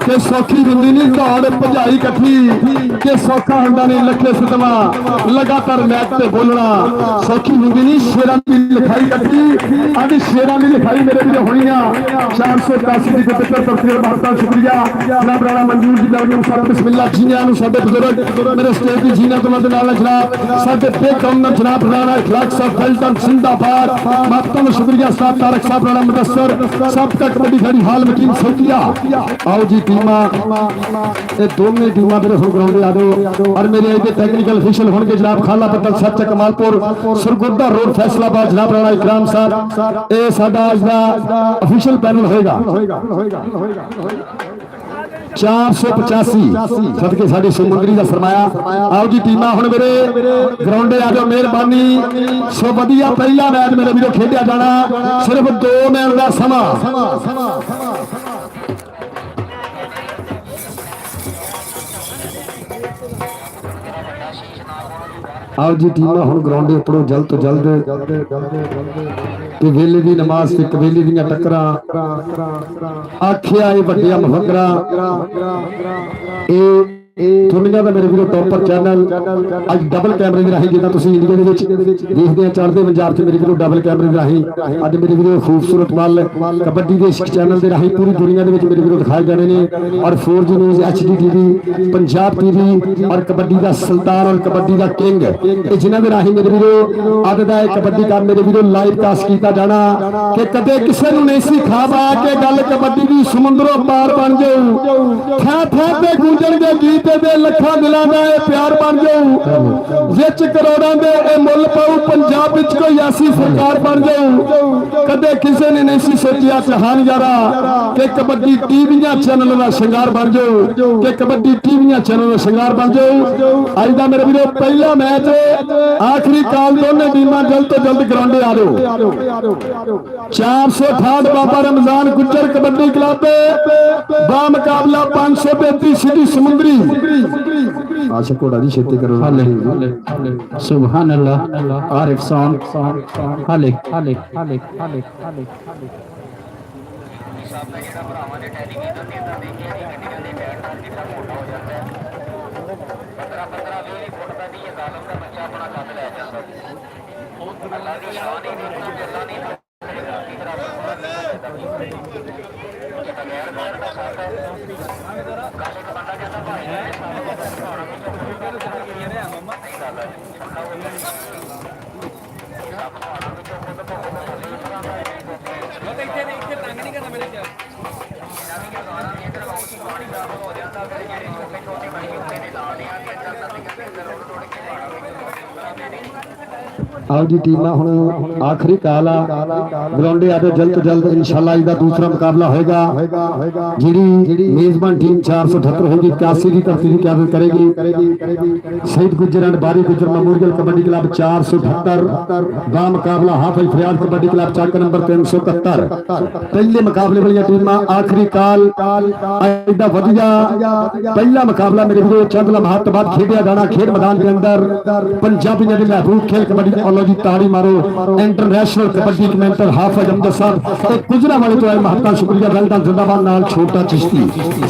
कि सौखी हुंदी नहीं दौड़ भजाई कट्ठी कि सौखा हुंदा नहीं लखे सितमा लगातार मैच ते बोलना सौखी हुंदी नहीं शेरां दी लिखाई कट्ठी अज शेरां दी लिखाई मेरे भी होनी आ 481 की पवित्र तरतीब बहुत शुक्रिया जनाब राणा मंजूर जी लवली साहब बिस्मिल्लाह जीनिया नु साडे बुजुर्ग मेरे स्टेज दी जीना तो नाल जनाब साडे बेकम जनाब राणा इखलाक साहब फैल्टन जिंदाबाद मातम शुक्रिया साहब तारक साहब राणा मुदस्सर सब तक बड़ी खड़ी हाल मकीन सौकिया आओ जी टीमा ये दोनों टीमा मेरे हो ग्राउंड आ दो और मेरे ये टेक्निकल ऑफिशियल होंगे जनाब खाला पत्तल सच कमालपुर सरगुर्दा रोड फैसलाबाद जनाब राणा इकराम साहब ये साडा आज दा ऑफिशियल पैनल होएगा 485 सदके साडी समुंदरी का सरमाया आओ जी टीमा हुण मेरे ग्राउंडे आ जाओ मेहरबानी सो वधिया पहला मैच मेरे वीरों खेडिया जाना सिर्फ 2 मिनट का समा आओ जी टीमा हुण ग्राउंडे उपरों जल्द तो जल्द कि वेले दी नमाज ते कबीले दी टक्करां आखिया ये वड्डिया मुफकरा दुनिया का मेरे वीरों टॉपर चैनल अज डबल कैमरे राही जिदा इंडिया देखते हैं चढ़ते पंजाब से मेरे वीरों डबल कैमरे राही अज मेरे वीरों खूबसूरत मल कबड्डी के चैनल के राही पूरी दुनिया के मेरे वीरों दिखाए जाने ने और 4G news HD TV Punjab TV और कबड्डी का सुल्तान और कबड्डी का किंग जिन्होंने राही मेरे वीरों अज का कबड्डी का मेरे वीरों लाइव कास्ट किया जाना कि कदे किसी ने नहीं सी खा पा के गल कबड्डी की समुद्रों पार बन जाऊ थे थे पे गूंजणगे गीत लखा दिलों का प्यार बन जाऊ विच करोड़ों के मुल पाऊ पंजाब विच कोई ऐसी सरकार बन जाऊ कदे किसी ने नहीं सी सोचिया चाहन यारा कि कबड्डी टीवियां चैनल का श्रृंगार बन जाऊ कि कबड्डी टीवियां चैनल का श्रृंगार बन जाऊ अज का मेरे वीरों पहला मैच आखिरी काल दोनों टीमां जल्द तो जल्द ग्राउंडे आ जाओ 468 बाबा रमजान गुज्जर कबड्डी क्लब बा मुकाबला 532 सिटी समुंदरी आशा कोड़ा जी छेती करो सुभान अल्लाह आरिफ सॉन्ग हाले हाले हाले हाले हाले आओ जी टीमा हुण आखिरी काल आ ग्राउंडे आ जल्द तो जल्द इंशाल्लाह इसका दूसरा मुकाबला होगा जी मेजबान टीम 478 होगी 81 की तरतीब की क्यादत करेगी शहीद गुज्जर एंड बारी गुज्जर मेमोरियल कबड्डी क्लब 478 बा मुकाबला हाफिज फरियाद कबड्डी क्लब चक नंबर 371 पहले मुकाबले वाली टीमां आखिरी काल इसका वधिया पहला मुकाबला मेरे वीरों चंद लम्हात बाद खेडिया जाना खेड मैदान के अंदर पंजाबियों की महबूब खेल कबड्डी जी ताड़ी मारो इंटरनेशनल कबड्डी कमेंटर हाफिज अहमद साहब गुजरा वाले तो महत्ता शुक्रिया वेल्डन जिंदाबाद नाल छोटा चिश्ती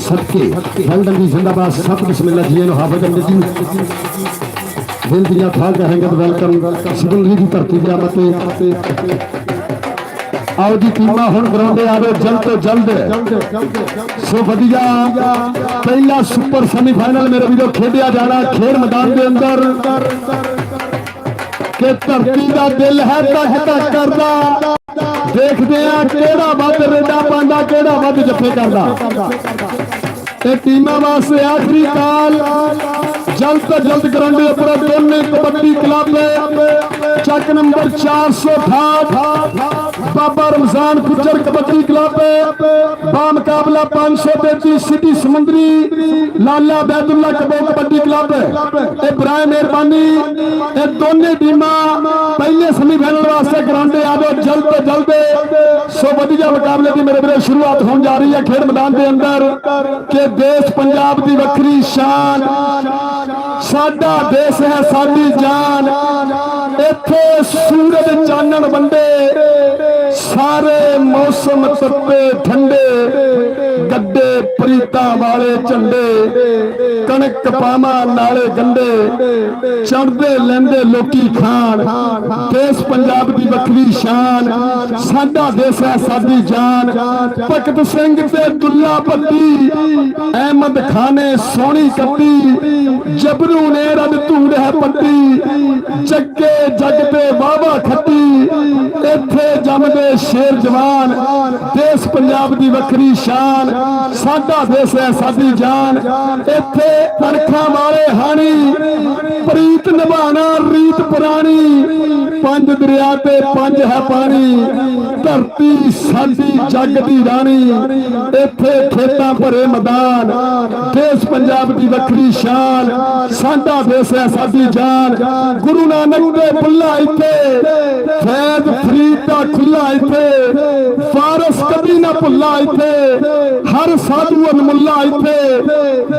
सदके वेल्डन जी जिंदाबाद सब बिस्मिल्लाह जी हाफिज अहमद जी दिल दिया था कहेंगे तो वेलकम सिगुलरी की धरती पे मते आओ जी टीमा हुण ग्राउंडे आ गए जल्द तो जल्द सो वधिया पहला सुपर सेमीफाइनल मेरे वीरों खेडिया जाना खेड मैदान के अंदर के धरती का दिल है तक तक करदा देखते हैं केड़ा वध रेडा पांदा केड़ा वध जफे करदा टीमां वास्ते आखिरी काल जल्द तो जल्द ग्राउंड पर दोनों कबड्डी क्लब चक नंबर 468 बाबा रमजान गुज्जर कबड्डी क्लब बा मुकाबला 533 सिटी समुंदरी लाला बैदुल्ला कबो कबड्डी क्लब इब्राहिम मेहरबानी ये दोनों टीमां पहले सेमीफाइनल वास्ते ग्राउंडे आ जाओ जल्द तो जल्द सो वधिया मुकाबले की मेरे मेरे शुरुआत होने जा रही है खेड मैदान के अंदर के देश पंजाब की वक्री शान साडा देश है साडी जान इत्थे सूरज चानन वंडे सारे मौसम तपे ठंडे गड्डे प्रीता वाले झंडे कणक पावा नाले गंडे चढ़दे लेंदे लोकी खान देश पंजाब की वखरी शान साडा देश है साडी जान भगत सिंह ते दुल्ला भट्टी अहमद खान ने सोनी कट्टी जबरू ने रद धूड़ है पट्टी जगे जगते वावा खट्टी इत्थे जमदे शेर जवान देश पंजाब की वखरी शान साडा देश है साडी जान इत्थे अणखां वाले हानी प्रीत निभाना रीत पुरानी पंज दरिया ते पंज है पानी धरती साडी जग दी रानी इत्थे खेतां भरे मैदान देश पंजाब की वखरी शान साडा देश है साडी जान गुरु नानक दे बुल्ला इत्थे फैज फरीद दा खुला इत्थे फारस कभी ना भुल्ला इत्थे हर साधु अनमुल्ला इत्थे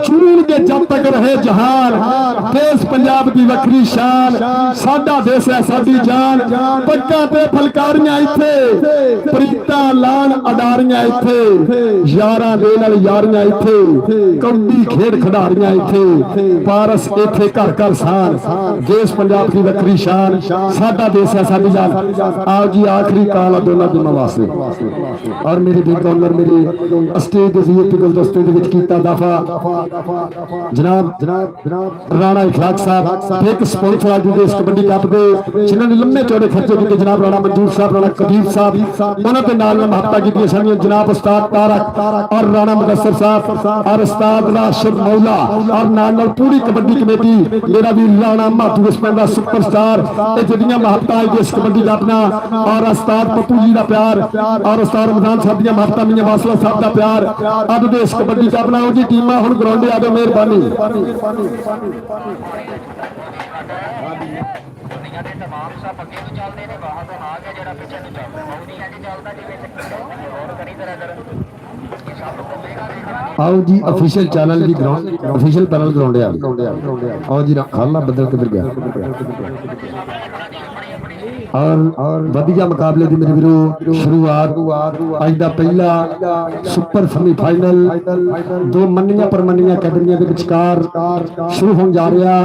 जून के जब तक रहे जहान देश पंजाब की वखरी शान साडा देश है साडी जान पग्गां ते फलकारियां इत्थे प्रीतां लान अडारियां इत्थे यारां दे नाल यारियां इत्थे कौडी खेड खिडारियां इत्थे पारस इत्थे घर घर शान देश पंजाब की वखरी शान साडा देश है साडी जान आओ जी आखिरी काल दोनों दिनों वास्ते और मेरे बिग ऑनर मेरे स्टेज के वीआईपी गुलदस्ते दे विच कीता दफा जनाब राणा इखलाक साहब एक स्पॉन्सर आज देश कबड्डी कप दे जिन्होंने लंबे चौड़े खर्चे किए जनाब राणा मंजूर साहब राणा कबीर साहब उन्होंने नाल महत्ता की सन जनाब उस्ताद तारक और राणा मुदस्सिर साहब और उस्ताद राशिद मौला और नाल पूरी कबड्डी कमेटी मेरा भी राणा माधू इसमें दा सुपरस्टार ये जिहड़ियां महत्ता है इस कबड्डी का अपना और उस्ताद पप्पू जी का प्यार और उस्ताद रमजान साहब दी महत्ता मियां वासला साहब का प्यार अब देश कबड्डी का अपना जी टीमां हुण ग्राउंडे आ जाओ मेहरबानी आओ जी ऑफिशियल चैनल की ग्राउंड ऑफिशियल पैनल ग्राउंड आओ जी खाला बदल किधर गया और वधिया मुकाबले की मेरे वीरों शुरुआत अज का पहला सुपर सेमीफाइनल दो मनिया परमनिया अकैडमियां के विचकार शुरू होने जा रहा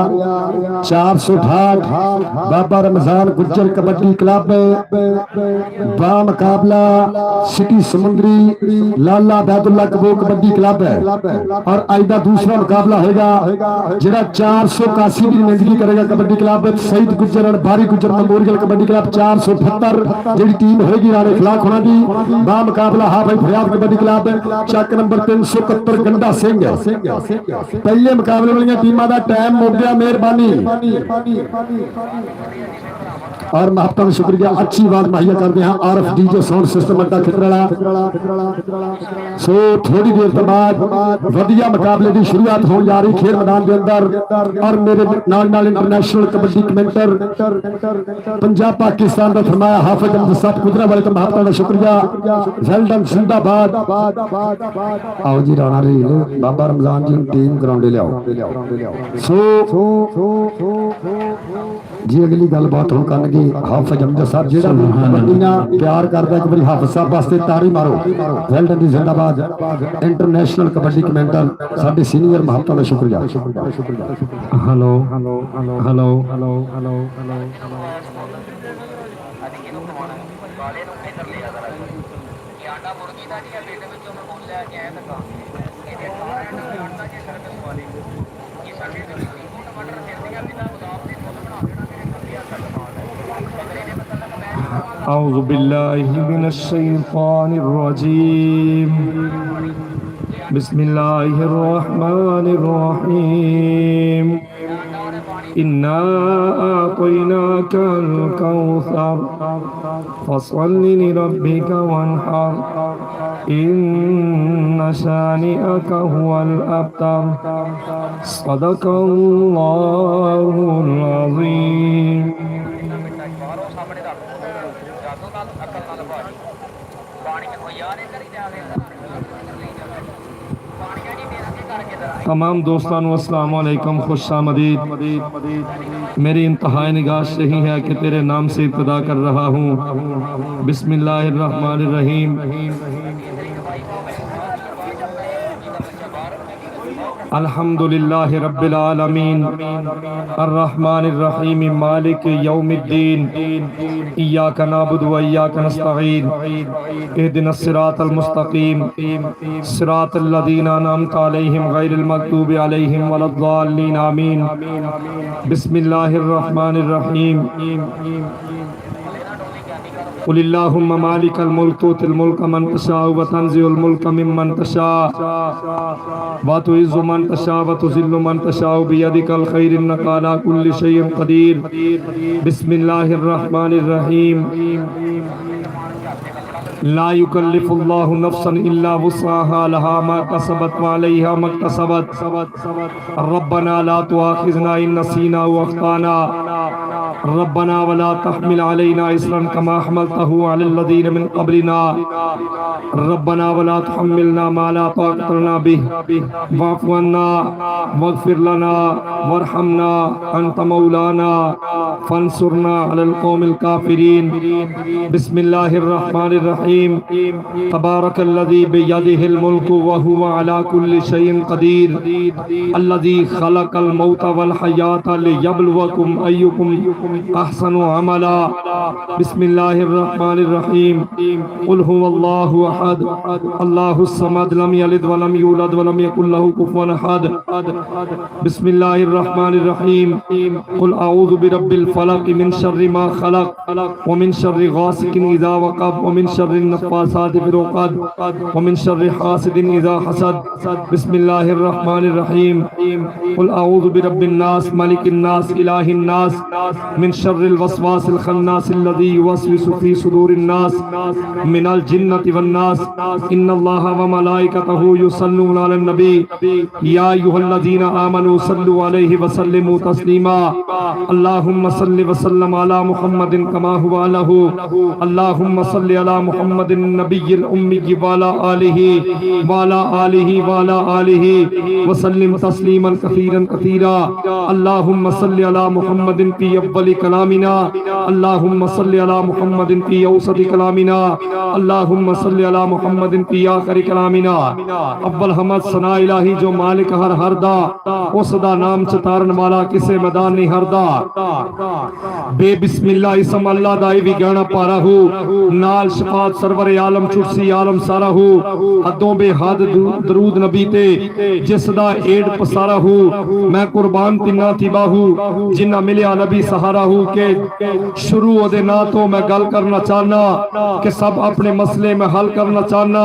468 बाबा रमजान गुर्जर कबड्डी क्लब बा मुकाबला सिटी समुंदरी लाला बैदुल्ला कबो कबड्डी क्लब है और अज का दूसरा मुकाबला होगा जिहड़ा 481 की नुमाइंदगी करेगा कबड्डी क्लब शहीद गुर्जर और बारी गुर्जर मेमोरियल कबड्डी क्लब 478 जी टीम होगी राणे खिलाफ होना दी बा मुकाबला हा भाई फरियाद कबड्डी क्लब चक नंबर 371 गंडा सिंह पहले मुकाबले वाली टीमां दा टाइम मुक गया मेहरबानी और महत्ता का शुक्रिया अच्छी बात मुहैया करते हैं आरएफ डीजे साउंड सिस्टम अड्डा खितराला सो थोड़ी देर के बाद वधिया मुकाबले की शुरुआत होने जा रही खेल मैदान के अंदर और मेरे नाल इंटरनेशनल कबड्डी कमेंटर पंजाब पाकिस्तान का फरमाया हाफिज अहमद साहब कुदरा वाले का महत्ता का शुक्रिया वेल डन जिंदाबाद आओ जी राणा रील बाबा रमजान जी टीम ग्राउंडे लियाओ सो जी अगली गलबात हो कर हाफिज अहमद साहब जिहड़ा कबड्डी नाल प्यार करदा एक बारी हाफिज साहब वास्ते ताड़ी मारो वेल डन जी जिंदाबाद इंटरनेशनल कबड्डी कमेंटर साडे सीनियर महत्ता का शुक्रिया hello hello hello hello hello hello hello أعوذ بالله من الشيطان الرجيم بسم الله الرحمن الرحيم إنا أعطيناك الكوثر فصل لربك وانحر إن شانئك هو الأبتر صدق الله العظيم तमाम दोस्तों अस्सलाम वालेकुम खुश आमदीद। मेरी इंतहाई निगाह यही है कि तेरे नाम से इब्तिदा कर रहा हूँ। बिस्मिल्लाहिर्रहमानिर्रहीम। अल्हम्दुलिल्लाहि रब्बिल आलमीन अर्रहमानिर्रहीम मालिक यौमिद्दीन इय्याका नअबुदु व इय्याका नस्तईन इहदिनस सिरातल मुस्तकीम सिरातल लज़ीना अनअमता अलैहिम गैरिल मग़दूबि अलैहिम वलद्दाल्लीन आमीन। बिस्मिल्लाहिर रहमानिर रहीम। कुलिल्लाहुम्मा मालिकल मुल्क तुतिल मुल्क मन तशाउ व तंज़िउल मुल्क मिम्मन तशा व तुइज़्ज़ु मन तशा व तुज़िल्लु मन तशाउ बियदिकल खैर इन्नका अला कुल्लि शैइन क़दीर। बिस्मिल्लाहिर रहमानिर रहीम। ला युकल्लिफुल्लाहु नफ्सन इल्ला वुस्अहा लहा मा कसबत व अलैहा मक्तसबत रब्बना ला तुआखिज़ना इन नसीना व अख़्ताना रब्बना वला तहमिल अलैना इस्रन कमा हमलतहु अलल लज़ीना मिन क़ब्लिना रब्बना वला तुहम्मिलना मा ला ताक़त लना बिहि वअफ़ु अन्ना वग़फ़िर लना वरहमना अंत मौलाना फंसुरना अलल क़ौमिल काफ़िरीन। बिस्मिल्लाहिर रहमानिर रहीम। तबारकल्लज़ी बियदिहिल मुल्कु व हुवा अला कुल्लि शैइन क़दीर अल्लज़ी ख़लक़ल मौता वल हयाता लियब्लुवकुम अय्युकुम अहसनु अमला। बिस्मिल्लाहिर रहमानिर रहीम। क़ुल हुवल्लाहु अहद अल्लाहुस समद लम यलिद व लम यूलद व लम यकुल लहु कुफुवन अहद। बिस्मिल्लाहिर रहमानिर रहीम। क़ुल अऊज़ु बिरब्बिल फलक़ मिन शर्रि मा खलक़ व मिन शर्रि गासिकिन इज़ा वक़ब व मिन शर्रि नफ़्फ़ासाति फ़िल उक़द व मिन शर्रि हासिदिन इज़ा हसद। बिस्मिल्लाहिर रहमानिर रहीम। क़ुल अऊज़ु बिरब्बिन नास मलिकिन नास इलाहिन नास मिन शर्रिल वस्वासिल खन्नासिल लज़ी युवस्विसु फ़ी सुदूरिन नास मिनल जिन्नति वन नास। इन्नल्लाहा व मलाइकतहु युसल्लूना अलन नबी या अय्युहल्लज़ीना आमनू सल्लु अलैहि व सल्लिमू तस्लीमा। अल्लाहुम्मा सल्लि व सल्लिम अला मुहम्मदिन कमा हुवा लहू। अल्लाहुम्मा सल्लि अला मुहम्मदिन नबिय्यिल उम्मी व अला आलिहि व अला आलिहि व अला आलिहि व सल्लिम तस्लीमन कसीरन कसीरा। अल्लाहुम्मा सल्लि अला मुहम्मदिन फी अव्वलि कलामिना अल्लाहुम्मा सल्लि अला मुहम्मदिन फी औसति कलामिना अल्लाहुम्मा सल्लि अला मुहम्मदिन फी आखिरी कलामिना। अव्वल हमद सना इलाही जो मालिक हर दा उस दा नाम चितारन वाला किसे मैदान नहीं हरदा। बे बिस्मिल्लाह इसम अल्लाह दा भी गाना पारा हूँ नाल शफात सरवर आलम चुरसी आलम सारा हूँ हदों बेहद दरूद नबी ते जिस दा एड पसारा हूँ मैं कुर्बान तिन्ना थिबा हूँ जिन्ना मिलिया नबी सहारा हूँ के शुरू ओदे ना तो मैं गल करना चाहना कि सब अपने मसले में हल करना चाहना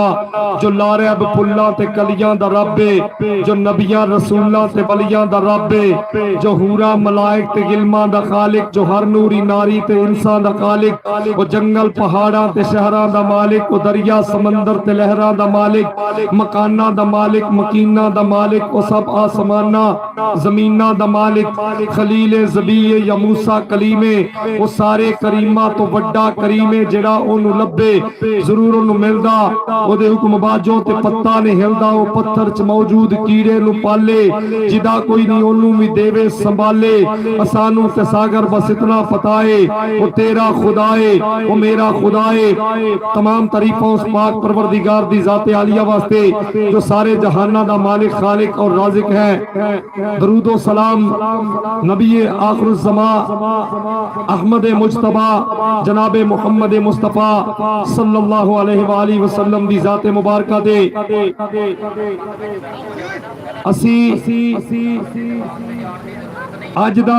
जो लारे अब पुल्ला ते कलियां दा रब्बे जो नबियां रसूलां ते वलियां दा रब्बे जो हूरा मलाइक ते गिलमां दा खालिक जो हर नूरी नारी ते इंसान दा खालिक वो जंगल पहाड़ां ते शहरां दा मालिक वो दरिया समंदर ते लहरां दा मालिक मकाना दा मालिक मकीना दा मालिक वो सब आसमाना जमीना दा मालिक खलीले ज़बीए या मूसा कलीमे वो सारे करीमा तो वड्डा करीमे जेड़ा ओनू लब्बे जरूर ओनू मिलदा ओदे हुक्म बाजों ते पत्ता नहीं हिलदा वो पत्थर च मौजूद कीड़े नू पाले जिदा कोई नहीं ओनू भी देवे संभाले असानू ते सागर बस इतना पता है वो तेरा खुदा है वो मेरा खुदा है। तमाम तारीफां उस पाक परवरदिगार दी ज़ाते आलिया वास्ते जो सारे जहाना दा मालिक खालिक और राज़िक है। दरूद व सलाम नबी आखिरुज़्ज़मा अहमद मुज्तबा जनाबे मुहम्मद मुस्तफ़ा सल्लल्लाहु अलैहि वसल्लम दी ज़ाते मुबारका दे असी अज दा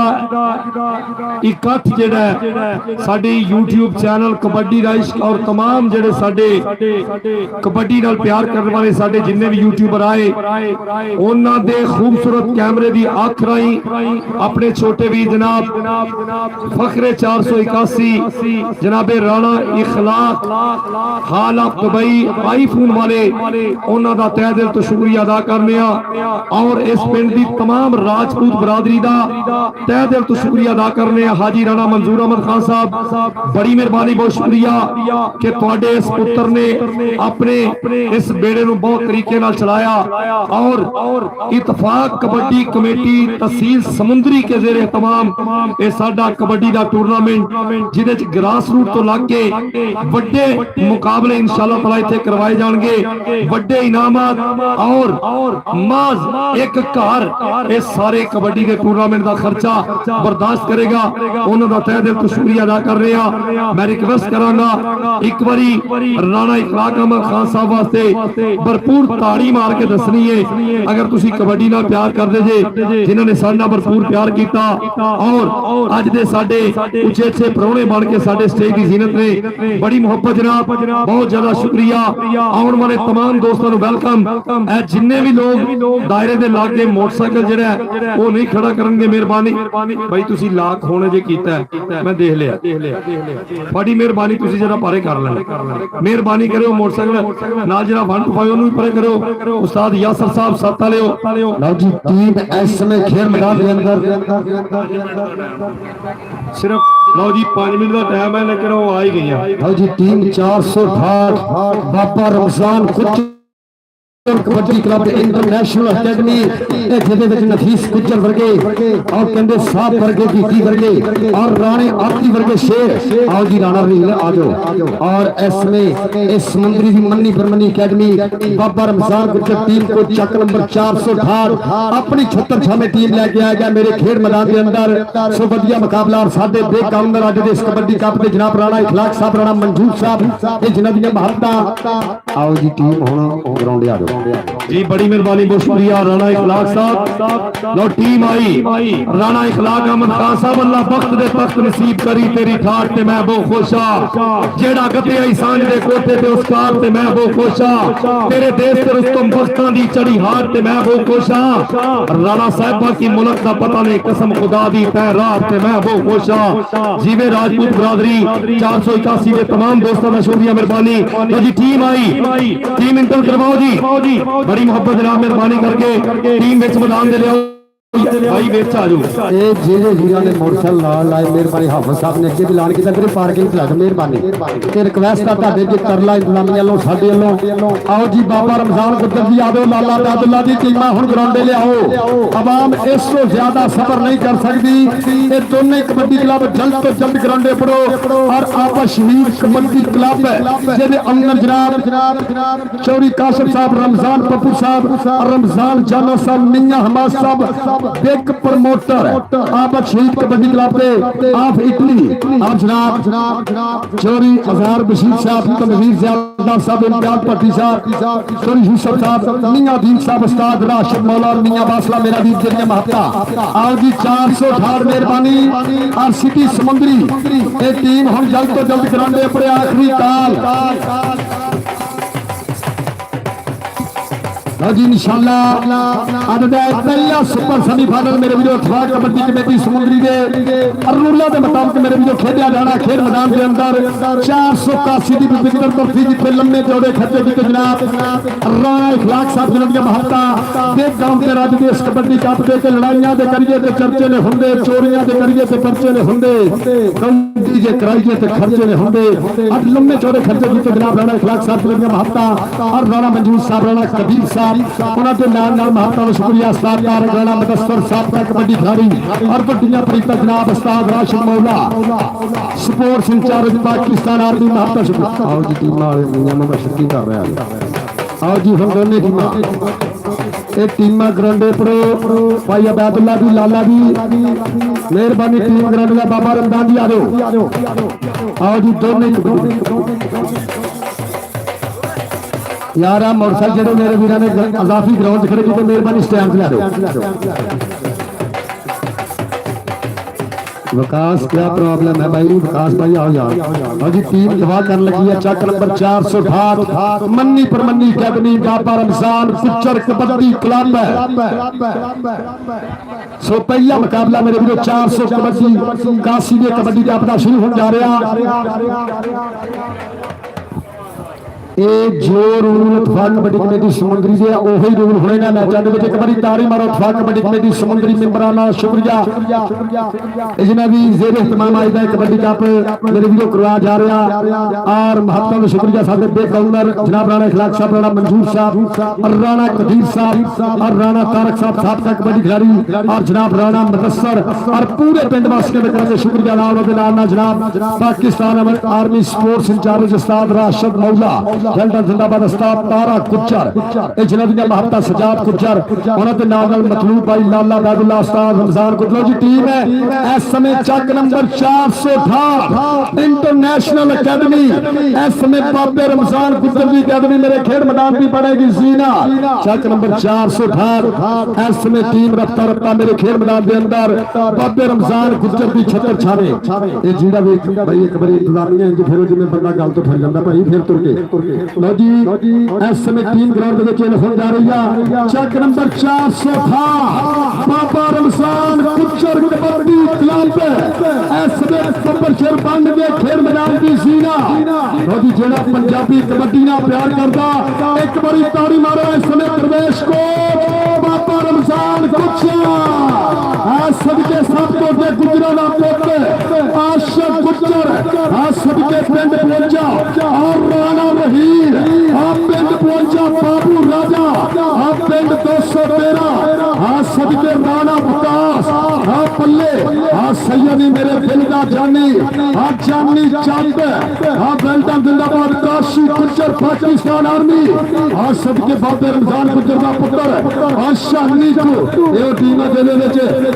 इकट्ठ जेड़ा साडे यूट्यूब चैनल कबड्डी दा इश्क और तमाम जेड़े साडे कबड्डी नाल प्यार करने वाले साडे जिन्ने भी यूट्यूबर आए उन्हां दे खूबसूरत कैमरे दी अख राही अपने छोटे भी जनाब फखरे 481 जनाबे राणा इखलाक हाल ऑफ दुबई आईफोन वाले उन्हां दा तहे दिल तो शुक्रिया अदा करने और इस पिंड दी तमाम राजपूत बरादरी दा तह दिल तो शुक्रिया अदा करने हाजी राणा मंजूर अहमद खान साहब, बड़ी मेहरबानी, बहुत शुक्रिया कि तुहाडे इस पुत्र ने अपने इस बेड़े नूं बहुत तरीके नाल चलाया। और इतफाक कबड्डी कमेटी तहसील समुंदरी के जेर एहतमाम ये साडा कबड्डी दा टूरनामेंट जिहदे च ग्रास रूट तो लग के वड्डे मुकाबले इंशाअल्लाह तआला इत्थे करवाए जाणगे, वड्डे इनामात और माज एक घर, ये सारे कबड्डी के टूरनामेंट का खर्चा बर्दाश्त करेगा। उन्होंने दा तहे दिल तो शुक्रिया अदा कर रहे हैं। मैं रिक्वेस्ट करांगा एक बारी राणा इखलाक अहमद खान साहब वास्ते भरपूर ताड़ी मार के दसनी है अगर तुसी कबड्डी नाल प्यार करदे जे, जिन्होंने साडे नाल भरपूर प्यार किया और अज दे साडे उचेचे परौणे बन के साडे स्टेज की जीनत ने, बड़ी मुहब्बत जनाब, बहुत ज्यादा शुक्रिया। आने वाले तमाम दोस्तों को वेलकम। जिन्ने भी लोग दायरे दे लागे मोटरसाइकिल जिहड़ा है वो नहीं खड़ा करनगे, मेहरबानी भाई तुसी लाख होने जे कीता है, मैं देख लिया, बड़ी मेहरबानी तुसी जरा पारे कर लेना, मेहरबानी करो मोटरसाइकिल नाल जरा 125 ओनू भी परे करो। उस्ताद यासर साहब साथ लियो। लो जी टीम इस समय खेल मैदान के अंदर सिर्फ लो जी 5 मिनट का टाइम है लेकिन वो आ ही गई है। लो जी टीम 468 बाबा रमजान कुछ कबड्डी क्लब इंटरनेशनल अकेडमी ਜਿਹਦੇ ਵਿੱਚ ਨਫੀਸ ਗੁੱਜਰ ਵਰਗੇ और ਕਹਿੰਦੇ ਸਾਹਿਬ ਵਰਗੇ ਢੀਕੀ ਵਰਗੇ और राणे आरती वर्गे शेर आओ जी राणा रील आ जाओ। और इसमें इस समुद्री की मन्नी परमनी अकेडमी बाबा रमजान गुर्जर टीम को चक नंबर 468 अपनी 76 में टीम लेके आया गया मेरे खेल मैदान के अंदर। सो वधिया मुकाबला और साडे बेकाउंटर अज दे इस कबड्डी कप दे जनाब राणा इखलाक साहब, राणा मंजूर साहब, ये जिन्हां दी महत्ता। आओ जी टीम हुण ग्राउंड आ जाओ जी, बड़ी मेहरबानी, बहुत शुक्रिया राणा इखलाक साहब। लो टीम आई राणा इखलाक अहमद खान साहब, अल्लाह वक्त दे तख्त नसीब करी तेरी ठाठ ते मैं बहुत खुश हां, जेड़ा गते आई सांझ दे कोठे ते उस कार ते मैं बहुत खुश हां, तेरे देश ते रुस्तम बख्तां दी चढ़ी हाथ ते मैं बहुत खुश हां, राणा साहिबा की मुल्क दा पता नहीं कसम खुदा दी तै रात ते मैं बहुत खुश हां। जीवे राजपूत बरादरी 481 के तमाम दोस्तों का शुक्रिया मेहरबानी। तो जी टीम आई, टीम इंटर करवाओ जी, बड़ी मोहब्बत जनाब, मेहरबानी करके टीम विच मैदान दे लियाओ भाई, विच आ जाओ। ये जेडे वीरां ने मोटरसाइकिल नाल लाए मेहरबानी हाफिज साहब ने अगे भी ऐलान किया फिर पार्किंग च ला मेहरबानी ते रिक्वेस्ट आ तुहाडे अगे करला इंतजामिया वालों साडे वालों। आओ जी बाबा रमजान गुर्जर जी आदो, लाला अब्दुल्ला दी टीमां हुण ग्राउंडे लियाओ। आवाम इस तो ज्यादा सफर नहीं कर सकती, ये दोनों कबड्डी क्लब जल्द तो जल्द ग्राउंडे पड़ो। और आपा शहीद कबड्डी क्लब जिहदे अंदर जनाब चौरी काशिफ साहब, रमजान पप्पू साहब, रमजान जानो साहब, मियां हमाद साहब बिग प्रमोटर आप शहीद कबड्डी क्लब के आप इटली, आप जनाब चौरी अजहर बशीर साहब, तनवीर ज़ियादा साहब, इम्तियाज भट्टी साहब, चौरी यूसुफ साहब, मियां दीन साहब, उस्ताद राशिद मौला और मियां बासला मेरा दीन जिन्हें महत्ता। आज जी 468 मेहरबानी और सिटी समुंदरी ये टीम हम जल्द तो जल्द ग्राउंडे पर आखिरी काल जी इंशाअल्लाह अज दा पहला सुपर सेमीफाइनल मेरे वीडियो अखबार कबड्डी कमेटी समुंदरी दे रूलां दे मुताबिक मेरे वीडियो खेलिया जाना खेल मैदान के अंदर 481 दी विकेट तरफी जिथे लम्बे चौड़े खर्चे कीते जनाब राणा इखलाक साहब जिन्हां दी महत्ता दे गांव के राज दे इस कबड्डी कप दे के लड़ाइयां दे करिए ते चर्चे ने हुंदे, चोरियां दे करिए ते पर्चे ने हुंदे, कबड्डी जे कराइए ते खर्चे ने हुंदे। अज लम्बे चौड़े खर्चे कीते जनाब राणा इखलाक साहब जिन्हां दी महत्ता और राणा मंजूर साहब, राणा कबीर साहब उन्होंने नाल महत्ता शुक्रिया। उस्ताद राणा मुदस्सर साहब का कबड्डी खिलाड़ी और वड्डियां प्रीतां जनाब उस्ताद राशिद मौला, स्पोर्ट्स इंचार्ज पाकिस्तान आर्मी महत्ता शुक्रिया। आओ जी टीम वाले नियमों का शक्ति कर रहा है। आओ जी हम दोनों टीमां ये टीमां ग्राउंडे पड़ो, भाई अबैदुल्ला दी, लाला दी मेहरबानी, टीम ग्राउंड का बाबा रमजान जी आ जाओ। आओ जी दोनों यार मोटरसाइकिल जो मेरे वीर ने अजाफी ग्राउंड खड़े की मेहरबानी स्टैंड से ला दो। विकास क्या प्रॉब्लम है भाई, विकास भाई आओ यार। और जी टीम दवा कर लगी है चक नंबर 468 मन्नी परमन्नी अकेडमी बाबा रमजान गुर्जर कबड्डी क्लब सो पहला मुकाबला मेरे वीरों 400 कबड्डी काशी के कबड्डी का अपना शुरू होने जा रहा। ਇਹ ਜੋ ਰੂਲ ਇਤਫਾਕ ਕਬੱਡੀ ਕਮੇਟੀ ਸਮੁੰਦਰੀ ਦੇ ਉਹੀ ਰੂਲ ਹੋਣੇ ਨੇ ਮੈਚਾਂ ਦੇ ਵਿੱਚ। ਇੱਕ ਵਾਰੀ ਤਾੜੀ ਮਾਰੋ ਇਤਫਾਕ ਕਬੱਡੀ ਕਮੇਟੀ ਸਮੁੰਦਰੀ ਮੈਂਬਰਾਂ ਦਾ ਸ਼ੁਕਰੀਆ। ਇਹ ਜਿਹਨਾਂ ਵੀ ਜ਼ੇਰ ਇhtਮਾਮ ਅੱਜ ਦਾ ਕਬੱਡੀ ਕੱਪ ਮੇਰੇ ਵੀਰੋ ਕਰਵਾ ਜਾ ਰਿਹਾ ਔਰ ਮਹੱਤਵ ਸ਼ੁਕਰੀਆ ਸਾਡੇ ਬੇਕ ਆਨਰ ਜਨਾਬ ਰਾਣਾ ਇਖਲਾਕ ਸਾਹਿਬ, ਰਾਣਾ मंजूर साहब और राणा कदीर साहब और राणा तारक साहब साबका कबड्डी खिलाड़ी और जनाब राणा मुदस्सर और पूरे पिंड वासियों के तरफ से शुक्रिया नाल जनाब पाकिस्तान आर्मी स्पोर्ट्स इंचार्ज उस्ताद राशिद मौला वेल्डन जिंदाबाद उस्ताद तारा गुज्जर ਇਹ ਜਨਾਬ ਦੀਆਂ ਮਹੱਤਵ ਸਜਾਦ ਗੁੱਜਰ ਉਹਨਾਂ ਦੇ ਨਾਲ ਮਤਲੂਬ ਭਾਈ ਲਾਲਾ ਬਾਦੁੱਲਾ ਉਸਤਾਦ ਰਮਜ਼ਾਨ ਗੁੱਜਰ ਜੀ ਟੀਮ ਹੈ ਇਸ ਸਮੇਂ ਚੱਕ ਨੰਬਰ 468 इंटरनेशनल अकेडमी इस समय बाबे रमजान गुज्जर की अकेडमी मेरे खेल मैदान भी पड़ेगी जीना चक नंबर 468 इस समय टीम रफ्ता रफ्ता मेरे खेल मैदान के अंदर बाबे रमजान गुज्जर की छतर छावे ये जीड़ा भी भाई एक बार इंतजामिया इंज फिर जिवें बंदा गल तो फिर जांदा भाई फिर तुर के लो जी इस समय टीम ग्राउंड के खेल हो जा रही है चक नंबर 468 बाबा रमजान गुज्जर कबड्डी क्लब इस समय बब्बर शेर बंद के खेल मैदान की सीना मोदी जेड़ा पंजाबी कबड्डी ना प्यार करता एक बारी ताड़ी मारो इस समय प्रवेश को बाबा रमजान सबके सब को गुजरा ना पुत्र आशा गुजर सबके पिंड पहुंचा और राणा रहीर आप पिंड पहुंचा बाबू राजा आप पिंड 213 सबके राणा विकास पल्ले सैयदी मेरे दिल का जानी जानी चंद वेल्डन जिंदाबाद काशी गुज्जर पाकिस्तान आर्मी सबके बाबे रमजान गुज्जर का पुत्र शानी ये टीम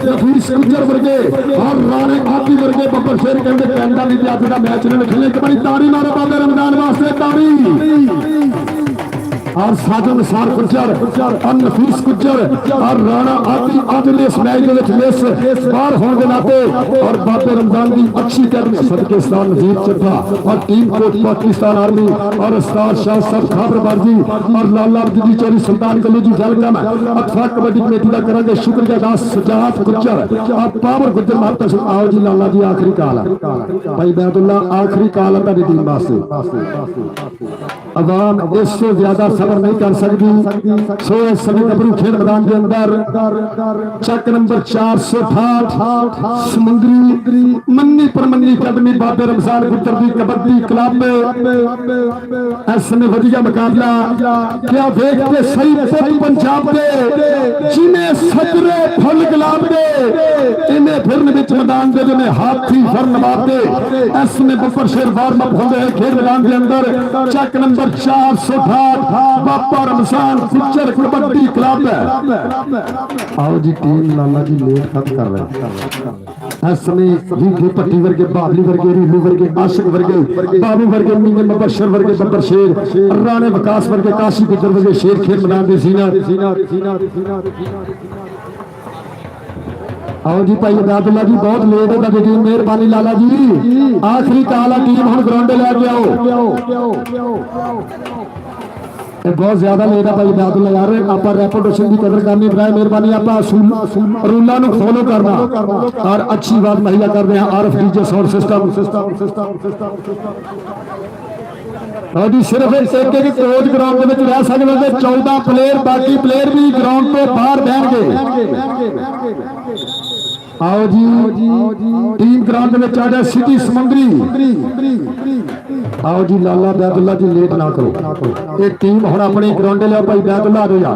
नफीस गुज्जर वर्गे और राणे आदि वर्गे बब्बर शेर कहते कैनेडा की अज का मैच ने खेले एक बारी ताड़ी मारो बाबे रमजान वास्ते ताड़ी और साजन सार गुज्जर और नफीस गुज्जर और राणा आदि आदि इस मैच मिस बाहर होने के नाते और बाबे रमजान की अच्छी अकेडमी सदके स्थान नजीर चड्ढा और टीम कोच पाकिस्तान आर्मी और उस्ताद शाह साहब खाबरबार जी और लाला जी चौधरी सुल्तान कलू जी वेलकम अतफाक कबड्डी कमेटी का करेंगे शुक्रिया अदा सजाद गुज्जर और पावर गुज्जर महत्व आओ जी लाला जी आखिरी काल भाई बैतुल्ला आखिरी काल है टीम वास्ते अवाम इससे ज्यादा सबर नहीं कर सकती सो इस समय गबरू खेल मैदान के अंदर चक नंबर 468 समुद्री मन्नी परमन्नी अकेडमी बाबे रमजान गुज्जर की कबड्डी क्लब इस समय वधिया मुकाबला क्या देख के सही पुत पंजाब के जिन्हें सजरे फुल गुलाब के इन्हें फिरन विच मैदान के जिन्हें हाथी फर नवाते इस समय बब्बर शेर वार्म अप होंदे खेल मैदान के अंदर चक नंबर 468 बाबा रमजान गुज्जर कबड्डी क्लब है आओ जी टीम लाला जी लेट खत्म कर रहे इस समय जी पट्टी वर्गे बाबली वर्गे रीलू वर्गे आशिक वर्गे बाबू वर्गे मीने मुबशर वर्गे बब्बर शेर राणे विकास वर्गे काशी गुज्जर वर्गे शेर खेल मैदान दे सीना आओ जी भाई अब्दुल्ला जी बहुत लेट है ਤੁਹਾਡੀ टीम मेहरबानी लाला जी आखिरी काल है टीम हुन ग्राउंड लेके आओ बहुत ज्यादा लेट है भाई अब्दुल्ला यार आप रेपुटेशन की कदर करनी है मेहरबानी आप रूलों को फॉलो करना और अच्छी बात मुहैया कर रहे हैं आरएफ डीजे साउंड सिस्टम और जी सिर्फ एक कोच ग्राउंड में रह सकते 14 प्लेयर बाकी प्लेयर भी ग्राउंड तो बाहर बहनगे आओ जी टीम ग्राउंड में आ जाए सिटी समुंदरी आओ जी लाला बैतुल्ला जी लेट ना करो एक टीम हुण अपनी ग्राउंड लिया भाई बैतुल्ला आ जाओ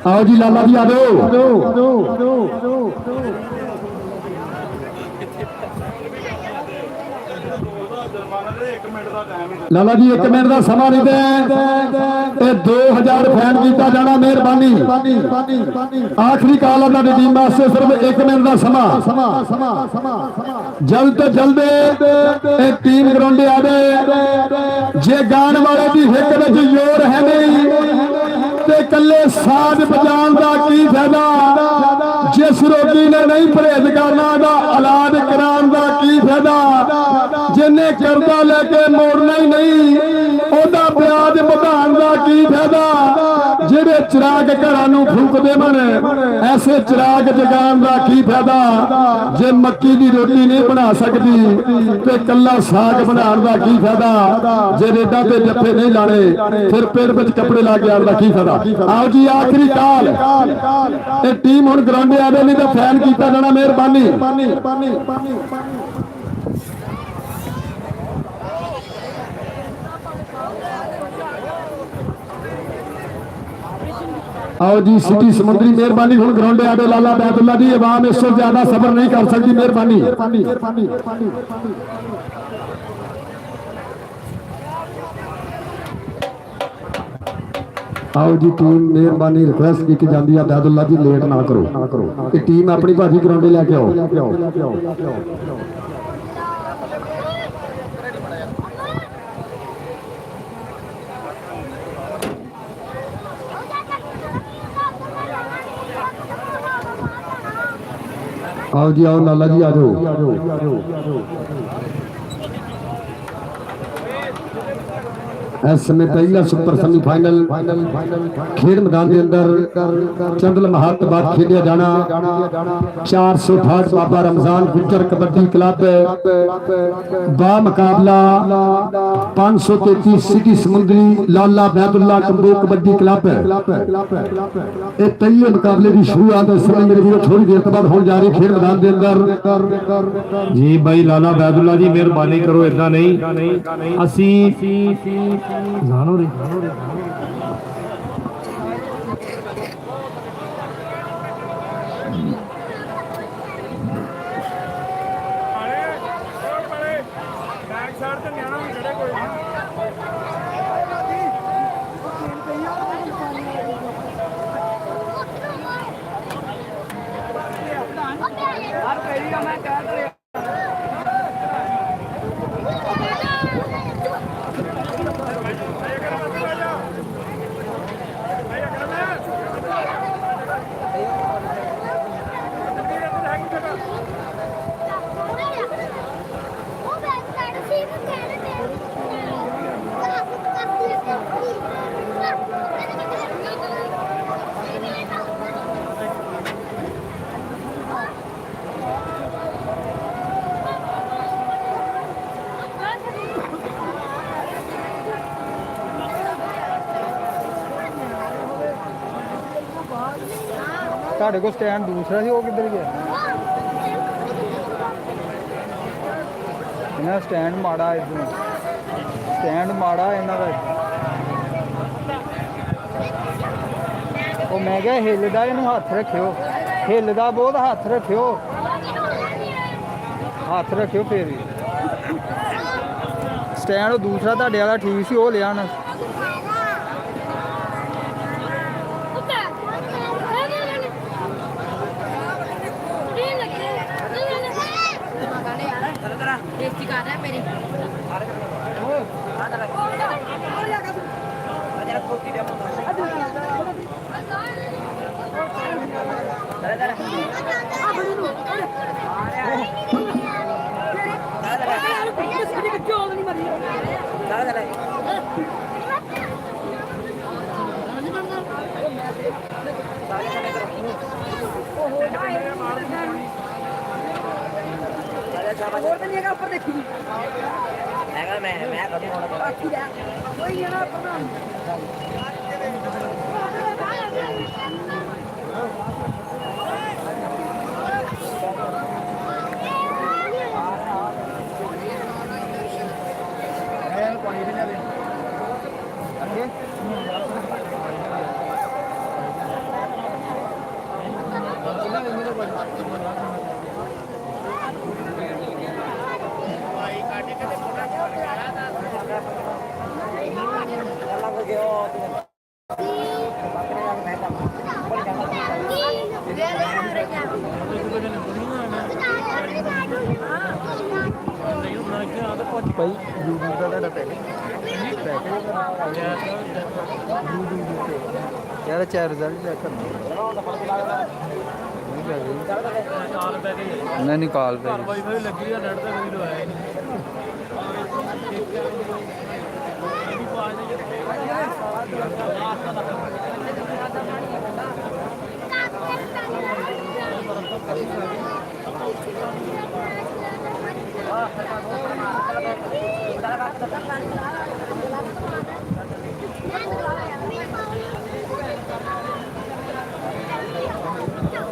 आओ जी लाला जी आ जाओ लाला जी एक मिनट का समा नहीं दे 2000 फैन किया जाना मेहरबानी आखिरी काल है टीम वास्ते सिर्फ एक मिनट का समा जल्द तो जल्द टीम ग्राउंड आ जाए जे गाने वाले की हिक में जोर है नहीं ते कल्ले साज बजान का की फायदा जिस रोगी ने नहीं परहेज करना इलाज कराने का की फायदा जिन्हें करदा लेके मोड़ना ही नहीं ओदा ब्याज बढ़ाने का की फायदा जिहड़े ਚਿਰਾਗ ਘਰਾਂ ਨੂੰ ਫੂਕਦੇ ਮਨ, ਐਸੇ ਚਿਰਾਗ ਜਗਾਉਣ ਦਾ ਕੀ ਫਾਇਦਾ ਜੇ ਮੱਕੀ ਦੀ ਰੋਟੀ ਨਹੀਂ ਬਣਾ ਸਕਦੀ ਤੇ ਕੱਲਾ ਸਾਗ ਬਣਾਉਣ ਦਾ ਕੀ ਫਾਇਦਾ ਜੇ ਰੇਡਾਂ ਤੇ ਜੱਫੇ ਨਹੀਂ ਲਾਣੇ ਫਿਰ ਪੇੜ ਵਿੱਚ ਕੱਪੜੇ ਲਾ ਕੇ ਆਉਣ ਦਾ ਕੀ ਫਾਇਦਾ। ਆਓ ਜੀ ਆਖਰੀ ਕਾਲ, ਇਹ ਟੀਮ ਹੁਣ ਗਰਾਊਂਡੇ ਆਵੇ ਨਹੀਂ ਤਾਂ ਫੈਨ ਕੀਤਾ ਜਾਣਾ। ਮਿਹਰਬਾਨੀ। आओ जी सिटी समुद्री मेहरबानी हुण ग्राउंडे आडे लाला बैतुल्ला जी आवाम इससे ज्यादा सबर नहीं कर सकती। मेहरबानी। आओ जी टीम मेहरबानी रिक्वेस्ट की जाती है बैतुल्ला जी लेट ना करो कि टीम अपनी भाजी ग्राउंडे लेके आओ। आओ जी आओ लाला जी आ जाओ। इस समय पहला सुपर सेमीफाइनल खेड मैदान के अंदर चंदल महारत बाद खेलिया जाना। 468 बाबा रमजान गुज्जर कबड्डी क्लब बा मुकाबला 533 सिटी समुद्री लाला बैतुल्ला कंबो कबड्डी क्लब है। ये पहले मुकाबले की शुरुआत इस समय मेरे वीरों थोड़ी देर बाद होने जा रही खेड मैदान के अंदर। जी भाई लाला बैतुल्ला जी मेहरबानी करो, इदा नहीं असी जानो रे ਤੁਹਾਡੇ ਕੋਲ ਸਟੈਂਡ ਦੂਸਰਾ ਸੀ, ਉਹ ਕਿੱਧਰ ਗਿਆ? ਇਹਨਾਂ ਸਟੈਂਡ ਮਾੜਾ, ਇੱਧਰ ਸਟੈਂਡ ਮਾੜਾ ਇਹਨਾਂ ਦਾ। ਉਹ ਮੈਂ ਕਿਹਾ ਹਿੱਲਦਾ, ਇਹਨੂੰ ਹੱਥ ਰੱਖਿਓ, ਹਿੱਲਦਾ ਬਹੁਤ, ਹੱਥ ਰੱਖਿਓ, ਹੱਥ ਰੱਖਿਓ ਫੇਰ ਵੀ। ਸਟੈਂਡ ਉਹ ਦੂਸਰਾ ਤੁਹਾਡੇ ਵਾਲਾ ਠੀਕ ਸੀ, ਉਹ ਲਿਆ ਨਾ। ऊपर देखी मैं कभी कोई है ना भाई यूट्यूब का यार चार रिजल्ट चेक करना नहीं कॉल पे वाईफाई लगी है नेट पे वीडियो है नहीं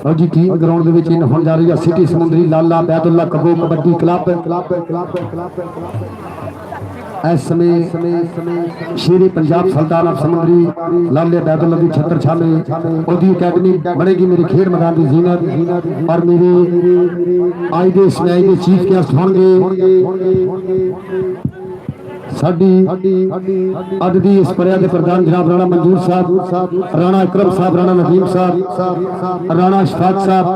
ਲਓ ਜੀ ਟੀਮ ਗਰਾਊਂਡ ਦੇ ਵਿੱਚ ਇਨ ਹੋਣ ਜਾ ਰਹੀ ਹੈ ਸਿਟੀ ਸਮੁੰਦਰੀ ਲਾਲਾ ਬੈਦੁੱਲਾ ਕਬੋ ਕਬੱਡੀ ਕਲੱਬ ਇਸ ਸਮੇਂ ਸ਼ੇਰੇ ਪੰਜਾਬ ਸੁਲਤਾਨ ਸਮੁੰਦਰੀ ਲਾਲੇ ਬੈਦੁੱਲਾ ਦੀ ਛੱਤਰ ਛਾਲੇ ਉਹਦੀ ਅਕੈਡਮੀ ਬਣੇਗੀ ਮੇਰੇ ਖੇਡ ਮੈਦਾਨ ਦੀ ਜ਼ੀਨਤ ਔਰ ਮੇਰੇ ਅੱਜ ਦੇ ਸਮੇਂ ਦੇ ਚੀਫ ਗੈਸਟ ਹੋਣਗੇ ਸਾਡੀ ਅੱਜ ਦੀ ਇਸ ਪਰਿਆ ਦੇ ਪ੍ਰਧਾਨ ਜਨਾਬ ਰਾਣਾ ਮਨਜ਼ੂਰ ਸਾਹਿਬ, ਰਾਣਾ ਅਕਰਮ ਸਾਹਿਬ, ਰਾਣਾ ਨਦੀਮ ਸਾਹਿਬ, ਰਾਣਾ ਇਸ਼ਫਾਕ ਸਾਹਿਬ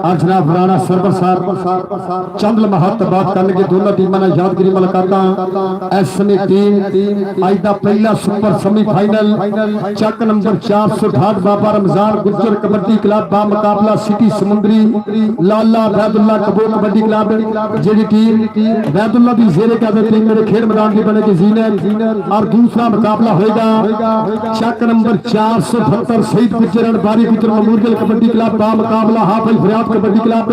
ਔਰ ਜਨਾਬ ਰਾਣਾ ਸਰਵਰ ਸਾਹਿਬ ਚੰਦ ਲਮਹਾਤ ਬਾਤ ਕਰਨਗੇ ਦੋਨਾਂ ਟੀਮਾਂ ਨਾਲ ਯਾਦਗਾਰੀ ਮੁਲਾਕਾਤਾਂ। ਇਸ ਸਮੇਂ ਟੀਮ ਅੱਜ ਦਾ ਪਹਿਲਾ ਸੁਪਰ ਸੈਮੀ ਫਾਈਨਲ ਚੱਕ ਨੰਬਰ 468 ਬਾਬਾ ਰਮਜ਼ਾਨ ਗੁੱਜਰ ਕਬੱਡੀ ਕਲੱਬ ਬਾ ਮੁਕਾਬਲਾ ਸਿਟੀ ਸਮੁੰਦਰੀ ਲਾਲਾ ਬੈਦੁੱਲਾ ਕਬੋ ਕਬੱਡੀ ਕਲੱਬ ਜਿਹੜੀ ਟੀਮ ਬੈਦੁੱਲਾ ਦੀ ਜ਼ੇਰੇ ਕਾਦਰ ਟੀਮ ਮੇਰੇ ਖੇਡ ਮੈਦਾਨ ਦੀ बनेगी जीनत और दूसरा मुकाबला होगा चक नंबर 478 शहीद गुजर बारी गुजर ममूदल कबड्डी क्लब का मुकाबला हाफिज फरियाद कबड्डी क्लब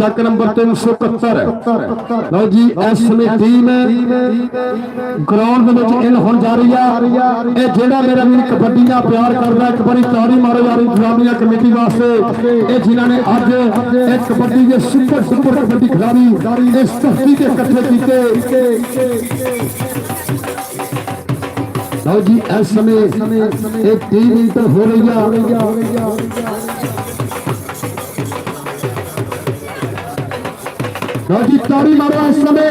चक नंबर 371। लो जी इस समय टीम ग्राउंड में इन होने जा रही है ये जेड़ा मेरा भी कबड्डी का प्यार करता एक बारी ताड़ी मारो यार इंतजामिया कमेटी वास्ते ये जिन्होंने अज एक कबड्डी के सुपर कबड्डी खिलाड़ी इस धरती के इकट्ठे किए। लो जी इस समय एक टीम इंटर हो रही है जी ताड़ी मारो इस समय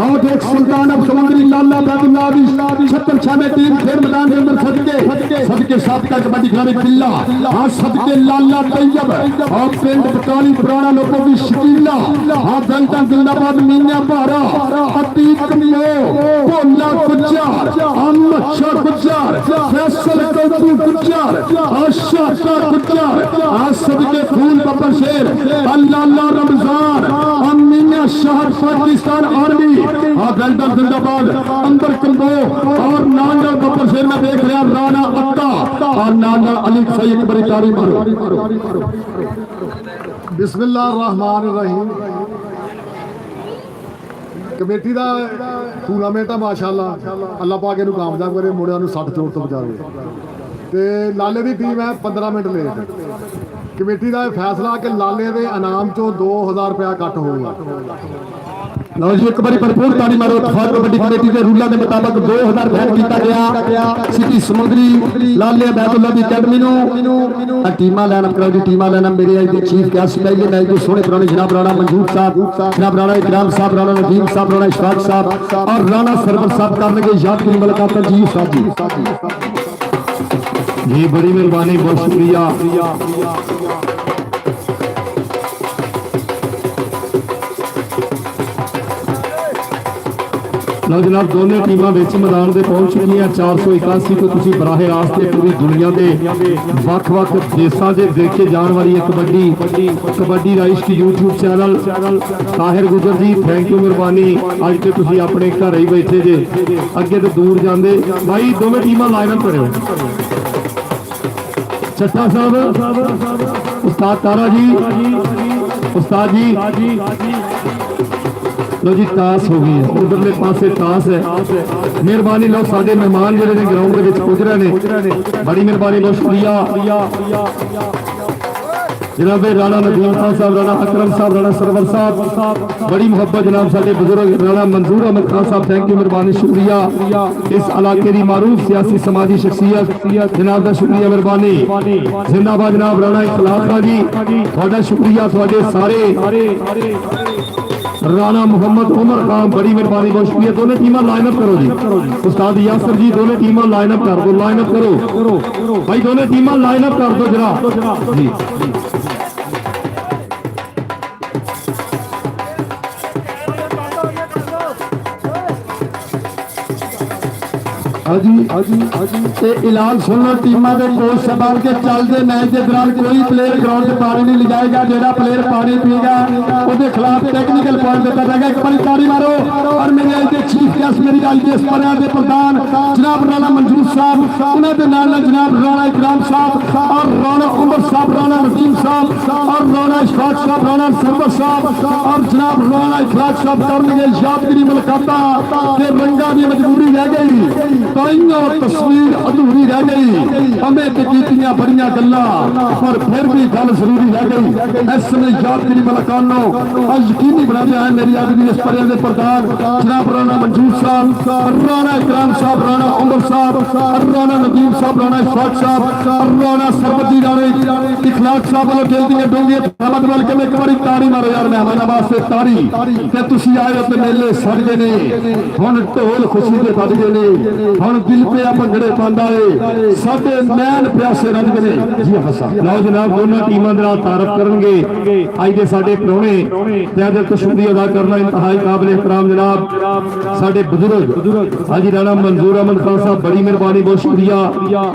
और देख सुल्तान अब समुद्री लाला बैदुल्ला छत्तर छावे टीम खेल मैदान के अंदर सदके साबका कबड्डी खिलाड़ी किला हाँ सदके लाला तैयब और पिंड बटाली पुराना लोगों की शकीला हाँ दलता जिंदाबाद मीना भारा अतीक भोला गुज्जर अमच्छा गुज्जर फैसल कौतू गुज्जर आशा गुज्जर आज सदके फूल बब्बर शेर अल्लाह रमजान शहर पाकिस्तान आर्मी और बेल्टर जिंदाबाद अंदर कम्बो और नांगल बब्बर शेर में देख रहा राणा अक्का और नांगल अली सईद बड़ी तारी मारो। बिस्मिल्लाहिर्रहमानिर्रहीम कमेटी का टूर्नामेंट है माशाअल्लाह अल्लाह पाक इहनूं कामयाब करे मुंडिਆਂ ਨੂੰ 60 चोट तो बचावे ते लाले की टीम है 15 मिनट लेट कमेटी का फैसला कि लाले के इनाम चो 2000 रुपया कट होगा। लो जी एक बारी भरपूर ताड़ी मारो इत्तेफाक कबड्डी कमेटी के रूलों के मुताबिक 2000 बैन किया गया सिटी समुंदरी लाले बैदुल्ला की अकैडमी नूं टीमां लाइनअप कराओ जी टीमां लाइनअप मेरे आज के चीफ गेस्ट पहले मैच के सोहने पुराने जनाब राणा मंजूर साहब जनाब राणा इकराम साहब राणा नदीम साहब राणा इशफाक साहब और राणा सरवर साहब करने के यादगारी मुलाकात जी साहब जी बड़ी मेहरबानी बहुत शुक्रिया। लो जनाब दोनों टीमां मैदान से पहुंच चुकी हैं 481 तो तुम बराह रास्त पूरी दुनिया के वक्-वक् देशों से देखे जाने वाली है कबड्डी का इश्क यूट्यूब चैनल ताहिर गुजर जी थैंक यू मेहरबानी अज तो तुम अपने घर ही बैठे जे अगे तो दूर जाते भाई दोनों टीमां लाइनअप करो चट्टा साहब उस्ताद तारा जी उस्ताद जी लो जी ताश हो गई है उधरले पासे ताश है मेहरबानी लो साडे मेहमान जिहड़े ने ग्राउंड दे विच पुज रहे ने बड़ी मेहरबानी बहुत शुक्रिया जनाब राणा नदीम साहब राणा अकरम साहब राणा सरवर साहब बड़ी मोहब्बत जनाब साडे बुजुर्ग राणा मंजूर अहमद खान साहब थैंक यू मेहरबानी शुक्रिया इस इलाके की मारूफ सियासी समाजी शख्सियत जनाब का शुक्रिया मेहरबानी जिंदाबाद जनाब राणा इखलाक जी थोड़ा शुक्रिया थोड़े सारे राणा मोहम्मद उमर खान बड़ी मेहरबानी बहुत शुक्रिया दोनों टीमां लाइनअप करो जी उस्ताद यासर जी दोनों टीमां लाइनअप कर दो लाइनअप करो भाई दोनों टीमां लाइनअप कर दो जरा जी ਤੇ ਐਲਾਨ ਸੁਣ ਲਓ ਟੀਮਾਂ ਦੇ ਕੋਚ ਸਾਹਿਬਾਨ ਕੇ ਚੱਲਦੇ ਮੈਚ ਦੇ ਦੌਰਾਨ ਕੋਈ ਪਲੇਅਰ ਗਰਾਊਂਡ 'ਚ ਪਾਣੀ ਨਹੀਂ ਲਿਜਾਏਗਾ। ਜਿਹੜਾ ਪਲੇਅਰ ਪਾਣੀ ਪੀਏਗਾ ਉਹਦੇ ਖਿਲਾਫ ਟੈਕਨੀਕਲ ਪੁਆਇੰਟ ਦਿੱਤਾ ਜਾਏਗਾ। ਇੱਕ ਵਾਰੀ ਤਾੜੀ ਮਾਰੋ। ਔਰ ਮੇਰੇ ਅੱਜ ਦੇ ਚੀਫ ਗੈਸਟ ਮੇਰੀ ਅੱਜ ਦੇ ਸਪਰਿਆਂ ਦੇ ਪ੍ਰਧਾਨ ਜਨਾਬ ਰਾਣਾ ਮਨਜੂਰ ਸਾਹਿਬ, ਉਹਨਾਂ ਦੇ ਨਾਲ ਜਨਾਬ ਰਾਣਾ ਇਕਰਾਮ ਸਾਹਿਬ ਔਰ ਰਾਣਾ ਉਮਰ ਸਾਹਿਬ, ਰਾਣਾ ਨਦੀਮ ਸਾਹਿਬ ਔਰ ਰਾਣਾ ਇਸ਼ਫਾਕ ਸਾਹਿਬ, ਰਾਣਾ ਸਰਵਰ ਸਾਹਿਬ ਔਰ ਜਨਾਬ ਰਾਣਾ ਇਖਲਾਕ ਸਾਹਿਬ ਕਰਨਗੇ ਯਾਦਗਿਰੀ ਮੁਲਾਕਾਤਾਂ ਤੇ ਰੰਗਾਂ ਦੀ ਮਜਬੂਰੀ ਰਹਿ ਗਈ, ਤਾਈਆਂ ਤਸਵੀਰ ਅਧੂਰੀ ਰਹਿ ਗਈ। ਹਮੇ ਤੇ ਕੀਤੀਆਂ ਬੜੀਆਂ ਗੱਲਾਂ ਪਰ ਫਿਰ ਵੀ ਗੱਲ ਜ਼ਰੂਰੀ ਰਹਿ ਗਈ। ਇਸ ਸਮੇਂ ਯਾਦਗਿਰੀ ਮੁਲਾਕਾਤ ਨੂੰ ਯਕੀਨੀ ਬਣਾਉਂਦੇ ਹਨ ਮੇਰੀ ਅੱਜ ਦੀ ਸਪਰਿਆਂ ਦੇ ਪ੍ਰਧਾਨ ਜਨਾਬ ਰਾਣਾ ਮਨਜੂਰ ਸਾਹਿਬ, ਰਾਣਾ ਇਕਰਾਮ ਸਾਹਿਬ, ਰਾਣਾ ਉਮਰ ਸਾਹਿਬ, ਰਾਣਾ ਨਦੀਮ ਸਾਹਿਬ, ਰਾਣਾ ਇਸ਼ਫਾਕ ਸਾਹਿਬ, ਰਾਣਾ ਸਰਬਤੀ ਰਾਣਾ ਇਖਲਾਕ ਸਾਹਿਬ ਵੱਲੋਂ ਦਿਲ ਦੀਆਂ ਡੂੰਘੀਆਂ ਧੰਨਵਾਦ ਵੱਲ ਕੇ ਇੱਕ ਵਾਰੀ ਤਾੜੀ ਮਾਰੋ ਯਾਰ ਮਹਿਮਾਨਾਂ ਵਾਸਤੇ ਤਾੜੀ। ਤੇ ਤੁਸੀਂ ਆਏ ਤੇ ਮੇਲੇ ਸਜਦੇ ਨੇ, ਹੁਣ ਢੋਲ ਖੁਸ਼ੀ ਦੇ ਵੱਜਦੇ ਨੇ, ਹੁਣ ਦਿਲ ਪਿਆ ਭੰਗੜੇ ਪਾਉਂਦਾ ਏ, ਸਾਡੇ ਨੈਣ ਪਿਆਸੇ ਰੱਜਦੇ ਨੇ। ਜੀ ਹੱਸਾ ਲਓ ਜਨਾਬ, ਦੋਨਾਂ ਟੀਮਾਂ ਦੇ ਨਾਲ ਤਾਰਫ ਕਰਨਗੇ ਅੱਜ ਦੇ ਸਾਡੇ ਪ੍ਰਾਹੁਣੇ ਤੇ ਅੱਜ ਤਸ਼ੱਦੁਦ ਅਦਾ ਕਰਨਾ ਇੰਤਹਾਈ ਕਾਬਿਲ ਇhtਰਾਮ ਜਨਾਬ ਸਾਡੇ ਬਜ਼ੁਰਗ ਹਾਜੀ ਰਾਣਾ ਮਨਜ਼ੂਰ ਅਹਿਮਦ ਖਾਨ ਸਾਹਿਬ, ਬੜੀ ਮਿਹਰਬਾਨੀ, ਬਹੁਤ ਸ਼ੁਕਰੀਆ।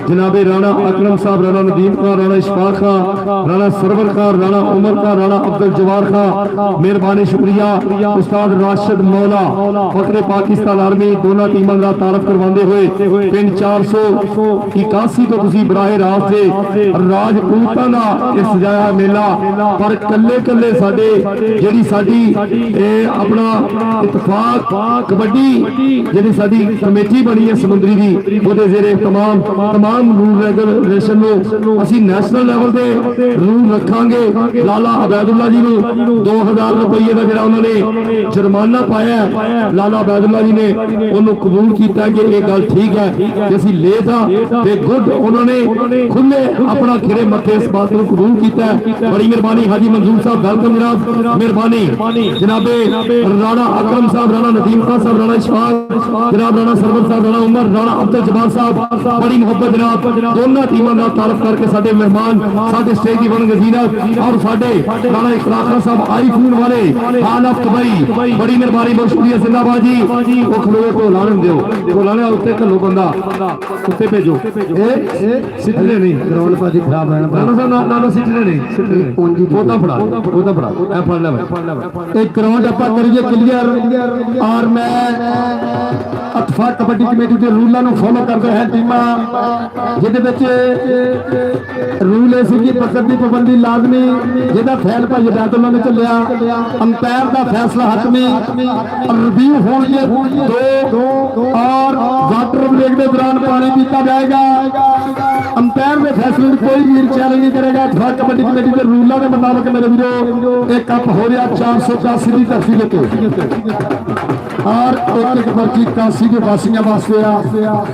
ਜਨਾਬੇ ਰਾਣਾ ਅਕਰਮ ਸਾਹਿਬ, ਰਾਣਾ ਨਦੀਮ ਖਾਨ, ਰਾਣਾ इशफाक खान, राणा सरवर खान, राणा उमर खान, राणा अब्दुल जवार खान, मेहरबानी शुक्रिया। उस्ताद राशिद मौला फखरे पाकिस्तान आर्मी दोनों टीमों का तारफ करवाते हुए पिंड 481 तो तुसी बराह रास्त से राजपूतां दा इह सजाया मेला पर कल्ले कल्ले साडे जेहड़ी साडी अपना इतफाक कबड्डी जेहड़ी साडी कमेटी बनी है समुंदरी दी ਉਹਦੇ ਜਿਹੜੇ तमाम रूल रेगुलेशन ਨੂੰ ਅਸੀਂ ਨੈਸ਼ਨਲ ਲੈਵਲ ਤੇ रूल रखांगे। लाला अबैदुल्ला जी ਨੂੰ 2000 ਰੁਪਏ ਦਾ ਜਿਹੜਾ ਉਹਨਾਂ ਨੇ ਜੁਰਮਾਨਾ ਪਾਇਆ, ਲਾਲਾ ਅਬੈਦੁल्ला जी ਨੇ ਉਹਨੂੰ ਕਬੂਲ ਕੀਤਾ ਕਿ ਇਹ ਗੱਲ ਠੀਕ ਹੈ ਕਿ ਅਸੀਂ ਲੇਟ ਆ ਤੇ ਗੁੱਡ ਉਹਨਾਂ ਨੇ ਖੁੱਲੇ ਆਪਣਾ ਖਿਰੇ ਮੱਥੇ ਇਸ ਬਾਤ ਨੂੰ ਕਬੂਲ ਕੀਤਾ। ਬੜੀ ਮਿਹਰਬਾਨੀ ਹਾਜੀ ਮਨਜ਼ੂਰ ਸਾਹਿਬ, ਵੈਲਕਮ ਜਨਾਬ, ਮਿਹਰਬਾਨੀ ਜਨਾਬੇ ਰਾਣਾ ਅਕਰਮ ਸਾਹਿਬ, ਰਾਣਾ ਨਦੀਮ ਖਾਨ ਸਾਹਿਬ, ਰਾਣਾ ਇਸ਼ਫਾਕ जनाब, राणा सरवर साहब, राणा उमर, राणा अब्दुल जवार साहब, बड़ी मोहब्बत जनाब दोनों टीमों का तारफ करके साडे मेहमान साडे स्टेज की बन गजीनत और साडे राणा इखलाक साहब आईफोन वाले हाल ऑफ दुबई, बड़ी मेहरबानी, बहुत शुक्रिया जिंदाबाद जी। वो खलोए को लाने दियो, लाने उत्ते घलो बंदा उत्ते भेजो, सिटने नहीं ग्राउंड पाजी खराब है राणा साहब, ना सिटने नहीं ओंजी ओदा फड़ा ए फड़ ले एक ग्राउंड आपा करिए क्लियर। और मैं इतफाक कबड्डी कमेटी के रूलों को फॉलो करते हैं टीमां जिहदे विच रूल है कि पकड़ की पाबंदी लाजमी, जिहदा फैल भाई बैतुल्ला ने चलिया, अंपायर का फैसला हतमी, रिव्यू होंगे दो और वाटर ब्रेक के दौरान पानी पीता जाएगा। अंपायर के फैसले में कोई भी चैलेंज नहीं करेगा। इतफाक कबड्डी कमेटी के रूलों के मुताबिक मेरे वीरो एक कप हो रहा 481 की धरती लेके और एक पर्ची 81 के वासियों वास्ते आ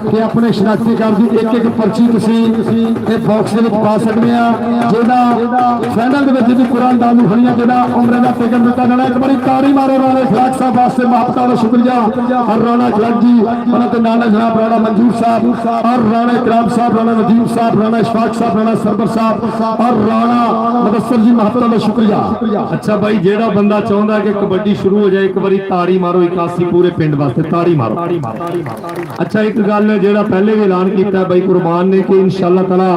कि अपने शनाख्ती कार्ड की एक पर्ची बॉक्स पा सकते हैं जिहदा फाइनल भी कुरान दान खड़ियां जिहदा उम्र का टिकट दिता जाना। एक बार ताड़ी मारो राणा इखलाक साहब वास्ते, महबता का शुक्रिया। और राणा इखलाक जी उन्होंने नाल जनाब राणा मंजूर साहब और राणा इकराम साहब, राणा नदीम साहब, राणा इशफाक साहब, राणा सरवर साहब और राणा मुदस्सर जी, महबता का शुक्रिया। अच्छा भाई, जेड़ा बंदा चाहता कि कबड्डी शुरू हो जाए एक बार ताड़ी मारो 81 पूरे पिंड वास्ते ताड़ी मारो। अच्छा एक गल जेड़ा पहले भी ऐलान किया भाई कुरबान ने कि इंशाअल्लाह ताला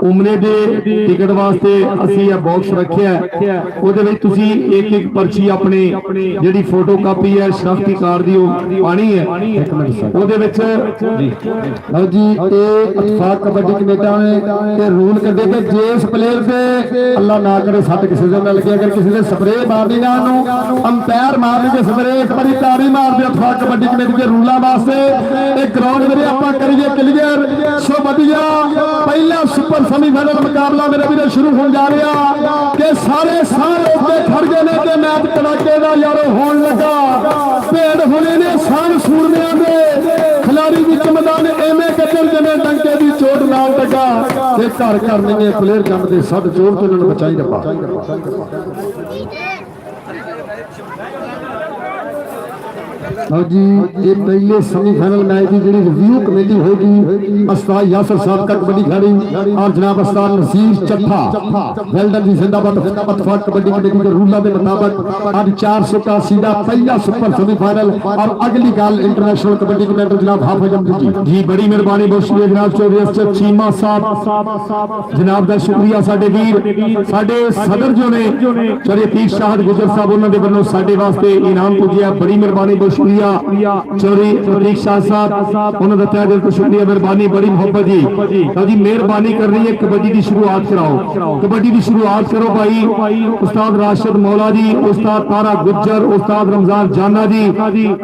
उमरे दे टिकट वास्ते असी यह बॉक्स रखे है, ਉਹਦੇ ਵਿੱਚ ਤੁਸੀਂ एक पर्ची अपने ਜਿਹੜੀ फोटो कापी है शनाख्ती कार्ड दी पानी है ਉਹਦੇ ਵਿੱਚ जी ਲਓ ਜੀ। ਇਹ ਇਤਫਾਕ ਕਬੱਡੀ ਕਮੇਟੀ ਨੇ ਇਹ ਰੂਲ ਕੱਢੇ ਕਿ ਜਿਸ ਪਲੇਅਰ ਤੇ ਅੱਲਾ ਨਾ ਕਰੇ ਸੱਟ ਕਿਸੇ ਦੇ ਨਾਲ ਲੱਗੇ, ਅਗਰ ਕਿਸੇ ਦੇ ਸਪਰੇਅ ਮਾਰਨੀ ਨਾ ਉਹਨੂੰ ਅੰਪਾਇਰ ਮਾਰਨੀ ਤੇ ਸਪਰੇਅ ਇੱਕ ਵਾਰੀ ਤਾੜੀ ਮਾਰ ਦਿਓ। ਇਤਫਾਕ ਕਬੱਡੀ ਕਮੇਟੀ ਦੇ ਰੂਲਾਂ ਵਾਸਤੇ ਇਹ ਗਰਾਊਂਡ ਮੇਰੇ ਆਪਾਂ ਕਰੀਏ ਕਲੀਅਰ। ਸੋ ਵਧੀਆ ਪਹਿਲਾ ਸੁਪਰ ਸੈਮੀਫਾਈਨਲ ਮੁਕਾਬਲਾ ਮੇਰੇ ਵੀਰੋ ਸ਼ੁਰੂ ਹੋਣ ਜਾ ਰਿਹਾ ਕਿ ਸਾਰੇ ਉੱਤੇ ਖੜ ਗਏ ਨੇ ਤੇ ਮੈਚ ਕੜਾਕੇ ਦਾ ਯਾਰੋ ਹੋਣ ਲੱਗਾ। ਭੇਡ ਹੋਣੇ ਨੇ ਸਾਨ ਸੂਰਮਿਆਂ ਦੇ ਖਿਲਾੜੀ ਵਿੱਚ ਮੈਦਾਨ ਐਵੇਂ ਕੱਢਣ ਜਿਵੇਂ ਡੰਕੇ ਦੀ ਚੋਟ ਨਾਲ ਲੱਗਾ ਤੇ ਘਰ ਕਰਨਗੇ ਪਲੇਅਰ ਜੰਮਦੇ ਸੱਟ ਚੋਟ ਤੋਂ ਇਹਨਾਂ ਨੂੰ ਬਚਾਈ ਰੱਬਾ। ਲਓ ਜੀ ਇਹ ਪਹਿਲੇ ਸੈਮੀਫਾਈਨਲ ਮੈਚ ਦੀ ਜਿਹੜੀ ਰਿਵਿਊ ਕਮੇਟੀ ਹੋਏਗੀ ਉਸਤਾਦ यासर साहब का कबड्डी खिलाड़ी और जनाब उस्ताद नसीर चट्ठा वेल्डन जी जिंदाबाद इत्तेफाक कबड्डी कमेटी के रूलों के मुताबिक आज 480 का पहला सुपर सेमीफाइनल और अगली गल इंटरनेशनल कबड्डी कमेटी जनाब हाफिज अहमद जी बड़ी मेहरबानी बहुत शुक्रिया जनाब चौधरी चीमा साहब जनाब का शुक्रिया साडे वीर साडे सदर जो ने चौधरी अतीक शाह गुजर साहब उन्होंने वालों साडे वास्ते इनाम पुजिया बड़ी मेहरबानी बहुत शुक्रिया चौधरी अतीक शाह साहब उन्होंने तहे दिल तो शुक्रिया मेहरबानी बड़ी मोहब्बत जी जी मेहरबानी कर रही है कबड्डी की शुरुआत कराओ कबड्डी की शुरुआत करो भाई उस्ताद राशिद मौला जी उस्ताद तारा गुज्जर उस्ताद रमजान जाना जी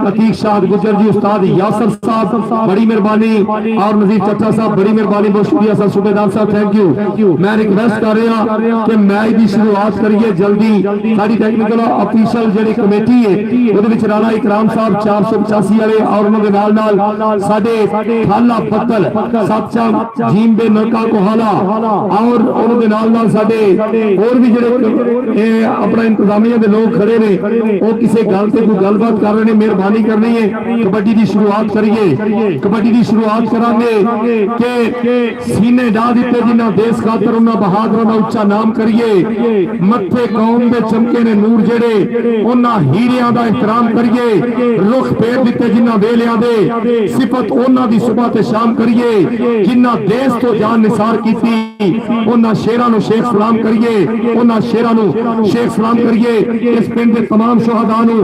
अतीक शाह गुज्जर जी उस्ताद यासर साहब बड़ी मेहरबानी और नजीर चट्टा साहब बड़ी मेहरबानी बहुत शुक्रिया सर सूबेदार साहब थैंक यू मैं रिक्वेस्ट कर रहा कि मैच की शुरुआत करिए जल्दी साडी टेक्निकल ऑफिशियल ਜਿਹੜੀ कमेटी है ਉਹਦੇ ਵਿੱਚ ਰਾਣਾ ਇਕਰਾਮ ਸਾਹਿਬ 485 ਵਾਲੇ और ਉਹਨਾਂ ਦੇ ਨਾਲ ਸਾਡੇ ਖਾਲਾ ਪੱਤਲ ਸੱਚਾ ਜੀਮ ਦੇ ਨਲਕਾ ਕੋਹਾਲਾ और ਉਹਨਾਂ ਦੇ ਨਾਲ ਸਾਡੇ ਹੋਰ ਵੀ ਜਿਹੜੇ ਇਹ ਆਪਣਾ ਇੰਤਜ਼ਾਮੀਆ ਦੇ ਲੋਕ ਖੜੇ ਨੇ ਉਹ ਕਿਸੇ ਗੱਲ ਤੇ ਕੋਈ ਗੱਲਬਾਤ ਕਰ ਰਹੇ ਨੇ ਮਿਹਰਬਾਨੀ ਕਰਨੀ ਹੈ ਕਬੱਡੀ ਦੀ ਸ਼ੁਰੂਆਤ ਕਰੀਏ ਕਬੱਡੀ ਦੀ ਸ਼ੁਰੂਆਤ ਕਰਾਂਗੇ ਕਿ ਸੀਨੇ ਡਾ ਦਿੱਤੇ ਜਿਨ੍ਹਾਂ ਦੇਸ਼ ਖਾਤਰ ਉਹਨਾਂ ਬਹਾਦਰਾਂ ਦਾ ਉੱਚਾ ਨਾਮ ਕਰੀਏ ਮੱਥੇ ਕੌਮ ਦੇ ਚਮਕੇ ਨੇ ਨੂਰ ਜਿਹੜੇ ਉਹਨਾਂ ਹੀਰਿਆਂ ਦਾ ਇhtਰਾਮ ਕਰੀਏ ਰੁਖ ਫੇਰ ਦਿੱਤੇ ਜਿਨ੍ਹਾਂ ਵੇਲਿਆਂ ਦੇ ਸਿਫਤ ਉਹਨਾਂ ਦੀ ਸੁਬਹ ਤੇ ਸ਼ਾਮ ਕਰੀਏ ਜਿਨ੍ਹਾਂ ਦੇਸ਼ ਤੋਂ ਜਾਨ ਨਿਸਾਰ ਕੀਤੀ ਉਹਨਾਂ ਸ਼ੇਰਾਂ ਨੂੰ ਸ਼ੇਖ ਸਲਾਮ ਕਰੀਏ ਉਹਨਾਂ ਸ਼ੇਰਾਂ ਨੂੰ ਸ਼ੇਖ ਸਲਾਮ ਕਰੀਏ ਇਸ ਪਿੰਡ ਦੇ तमाम ਸ਼ਹਾਦਾਂ ਨੂੰ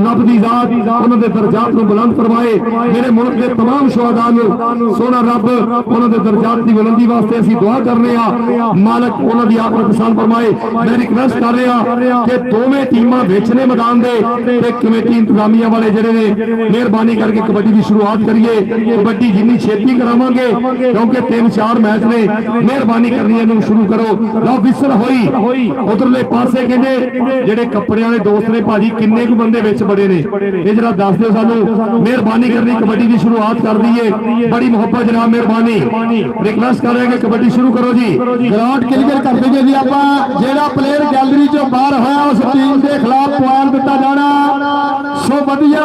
ਰੱਬ ਦੀ ਜ਼ਾਤ ਉਹਨਾਂ ਦੇ ਦਰਜਾਤ ਨੂੰ ਬੁਲੰਦ ਫਰਮਾਏ ਮੇਰੇ ਮੁਲਕ ਦੇ तमाम ਸ਼ਹਾਦਾਂ ਨੂੰ ਸੋਹਣਾ ਰੱਬ ਉਹਨਾਂ ਦੇ ਦਰਜਾਤ ਦੀ ਬੁਲੰਦੀ ਵਾਸਤੇ ਅਸੀਂ ਦੁਆ ਕਰਨੇ ਆ ਮਾਲਕ ਉਹਨਾਂ ਦੀ ਆਖਰਤ ਆਸਾਨ ਫਰਮਾਏ ਮੈਂ ਰਿਕਵੈਸਟ ਕਰ ਰਿਹਾ ਕਿ ਦੋਵੇਂ ਟੀਮਾਂ ਵਿੱਚ ਨੇ ਮੈਦਾਨ ਦੇ ਤੇ ਕਮੇਟੀ ਇੰਤਜ਼ਾਮੀਆ ਵਾਲੇ ਜਿਹੜੇ ਨੇ ਮਿਹਰਬਾਨੀ ਕਰਕੇ ਕਬੱਡੀ ਦੀ ਸ਼ੁਰੂਆਤ ਕਰੀਏ ਕਬੱਡੀ ਜਿੰਨੀ ਛੇਤੀ ਕਰਾਵਾਂਗੇ ਕਿਉਂਕਿ 3-4 ਮੈਚ ਨੇ ਮਿਹਰਬਾਨੀ ਕਰਨੀ ਇਹਨੂੰ ਸ਼ੁਰੂ ਕਰੋ ਲਓ ਵਿਸਲ ਹੋਈ ਉਧਰਲੇ ਪਾਸੇ ਕਹਿੰਦੇ ਜਿਹੜੇ ਕੱਪੜਿਆਂ ਦੇ ਦੋਸਤ ਨੇ ਭਾਜੀ ਕਿੰਨੇ ਕੁ ਬੰਦੇ ਵਿੱਚ ਬੜੇ ਨੇ ਇਹ ਜਰਾ ਦੱਸ ਦਿਓ ਸਾਨੂੰ ਮਿਹਰਬਾਨੀ ਕਰਨੀ ਕਬੱਡੀ ਦੀ ਸ਼ੁਰੂਆਤ ਕਰ ਦਈਏ ਬੜੀ ਮੁਹੱਬਤ ਜਨਾਬ ਮਿਹਰਬਾਨੀ ਰਿਕਵੈਸਟ ਕਰ ਰਹੇ ਕਿ ਕਬੱਡੀ ਸ਼ੁਰੂ ਕਰੋ ਜੀ ਗਰਾਊਂਡ ਕਲੀਅਰ ਕਰ ਦਈਏ ਜੀ ਆਪਾਂ ਜਿਹੜਾ ਪਲੇਅਰ ਗੈਲਰੀ ਚੋਂ ਬਾਹਰ ਹੋਇਆ ਉਸ ਟੀਮ ਦੇ ਖਿਲਾਫ ਪੁਆਇੰਟ ਦਿੱਤਾ ਜਾਣਾ ਸੋ ਵਧੀਆ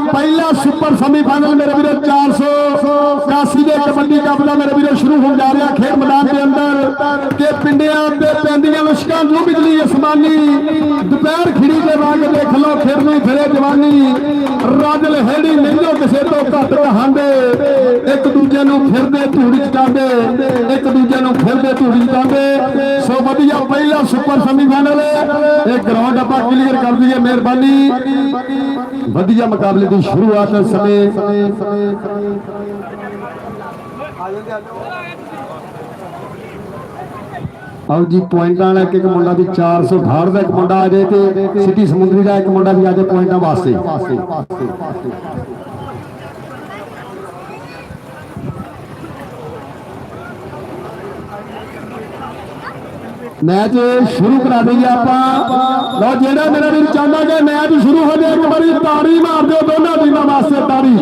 ਪਹਿਲਾ ਸੁਪਰ ਸੈਮੀਫਾਈਨਲ ਮੇਰੇ ਵੀਰੋ 481 ਦੇ ਕਬੱਡੀ ਕੱਪ ਦਾ ਮੇਰੇ ਵੀਰੋ ਸ਼ੁਰੂ ਹੋਣ ਜਾ ਰਿਹਾ ਖੇਡ ਮੈਦਾਨ ਦੇ ਅੰਦਰ ਕਿ ਪਿੰਡਿਆਂ ਤੇ ਪੈਂਦੀਆਂ ਮੁਸ਼ਕਾਂ ਨੂੰ ਬਿਜਲੀ ਅਸਮਾਨੀ ਦੁਪਹਿਰ ਖਿੜੀ ਦੇ ਵਾਂਗ ਦੇਖ ਲਓ ਖੇਡਣੀ ਫਿਰੇ ਜਵਾਨੀ ਰਾਜਲ ਹੈੜੀ ਨਹੀਂਓ ਕਿਸੇ ਤੋਂ ਘੱਟ ਕਹਾਂਦੇ ਇੱਕ ਦੂਜੇ ਨੂੰ ਫਿਰਦੇ ਧੂੜੀ ਚਟਾਉਂਦੇ ਇੱਕ ਦੂਜੇ ਨੂੰ ਫਿਰਦੇ ਧੂੜੀ ਚਟਾਉਂਦੇ ਸੋ ਵਧੀਆ ਪਹਿਲਾ ਸੁਪਰ ਸੈਮੀਫਾਈਨਲ ਇਹ ਗਰਾਊਂਡ ਆਪਾਂ ਕਲੀਅਰ ਕਰ ਦਈਏ ਮਿਹਰਬਾਨੀ ਵਧੀਆ ਮੁਕਾਬਲੇ ਦੀ ਸ਼ੁਰੂਆਤ ਸਮੇਂ ਆਓ ਜੀ ਪੁਆਇੰਟਾਂ ਵਾਲਾ ਇੱਕ ਮੁੰਡਾ ਵੀ 468 ਦਾ ਇੱਕ ਮੁੰਡਾ ਆ ਜਾਏ ਤੇ ਸਿਟੀ ਸਮੁੰਦਰੀ ਦਾ ਇੱਕ ਮੁੰਡਾ ਵੀ ਆ ਜਾਏ ਪੁਆਇੰਟਾਂ ਵਾਸਤੇ मैच शुरू करा देंगे आप लो जेड़ा मेरा भी चाहता कि मैच शुरू हो जाए एक बारी ताड़ी मार दो दोनों टीमों वास्ते ताड़ी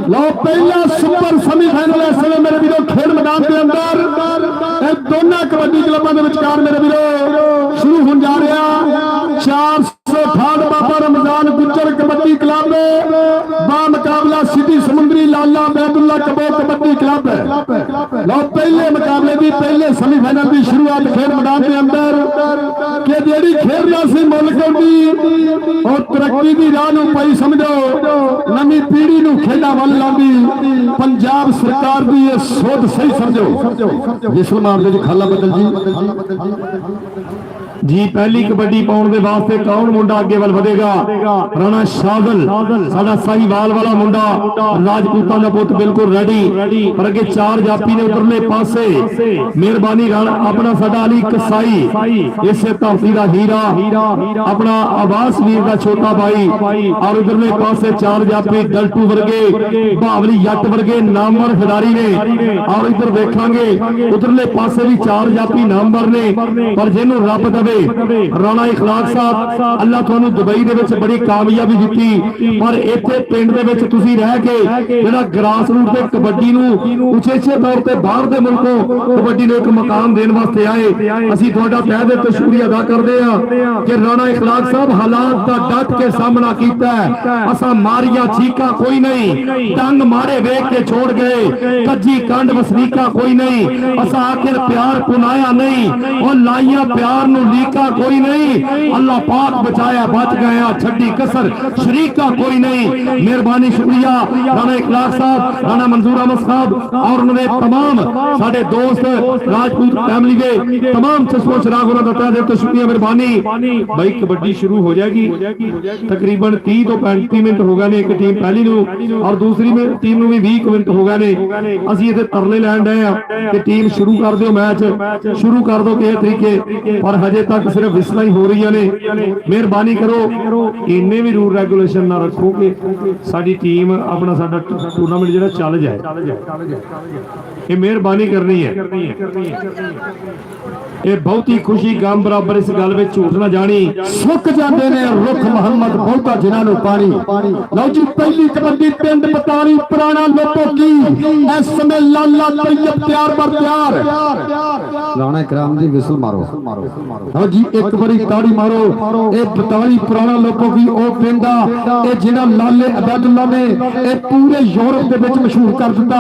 लो पहला सुपर सेमीफाइनल इस समय मेरे वीरों खेल मैदान के अंदर दोनों कबड्डी क्लबों के विचकार मेरे वीरों शुरू हो जा रहा 468 बाबा रमजान गुज्जर कबड्डी क्लब बा मुकाबला सिटी समुंदरी लाला बैदुल्ला कबो कबड्डी क्लब लो पहले मुकाबले की पहले सेमीफाइनल की शुरुआत खेल मैदान के अंदर कि जेड़ी खेल रहा सी मुल्क की और तरक्की की राह नूं पई समझो नवी पीढ़ी नूं खेलां वल लांदी पंजाब सरकार की ये सोच सही समझो जिसल मार दे खाला बदल जी पहली कबड्डी पाउण दे वास्ते कौन मुंडा अगे वल वधेगा राणा शागल साडा साहीवाल वाला मुंडा राजपूतां दा पुत बिल्कुल रेडी पर अगे चार जापी ने उधरले पासे मेहरबानी राणा अपना साडा अली कसाई इसे धरती दा हीरा अपना आवास वीर दा छोटा भाई और उधरले पासे चार जापी डल्टू वर्गे भावली जट वर्गे नामवर खिडारी ने और इधर देखांगे उधरले पासे भी चार जापी नामवर ने पर जिन्हों रब दवे ਰਾਣਾ ਇਖਲਾਕ ਸਾਹਿਬ ਅੱਲਾ ਤੁਹਾਨੂੰ ਦੁਬਈ ਦੇ ਵਿੱਚ ਬੜੀ ਕਾਮਯਾਬੀ ਦਿੱਤੀ, ਪਰ ਇੱਥੇ ਪਿੰਡ ਦੇ ਵਿੱਚ ਤੁਸੀਂ ਰਹਿ ਕੇ ਜਿਹੜਾ ਗ੍ਰਾਸ ਰੂਟ ਤੇ ਕਬੱਡੀ ਨੂੰ ਉਚੇਚੇ ਤੌਰ ਤੇ ਬਾਹਰ ਦੇ ਮੁਲਕੋਂ ਕਬੱਡੀ ਨੂੰ ਇੱਕ ਮਕਾਮ ਦੇਣ ਵਾਸਤੇ ਆਏ। ਅਸੀਂ ਤੁਹਾਡਾ ਤਹਿ ਦਿਲ ਤੋਂ ਸ਼ੁਕਰੀਆ ਅਦਾ ਕਰਦੇ ਹਾਂ ਕਿ ਰਾਣਾ ਇਖਲਾਕ ਸਾਹਿਬ ਹਾਲਾਤ ਦਾ ਡਟ ਕੇ ਸਾਹਮਣਾ ਕੀਤਾ ਹੈ। ਅਸਾਂ ਮਾਰੀਆਂ ਚੀਕਾਂ ਕੋਈ ਨਹੀਂ, ਟੰਗ ਮਾਰੇ ਵੇਖ ਕੇ छोड़ गए, कज्जी कंड वसनीका कोई नहीं, असा आखिर प्यार पुनाया नहीं और लाइया प्यार नु लीका कोई नहीं। अल्लाह पाक बचाया बच गया, छड्डी कसर शरीका कोई नहीं। मेहरबानी शुक्रिया राणा इखलाक साहब, राणा मंजूर अहमद साहब और उन्होंने तमाम साडे दोस्त राजपूत फैमिली के तमाम चश्मो चिराग उन्होंने बताया दिल तो शुक्रिया मेहरबानी। भाई कबड्डी शुरू हो जाएगी, तकरीबन 30 तो 35 मिनट हो गए ने। एक टीम पहली नु और दूसरी में टीम नु भी 20 मिनट हो गए ने। ਅਸੀਂ ਇੱਥੇ ਤਰਲੇ ਲੈਣ ਡਏ ਆ ਕਿ ਟੀਮ ਸ਼ੁਰੂ ਕਰ ਦਿਓ, ਮੈਚ ਸ਼ੁਰੂ ਕਰ ਦਿਓ ਕਿਸੇ ਤਰੀਕੇ, ਪਰ ਹਜੇ ਤੱਕ ਸਿਰਫ ਵਿਸਲਾਂ ਹੀ ਹੋ ਰਹੀਆਂ ਨੇ। ਮਿਹਰਬਾਨੀ ਕਰੋ, ਇੰਨੇ ਵੀ ਰੂਲ ਰੈਗੂਲੇਸ਼ਨ ਨਾ ਰੱਖੋ ਕਿ ਸਾਡੀ ਟੀਮ ਆਪਣਾ ਸਾਡਾ ਟੂਰਨਾਮੈਂਟ ਜਿਹੜਾ ਚੱਲ ਜਾਏ। ਇਹ ਮਿਹਰਬਾਨੀ ਕਰਨੀ ਹੈ। ਇਹ ਬਹੁਤੀ ਖੁਸ਼ੀ ਗਮ ਬਰਾਬਰ ਇਸ ਗੱਲ ਵਿੱਚ ਝੂਠ ਨਾ ਜਾਣੀ। ਸੁੱਕ ਜਾਂਦੇ ਨੇ ਰੁੱਖ ਮੁਹੰਮਦ ਬਹੁਤਾ ਜਿਨ੍ਹਾਂ ਨੂੰ ਪਾਣੀ। ਲਓ ਜੀ ਪਹਿਲੀ ਕਬੱਡੀ ਪਿੰਡ ਪਤਾਣੀ ਪੁਰਾਣਾ ਲੋਕੋ ਕੀ ਇਸ ਸਮੇਂ ਲਾਲਾ ਤੈयब ਤਿਆਰ ਬਰ ਤਿਆਰ। ਰਾਣਾ ਇਕਰਾਮ ਦੀ ਵਿਸਲ ਮਾਰੋ। ਲਓ ਜੀ ਇੱਕ ਵਾਰੀ ਤਾੜੀ ਮਾਰੋ। ਇਹ ਪਤਾਣੀ ਪੁਰਾਣਾ ਲੋਕੋ ਕੀ ਉਹ ਪਿੰਡ ਆ ਇਹ ਜਿਹੜਾ ਲਾਲੇ ਅਬਦੁੱਲਾ ਨੇ ਇਹ ਪੂਰੇ ਯੂਰਪ ਦੇ ਵਿੱਚ ਮਸ਼ਹੂਰ ਕਰ ਦਿੱਤਾ।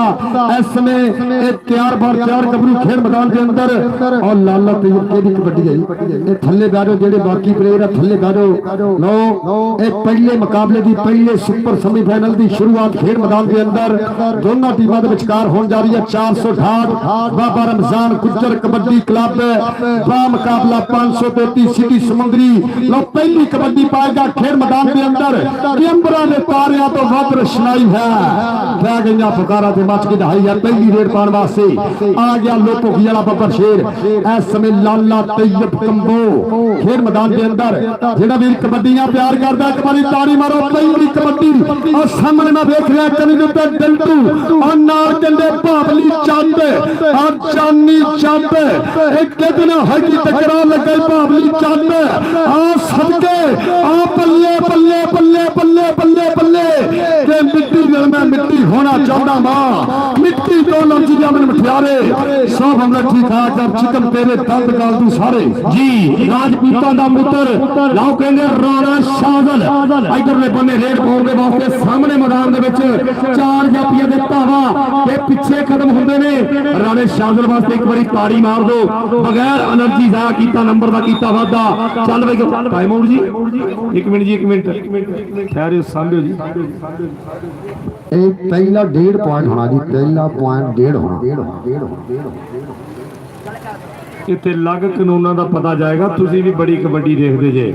ਇਸ ਸਮੇਂ ਇਹ ਤਿਆਰ ਬਰ ਤਿਆਰ ਗੱਭਰੂ ਖੇਡ ਮੈਦਾਨ ਦੇ ਅੰਦਰ ਔਰ ਲਾਲਾ ਤੈयब ਦੀ ਕਬੱਡੀ ਹੈ। ਇਹ ਥੱਲੇ ਬੈਠੋ ਜਿਹੜੇ ਬਾਕੀ ਪਲੇਅਰ ਆ ਥੱਲੇ ਬੈਠੋ। ਲਓ ਇਹ ਪਹਿਲੇ ਮੁਕਾਬਲੇ ਦੀ ਪਹਿਲੇ ਸੁਪਰ ਸੈਮੀਫਾਈਨਲ ਦੀ ਸ਼ੁਰੂਆਤ ਖੇਡ ਮੈਦਾਨ ਦੇ ਅੰਦਰ ਦੋਨਾਂ ਟੀਮਾਂ ਦੇ ਵਿਚਕਾਰ ਹੋਣ ਜਾ ਰਹੀ ਹੈ। 468 ਬਾਬਾ ਰਮਜ਼ਾਨ ਗੁੱਜਰ ਕਬੱਡੀ ਕਲੱਬ ਦਾ ਮੁਕਾਬਲਾ 533 ਸਿਟੀ ਸਮੁੰਦਰੀ। ਲਓ ਪਹਿਲੀ ਕਬੱਡੀ ਪਾਏਗਾ ਖੇਡ ਮੈਦਾਨ ਦੇ ਅੰਦਰ ਕਿ ਅੰਬਰਾਂ ਦੇ ਤਾਰਿਆਂ ਤੋਂ ਵੱਧ ਰਸ਼ਨਾਈ ਹੈ। ਪੈ ਗਈਆਂ ਪੁਕਾਰਾਂ ਤੇ ਮੱਚ ਕੇ ਦਹਾਈ ਹੈ। ਪਹਿਲੀ ਰੇਡ ਪਾਉਣ ਵਾਸਤੇ ਆ ਗਿਆ ਲੋਪੋਕੀ ਵਾਲਾ ਬੱਬਰ ਸ਼ੇਰ। ਇਸ ਸਮੇਂ ਲਾਲਾ ਤੈयब ਕੰਬੋ ਖੇਡ ਮੈਦਾਨ ਦੇ ਅੰਦਰ ਜਿਹੜਾ ਵੀ ਕਬੱਡੀਆਂ ਪਿਆਰ ਕਰਦਾ ਇੱਕ ਵਾਰੀ ਤਾੜੀ ਮਾਰੋ। ਪਹਿਲੀ ਕਬੱਡੀ ਔਰ ਸਾਹਮਣੇ ਮੈਂ ਵੇਖ ਰਿਹਾ ਕਨੀ ਦੇ ਉੱਤੇ ਡੰਟੂ ਔਰ ਨਾਲ ਕੰਡੇ ਭਾਵਲੀ ਚੰਦ ਔਰ ਚਾਨੀ ਚੰਦ ਇੱਕ ਕਿਤੇ ਨਾ ਹੱਡੀ ਟਕਰਾਅ ਲੱਗੇ ਭਾਵਲੀ ਚੰਦ ਆ ਸਦਕੇ ਆ ਬੱਲੇ ਬੱਲੇ ਬੱਲੇ ਬੱਲੇ ਬੱਲੇ ਬੱਲੇ ਕਿ ਮਿੱਟੀ ਨਾਲ ਮੈਂ ਮਿੱਟੀ ਹੋਣਾ ਚਾਹੁੰਦਾ ਮਾਂ ਮਿੱਟੀ ਤੋਂ ਲੰਜੀਆਂ ਮੈਨੂੰ ਮਠਿਆਰੇ ਸਭ ਹਮਲਾ ਠੀਕ ਆ ਜਬ ਚਿਕਨ ਤੇਰੇ ਦੰਦ ਗਾਲ ਤੂੰ ਸਾਰੇ ਜੀ ਰਾਜਪੂਤਾਂ ਦਾ ਪੁੱਤਰ ਲਾਓ ਕਹਿੰਦੇ ਰਾਣਾ ਸ਼ਾਜ਼ਲ ਇਧਰਲੇ ਬੰਨੇ ਰੇਡ ਪਾਉਣ ਦੇ ਵਾਸਤੇ ਸਾਹਮਣੇ ਮੈਦਾਨ ਦੇ ਵਿੱਚ ਚਾਰ ਜਾਪੀਆਂ ਦੇ ਧਾਵਾ ਤੇ ਪਿੱਛੇ ਕਦਮ ਹੁੰਦੇ ਨੇ। ਰਾਣੇ ਸ਼ਾਜ਼ਲ ਵਾਸਤੇ ਇੱਕ ਵਾਰੀ ਤਾੜੀ ਮਾਰ ਦਿਓ ਬਗੈਰ એનર્ਜੀ ਜ਼ਾਇਆ ਕੀਤਾ ਨੰਬਰ ਦਾ ਕੀਤਾ ਵਾਦਾ। ਚੱਲ ਬਈ ਟਾਈਮ ਆਊਟ ਜੀ। ਇੱਕ ਮਿੰਟ ਠਹਿਰਿਓ ਸਾਂਭਿਓ ਜੀ। ਇਹ ਪਹਿਲਾ 1.5 ਪੁਆਇੰਟ ਹੋਣਾ ਜੀ। ਪਹਿਲਾ ਪੁਆਇੰਟ 1.5 ਹੋਣਾ। ਇੱਥੇ ਲੱਗ ਕਾਨੂੰਨਾਂ ਦਾ ਪਤਾ ਜਾਏਗਾ। ਤੁਸੀਂ ਵੀ ਬੜੀ ਕਬੱਡੀ ਦੇਖਦੇ ਜੇ।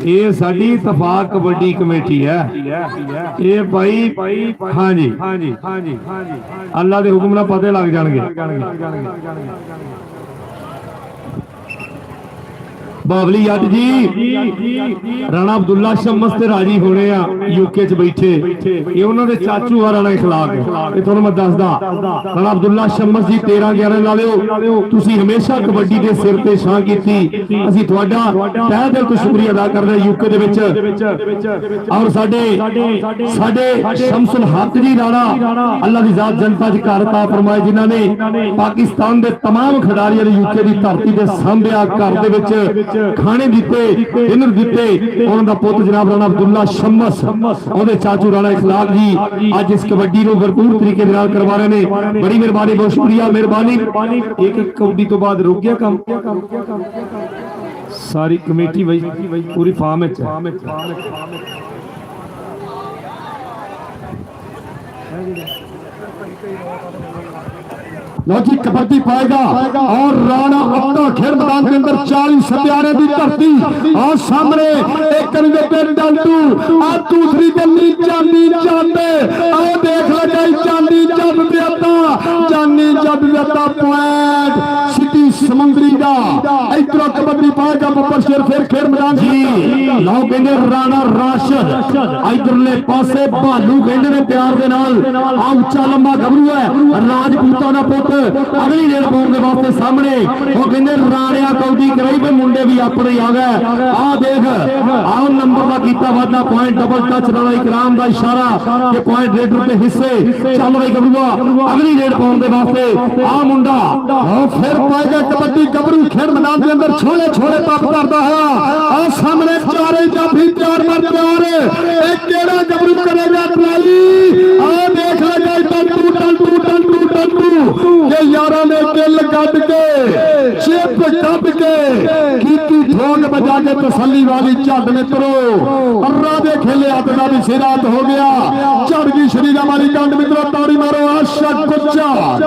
ਇਹ ਸਾਡੀ ਇਤਫਾਕ ਕਬੱਡੀ ਕਮੇਟੀ ਹੈ। ਇਹ ਭਾਈ ਹਾਂਜੀ ਅੱਲਾ ਦੇ ਹੁਕਮ ਨਾਲ ਪਤੇ ਲੱਗ ਜਾਣਗੇ। ਬਾਵਲੀ ਜੱਟ ਜੀ ਰਾਣਾ ਅਬਦੁੱਲਾ ਸ਼ਮਸ ਤੇ ਰਾਜੀ ਹੋਣੇ ਆ ਯੂਕੇ ਚ ਬੈਠੇ। ਇਹ ਉਹਨਾਂ ਦੇ ਚਾਚੂ ਆ ਰਾਣਾ ਇਖਲਾਕ। ਇਹ ਤੁਹਾਨੂੰ ਮੈਂ ਦੱਸਦਾ ਰਾਣਾ ਅਬਦੁੱਲਾ ਸ਼ਮਸ ਜੀ 13-11 ਲਾ ਲਿਓ। ਤੁਸੀਂ ਹਮੇਸ਼ਾ ਕਬੱਡੀ ਦੇ ਸਿਰ ਤੇ ਛਾਂ ਕੀਤੀ। ਅਸੀਂ ਤੁਹਾਡਾ ਤਹਿ ਦਿਲ ਤੋਂ ਸ਼ੁਕਰੀਆ ਅਦਾ ਕਰਦੇ ਯੂਕੇ ਦੇ ਵਿੱਚ। ਔਰ ਸਾਡੇ ਸ਼ਮਸੁਲ ਹਕ ਜੀ ਰਾਣਾ ਅੱਲਾ ਦੀ ਜ਼ਾਤ ਜਨਤਾ ਚ ਘਰ ਤਾ ਫਰਮਾਏ ਜਿਨ੍ਹਾਂ ਨੇ ਪਾਕਿਸਤਾਨ ਦੇ तमाम ਖਿਡਾਰੀਆਂ ਦੇ ਯੂਕੇ ਦੀ ਧਰਤੀ ਤੇ ਸਾਂਭਿਆ ਘਰ ਦੇ ਵਿੱਚ ਖਾਣੇ ਦਿੱਤੇ ਡਿਨਰ ਦਿੱਤੇ। ਉਹਨਾਂ ਦਾ ਪੁੱਤ ਜਨਾਬ ਰਾਣਾ ਅਬਦੁੱਲਾ ਸ਼ਮਸ ਉਹਦੇ ਚਾਚੂ ਰਾਣਾ ਇਖਲਾਕ ਜੀ ਅੱਜ ਇਸ ਕਬੱਡੀ ਨੂੰ ਭਰਪੂਰ ਤਰੀਕੇ ਨਾਲ ਕਰਵਾ ਰਹੇ ਨੇ। ਬੜੀ ਮਿਹਰਬਾਨੀ ਬਹੁਤ ਸ਼ੁਕਰੀਆ ਮਿਹਰਬਾਨੀ। ਇੱਕ ਕਬੱਡੀ ਤੋਂ ਬਾਅਦ ਰੁਕ ਗਿਆ ਕੰਮ। ਸਾਰੀ ਕਮੇਟੀ ਪੂਰੀ ਫਾਰਮ ਵਿੱਚ लो जी कबड्डी पाएगा और राणा अपना खेल मैदान के अंदर 40 सत्यारे की धरती और सामने एक डंटू और दूसरी गली चांदी चांदे और देख लगा चांदी जब देता पॉइंट सिटी ਸਮੁੰਦਰੀ ਦਾ ਇਧਰੋਂ ਕਬੱਡੀ ਪਾਏਗਾ ਬੱਬਰ ਸ਼ੇਰ ਫਿਰ ਖੇਡ ਮੈਦਾਨ ਜੀ ਲਓ ਕਹਿੰਦੇ ਰਾਣਾ ਰਾਸ਼ਦ ਇਧਰਲੇ ਪਾਸੇ ਭਾਲੂ ਕਹਿੰਦੇ ਨੇ ਪਿਆਰ ਦੇ ਨਾਲ ਆ ਉੱਚਾ ਲੰਮਾ ਗੱਭਰੂ ਹੈ ਰਾਜਪੂਤਾਂ ਦਾ ਪੁੱਤ ਅਗਲੀ ਰੇਡ ਪਾਉਣ ਦੇ ਵਾਸਤੇ ਸਾਹਮਣੇ ਉਹ ਕਹਿੰਦੇ ਰਾਣਿਆ ਕੌਡੀ ਕਰਾਈ ਵੀ ਮੁੰਡੇ ਵੀ ਆਪਣੇ ਆ ਗਏ ਆ ਦੇਖ ਆਹ ਨੰਬਰ ਦਾ ਕੀਤਾ ਵਾਧਾ point double touch Rana Ikram ਦਾ ਇਸ਼ਾਰਾ ਕਿ ਪੁਆਇੰਟ ਰੇਡਰ ਦੇ ਹਿੱਸੇ ਚੱਲ ਰਹੀ ਗੱਭਰੂਆ ਅਗਲੀ ਰੇਡ ਪਾਉਣ ਦੇ ਵਾਸਤੇ ਆ ਮੁੰਡਾ ਉਹ ਫਿਰ ਪਾਏਗਾ ਕਬੱਡੀ ਗੱਭਰੂ ਖੇਡ ਮੈਦਾਨ ਦੇ ਅੰਦਰ ਛੋਲੇ ਛੋਲੇ ਪੱਪ ਕਰਦਾ ਹੋਇਆ ਆ ਸਾਹਮਣੇ ਚਾਰੇ ਜਾਫੀ ਤਿਆਰ ਮਰ ਤਿਆਰ ਇਹ ਕਿਹੜਾ ਗੱਭਰੂ ਕਰੇਗਾ ਟਰਾਲੀ ਆ ਦੇਖ ਲੈ ਟੰਟੂ ਟੰਟੂ ਟੰਟੂ ਟੰਟੂ ਇਹ ਯਾਰਾਂ ਨੇ ਦਿਲ ਕੱਢ ਕੇ ਚਿੱਪ ਕੱਢ ਕੇ ਕੀਤੀ ਠੋਕ ਵਜਾ ਕੇ ਤਸੱਲੀ ਵਾਲੀ ਝੱਡ ਮਿੱਤਰੋ ਅੱਰਾ ਦੇ ਖੇਲੇ ਹੱਥ ਦਾ ਵੀ ਸਿਰਾਤ ਹੋ ਗਿਆ ਝੜ ਗਈ ਸ਼ਰੀਰਾ ਵਾਲੀ ਡੰਡ ਮਿੱਤਰੋ ਤਾੜੀ ਮਾਰੋ ਅਰਸ਼ਦ ਗੁੱਜਰ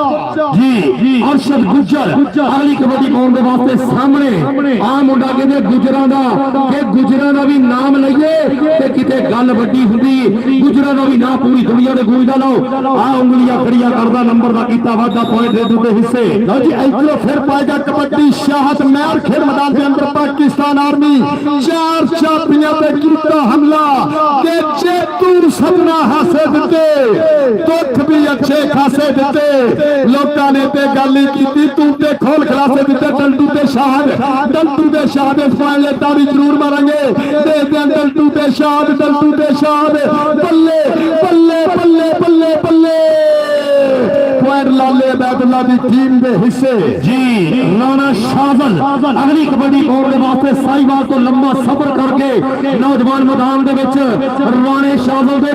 ਜੀ ਅਰਸ਼ਦ ਗੁੱਜਰ ਅਗਲੀ ਕਬੱਡੀ ਪਾਉਣ ਦੇ ਵਾਸਤੇ ਸਾਹਮਣੇ ਆ ਮੁੰਡਾ ਕਹਿੰਦੇ ਗੁੱਜਰਾਂ ਦਾ ਕਿ ਗੁੱਜਰਾਂ ਦਾ ਵੀ ਨਾਮ ਲਈਏ ਤੇ ਕਿਤੇ ਗੱਲ ਵੱਡੀ ਹੁੰਦੀ ਗੁੱਜਰਾਂ ਦਾ ਵੀ ਨਾਮ ਪੂਰੀ ਦੁਨੀਆ ਦੇ ਗੂੰਜਦਾ ਲਓ ਆ ਉਂਗਲੀਆਂ ਖੜੀਆਂ ਕਰਦਾ ਨੰਬਰ ਦਾ ਕੀਤਾ ਵਾਧਾ ਪੁਆਇੰਟ ਰੇਡਰ ਦੇ ਹਿੱਸੇ ਲਓ ਜੀ ਇੱਧਰੋਂ ਫਿਰ ਪਾਏਗਾ ਕਬੱਡੀ ਸ਼ਾਹਤ ਮਹਿਰ ਖੇਡ ਮੈਦਾਨ ਦੇ ਅੰਦਰ ਪਾਕਿਸਤਾਨ ਆਰਮੀ ਚਾਰ ਚਾਪੀਆਂ ਤੇ ਕੀਤਾ ਹਮਲਾ ਕਿ ਜੇਤੂ ਸਭਨਾ ਹਾਸੇ ਦਿੱਤੇ ਦੁੱਖ ਵੀ ਅੱਛੇ ਖਾਸੇ ਦਿੱਤੇ ਲੋਕਾਂ ਨੇ ਤੇ ਗੱਲ ਹੀ ਕੀਤੀ ਤੂੰ ਤੇ ਖੋਲ ਖਲਾਸੇ ਦਿੱਤੇ ਡਲਟੂ ਤੇ ਸ਼ਾਹ ਦੇ ਫਾਇਲੇ ਤਾੜੀ ਜ਼ਰੂਰ ਮਾਰਾਂਗੇ ਦੇ ਦੇ ਡਲਟੂ ਤੇ ਸ਼ਾਹ ਬੱਲੇ ਬੱਲੇ ਬੱਲੇ ਬੱਲੇ ਬੱਲੇ ਪੁਆਇੰਟ ਲਾਲੇ ਅਬੈਦੁੱਲਾ ਦੀ ਟੀਮ ਦੇ ਹਿੱਸੇ ਜੀ ਰਾਣਾ ਸ਼ਾਜ਼ਲ ਅਗਲੀ ਕਬੱਡੀ ਪਾਉਣ ਦੇ ਵਾਸਤੇ ਸਾਈਵਾਲ ਤੋਂ ਲੰਮਾ ਸਫ਼ਰ ਕਰਕੇ ਨੌਜਵਾਨ ਮੈਦਾਨ ਦੇ ਵਿੱਚ ਰਾਣੇ ਸ਼ਾਜ਼ਲ ਦੇ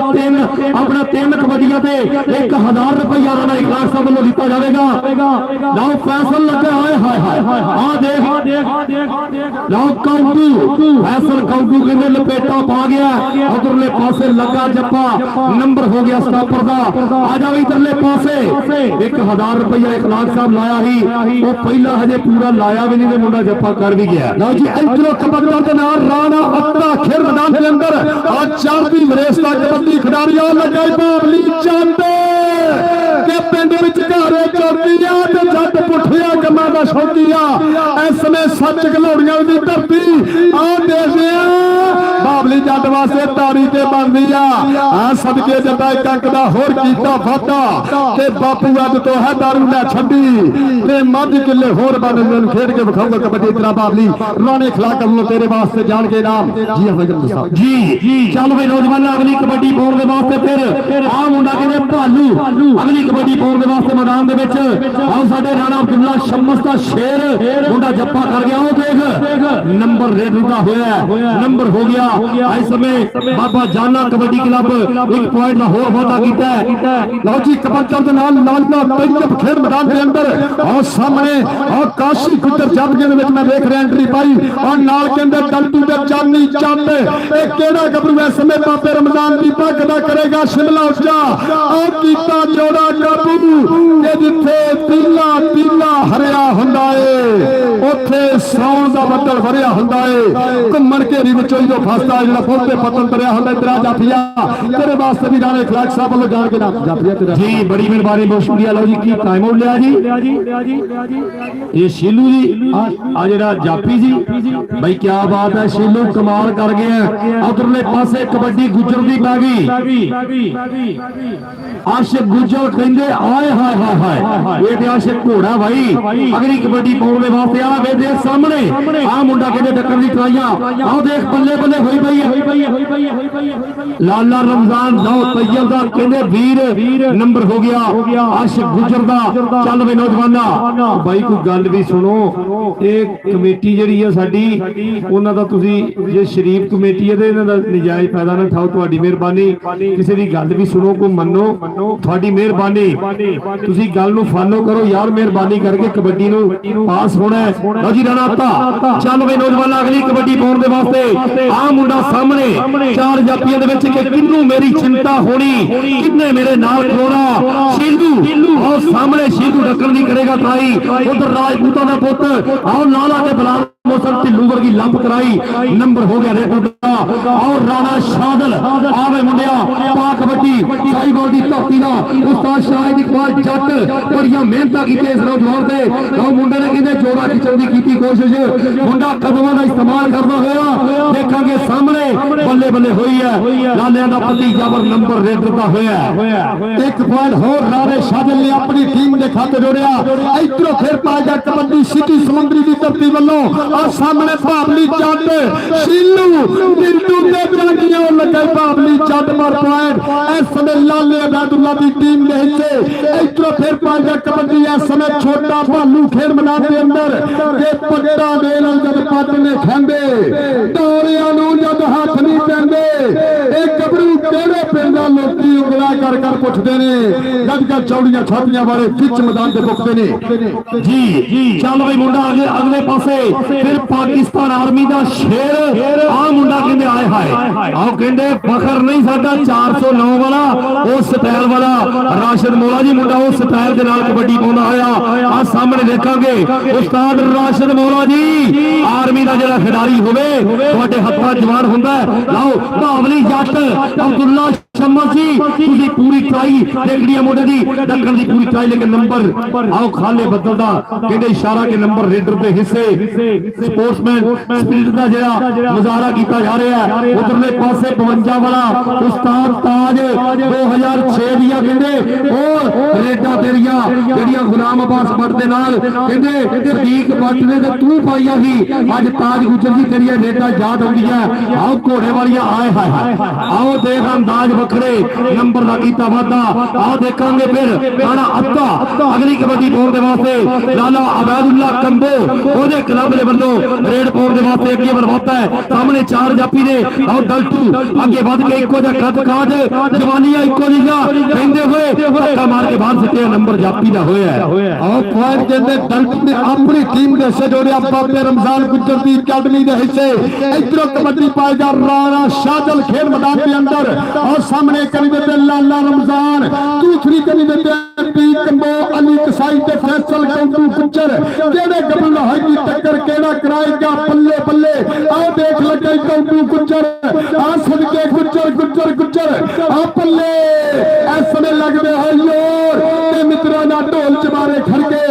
ਤਿੰਨ ਕਬੱਡੀਆਂ ਤੇ 1000 ਰੁਪਇਆ ਰਾਣਾ ਇਖਲਾਸ ਸਾਹਿਬ ਵੱਲੋਂ ਦਿੱਤਾ ਜਾਵੇਗਾ ਲਓ ਫੈਸਲ ਲੱਗਾ ਹਾਏ ਹਾਏ ਆ ਦੇਖ ਲਓ ਕੌਂਡੂ ਫੈਸਲ ਕੌਂਡੂ ਕਹਿੰਦੇ ਲਪੇਟਾ ਪਾ ਗਿਆ ਉਧਰਲੇ ਪਾਸੇ ਲੱਗਾ ਜੱਪਾ ਨੰਬਰ ਹੋ ਗਿਆ ਸਟਾਪਰ ਦਾ ਆ ਜਾਓ ਇਧਰਲੇ ਪਾਸੇ 1000 ਰੁਪਇਆ ਇਖਲਾਸ ਸਾਹਿਬ ਲਾਇਆ ਹੀ ਉਹ ਪਹਿਲਾਂ ਹਜੇ ਪੂਰਾ ਲਾਇਆ ਵੀ ਨਹੀਂ ਤੇ ਮੁੰਡਾ ਜੱਫਾ ਕਰ ਵੀ ਗਿਆ ਲਓ ਜੀ ਇਧਰੋਂ ਕਬੱਡੀ ਦੇ ਨਾਲ ਰਾਣਾ ਅੱਤਾ ਖੇਡ ਮੈਦਾਨ ਦੇ ਅੰਦਰ ਆ ਚੜ੍ਹਦੀ ਵਰੇਸ ਦਾ ਕਬੱਡੀ ਖਿਡਾਰੀਆਂ ਲੱਗਾ ਭਾਵਲੀ ਚੰਦ ਕਿ ਪਿੰਡ ਵਿੱਚ ਘਾਰੇ ਚੌਕੀ ਆ ਤੇ ਜੱਟ ਪੁੱਠਿਆ ਕੰਮਾਂ ਦਾ ਸ਼ੌਕੀ ਆ ਇਸ ਸਮੇਂ ਸੱਚ ਘਲੋੜੀਆਂ ਦੀ ਧਰਤੀ ਆ ਦੇਖਦੇ ਆ ਬਾਬਲੀ ਜੱਟ ਵਾਸਤੇ ਤਾਰੀ ਤੇ ਬਣਦੀ ਆ ਸਦਕੇ ਜੱਟਾ ਇੱਕ ਅੰਕ ਦਾ ਹੋਰ ਕੀਤਾ ਵਾਧਾ ਤੇ ਬਾਪੂ ਅੱਜ ਤੋਂ ਹੈ ਦਾਰੂ ਨਾ ਛੱਡੀ ਤੇ ਮੱਝ ਕਿੱਲੇ ਹੋਰ ਬੰਨ ਖੇਡ ਕੇ ਵਿਖਾਊਗਾ ਕਬੱਡੀ ਤੇਰਾ ਬਾਬਲੀ ਰਾਣੇ ਖਿਲਾਕ ਵੱਲੋਂ ਤੇਰੇ ਵਾਸਤੇ ਜਾਣ ਕੇ ਨਾਮ ਜੀ ਹਫਿਜ਼ੁਰ ਸਾਹਿਬ ਜੀ ਚੱਲ ਵੀ ਨੌਜਵਾਨਾਂ ਅਗਲੀ ਕਬੱਡੀ ਪਾਉਣ ਦੇ ਵਾਸਤੇ ਫਿਰ ਆ ਮੁੰਡਾ ਕਹਿੰਦੇ ਭਾਲੂ ਅਗਲੀ ਕਬੱਡੀ ਪਾਉਣ ਦੇ ਵਾਸਤੇ ਮੈਦਾਨ ਦੇ ਵਿੱਚ ਆਹ ਸਾਡੇ ਰਾਣਾ ਅਬਦੁੱਲਾ ਸ਼ਮਸ ਦਾ ਸ਼ੇਰ ਮੁੰਡਾ ਜੱਪਾ ਕਰ ਗਿਆ ਉਹ ਦੇਖ ਨੰਬਰ ਰੇਡਰ ਦਾ ਹੋਇਆ ਨੰਬਰ ਹੋ ਗਿਆ ਇਸ ਸਮੇਂ ਬਾਬਾ ਜਾਨਾ ਕਬੱਡੀ ਕਲੱਬ 1 ਪੁਆਇੰਟ ਦਾ ਹੋਰ ਵਾਧਾ ਕੀਤਾ ਲਓ ਜੀ ਕਬੱਡੀ ਦੇ ਨਾਲ ਲਾਲਪੁਰਾ ਪੰਜਾਬ ਖੇਡ ਮੈਦਾਨ ਦੇ ਅੰਦਰ ਆਹ ਸਾਹਮਣੇ ਆਹ ਕਾਸ਼ੀ ਗੁੱਜਰ ਜੱਟ ਦੇ ਵਿੱਚ ਮੈਂ ਦੇਖ ਰਿਹਾ ਐਂਟਰੀ ਪਾਈ ਔਰ ਨਾਲ ਕਹਿੰਦੇ ਡਲਟੂ ਤੇ ਚਾਨੀ ਚੰਦ ਇਹ ਕਿਹੜਾ ਗੱਭਰੂ ਇਸ ਸਮੇਂ ਬਾਬੇ ਰਮਜ਼ਾਨ ਦੀ ਪੱਗ ਦਾ ਕਰੇਗਾ ਸ਼ਿਮਲਾ ਉੱਚਾ ਆਹ ਕੀਤਾ ਜੋੜਾ ਗੱਭਰੂ ਕਿ ਜਿੱਥੇ ਤੀਲਾ ਹਰਿਆ ਹੁੰਦਾ ਏ ਉੱਥੇ ਸੌਣ ਦਾ ਬੱਦਲ ਭਰਿਆ ਹੁੰਦਾ ਏ ਘੁੰਮਣ ਘੇਰੀ ਵਿੱਚੋਂ ਜਦੋਂ ਫਸਦਾ ਜਿਹੜਾ ਫੁੱਲ ਤੇ ਪਤਨ ਤਰਿਆ ਹੁੰਦਾ ਤੇਰਾ ਜਾਫੀਆ ਤੇਰੇ ਵਾਸਤੇ ਵੀ ਰਾਣੇ ਖਿਲਾਕ ਸਾਹਿਬ ਵੱਲੋਂ ਜਾਣ ਕੇ ਨਾਮ ਜਾਫੀਆ ਤੇਰਾ ਜੀ ਬੜੀ ਮਿਹਰਬਾਨੀ ਬਹੁਤ ਸ਼ੁਕਰੀਆ ਲਓ ਜੀ ਕੀ ਟਾਈਮ ਹੋ ਲਿਆ ਜੀ ਇਹ ਸ਼ੀਲੂ ਜੀ ਆ ਜਿਹੜਾ ਜਾਪੀ ਜੀ ਬਈ ਕੀ ਬਾਤ ਹੈ ਸ਼ੀਲੂ ਕਮਾਲ ਕਰ ਗਿਆ ਉਧਰਲੇ ਪਾਸੇ ਕਬੱਡੀ ਗੁੱਜਰ ਦੀ ਪੈ ਗਈ ਆਸ਼ਿਕ ਗੁੱਜਰ ਕਹਿੰਦੇ ਆਏ ਹਾਏ ਇਹ ਤੇ ਆਸ਼ਿਕ ਘੋੜਾ ਭਾਈ ਅਗਲੀ ਕਬੱਡੀ ਪਾਉਣ ਦੇ ਵਾਸਤੇ ਆ ਵੇ ਦੇ ਸਾਹਮਣੇ ਆ ਮੁੰਡਾ ਕਹਿੰਦੇ ਟੱਕਰ ਦੀ ਟਰਾਈਆਂ ਆਹ ਦੇਖ ਬੱਲੇ ਬੱਲੇ ਹੋਈ ਪਈ ਲਾਲਾ ਰਮਜ਼ਾਨ ਲਓ ਤੈਯਬ ਦਾ ਕਹਿੰਦੇ ਵੀਰ ਨੰਬਰ ਹੋ ਗਿਆ ਆਸ਼ਿਕ ਗੁੱਜਰ ਦਾ ਚੱਲ ਵੇ ਨੌਜਵਾਨਾ ਬਾਈ ਕੋਈ ਗੱਲ ਵੀ ਸੁਣੋ ਇਹ ਕਮੇਟੀ ਜਿਹੜੀ ਆ ਸਾਡੀ ਉਹਨਾਂ ਦਾ ਤੁਸੀਂ ਜੇ ਸ਼ਰੀਫ ਕਮੇਟੀ ਹੈ ਤੇ ਇਹਨਾਂ ਦਾ ਨਜਾਇਜ਼ ਫਾਇਦਾ ਨਾ ਉਠਾਓ ਤੁਹਾਡੀ ਮਿਹਰਬਾਨੀ ਕਿਸੇ ਦੀ ਗੱਲ ਵੀ ਸੁਣੋ ਕੋਈ ਮੰਨੋ ਤੁਹਾਡੀ ਮਿਹਰਬਾਨੀ ਤੁਸੀਂ ਗੱਲ ਨੂੰ ਫਾਲੋ ਕਰੋ ਯਾਰ ਮਿਹਰਬਾਨੀ ਕਰਕੇ ਕਬੱਡੀ ਨੂੰ ਪਾਸ ਹੋਣਾ ਹੈ ਲਓ ਜੀ ਰਾਣਾ ਅੱਤਾ ਚੱਲ ਵੇ ਨੌਜਵਾਨਾਂ ਅਗਲੀ ਕਬੱਡੀ ਪਾਉਣ ਦੇ ਵਾਸਤੇ ਆ ਮੁੰਡਾ ਸਾਹਮਣੇ ਚਾਰ ਜਾਪੀਆਂ ਦੇ ਵਿੱਚ ਕਿ ਕਿੰਨੂੰ ਮੇਰੀ ਚਿੰਤਾ ਹੋਣੀ ਕਿੰਨੇ ਮੇਰੇ ਨਾਲ ਖਲੋਣਾ ਸ਼ੀਲੂ ਆਹ ਸਾਹਮਣੇ ਸ਼ੀਲੂ ਡੱਕਣ ਦੀ ਕਰੇਗਾ ਟਰਾਈ ਉਧਰ ਰਾਜਪੂਤਾਂ ਦਾ ਪੁੱਤ ਆਓ ਲਾਲਾ ਤੇ ਬਲਾਲ मौसम ढिल्लू वर्गी लंब कराई नंबर हो गया रेड का और राणा शादल आवे मुंडिया पा कबड्डी साई बॉल दी धरती दा उस्ताद शाहिद इकबाल जट बड़ियां मेहनतां कीते इस नौजवान ते और मुंडे ने कहंदे जोड़ा खिचण दी कीती कोशिश मुंडा कदमां दा इस्तेमाल करदा होया देखांगे सामने बल्ले बल्ले होई है लालियां दा भतीजा पर नंबर रेड दा होया एक पॉइंट होर राणे शादल ने अपनी टीम दे खाते जोड़िया इधरों फिर पाया कबड्डी सिटी समुंदरी दी धरती वालों और सामने भावली जट शीलू बिंदु ते जांगियां लगे भावली जट पर पॉइंट इस समय लाले अबैदुल्ला दी टीम दे हिस्से इधरों फिर पाया कबड्डी इस समय छोटा भालू खेल मैदान दे अंदर ते पट्टा दे नाल जद पट ने खेंदे डोरियां नूं जद हाथ नहीं पैंदे ए गबरू केड़े पिंड दा लोकी उंगला कर कर पुछदे ने जद का चौड़ियां छातियां वाले पिच मैदान दे पुखते ने जी चल भाई मुंडा अगले अगले पासे फिर पाकिस्तान आर्मी दा शेर आ मुंडा कहंदे आए हाय आओ कहंदे फखर नहीं साडा 409 वाला ओ स्टाइल वाला राशिद मौला जी मुंडा ओ स्टाइल दे नाल कबड्डी पाउंदा होया आ सामने देखांगे उस्ताद राशिद मौला जी आर्मी दा जेड़ा खिडारी होवे तुहाडे हत्थां जवान हुंदा लाओ भावली जट अब्दुल्ला शम्मा जी तुसी पूरी ट्राई देखड़ी मोटे दी दक्कन दी पूरी ट्राई लेके नंबर आओ खाले बदलदा कहंदे इशारा के नंबर रेडर दे हिस्से स्पोर्ट्समैन स्पिरिट दा जेड़ा मुजाहरा कीता जा रहा है उधरले पासे 52 वाला उस्ताद ताज 2006 दिया कहंदे ओ रेडा तेरिया जेड़ियां गुलाम अब्बास भट्ट दे नाल कहंदे सदीक भट्ट ने ते तू पाईया सी अज ताज गुजर दी तेरिया रेडा याद आउंदी है आओ घोड़े वालियां आए हाय आओ देख अंदाज वखरे नंबर दा कीता वादा आओ देखांगे फिर राणा अत्ता अगली कबड्डी पाउण दे वास्ते लाला अबैदुल्ला कंबो ओदे क्लब दे वल्लों रेड पाउण दे वास्ते अगे बढ़वाता है सामने चार जापी ने आओ दलटू आगे बढ़ के इको दा कद काज जवानियां इको लीगा कहंदे होए धक्का मार के बाहर सटे नंबर जापी दा होया आओ पॉइंट कहंदे दलटू ने अपनी टीम दे हिस्से जोड़िया बाबे रमजान गुज्जर दी अकादमी दे हिस्से इधरों कबड्डी पाएगा राणा शादल खेल मैदान के अंदर और सामने करी देते लाला रमजान दूसरी करी देते पी कंबो अली कसाई ते फैसल कंटू गुज्जर केड़े गबल है की टक्कर केड़ा कराएगा बल्ले बल्ले आओ देख लगे कंटू गुज्जर आ सदके गुज्जर गुज्जर गुज्जर आ बल्ले ऐसे में लगदे है योर ते मित्रा ना ढोल चमारे खड़के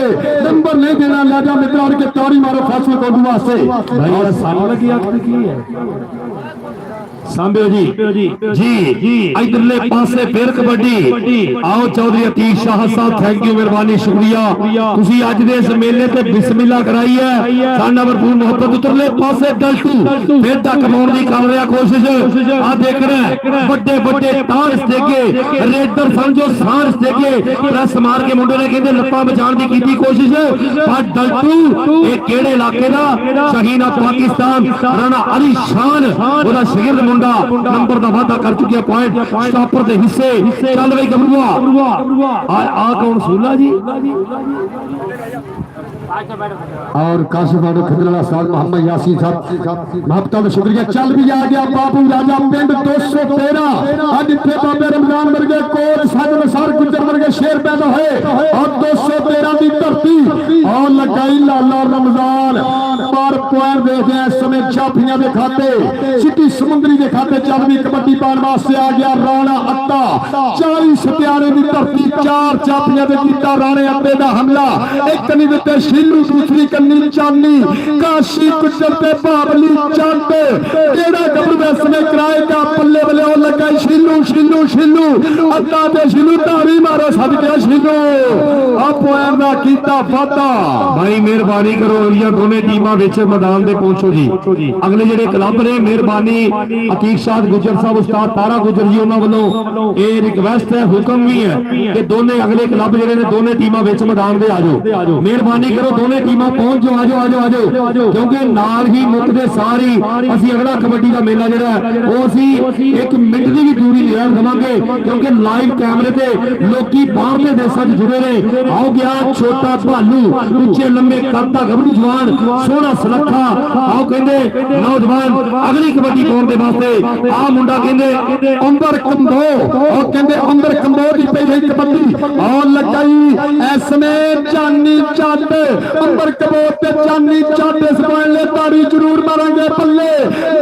नंबर नहीं देना लाजा मित्रा और के ताड़ी मारो फैसल कंटू वास्ते भाई सामने की आखिर की है सांबियो जी इधरले पासे फिर कबड्डी आओ चौधरी अतीक शाह साहब थैंक यू मेहरबानी शुक्रिया तुसी अज दे इस मेले ते बिस्मिल्लाह कराई है साडा भरपूर मोहब्बत उधरले पासे दलटू फिर तक कमाउण दी कर रहा कोशिश आ देख रहा बड़े बड़े तार स्टेके रेडर समझो सार स्टेके प्रेस मार के मुंडे ने कहंदे लत्तां बचाण दी कीती कोशिश पर दलटू ये केड़े इलाके दा शहीना पाकिस्तान राणा अली शान ओदा शागिर्द मुंडा नंबर दा वादा कर चुकिया पॉइंट स्टॉपर दे हिस्से चल भाई गबरूआ आ कौन सूला जी और काशिफ आडो खिदरा उस्ताद मोहम्मद यासीन साहब महबता का शुक्रिया चल भी आ गया बाबू राजा पिंड 213 आज इतने बाबे रमजान वर्गे कोच साजन सर गुजर वर्गे शेर पैदा होए और 213 की धरती और लगाई लाला रमजान पर पॉइंट देखते हैं इस समय जाफियां के खाते सिटी समुंदरी के खाते चल भी कबड्डी पाने वास्ते आ गया राणा अत्ता 40 सत्यारे की धरती 4 जाफियां के कीता राणे अत्ते का हमला एक कनी देते शीलू दूसरी कन्नी चांदी काशी गुजर पे बाबली चांद केड़ा गबरू वैस में कराएगा पल्ले बल्ले और लगा शीलू शीलू शीलू अत्ता ते शीलू तारी मारो सद गया शीलू आप दा कीता वादा भाई मेहरबानी करो ये दोनों टीमां विच मैदान दे पहुंचो जी अगले जेडे क्लब ने मेहरबानी अतीक शाह गुजर साहब उस्ताद तारा गुजर जी उन्हां वल्लों ए रिक्वेस्ट है हुक्म भी है कि दोनों अगले क्लब जेडे ने दोनों टीमां विच मैदान दे आजो मेहरबानी करो दोनों टीमां पहुंच जाओ आजो क्योंकि नाल ही मुकदे सारी असी अगला कबड्डी का मेला जेड़ा वो असी 1 मिनट की भी दूरी नहीं रहन देवांगे क्योंकि लाइव कैमरे ते लोकी बाहरले देशां च जुड़े ने आओ गया छोटा भालू उच्चे लंबे कद दा गबरू जवान सोहना सलखा आओ कहंदे नौजवान अगली कबड्डी पाउण दे वास्ते आ मुंडा कहंदे अंबर कंबो और कहंदे अंबर कंबो दी पहली कबड्डी और लगाई इसमें जानी चाट अंबर कबोत ते चांदी चाटे सपान ले तारी जरूर मारांगे बल्ले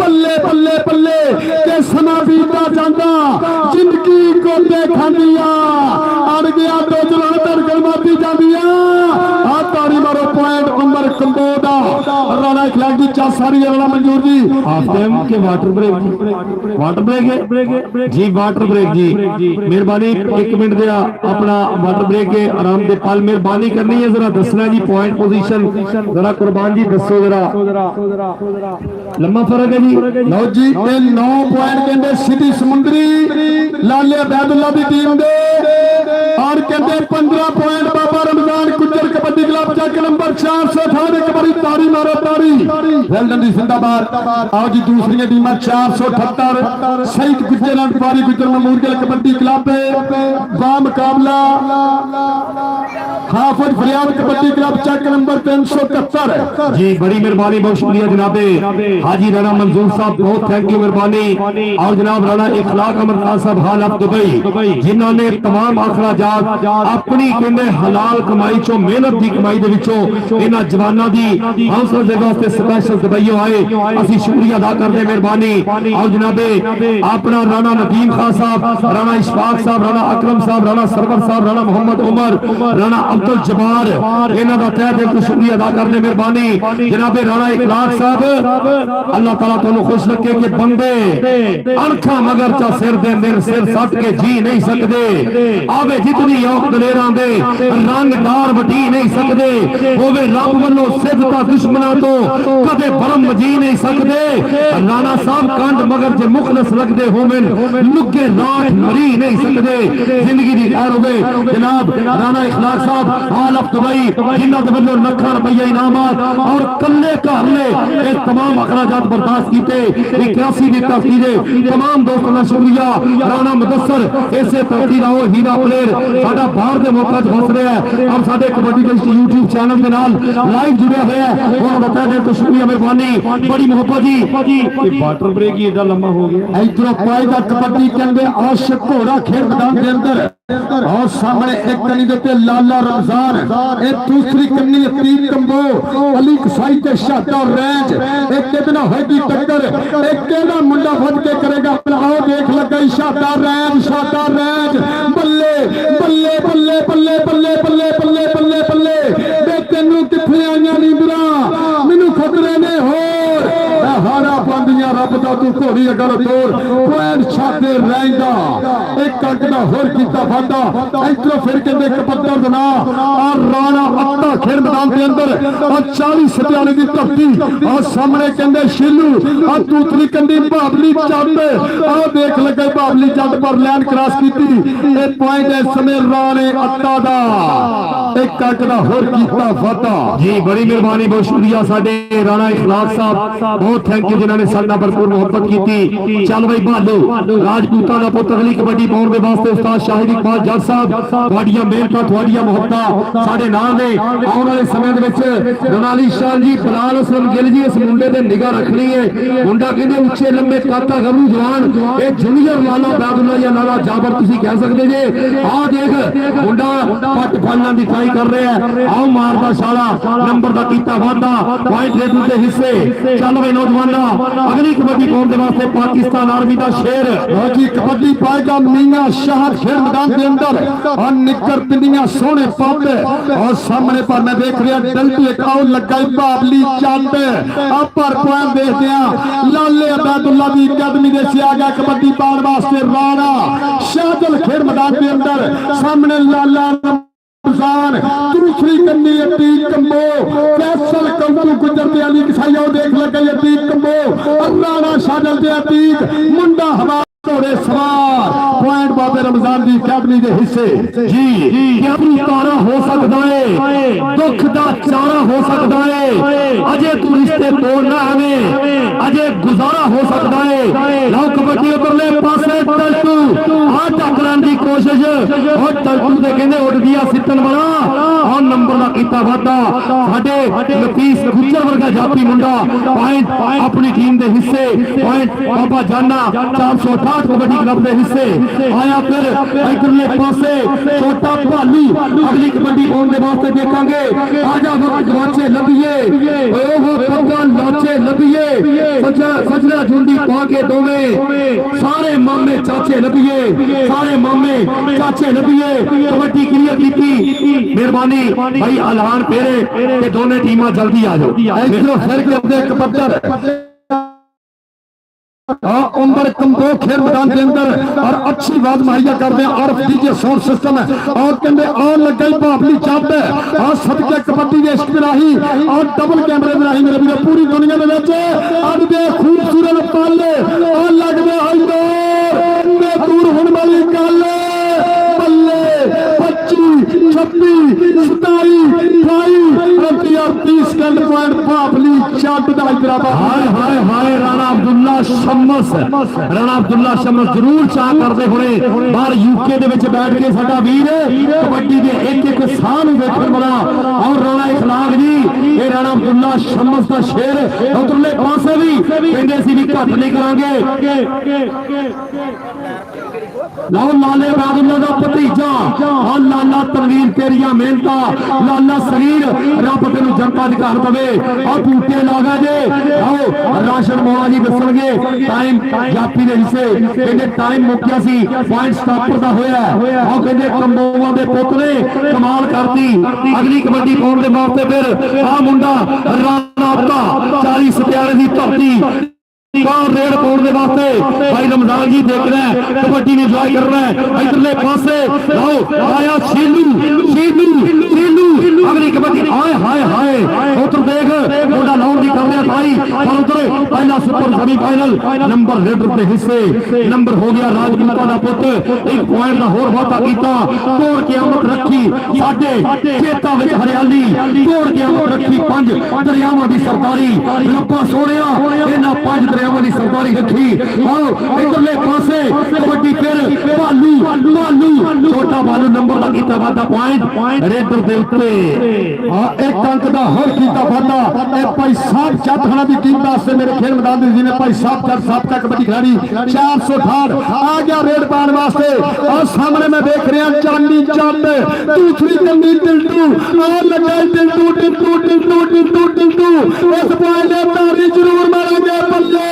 बल्ले बल्ले बल्ले ते समा बीता जांदा जिंदगी गोते खांदिया अड़ गया तो चलान धड़कन मारती जांदिया आ तारी मारो पॉइंट अंबर कबोत राणा इखलाक दी चा सारी राणा मंजूर जी आफम के वाटर ब्रेक है जी वाटर ब्रेक जी मेहरबानी 1 मिनट दिया अपना वाटर ब्रेक के आराम दे पल मेहरबानी करनी है जरा दसना जी पॉइंट पोजीशन जरा कुर्बान जी दसो जरा लम्बा फर्क है जी लो जी ये 9 पॉइंट कहते सिटी समुंदरी लाले अबैदुल्ला की टीम दे और कहते 15 पॉइंट बाबा रमजान गुज्जर कबड्डी क्लब चक नंबर 458 एक बारी तारी मारो तारी वेल डन जी जिंदाबाद आओ जी दूसरी टीम 478 शहीद गुज्जर अंबारी गुज्जर मेमोरियल कबड्डी क्लब बा मुकाबला हाफिज फरियाद कबड्डी क्लब चक नंबर 371 जी बड़ी मेहरबानी बहुत शुक्रिया जनाबे हाजी राणा मंजूर साहब बहुत थैंक यू मेहरबानी और जनाब राणा इखलाक अमरनाथ साहब हाल ऑफ दुबई जिन्होंने तमाम अखराजात अपनी कहते हलाल कमाई चो मेहनत की कमाई दे विचों इन्हां जवानां दी हौसला दे वास्ते स्पेशल दुबईओ आए असि शुक्रिया अदा करदे मेहरबानी और जनाबे अपना राणा नदीम खान साहब राणा इशफाक साहब राणा अकरम साहब राणा सरवर साहब राणा मोहम्मद उमर राणा अब्दुल जब्बार इन्हां दा तहे दिल तो शुक्रिया अदा करदे मेहरबानी जनाबे राणा इखलाक साहब अल्लाह ताला तुहानू खुश रखे कि बंदे अणखा मगर चा सिर दे अंदर सिर सट के जी नहीं सकदे आवे जितनी औक दलेरां दे रंगदार वटी नहीं सकदे होवे रब वल्लों सिद्धता दुश्मनां तो कदे भरम जी नहीं सकदे राणा साहब कंड मगर जे मुखलस लगदे होवन लुगे राठ मरी नहीं सकदे जिंदगी दी खैर होवे जनाब राणा इखलाक साहब हाल ऑफ दुबई जिन्हां दे वल्लों लाखां रुपया इनामात और कल्ले घर ने ये तमाम अखराजात बर्दाश्त कीते 81 दी तरक्की दे तमाम दोस्तों का शुक्रिया राणा मुदस्सर ऐसे तरक्की दा हीरा प्लेयर साडा बाहर दे मौका च फस रहा है हम साडे कबड्डी के YouTube चैनल के नाल लाइव जुड़े हुए हैं और बता दे तो शुक्रिया मेहरबानी बड़ी मोहब्बत जी ये वाटर ब्रेक ही इतना लंबा हो गया इधरों पाएगा कबड्डी कहते आशिक घोड़ा खेल मैदान के अंदर और सामने एक कनी देते लाला रमजान एक दूसरी कनी तीन कंबो अली कसाई के शाटा रेंज एक कितना होगी टक्कर एक केड़ा मुंडा फट के करेगा आओ देख लगा शाटा रेंज बल्ले बल्ले बल्ले बल्ले बल्ले बल्ले बल्ले बल्ले बल्ले बे तेनू किथे आईयां नींदरा मैनू खतरे ने होर हारा पांदियां रब दा तू घोड़ी अगर तोड़ पैर छाते रहंदा एक कंक दा होर कीता फाटा इधरों फिर कहते कबड्डर दना और राणा अट्टा खेल मैदान के अंदर और 40 सत्याने की धरती और सामने कहते शिलू और दूसरी कंडी बाबली जट और देख लगे बाबली जट पर लैन क्रॉस की एक पॉइंट है समय राणे अट्टा दा एक कंक दा होर कीता फाटा जी बड़ी मेहरबानी बहुत शुक्रिया साडे राणा इखलाक साहब बहुत थैंक यू जिन्होंने साडा भरपूर मोहब्बत की चल भाई भालो राजपूतां दा पुੱਤ अगली कबड्डी पाउण दे वास्ते उस्ताद शाहिद इकबाल जट साहब ਤੁਹਾਡੀਆਂ ਮਿਹਨਤਾਂ ਤੁਹਾਡੀਆਂ ਮੁਹੱਬਤਾਂ ਸਾਡੇ ਨਾਲ ਨੇ ਆਉਣ ਵਾਲੇ ਸਮੇਂ ਦੇ ਵਿੱਚ ਰੋਨਾਲੀ ਸ਼ਾਨ ਜੀ ਬਲਾਲ ਅਸਲਮ ਗਿੱਲ ਜੀ ਇਸ ਮੁੰਡੇ ਤੇ ਨਿਗਾਹ ਰੱਖਣੀ ਹੈ ਮੁੰਡਾ ਕਹਿੰਦੇ ਉੱਚੇ ਲੰਮੇ ਕਾਤਾ ਗੱਭਰੂ ਜਵਾਨ ਇਹ ਜੂਨੀਅਰ ਲਾਲਾ ਅਬੈਦੁੱਲਾ ਜਾਂ ਲਾਲਾ ਜਾਬਰ ਤੁਸੀਂ ਕਹਿ ਸਕਦੇ ਜੇ ਆਹ ਦੇਖ ਮੁੰਡਾ ਪੱਟ ਫਾਲਾਂ ਦੀ ਟਰਾਈ ਕਰ ਰਿਹਾ ਹੈ ਆਹ ਮਾਰਦਾ ਛਾਲਾ ਨੰਬਰ ਦਾ ਕੀਤਾ ਵਾਧਾ ਪੁਆਇੰਟ ਰੇਟੂ ਦੇ ਹਿੱਸੇ ਚੱਲ ਵੇ ਨੌਜਵਾਨਾਂ ਅਗਲੀ ਕਬੱਡੀ ਪਾਉਣ ਦੇ ਵਾਸਤੇ ਪਾਕਿਸਤਾਨ ਆਰਮੀ ਦਾ ਸ਼ੇਰ जी कबड्डी पाएगा मियां शाह खेल मैदान के अंदर और निकर पिंडियां सोने पाते और सामने पर मैं देख रहा डल्टी एक आओ लगाई बाबली चाट अब पर पॉइंट देखते हैं लाले अबैदुल्ला दी अकादमी दे से आ गया कबड्डी पाउण वास्ते राणा शाहजल खेल मैदान के अंदर सामने लाला दूसरी कन्नी अती कंबो फैसल कंबू गुजरते अली कसाई देख लगे अती कंबो राणा शाहजल दे अतीक मुंडा हवा घोड़े सवार पॉइंट बाबे रमजान की अकादमी के हिस्से जी क्या तारा हो सकता है दुख का चारा हो सकता है अजय तू रिश्ते तोड़ना हमें अजय गुजारा हो सकता है लो कबड्डी उतरले पासे टल्टू हाथ टकराने की कोशिश और टल्टू के कहने उठ गया सिटन वाला और नंबर का किता वादा साडे नफीस गुजर वर्गा जाती मुंडा पॉइंट अपनी टीम के हिस्से पॉइंट बाबा जाना 468 कबड्डी क्लब के हिस्से आया फिर इधरले पासे छोटा भालू अगली कबड्डी पाने वास्ते देखांगे आजा वक्त लाचे लभिए ओहो पक्का लाचे लभिए सजना झुंडी पा के दोवें सारे मामे चाचे लभिए सारे मामे चाचे लभिए कबड्डी क्लियर की मेहरबानी भाई ऐलान फेरे कि दोनों टीमां जल्दी आ जाओ इधरों फिर के अपने कबड्डर उम्र कमो खेल मैदान के अंदर और अच्छी बात मुहैया कर दे और डीजे साउंड सिस्टम है और कहते और लग गई भावली चाप है और सबके कबड्डी के इश्क में राही और डबल कैमरे में राही मेरे भी पूरी दुनिया में बेचे अब दे खूबसूरत पाले और लग गए हई दूर होने वाली गल बल्ले 25 26 27 30 सेकंड पॉइंट भावली चाप हाय हाय हाय राणा अब्दुल्ला शमस जरूर चाह करते हुए बाहर यूके दे विच बैठ के साडा वीर कबड्डी के एक एक साह नूं देखण वाला और राणा इखलाक जी ये राणा अब्दुल्ला शमस का शेर उधरले पासे भी कहंदे सी भी घट नहीं करांगे लाओ लाले अब्दुल्ला दा भतीजा और लाला तनवीर तेरिया मेहनता लाला शरीर रब तेनू जनता अधिकार दवे और बूटे लागा जे आओ राशन मोला जी दसणगे टाइम जापी दे हिस्से कहंदे टाइम मुक्या सी पॉइंट स्टॉपर दा होया और कहंदे कंबोवा दे पुੱਤ ने कमाल करती अगली कबड्डी पाउण दे वास्ते फिर आ मुंडा राणा अब्दा 40 सत्यारे दी धरती रेड पाउण दे वास्ते भाई रमजान जी देख रहे हैं कबड्डी ने एंजॉय कर रहे हैं इधरले पासे आओ आया शीलू अगली कबड्डी हाय हाय हाय उधर देख मुंडा लाउन दी कर रहा भाई और उधर पहला सुपर सेमीफाइनल नंबर रेडर के हिस्से नंबर हो गया राजपूता दा पुੱਤ एक पॉइंट दा होर वादा कीता तोड़ के आमत रखी साडे खेतां विच हरियाली तोड़ के आमत रखी 5 दरियावां दी सरदारी रब्बा सोहणिया इन्हां 5 दरियावां दी सरदारी रखी आओ इधरले पासे कबड्डी फिर भालू छोटा भालू नंबर दा कीता वादा पॉइंट रेडर दे उत्ते एक अंक का हर कीता वादा भाई साहब चाथाना की टीम वास्ते मेरे खेल मैदान में जिन्हें भाई साहब चल साहब तक कबड्डी खिलाड़ी 468 आ गया रेड पाने वास्ते और सामने मैं देख रहा चांदी चाट दूसरी गंदी टिल्टू और लगाई टिल्टू इस पॉइंट ने तारी जरूर मारेंगे बल्ले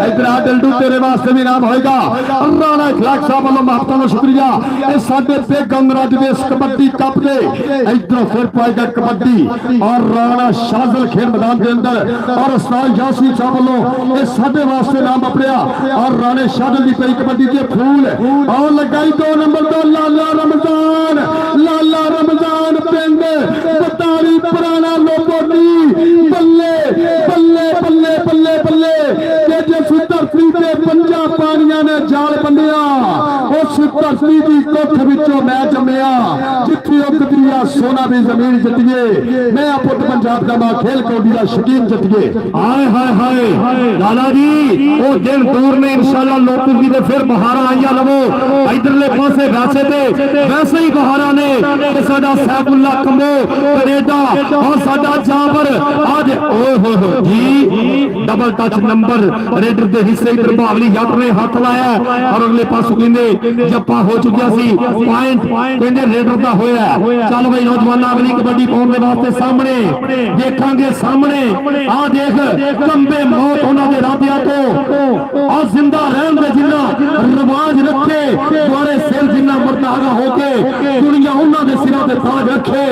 इधर आ टिल्टू तेरे वास्ते भी नाम होएगा राणा इखलाक साहब वालों महत्ता का शुक्रिया ये साडे बेगम राज देश कबड्डी कप दे इधर फिर पाएगा कबड्डी और राणा शाजल खेल मैदान के अंदर और उस्ताद यासीन साहब वालों इस साडे वास्ते नाम अपनिया और राणे शाजल की पई कबड्डी के फूल और लगाई 2 नंबर तो लाला रमजान पिंड बतारी पुराना लोबोटी बल्ले जिस धरती से 50 पानिया ने जाल बंदिया उस धरती की कुख विचों मैं जमया जिथे उगदी आ सोना भी जमीन जतिए मैं पुट पंजाब का मां खेल कौडी का शकीन जतिए हाय हाय हाय लाला जी वो दिन दूर ने इंशाल्लाह लोगों की फिर बहारा आइया लवो इधरले पासे वैसे ही बहारा ने साडा सैफुल्ला कमो कनेडा और साडा जाबर आज ओहो जी डबल टच नंबर रेडर के हिस्से इधर भावली जट ने हाथ लाया और अगले पासों कहंदे जप्पा हो चुकिया सी पॉइंट कहंदे रेडर दा होया चल भाई नौजवान अगली कबड्डी पाउण दे वास्ते सामने देखांगे सामने आ देख कंबे मौत उन्हां दे राबिया तो और जिंदा रहन दे जिन्ना रिवाज रखे द्वारे सिर जिन्ना मर्दागा होके दुनिया उन्हां दे सिरां ते ताज रखे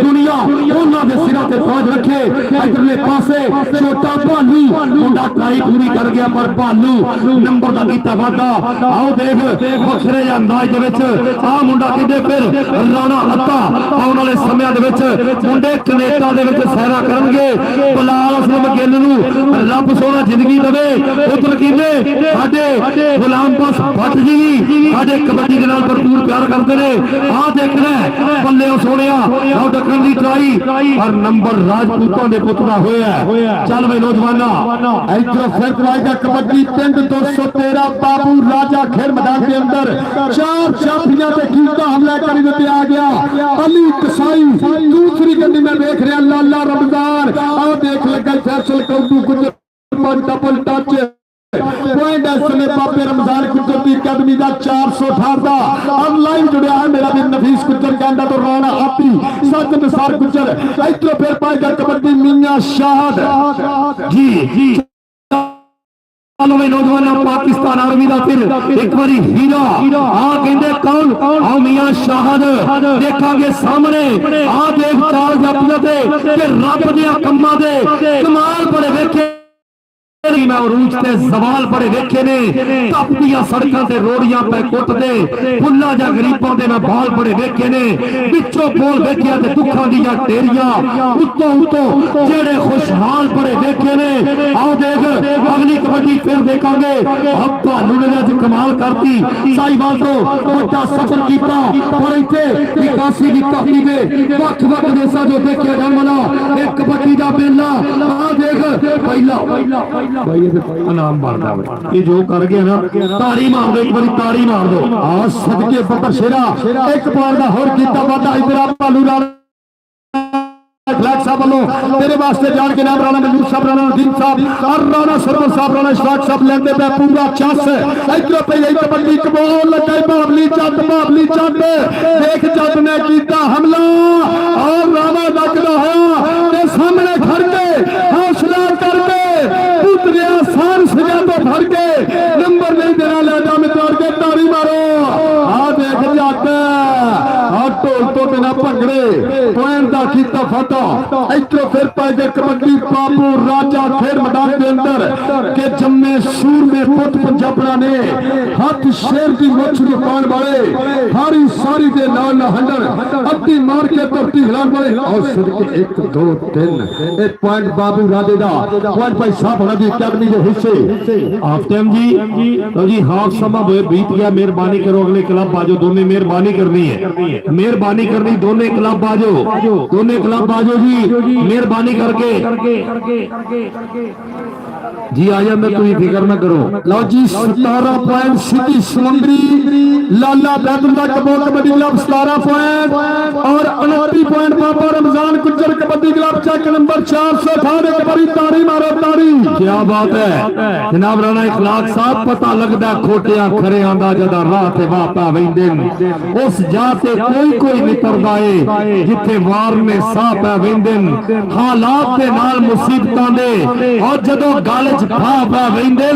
दुनिया उन्हां दे सिरां ते ताज रखे इधरले पासे छोटा भालू मुंडा ट्राई पूरी कर गया पर भालू नंबर दा कीता वादा आओ देख वखरे अंदाज दे विच आ मुंडा किदे फिर राणा अत्ता आउण वाले समय दे विच मुंडे कनेडा दे विच सैरा करनगे बलाल असलम गिल नूं रब सोना जिंदगी देवे उधर किदे साडे गुलाम पास भट्ट जी साडे कबड्डी दे नाल भरपूर प्यार करदे ने आ देखना बल्ले सोहणिया आओ डकन दी ट्राई और नंबर राजपूतां दे पुੱਤ दा होया चल भाई नौजवाना इधर फिर पाएगा कबड्डी पिंड 213 बाबू राजा खेल मैदान के अंदर 4 चापियां ते कीता हमला कर दिते आ गया अली कसाई दूसरी गड्डी में देख रहा लाला रमजान आओ देख लगा फैसल कौडू कुछ डबल टच पॉइंट ਇਸ ਸਮੇਂ ਬਾਬੇ ਰਮਜ਼ਾਨ ਕੁੱਜਰ ਦੀ ਅਕੈਡਮੀ ਦਾ 418 ਦਾ ਆਨਲਾਈਨ ਜੁੜਿਆ ਹੈ ਮੇਰਾ ਵੀ ਨਫੀਸ ਕੁੱਜਰ ਕਹਿੰਦਾ ਤੋਂ ਰਾਣਾ ਆਪੀ ਸੱਚ ਨਸਾਰ ਕੁੱਜਰ ਇਧਰੋਂ ਫਿਰ ਪਾਏਗਾ ਕਬੱਡੀ ਮੀਆਂ ਸ਼ਾਹਦ ਜੀ चलो भाई नौजवान पाकिस्तान आर्मी का फिर एक बारी हीरा आ कहते कौन आओ मियां शाहद देखांगे सामने आ देख चाल जपदे ते रब दे कम्मां दे कमाल बड़े वेखे मैं उरूज ते सवाल बड़े वेखे ने तपदियां सड़कों ते रोड़ियां पे कुटदे फुल्ला जा गरीबां दे मैं बाल बड़े वेखे ने पिछों बोल वेखिया ते दुखां दियां टेरियां उत्तों उत्तों जेड़े खुशहाल बड़े वेखे ने आओ देख अगली कबड्डी फिर देखांगे अब भालू ने अज कमाल करती साहिवाल तो बड़ा सफर कीता पर इत्थे 81 की काफी दे वख-वख देसां जो देखिया जाण वाला एक कबड्डी दा मेला आ देख पहला भाई इनाम बनता है ये जो कर गया ना ताड़ी मार दो एक बारी ताड़ी मार दो आ सदके बकर शेरा एक पॉइंट दा होर कीता वादा इधर भालू नाल फ्लैग साहब वालों तेरे वास्ते जान के नाम राणा मजूर साहब राणा नदीम साहब और राणा सरवर साहब राणा इशफाक साहब लेंदे पे पूरा चस इधर पे यही कबड्डी कबोल लगे बाबली चट देख जट ने कीता हमला और राणा लगदा है ते सामने खड़ के हौसला करके पुतरिया सान सजा तो भर के नंबर नहीं देना ले जा मित्रों के तारी मारो आ देख जट ढोल तो बिना भंगड़े पॉइंट दा कीता फतह इधरों फिर पाएगा कबड्डी बाबू राजा फिर मैदान के अंदर के जम्मे सूर में पुत पंजाबड़ा ने हाथ शेर की मुछ दुकान वाले हारी सारी दे नाल हंडर अद्धी मार के धरती हिलान वाले और सदके 1 2 3 एक पॉइंट बाबू राजे दा पॉइंट भाई साहब होना दी अकेडमी के हिस्से हाफ टाइम जी तो जी हाफ समा बीत गया मेहरबानी करो अगले क्लब बाजो दोनों मेहरबानी करनी है मेहरबानी करनी दोनों क्लब बाजो जी मेहरबानी करके जी आया मैं कोई फिक्र ना करो लो जी 17 पॉइंट सिटी समुंदरी लाला बैतुल्ला कबो कबड्डी क्लब 17 पॉइंट और 29 point Baba Ramzan Gujjar kabaddi club check number 418 एक बारी ताड़ी मारो ताड़ी क्या बात है जनाब राणा इखलाक साहब पता लगदा खोटिया खरे आंदा जदा राह ते वापा वेंदे उस जाते कोई नितरदा है जिथे वार में साह पै वेंदे हालात दे नाल मुसीबतां दे और जदों गल च फा पै वेंदे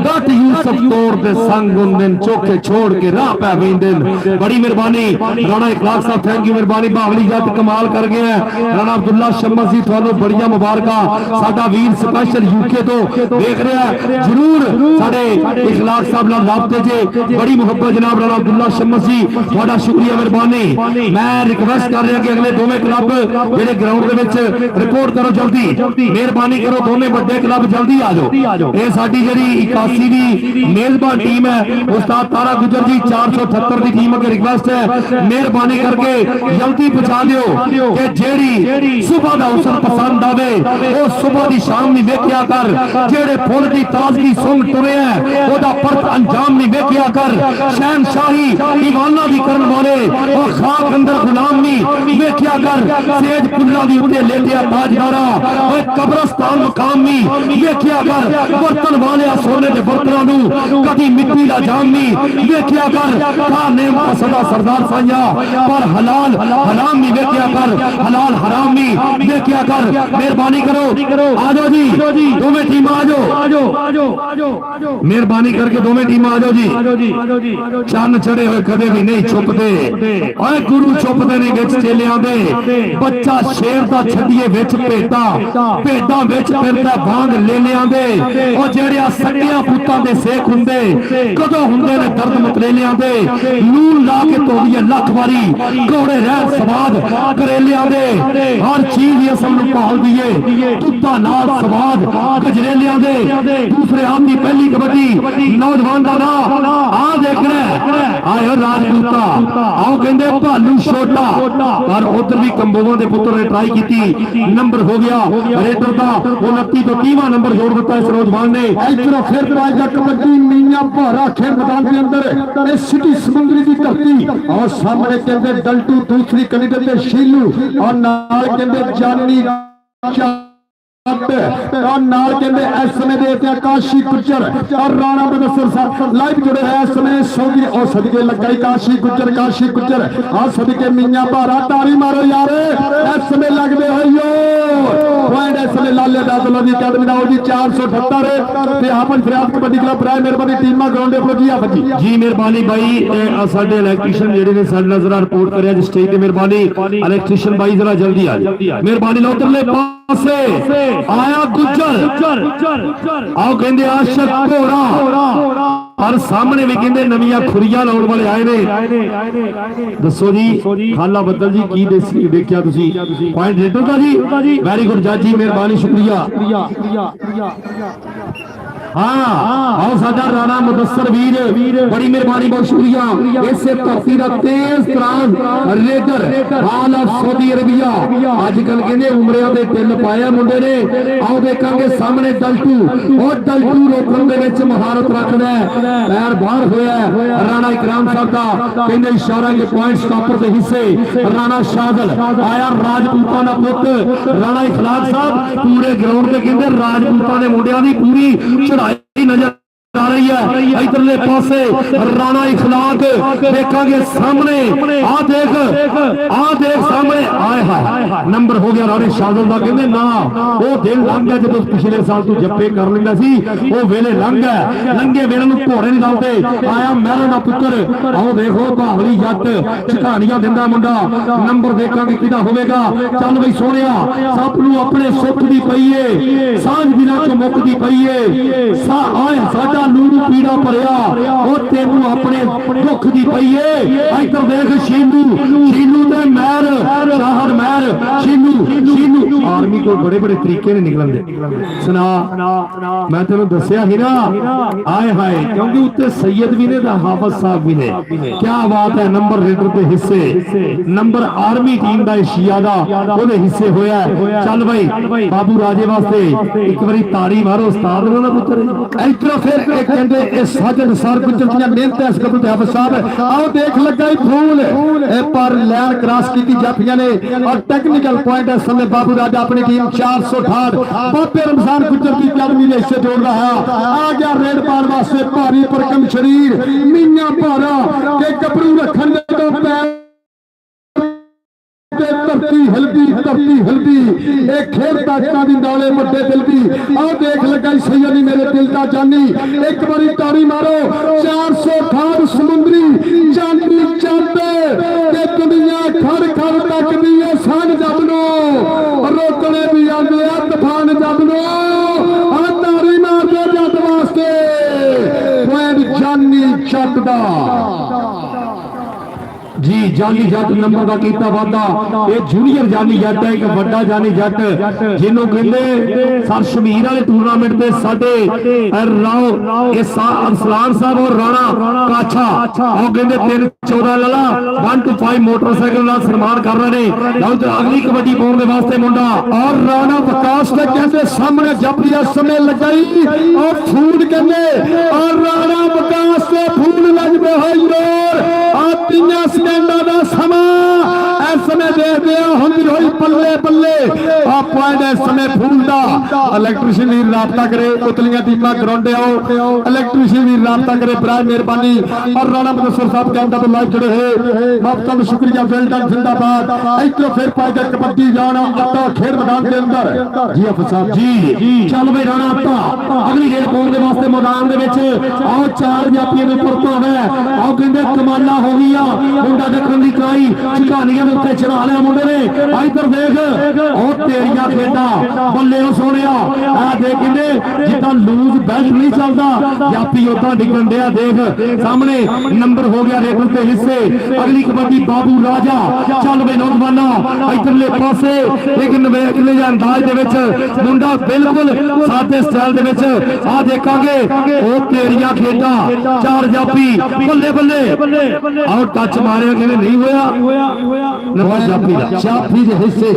डट यूसुफ तोड़ दे संग हुंदे चोखे छोड़ के राह पै वेंदे बड़ी मेहरबानी राणा इखलाक साहब थैंक यू मेहरबानी बावली जट कमाल कर गए हैं राणा अब्दुल्ला शम्मा जी थानू बड़ियां मुबारकां साडा वीर स्पेशल यूके तो देख रहा है जरूर साडे इखलाक साहब नाल राबते जे बड़ी मुहब्बत जनाब राणा अब्दुल्ला शम्मा जी ਤੁਹਾਡਾ शुक्रिया मेहरबानी मैं रिक्वेस्ट कर रहा कि अगले दोवें क्लब जेडे ग्राउंड दे विच रिपोर्ट करो जल्दी मेहरबानी करो दोवें बड़े क्लब जल्दी आ जाओ ये साडी जेडी 81 दी मेजबान टीम है उस्ताद तारा गुजर जी 478 दी टीम अगे रिक्वेस्ट है मेहरबानी करके जल्दी पहुंचा दियो कि जेडी सुबह दा हुसन पसंद आवे वो सुबह दी शाम नहीं वेखिया कर जेडे फुल दी ताजगी सुंग टुरे है ओदा परत अंजाम नहीं वेखिया कर शहनशाही दीवाना दी करन वाले और खाक अंदर गुलामी वेखिया कर सेज पुल्ला दी उते लेटिया ताजदारा ओए कब्रस्तान मकामी वेखिया कर बर्तन वाले सोने दे बर्तनां नू कदी मिट्टी दा जामी वेखिया कर खाने सदा सरदार साया पर हलाल हराम नहीं वेखिया कर हलाल हरामी वेखिया कर मेहरबानी करो आ जाओ जी दोवें टीम आ जाओ मेहरबानी करके दोवें टीम आ जाओ जी चन्न चढ़े हुए कदे भी नहीं छुपते ओए गुरु छुपते ने विच चेलियां दे बच्चा शेर दा छड्डिए विच भेटां विच फिरदा बांग लेलियां दे ओ जेड़िया सट्टियां पुत्तां दे सेख हुंदे कदों हुंदे ने दर्द मतलेलियां दे लून ला के तोड़िए लख वारी कोड़े रह स्वाद करेलियां दे हर चीज असम नूं भाल दिए तुत्ता नाल स्वाद गजरेलियां दे दूसरे हाथ दी पहली कबड्डी नौजवान दा नाम आ देखना आयो राजपूता आओ कहंदे भालू छोटा पर उधर भी कंबोवां दे पुत्र ने ट्राई की नंबर हो गया रेडर दा 29 तो 30वां नंबर जोड़ दिता इस नौजवान ने इधरों फिर पाएगा कबड्डी मियां भारा खेल मैदान के अंदर ए सिटी समुंदरी दी धरती और सामने कहंदे डल्टू दूसरी कैंडिडेट ते शीलू और नाल कहंदे जानी और नाल कहते इस समय देते काशी गुजर और राणा मुदस्सिर साहब लाइव जुड़े हैं इस समय सौगी और सदके लगाई काशी गुजर और सदके मियां भारा तारी मारो यार इस समय लगते हो पॉइंट इस समय लाले दादला दी अकेडमी दा जी 478 ते आपन फरियाद कबड्डी क्लब प्राय मेहरबानी टीमां ग्राउंड पे जी आप जी मेहरबानी भाई साडे इलेक्ट्रीशियन जेडे ने साडे नजर रिपोर्ट करया जी स्टेज ते मेहरबानी इलेक्ट्रीशियन भाई जरा जल्दी आ मेहरबानी लो उधरले पासे आया गुजर आओ कहते आशक घोड़ा और सामने भी कहते नवियां खुरियां लाउण वाले आए ने दसो जी खाला बदल जी की देखिया तुसी पॉइंट रेटर का जी वेरी गुड जज जी मेहरबानी शुक्रिया हाँ आओ साडा राणा मुदस्सिर वीर बड़ी मेहरबानी बहुत शुक्रिया इसे धरती का तेज तरान रेडर हाल ऑफ सऊदी अरबिया अजकल कहते उमरिया के तिल पाया मुंडे ने आओ देखांगे सामने दलटू और दलटू रोकण दे विच महारत रखदा है पैर बाहर होया राणा इकराम साहब का कहते इशारा के पॉइंट स्टॉपर के हिस्से राणा शागल आया राजपूतां दा पुत राणा इखलाक साहब पूरे ग्राउंड पे कहते राजपूतां दे मुंडियां दी पूरी नजर आ रही है इधरले पासे राणा इखलाक देखांगे सामने आ देख सामने आए हाय नंबर हो गया राणे शागल का कहते ना वो दिन लंघ गया जब पिछले साल तू जप्पे कर लेंदा सी वो वेले लंघ है लंघे वेले नूं घोड़े नहीं लाउंदे आया महरों दा पुत्र आओ देखो बावली जट झकानियां दिंदा मुंडा नंबर देखांगे किदा होवेगा चल बई सोहणिया सब नूं अपने सुख दी पई है सांझ बिना चो मुकदी पई है आए साडा लूरू पीड़ा भरिया वो तेनू अपने दुख दी पई है इधर देख शीनू ते महर शाहर महर शीनू आर्मी को बड़े बड़े तरीके ने निकलन दे सुना मैं तेनू दसिया ही ना आए हाय क्योंकि उत्ते सैयद भी ने हाफिज साहब भी ने क्या बात है नंबर रेडर के हिस्से नंबर आर्मी टीम का एशिया दा ओदे हिस्से होया चल भाई बाबू राजे वास्ते एक बारी ताड़ी मारो उस्ताद ना पुत्र इधर फिर एक कहते इस साजन सार गुजर दी मेहनत है इस कबूतर हाफिज साहब आओ देख लगा फूल ए पर लाइन क्रॉस की जाफियां ने और टेक्निकल पॉइंट इस समय बाबू राजा अपनी टीम 468 बाबे रमजान गुजर की अकेडमी ने इससे जोड़ रहा आ गया रेड पार वास्ते भारी भरकम शरीर मियां भारा के कपड़ू रखन दे तो पैर धरती हिलदी एक खेल ताकतां दी दौले बड़े दिल दी आओ देख लगा सैयदी मेरे दिल दा जानी एक बारी ताड़ी मारो 468 समुंदरी चांदी चांदे ते दुनिया खड़ खड़ तकदी है सन जब नो रोकने भी आंदे आ तूफान जब नो आ ताड़ी मार दे जट वास्ते पॉइंट जानी जट दा जी जानी जट नंबर का कीता वादा ये जूनियर जानी जट है एक बड़ा जानी जट जिन्हों कहते सर शमीर वाले टूर्नामेंट में साडे राव अरसलान साहब और राणा काछा और कहते 3-14 लला 1 to 5 मोटरसाइकिल नाल सन्मान कर रहे हैं तो अगली कबड्डी पाउण दे वास्ते मुंडा और राणा विकास के कहते सामने जपदिया समय लगाई और फूड कहते और राणा विकास से फूड लगदे होई जोर आ स्टैंडा दा समा इस समय देखते हैं बल्ले बल्ले पॉइंट इस समय फूलदा इलेक्ट्रीशियन वीर राबता करे उतलियां टीमां ग्राउंडे आओ इलेक्ट्रीशियन वीर राबता करे बराए मेहरबानी और राणा मुदस्सिर साहब कैंटा तो लाइव जुड़े हैं बहुत शुक्रिया वेल डन जिंदाबाद इधर फिर पाएगा कबड्डी जाना आता खेल मैदान के अंदर जी हाफिज साहब जी चल भाई राणा आता अगली गेम पाउण दे वास्ते मैदान दे विच आओ चार जापियां दे उपर भावे आओ कहंदे कमाला हो गईया मुंडा देखण दी कराई झकानियां दे उत्ते चढ़ा लिया मुंडे ने इधर देख और तेरिया खेडा बल्ले सोहणिया आ देख कहंदे जिद्दां लूज बेल्ट नहीं चलदा जापी उदां डिगण दिया देख सामने नंबर हो गया रेफर के हिस्से अगली कबड्डी बाबू राजा चल बे नौजवाना इधरले पासे एक नवेकले अंदाज दे विच मुंडा बिल्कुल सादे स्टाइल दे विच आ देखांगे ओ तेरिया खेडा चार जापी बल्ले बल्ले और टच मारिया कहंदे नहीं होया नंबर जापी दे हिस्से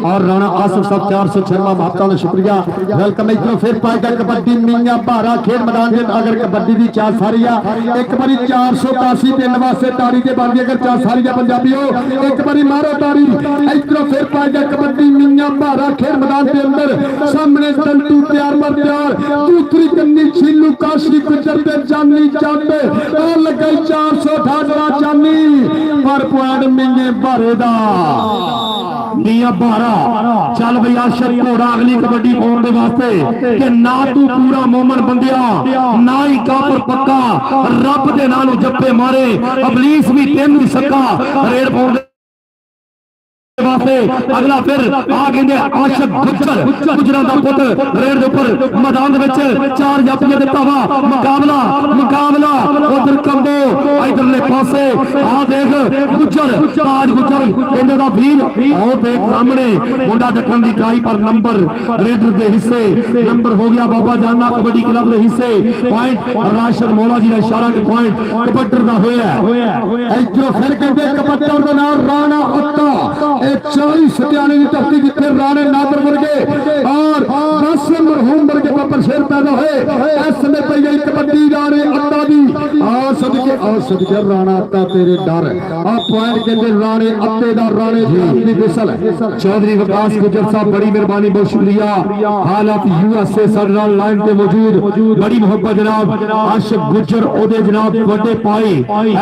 और राणा आसिफ साहब 406 बहुत बहुत शुक्रिया वेलकम इधर फिर पाएगा कबड्डी मियां भारा खेल मैदान में अगर कबड्डी की चार सारिया एक बारी 481 3 वास्ते ताड़ी के बांधी अगर चार सारिया पंजाबी हो एक बारी मारो ताड़ी इधर फिर पाएगा कबड्डी मियां भारा खेल मैदान के अंदर यार दूसरी कन्नी छीलू काशी गुजर ते जानी जाते और लगाई 468 जानी पर पॉइंट मिंगे बारे मियां बारा चल बई आशर घोड़ा अगली कबड्डी पाने दे वास्ते कि ना तू पूरा मोमन बंदिया ना ही काफर पक्का रब दे नाल जप्पे मारे अबलीस भी तेन भी सका रेड पाने वास्ते अगला फिर आ कहंदे आशक गुजर गुजरां दा पुत रेड दे ऊपर मैदान दे विच 4 जाफियां दे पावा मुकाबला मुकाबला उधर कंबो इधरले पासे आ देख गुजर ताज गुजर कहंदे दा वीर आओ देख सामने मुंडा दखन दी ट्राई पर नंबर रेड दे हिस्से नंबर हो गया बाबा जाना कबड्डी क्लब दे हिस्से पॉइंट राशिद मौला जी दा इशारा के पॉइंट कबड्डर दा होया इधर फिर कहंदे कबड्डर दा नाम राणा उत्ता 40 सत्याने की धरती जिथे राणे नादर वर्गे और 10 मरहूम वर्गे पर शेर पैदा हुए इस समय पई गई कबड्डी राणे अत्ता दी आ सदके राणा अत्ता तेरे डर आ पॉइंट कहते राणे अत्ते दा राणे जी विसल चौधरी विकास गुजर साहब बड़ी मेहरबानी बहुत शुक्रिया हालात यूएसए सर नाल लाइन पे मौजूद बड़ी मोहब्बत जनाब आशिक गुजर ओदे जनाब बड़े पाई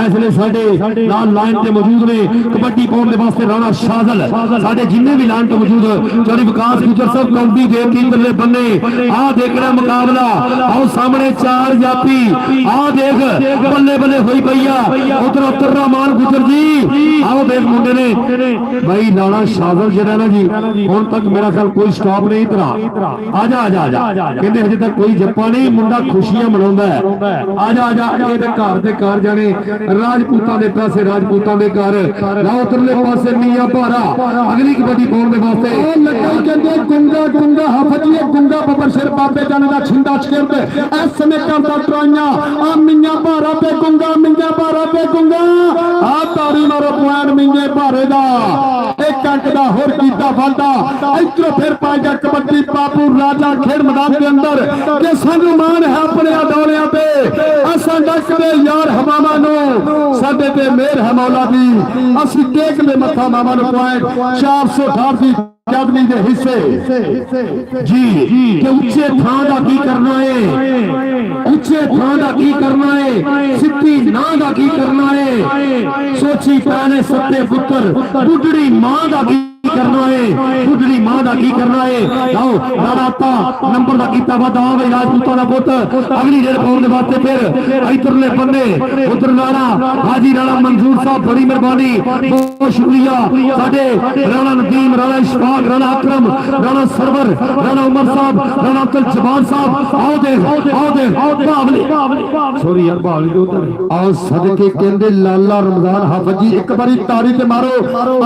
इसलिए साडे नाल लाइन पे मौजूद ने कबड्डी पाउण दे वास्ते राणा शाजल साडे जिन्ने भी लाइन पे मौजूद चौधरी विकास गुजर साहब कौंडी दे तीन बन्ने आ देखना मुकाबला आओ सामने 4 जापी आ देख बल्ले बल्ले हुई पैया उधर उत्तरा मान गुजर जी आओ देख मुंडे ने भाई लाना शाजल जरा ना जी हुण तक मेरा ख्याल कोई स्टॉप नहीं इतना आजा आजा आजा कहते हजे तक कोई जप्पा नहीं मुंडा खुशियां मनाउंदा है आजा आजा ये ते घर जाने राजपूतां दे पैसे राजपूतां दे घर ला उतरले पासे मियां भारा अगली कबड्डी पाउण दे वास्ते लगाई कहंदे गुंगा गुंगा हाफजी गुंगा बबर शेर बाबे जाने दा छिंदा छेरदे इस समय करदा ट्राइयां आ मियां भारा पे गुंगा मियां भारा पे गुंगा आ तारी मारो पॉइंट मियां भारे दा एक अंक दा होर कीता वादा इधर फिर पाएगा कबड्डी बाबू राजा खेड मैदान के अंदर के सानू मान है अपने दौड़ियां पे असां डकदे यार हमामा नु साडे ते मेहर है मौला दी असि टेक दे मथा मामा नु पॉइंट 468 दी अकादमी दे हिस्से जी के उच्चे थां दा की करना है उच्चे थां दा की करना है सिद्धि नां दा की करना है सोची पैने सत्ते पुत्र बुढ़ड़ी मां दा की करना है बुढ़ड़ी मां दा की करना है आओ राणा नंबर दा कीता वादा वे राजपूतां दा पुत अगली रेड पाउण दे वास्ते फिर इधरले बन्ने उधर राणा हाजी राणा मंजूर साहब बड़ी मेहरबानी बहुत शुक्रिया साडे राणा नदीम राणा इशफाक राणा अकरम राणा सरवर राणा उमर साहब राणा अब्दुल जबान साहब आओ दे बावली सॉरी यार बावली दे उधर आओ सदके कहंदे लाला रमजान हाफज जी एक बारी ताड़ी ते मारो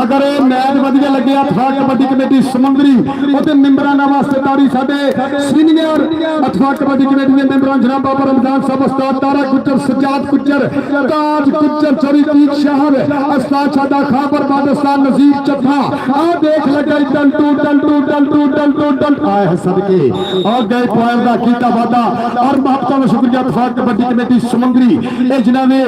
अगर ये मैच वधिया लगे अथवा कबड्डी कमेटी समुंदरी ओते मेंबरां वास्ते ताड़ी साडे सीनियर अथवा कबड्डी कमेटी दे मेंबरां जनाब बाबा रमजान साहब उस्ताद तारा गुजर सजाद गुजर ताज गुजर चौरी तीक साहब उस्ताद साडा खाबर बादशाह नजीर चट्ठा आ देख लगा डल आए सदके और गए पॉइंट दा कीता वादा और महत्ता दा शुक्रिया अथवा कबड्डी कमेटी समुंदरी ए जिन्हां ने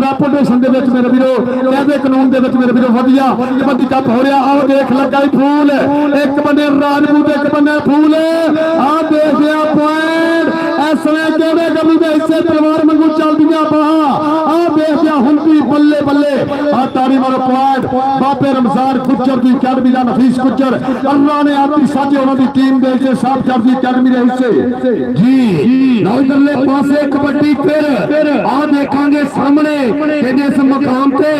रेपुटेशन दे विच मेरे वीरो कायदे कानून दे विच मेरे वीरो वधिया कबड्डी कप हो रहा आओ देख लगा फूल एक बने राजपूत एक बने फूल आ देख लिया पॉइंट ऐसे केड़े गली दे हिस्से तलवार मंगू चल दिया बाहा आ देख लिया हुंदी बल्ले बल्ले आ तारी मारो पॉइंट बाबे रमजान गुजर दी अकादमी दा नफीस गुजर अल्लाह ने आपकी साथे उन्हां दी टीम दे के साफ कर दी अकादमी दे हिस्से जी ना इधरले पासे कबड्डी फिर आ देखांगे सामने कहंदे इस मकाम ते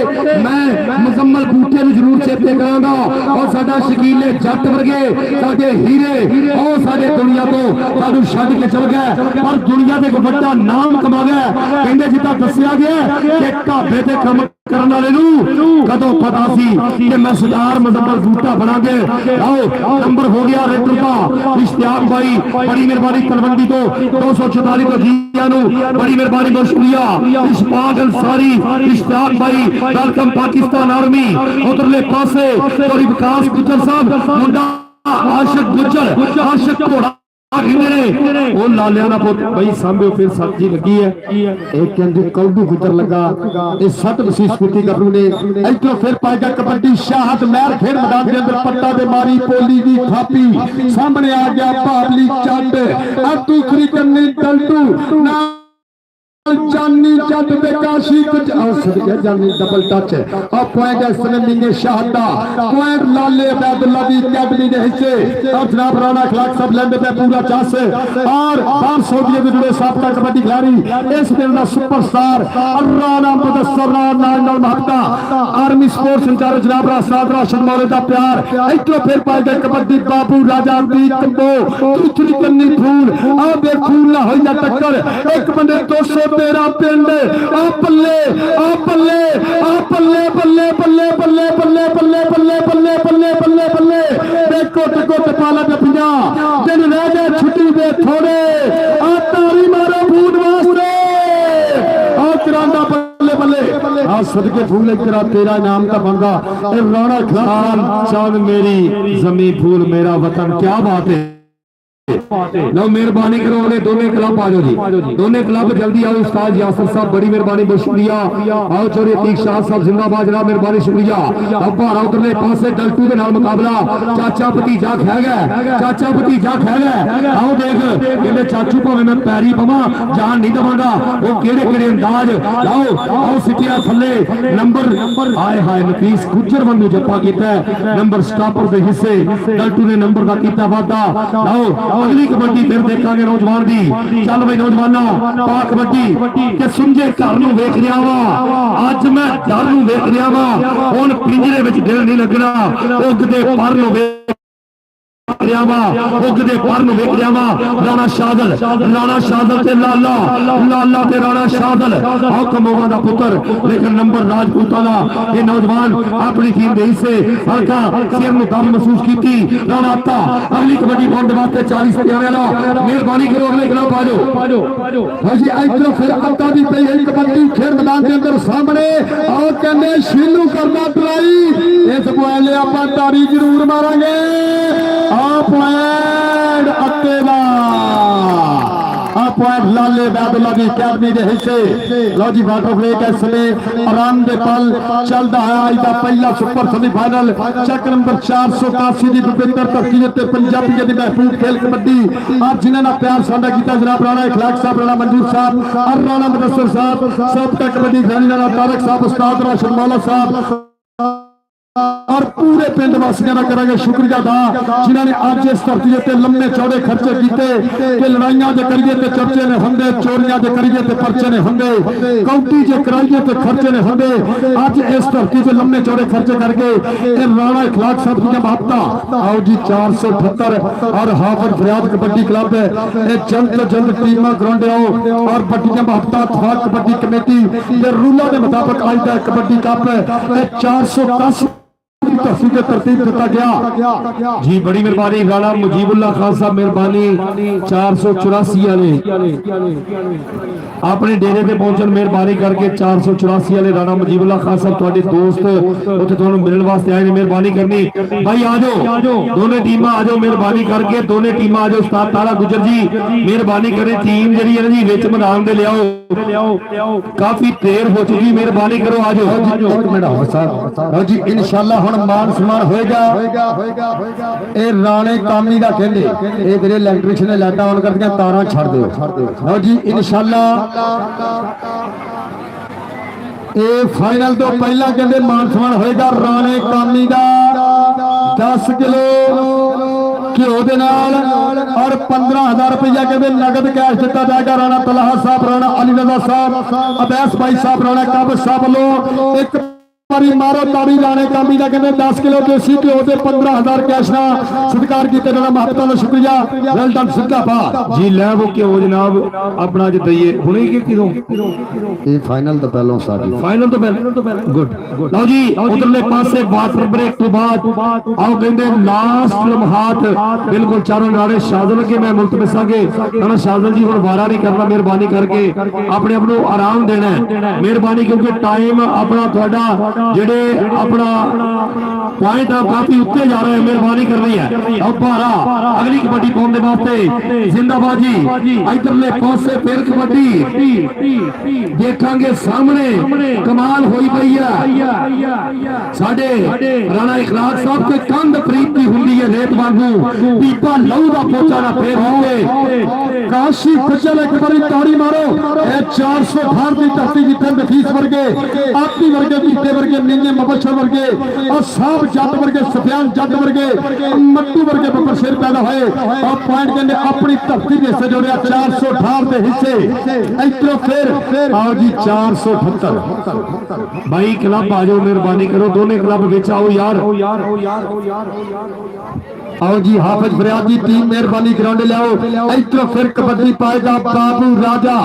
मैं मुजम्मल बूटे नु जरूर चेते करांगा और साडा शकीले जट वर्गे साडे हीरे और साडे दुनिया तो साडू छड्ड के चल गए पर दुनिया दे कोई बड़ा नाम कमा गया कहंदे जिद्दां दस्सिया गया कि ढाबे ते काम करन वाले नू कदों पता सी कि मैं सरदार मुजम्मल बूटा बनांगे आओ नंबर हो गया रेडर का इश्तियाक भाई बड़ी मेहरबानी तलवंडी तो 244 तो जिया नु बड़ी मेहरबानी बहुत शुक्रिया इशफाक अंसारी इश्तियाक भाई वेलकम पाकिस्तान आर्मी उधरले पासे चौधरी विकास गुजर साहब मुंडा आशिक गुजर आशिक घोड़ा ਉਹ ਲਾਲਿਆਂ ਦਾ ਪੁੱਤ ਬਈ ਸਾਂਭਿਓ ਫਿਰ ਸੱਟ ਜੀ ਲੱਗੀ ਹੈ ਇਹ ਕਹਿੰਦੇ ਕੌਡੂ ਗੁੱਦਰ ਲੱਗਾ ਇਹ ਸੱਟ ਵਸੀਸ ਕੀਤੀ ਗੱਭਰੂ ਨੇ ਇੱਥੋਂ ਫਿਰ ਪਾਏਗਾ ਕਬੱਡੀ ਸ਼ਾਹਦ ਮਹਿਰ ਖੇਡ ਮੈਦਾਨ ਦੇ ਅੰਦਰ ਪੱਟਾ ਤੇ ਮਾਰੀ ਪੋਲੀ ਦੀ ਥਾਪੀ ਸਾਹਮਣੇ ਆ ਗਿਆ ਭਾਵਲੀ ਚੱਟ ਆ ਦੂਸਰੀ ਕੰਨੀ ਟਲਟੂ ਨਾ जानी जद बेकाशी कुछ औसत है जानी डबल टच और पॉइंट है स्विमिंग शाहदा पॉइंट लाले अब्दुल्ला दी अकेडमी के हिस्से और जनाब राणा खिलाफ सब लेंदे पे पूरा चांस और बाहर सऊदी के जुड़े साबका कबड्डी खिलाड़ी इस दिन का सुपरस्टार राणा मुदस्सर नाल महता आर्मी स्पोर्ट्स इंचार्ज जनाब रासाद राशिद मौले दा प्यार इतो फिर पाएगा कबड्डी बाबू राजा दी कंबो दूसरी कन्नी फूल आ बे फूल ना होई जा टक्कर एक बंदे 200 तेरा पिंड आ बल्ले बल्ले बल्ले बल्ले बल्ले बल्ले बल्ले बल्ले बल्ले बल्ले बल्ले देखो देखो पाला पे 50 दिन रह गए छुट्टी दे थोड़े आ तारी मारो बूट वास्ते आ करांदा बल्ले बल्ले आ सदके फूल तेरा तेरा इनाम का बनगा ए राणा खान चांद मेरी जमी फूल मेरा वतन क्या बात है लो मेहरबानी करो दोनों क्लब आ जाओ जी दोनों क्लब जल्दी आओ उस्ताद यासर साहब बड़ी मेहरबानी बहुत शुक्रिया आओ छोरे तीक शाह साहब जिंदाबाद जनाब मेहरबानी शुक्रिया अब भारा उधरले पासे डल्टू के नाल मुकाबला चाचा भतीजा खै गया चाचा भतीजा खै गया आओ देख कहते चाचू भावें मैं पैरी पवां जान नहीं दवांगा वो केड़े केड़े अंदाज लाओ आओ सिटिया थल्ले नंबर आए हाय नफीस गुजर बंधु जप्पा कीता नंबर स्टॉपर दे हिस्से डल्टू ने नंबर दा कीता वादा लाओ अगली कबड्डी फिर देखांगे नौजवान दी चल बई नौजवाना पा कबड्डी ते सुंजे घर नूं वेख रिहा वा अज मैं डर नूं वेख रिहा वा हुण पिंजरे विच दिल नहीं लगना उगदे पर नूं उगदे पर नूं वेख रिहा वा राणा शादल ते लाला ते राणा शादल कमोगा दा पुत्र लेकिन नंबर राजपूतां दा ये नौजवान अपनी टीम दे हिस्से हल्का सिर नूं दम महसूस कीती राणा अत्ता अगली कबड्डी पाउण दे वास्ते 40 प्यारे ला मेहरबानी करो अगले खिलाफ आ जाओ हां जी इधर फिर अत्ता दी पई है कबड्डी खेल मैदान दे अंदर सामने और कहंदे शीलू करना ट्राई इस पॉइंट आपां तारी जरूर मारांगे पॉइंट अत्ते दा पॉइंट लाले अब्दुल्ला दी अकेडमी के हिस्से लो जी वाटर ब्रेक इस समय आराम दे पल चलदा है आज दा पहला सुपर सेमीफाइनल चेक नंबर 481 दी पवित्र धरती उत्ते पंजाबी दी महफूज खेल कबड्डी आज जिन्हां दा प्यार साडा कीता जनाब राणा इखलाक साहब राणा मंजूर साहब और राणा मुदस्सर साहब सबका कबड्डी खिलाड़ी राणा तारक साहब उस्ताद राशिद मौला साहब और पूरे पिंड वासियों का करेंगे शुक्रिया अदा जिन्होंने आज इस धरती से लंबे चौड़े खर्चे किए कि लड़ाइयां जो करिए तो चर्चे ने होंगे चोरियां जो करिए तो पर्चे ने होंगे काउंटी जो कराइए तो खर्चे ने होंगे आज इस धरती से लंबे चौड़े खर्चे करके राणा इखलाक साहब की महत्ता आओ जी 478 और हाफिज फरियाद कबड्डी क्लब जल्द तो जल्द टीम ग्राउंड आओ और बड़िया महत्ता थवाक कबड्डी कमेटी रूलों के मुताबिक आज का कबड्डी कप 410 तरतीब दिता गया जी बड़ी मेहरबानी राणा मुजीबुल्ला खान साहब मेहरबानी 484 वाले अपने डेरे पे पहुंचन मेहरबानी करके 484 वाले राणा मुजीबुल्ला खान साहब तुम्हारे दोस्त उत्थे तुहानू मिलने वास्ते आए ने मेहरबानी करनी भाई आ जाओ दोनों टीम आ जाओ मेहरबानी करके दोनों टीम आ जाओ उस्ताद तारा गुजर जी मेहरबानी करें टीम जी है जी विच मैदान दे लियाओ काफी देर हो चुकी मेहरबानी करो आ जाओ जी इंशाअल्लाह हुण मान सम्मान होएगा ए राणे कामी दा कहंदे ए तेरे इलेक्ट्रिशियन ने लाइटां ऑन कर दियां तारां छड़ दिओ लो जी इंशाअल्लाह ए फाइनल तो पहला कहंदे मान सम्मान होएगा राणे कामी दा 10 किलो घिओ दे नाल और 15,000 रुपया कहते नगद कैश दिता जाएगा राणा तलहा साहब राणा अली रजा साहब अबैस भाई साहब राणा काबज साहब वालों एक मारो ताड़ी राणे कामी का कहते 10 किलो देसी घिओ दे 15,000 कैश ना सत्कार कीते जाना महत्ता दा शुक्रिया वेल डन जिंदाबाद जी ले वो घिओ जनाब अपना ज दईए हुणे कि किदों ये फाइनल तो पहलों साडी फाइनल तो पहले गुड लो जी उधरले पासे वाटर ब्रेक तो बाद आओ कहंदे लास्ट लम्हात बिल्कुल चारों नारे शादल के मैं मुल्तमसा के ना शादल जी हुण वारा नहीं करना मेहरबानी करके अपने आप को आराम देना है मेहरबानी क्योंकि टाइम अपना थोड़ा ਜਿਹੜੇ ਆਪਣਾ पॉइंट काफी उत्ते जा रहे हैं, मेहरबानी करनी है। अब भारा अगली कबड्डी पाने वास्ते जिंदाबाद जी। इधरले पासे फिर कबड्डी देखांगे सामने कमाल होई पई है। साडे राणा इखलाक साहब के कंध प्रीति हुंदी है रेत वांगू पीपा लहू दा पोचा ना फेर होवे। काशी खुजल एक बारी ताड़ी मारो। ए 400 भार दी धरती जिथे नफीस वर्गे आपी वर्गे पीते वर्गे नीने मबशर वर्गे और सब जट वर्गे सफियान जट वर्गे मट्टू वर्गे बब्बर शेर पैदा होए और पॉइंट कहने अपनी धरती के हिस्से जोड़िया 418 के हिस्से इधरों फिर आओ जी 478 भाई क्लब आ जाओ, मेहरबानी करो दोनों क्लब विच आओ यार। आओ जी हाफिज फरियाद जी टीम मेहरबानी ग्राउंड लियाओ। इधरों फिर कबड्डी पाएगा बाबू राजा।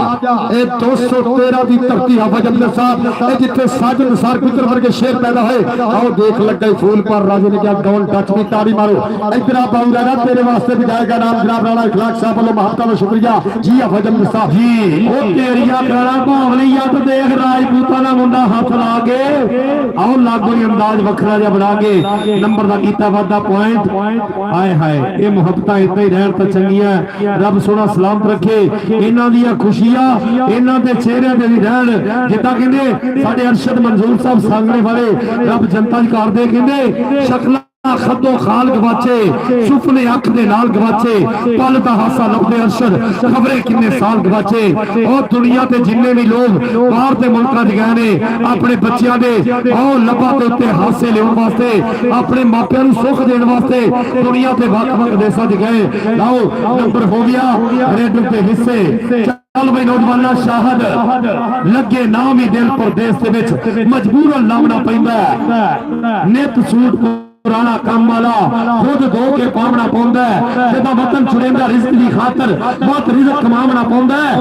ए 213 की धरती हाफिज अब्दुल साहब जिथे साजिद निसार पुत्र वर्गे शेर पैदा होए। आओ देख लग गए फूल पर राजे ने क्या डाउन टच की ताड़ी मारो। इधर आ बाबू राजा तेरे वास्ते भी जाएगा नाम जनाब राणा इखलाक साहब वालों महत्ता का शुक्रिया जी हाफिज अब्दुल साहब जी। ओ तेरिया गाना भावलिया तो देख राजपूतां दा मुंडा हाथ ला के आओ लागोई अंदाज वखरा जा बना के नंबर दा कीता वादा पॉइंट। हाय हाय ये मुहब्बतां इत्ते ही रहन तां चंगियां। रब सोना सलामत रखे इन्हां दियां खुशियां इन्हां दे चेहरे ते भी रहन जिद्दां कहंदे साडे अरशद मंजूर साहब सांगणे वाले रब जनता च कर दे कहंदे शक्लां खद्दो खाल गवाचे सुपने अख दे नाल गवाचे पल दा हासा लभदे अरशद खबरे किन्ने साल गवाचे। और दुनिया ते जिन्ने भी लोग बाहर दे मुल्कां च गए ने अपने बच्चियां दे और लब्बां दे उत्ते हासे लेउण वास्ते अपने मापियां नूं सुख देण वास्ते दुनिया ते वख-वख देशां च गए। लाओ नंबर हो गया रेड ते हिस्से चल भाई नौजवाना शाहद लगे नाम ही दिल परदेस दे विच मजबूरन लावना पैंदा है। नित सूट पुराना काम वाला खुद धो के पावना पौंदा है। जदा वतन छुड़ेंदा रिज़्क दी खातर बहुत रिज़्क कमावना पौंदा है।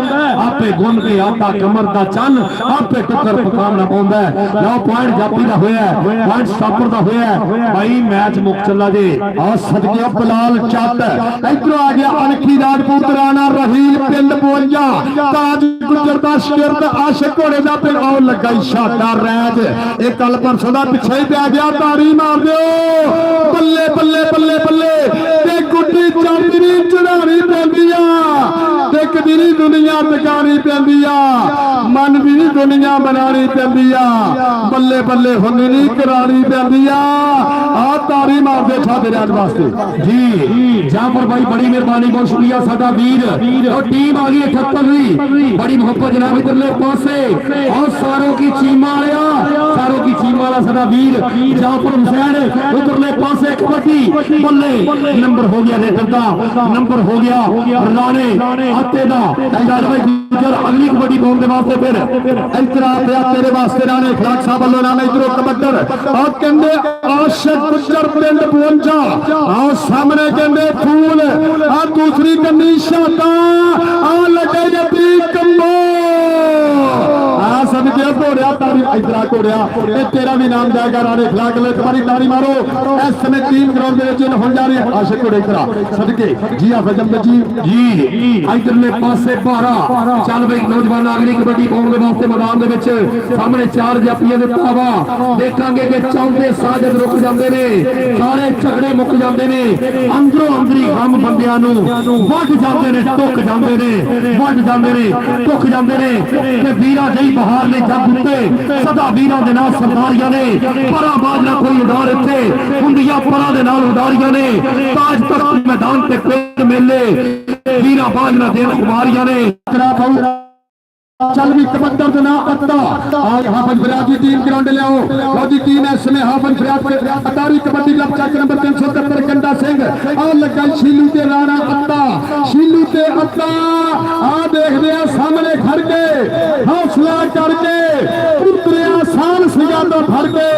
आपे गुन के आटा कमर दा चन आपे टुकर पकावना पौंदा है। लो पॉइंट जापी दा होया है पॉइंट स्टॉपर दा होया है। भाई मैच मुक चला जे आ सदके बलाल चट इधरों आ गया अनखी राजपूत राणा रहील पिंड 52 ताज गुजर दा शिरद आशिक घोड़े दा पिंड आओ लगा शाटा रैज एक कल परसों दा पिछे ही पै गया तारी मार दियो बल्ले बल्ले बल्ले बल्ले ते गुड्डी चढ़दी नहीं चढ़ानी पैंदी आ ते कदी दुनिया टकानी पैंदी आ मन भी नहीं दुनिया बनानी पैंदी आ बल्ले बल्ले हुंदी नहीं करानी पैंदी आ तारी मार दे छाते राज वास्ते जी। जाफर भाई बड़ी मेहरबानी बहुत शुक्रिया साडा वीर और टीम आ गई 78वीं बड़ी मोहब्बत जनाब इधरले पासे और सारों की चीमा आया सारों की चीमा वाला साडा वीर जाफर हुसैन उधरले पासे कबड्डी बल्ले नंबर हो गया रेटर दा नंबर हो गया राणे आते दा अगली कबड्डी पाने वास्ते फिर इतरा तेरे वास्ते राणे इखलाक साहब वालों नाम इधरों कबड्डर और कहंदे आशिक गुजर पिंड 52 आओ सामने कहंदे फूल आ दूसरी कन्नी शाटा आ लगे जती कंबो आ सदके घोड़िया तारी इधरा घोड़िया ए तेरा भी नाम जाएगा राणे इखलाक ले तुम्हारी तारी मारो। इस समय टीम ग्राउंड दे विच हो जा रही है आशिक घोड़े इधरा सदके जी हाफिज अब्दुल जी इधरले पासे 12 चल भाई नौजवान अगली कबड्डी पाने वास्ते मैदान दे विच सामने चार जापियां दे तावा देखांगे कि चौंदे साजद रुक जांदे ने सारे झगड़े मुक जांदे ने अंदरों अंदरी गम बंदियां नूं वध जांदे ने टुक जांदे ने वध जांदे ने टुक जांदे ने ते वीरां जई बहार ने जग उत्ते सदा वीरां दे नाल सरदारियां ने परा बाज ना कोई उडार इत्थे हुंदियां परा दे नाल उडारियां ने ताज तख्त मैदान ते पेड़ मेले वीरां बाज ना देन कुमारियां ने चल भी कबड्डर दे ना अत्ता आज हाफिज फरियाद की टीम ग्राउंड ले आओ फौजी टीम है इसमें हाफिज फरियाद के अटारी कबड्डी क्लब चक नंबर 370 कंडा सिंह और लगा शीलू ते राणा अत्ता शीलू ते अत्ता आ देखदे आ सामने खड़ के हौसला करके उतरिया साल सियादा भर के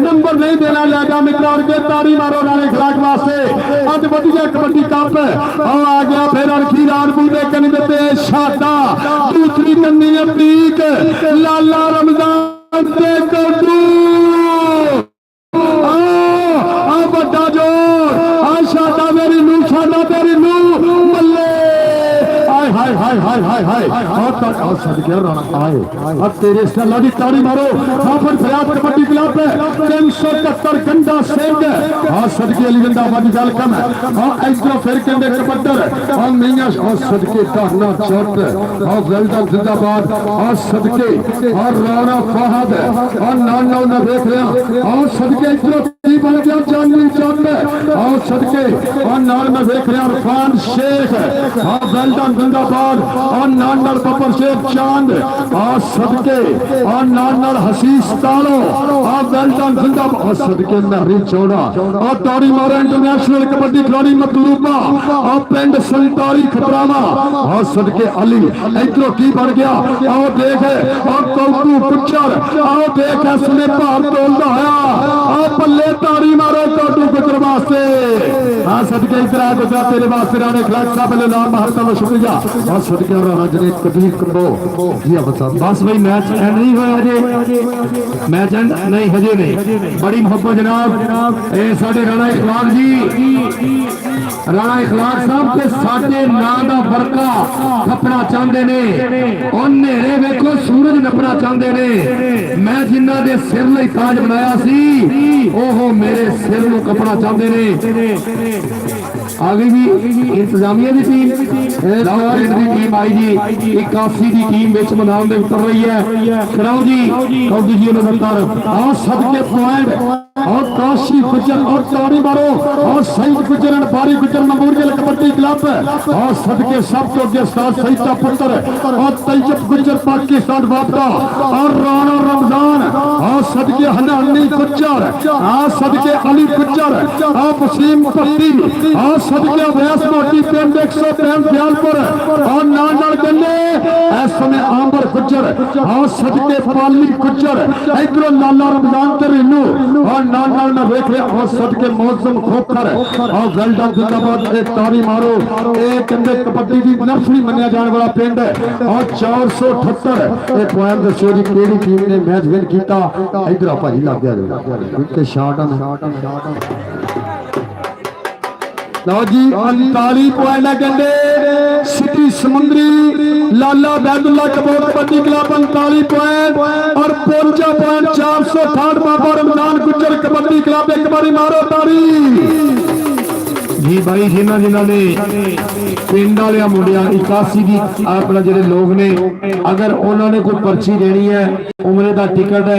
नंबर नहीं देना लगा मित्रां के तारी मारो राणे इखलाक वास्ते आज बढ़िया कबड्डी कप और आ गया फिर अनखी राजपूत दे कन्ने ते शाटा दूसरी अतीक लाला रमजान से कद्दू आ बड़ा जोर आ शादा मेरी नू शादा तेरी नू बल्ले हाय हाय हाय हाय हाय हाय और सदके राणा आए और तेरे से अल्लाह दी ताड़ी मारो हाफिज फरियाद कबड्डी क्लब 371 गंदा सेंग और सदके अली गंदा वादी गल कम और इधर फिर कहंदे कबड्डर और मियां और सदके कहना चोट और वेल्डन जिंदाबाद और सदके और राणा फहद और नाना ने देख रहा और सदके इधर की बन गया जानवी चोट और सदके और नाल में देख रहा इरफान शेख और वेल्डन जिंदाबाद और नानर बबर शेख चांद और सदके और नानर हसीस तालो और वेल्डन जिंदाबाद और सदके महरी चौड़ा और तौरी मारा इंटरनेशनल कबड्डी खिलाड़ी मतलूबा और पिंड संतारी खतरावा और सदके अली इधरों की बन गया और देख और कौतू पुच्छर और देख इसने भार तोलता है और पल्ले तारी मारो कौतू पुच्छर वास्ते हाँ सदके इधर आ गुजरा तेरे वास्ते राणे खिलाड़ी साहब ने नाम महत्व शुक्रिया और सदके राणा जने कबीर कबो जी बता बस भाई मैच एंड नहीं हुआ हजे मैच एंड नहीं हजे नहीं बड़ी मोहब्बत जनाब ए साडे राणा इखलाक जी राणा इखलाक साहब के साडे नां दा वर्का खपना चाहते ने और नेरे वेखो सूरज नपना चाहते ने मैं जिन्ना दे सिर लई ताज बनाया सी ओहो मेरे सिर नूं कपना चाहते ने आगे भी इंतजामिया की टीम आई जी 81 की टीम विच मैदान में उतर रही है कराओ जी कौदी जी और सबके पॉइंट और काशी गुजर और ताड़ी मारो और सईद गुजर बारी गुजर नमूरियल कबड्डी क्लब और सदके सब तो अगे उस्ताद सईद का पुत्र और तैयब गुजर पाकिस्तान वापदा और राणा रमजान और सदके हनानी गुजर और सदके अली गुजर और वसीम पट्टी और सदके वैस मोटी पिंड 103 दयालपुर और नानल गन्ने इस समय आंबर गुजर और सदके पाली गुजर इधरों लाला रमजान ते रेनू और नानल में देख रहे और सदके मौसम खोखर और वेल्डन जिंदाबाद एक तारी मारो एक कंधे कबड्डी की नर्सरी मनिया जाने वाला पिंड और 478 एक पॉइंट दसो जी केड़ी टीम ने मैच विन किया इधर भाई लग गया क्योंकि शॉट लो जी 39 पॉइंट गंडे सिटी समुद्री लाला बैदुल्ला कबूतर कबड्डी क्लब 39 पॉइंट और 55 पॉइंट 460 बाबा रमजान गुजर कबड्डी क्लब एक बारी मारो तारी जी भाई जिन्हों जिन्होंने पिंड वाले मुंडिया 81 की अपना जो लोग ने अगर उन्होंने कोई पर्ची देनी है उमरे का टिकट है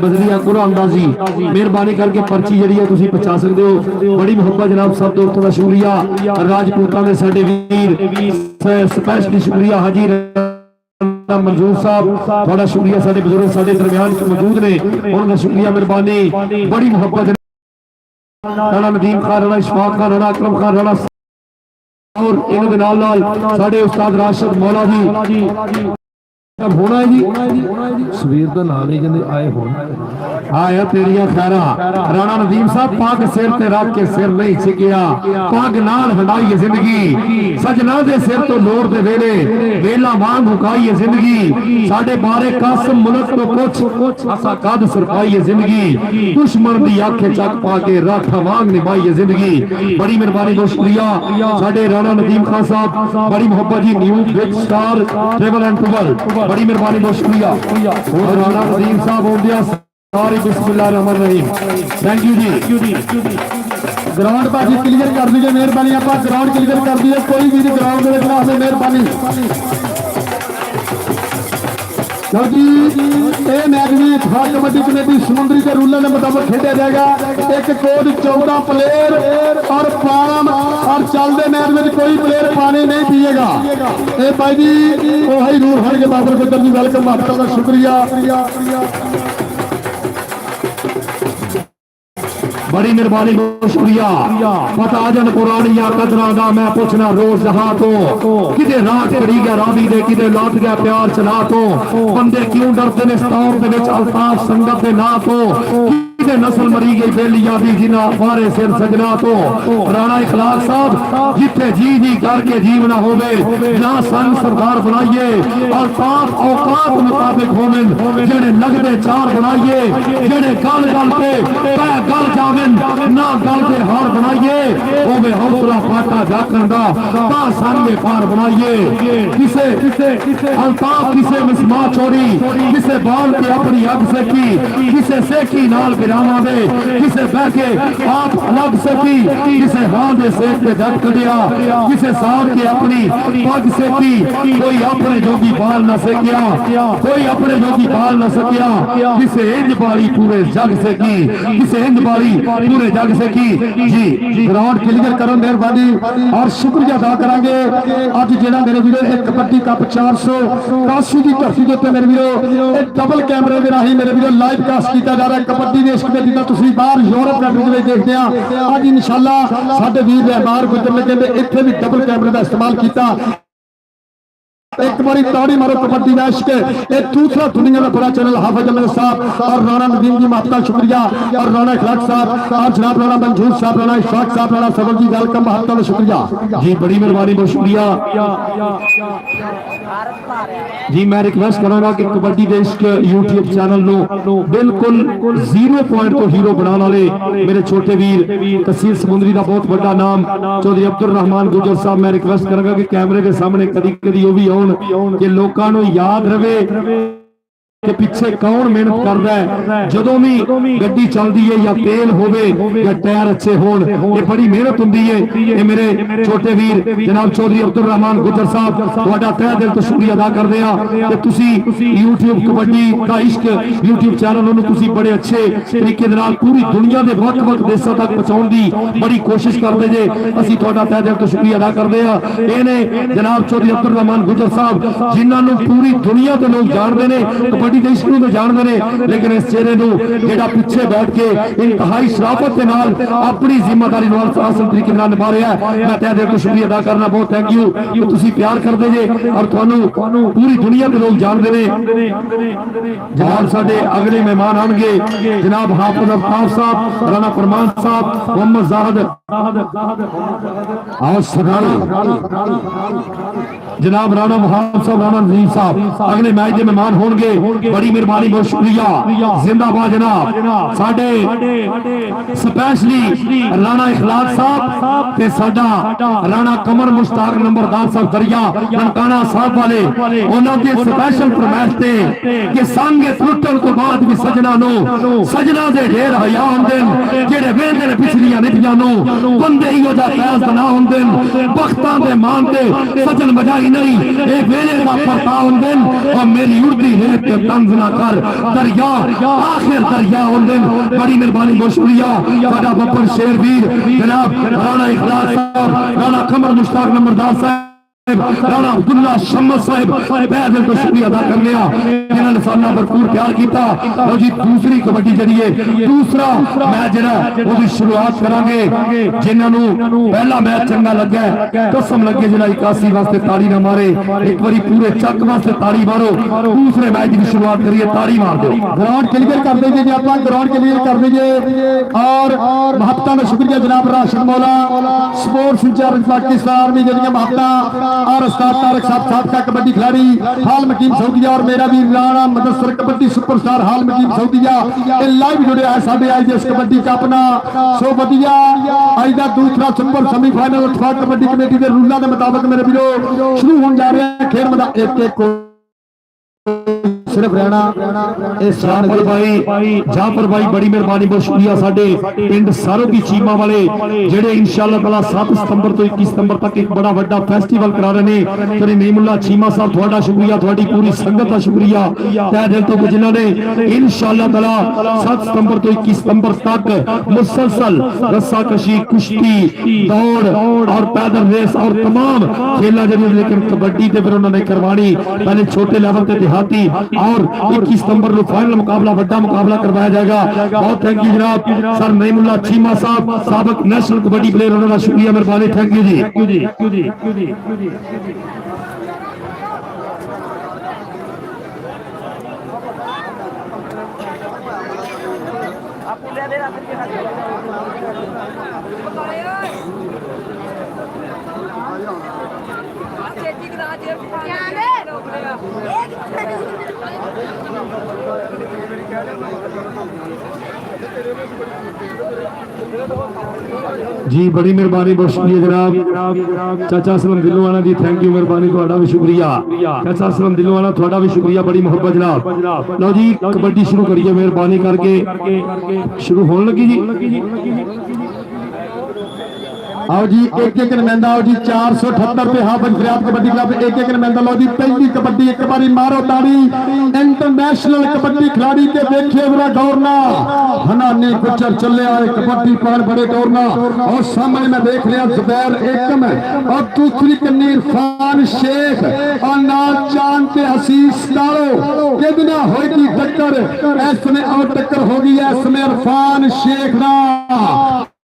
बदलिया कुरान सी मेहरबानी करके पर्ची जी है तुम पहुंचा सकते हो बड़ी मुहब्बत जनाब सब दोस्तों का शुक्रिया राजपूतों के साडे वीर स्पेशली शुक्रिया हाजी मंजूर साहब थोड़ा शुक्रिया साडे बुजुर्ग साडे दरमियान मौजूद ने उनका शुक्रिया मेहरबानी बड़ी मुहब्बत राणा नदीम खान राणा इशफाक खान राणा अकरम खान राणा और इन्होंने नाल साडे उस्ताद राशिद मौला जी होना है जी सवेर का नाम ही कहते आए हो आया तेरिया खैरा राणा नदीम साहब पग सिर ते रख के सिर नहीं छिकिया पग नाल हंडाई जिंदगी सजना दे सिर तो लोर दे वेले वेला वांग हुकाई जिंदगी साडे बारे कसम मुल्क तो कुछ असा कद सरपाई जिंदगी दुश्मन दी आंखें चक पा के राठा वांग निभाई जिंदगी बड़ी मेहरबानी बहुत शुक्रिया साडे राणा नदीम खान साहब बड़ी मोहब्बत जी new big star travel and tour बड़ी मेहरबानी बहुत शुक्रिया और राणा नदीम साहब हो गया सारी बिस्मिल्लाहिर्रहमानिर्रहीम थैंक यू जी ग्राउंड बाजी क्लियर कर दीजिए मेहरबानी आप ग्राउंड क्लियर कर दीजिए कोई भी ग्राउंड में खिलाफ है मेहरबानी क्योंकि ये मैच भी थार कबड्डी कमेटी समुद्री के रूलर के मुताबिक खेला जाएगा एक कोड 14 प्लेयर और पाम और चलते मैच में कोई प्लेयर पानी नहीं पिएगा ये भाई जी वही रूल हर के बाबर को जी वेलकम आपका शुक्रिया बड़ी मेहरबानी बहुत शुक्रिया पता जन पुरानिया कदरा दा मैं पूछना रोज जहां तो किदे रात करी गया रावी दे किदे लौट गया प्यार चला तो बंदे क्यों डरते ने स्टॉप दे विच अल्ताफ संगत दे ना तो किसे नस्ल मरी गई बेलिया दी जिना फारे सिर सजना तो राणा इखलाक साहब जिथे जी जी करके जीवना होवे ना संग सरदार बनाइए और साफ औकात मुताबिक होवन जेड़े लगदे चार बनाइए जेड़े गल गल पे पै गल जावन ना गल दे हार बनाइए होवे हौसला फाटा जाकन दा ता संगे पार बनाइए किसे अल्ताफ किसे मिसमा चोरी किसे बाल के अपनी अग से की किसे सेकी नाल गिरावा दे किसे बह के आप अलग से की किसे हां दे सेक पे जग कटिया किसे साथ के अपनी पग से की कोई अपने जोगी बाल न सकिया कोई अपने जोगी बाल न सकिया किसे इंज बारी पूरे जग से की किसे इंज बारी पूरे जग से की जी ग्राउंड क्लियर करो मेहरबानी और शुक्रिया अदा करांगे अज जेड़ा मेरे वीरो एक कबड्डी कप 400 काशी की धरती के उत्ते मेरे वीरो एक डबल कैमरे दे राही मेरे वीरो लाइव कास्ट किया जा रहा है कबड्डी देश कमेटी दा तुसीं बाहर यूरोप कंट्री में देखते हैं अज इंशाअल्लाह साडे वीर रहमान गुजर लगे ने इत्थे भी डबल कैमरे का इस्तेमाल किया एक बारी ताड़ी मारो कबड्डी मैच के एक दूसरा दुनिया में बड़ा चैनल हाफिज अहमद साहब और राणा नदीम जी महत्ता शुक्रिया और राणा इखलाक साहब और जनाब राणा मंजूर साहब राणा इशफाक साहब राणा सबर जी वेलकम महत्ता शुक्रिया जी बड़ी मेहरबानी बहुत शुक्रिया जी मैं रिक्वेस्ट करूंगा कि कबड्डी देश के यूट्यूब चैनल नो बिल्कुल 0 पॉइंट तो हीरो बनाने वाले मेरे छोटे वीर तहसील समुंदरी का बहुत बड़ा नाम चौधरी अब्दुल रहमान गुजर साहब मैं रिक्वेस्ट करूंगा कि कैमरे के सामने कदी कदी वो भी कि लोगों को याद रहे कि पिछे कौन मेहनत करता है जदों भी गड्डी चलती है या तेल होवे या टायर अच्छे होन ये बड़ी मेहनत हुंदी है ये मेरे छोटे वीर जनाब चौधरी अब्दुल रहमान गुजर साहब तुहाडा तहे दिल तो शुक्रिया अदा करदे हां कि तुसी YouTube कबड्डी का इश्क YouTube चैनल ਨੂੰ ਤੁਸੀਂ बड़े अच्छे तरीके ਦੇ ਨਾਲ पूरी दुनिया के ਵੱਖ-ਵੱਖ देशों तक पहुंचाउण दी बड़ी कोशिश करते जे ਅਸੀਂ ਤੁਹਾਡਾ तहे दिल तो शुक्रिया अदा करदे हां ਇਹਨੇ जनाब चौधरी अब्दुल रहमान गुजर साहब जिन्हां ਨੂੰ पूरी दुनिया ਦੇ लोग जाणदे ने कबड्डी देश को तो जानते हैं लेकिन इस चेहरे जेड़ा पीछे बैठ के इंतहाई शराफत के नाल अपनी जिम्मेदारी आसान तरीके निभा रहा है मैं तहे दिल तो शुक्रिया अदा करना बहुत थैंक यू कि तुसी प्यार करते जे और तुहानू पूरी दुनिया के लोग जानते हैं जनाब साडे अगले मेहमान आएंगे जनाब हाफिज अफ्ताब साहब राणा फरमान साहब मोहम्मद जाहिद आओ सगाल जनाब राणा मोहम्मद साहब राणा नजीम साहब अगले मैच के मेहमान होंगे बड़ी मेहरबानी बहुत शुक्रिया जिंदाबाद जनाब साडे स्पेशली राणा इखलाक साहब ते साडा राणा कमर मुश्ताक नंबरदार साहब दरिया ननकाना साहब वाले उन्हां दे स्पेशल फरमाइश ते कि संग टुटण तो बाद भी सजना दे ढेर हया हुंदे जेड़े वेंदे ने पिछलियां निधियां नु बंदे इहो दा फैज ना हुंदे बख्तां दे मान ते सजन बजाई नहीं ए वेले दा परता हुंदे और मेरी उड़दी है ते तंज ना कर दरिया आखिर दरिया हुंदे बड़ी मेहरबानी बहुत शुक्रिया साडा बब्बर शेर वीर जनाब राणा इखलाक साहब राणा कमर मुश्ताक नंबरदार साहब राणा अब्दुल्ला शम्मद साहब मैं दिल तो शुक्रिया अदा करने जिन्होंने साना भरपूर प्यार किया और जी दूसरी कबड्डी जड़ी है दूसरा मैच जरा उसकी शुरुआत करांगे जिन्होंने पहला मैच चंगा लगा कसम लगे जरा 81 वास्ते ताड़ी ना मारे एक बारी पूरे चक वास्ते ताड़ी मारो दूसरे मैच की शुरुआत करिए ताड़ी मार दो ग्राउंड क्लियर कर दीजिए जी आप ग्राउंड क्लियर कर दीजिए और महत्ता में शुक्रिया जनाब राशिद मौला स्पोर्ट्स इंचार्ज पाकिस्तान आर्मी जरिए महत्ता और उस्ताद तारक साहब साबका कबड्डी खिलाड़ी हाल मकीम सऊदिया और मेरा भी राणा मुदस्सर कबड्डी सुपरस्टार हाल मकीम सऊदिया ये लाइव जुड़े है साडे आज इस कबड्डी का अपना सो वधिया आज दा दूसरा सुपर सेमीफाइनल उत्फाक कबड्डी कमेटी के रूलां के मुताबिक मेरे वीरो शुरू होने जा रहा है खेल मैदान एक सिर्फ रहना जाफर भाई बड़ी मेहरबानी बहुत शुक्रिया साडे पिंड सारों की चीमा वाले जेडे इंशाअल्लाह ताला 7 सितंबर तो 21 सितंबर तक एक बड़ा बड़ा फेस्टिवल करा रहे हैं तेरे नीमुल्ला चीमा साहब थोड़ा शुक्रिया थोड़ी पूरी संगत का शुक्रिया तहे दिल तो जिन्होंने इंशाअल्लाह ताला 7 सितंबर तो 21 सितंबर तक मुसलसल रस्साकशी कुश्ती दौड़ और पैदल रेस और तमाम खेला जरूर लेकिन कबड्डी ते फिर उन्होंने करवानी पहले छोटे लेवल ते देहाती और 21 सितंबर को फाइनल मुकाबला बड़ा मुकाबला करवाया जाएगा बहुत थैंक यू जनाब सर नईमुल्ला चीमा साहब साबिक नेशनल कबड्डी प्लेयर उन्होंने शुक्रिया मेहरबानी थैंक यू जी आपको ले जी बड़ी मेहरबानी, बहुत शुक्रिया जनाब। चाचा असलम दिलोवाना जी, थैंक यू, मेहरबानी, थोड़ा भी शुक्रिया। चाचा असलम दिलोवाना, थोड़ा भी शुक्रिया, बड़ी मोहब्बत जनाब। लो जी कबड्डी शुरू करिए, मेहरबानी करके शुरू होने लगी जी। आओ जी एक एक नुमाइंदा, आओ जी 478 पे हाफिज फरियाद कबड्डी क्लब एक एक नुमाइंदा। लो जी पहली कबड्डी, एक बारी मारो ताड़ी। इंटरनेशनल कबड्डी खिलाड़ी के देखे मेरा दौड़ना हनानी गुजर चले आए कबड्डी पार बड़े दौड़ना। और सामने में देख लिया जुबैर एकम और दूसरी कन्नी इरफान शेख और नाल चांद ते हसीस डालो कितना होगी टक्कर। इसमें और टक्कर होगी, इसमें इरफान शेख ना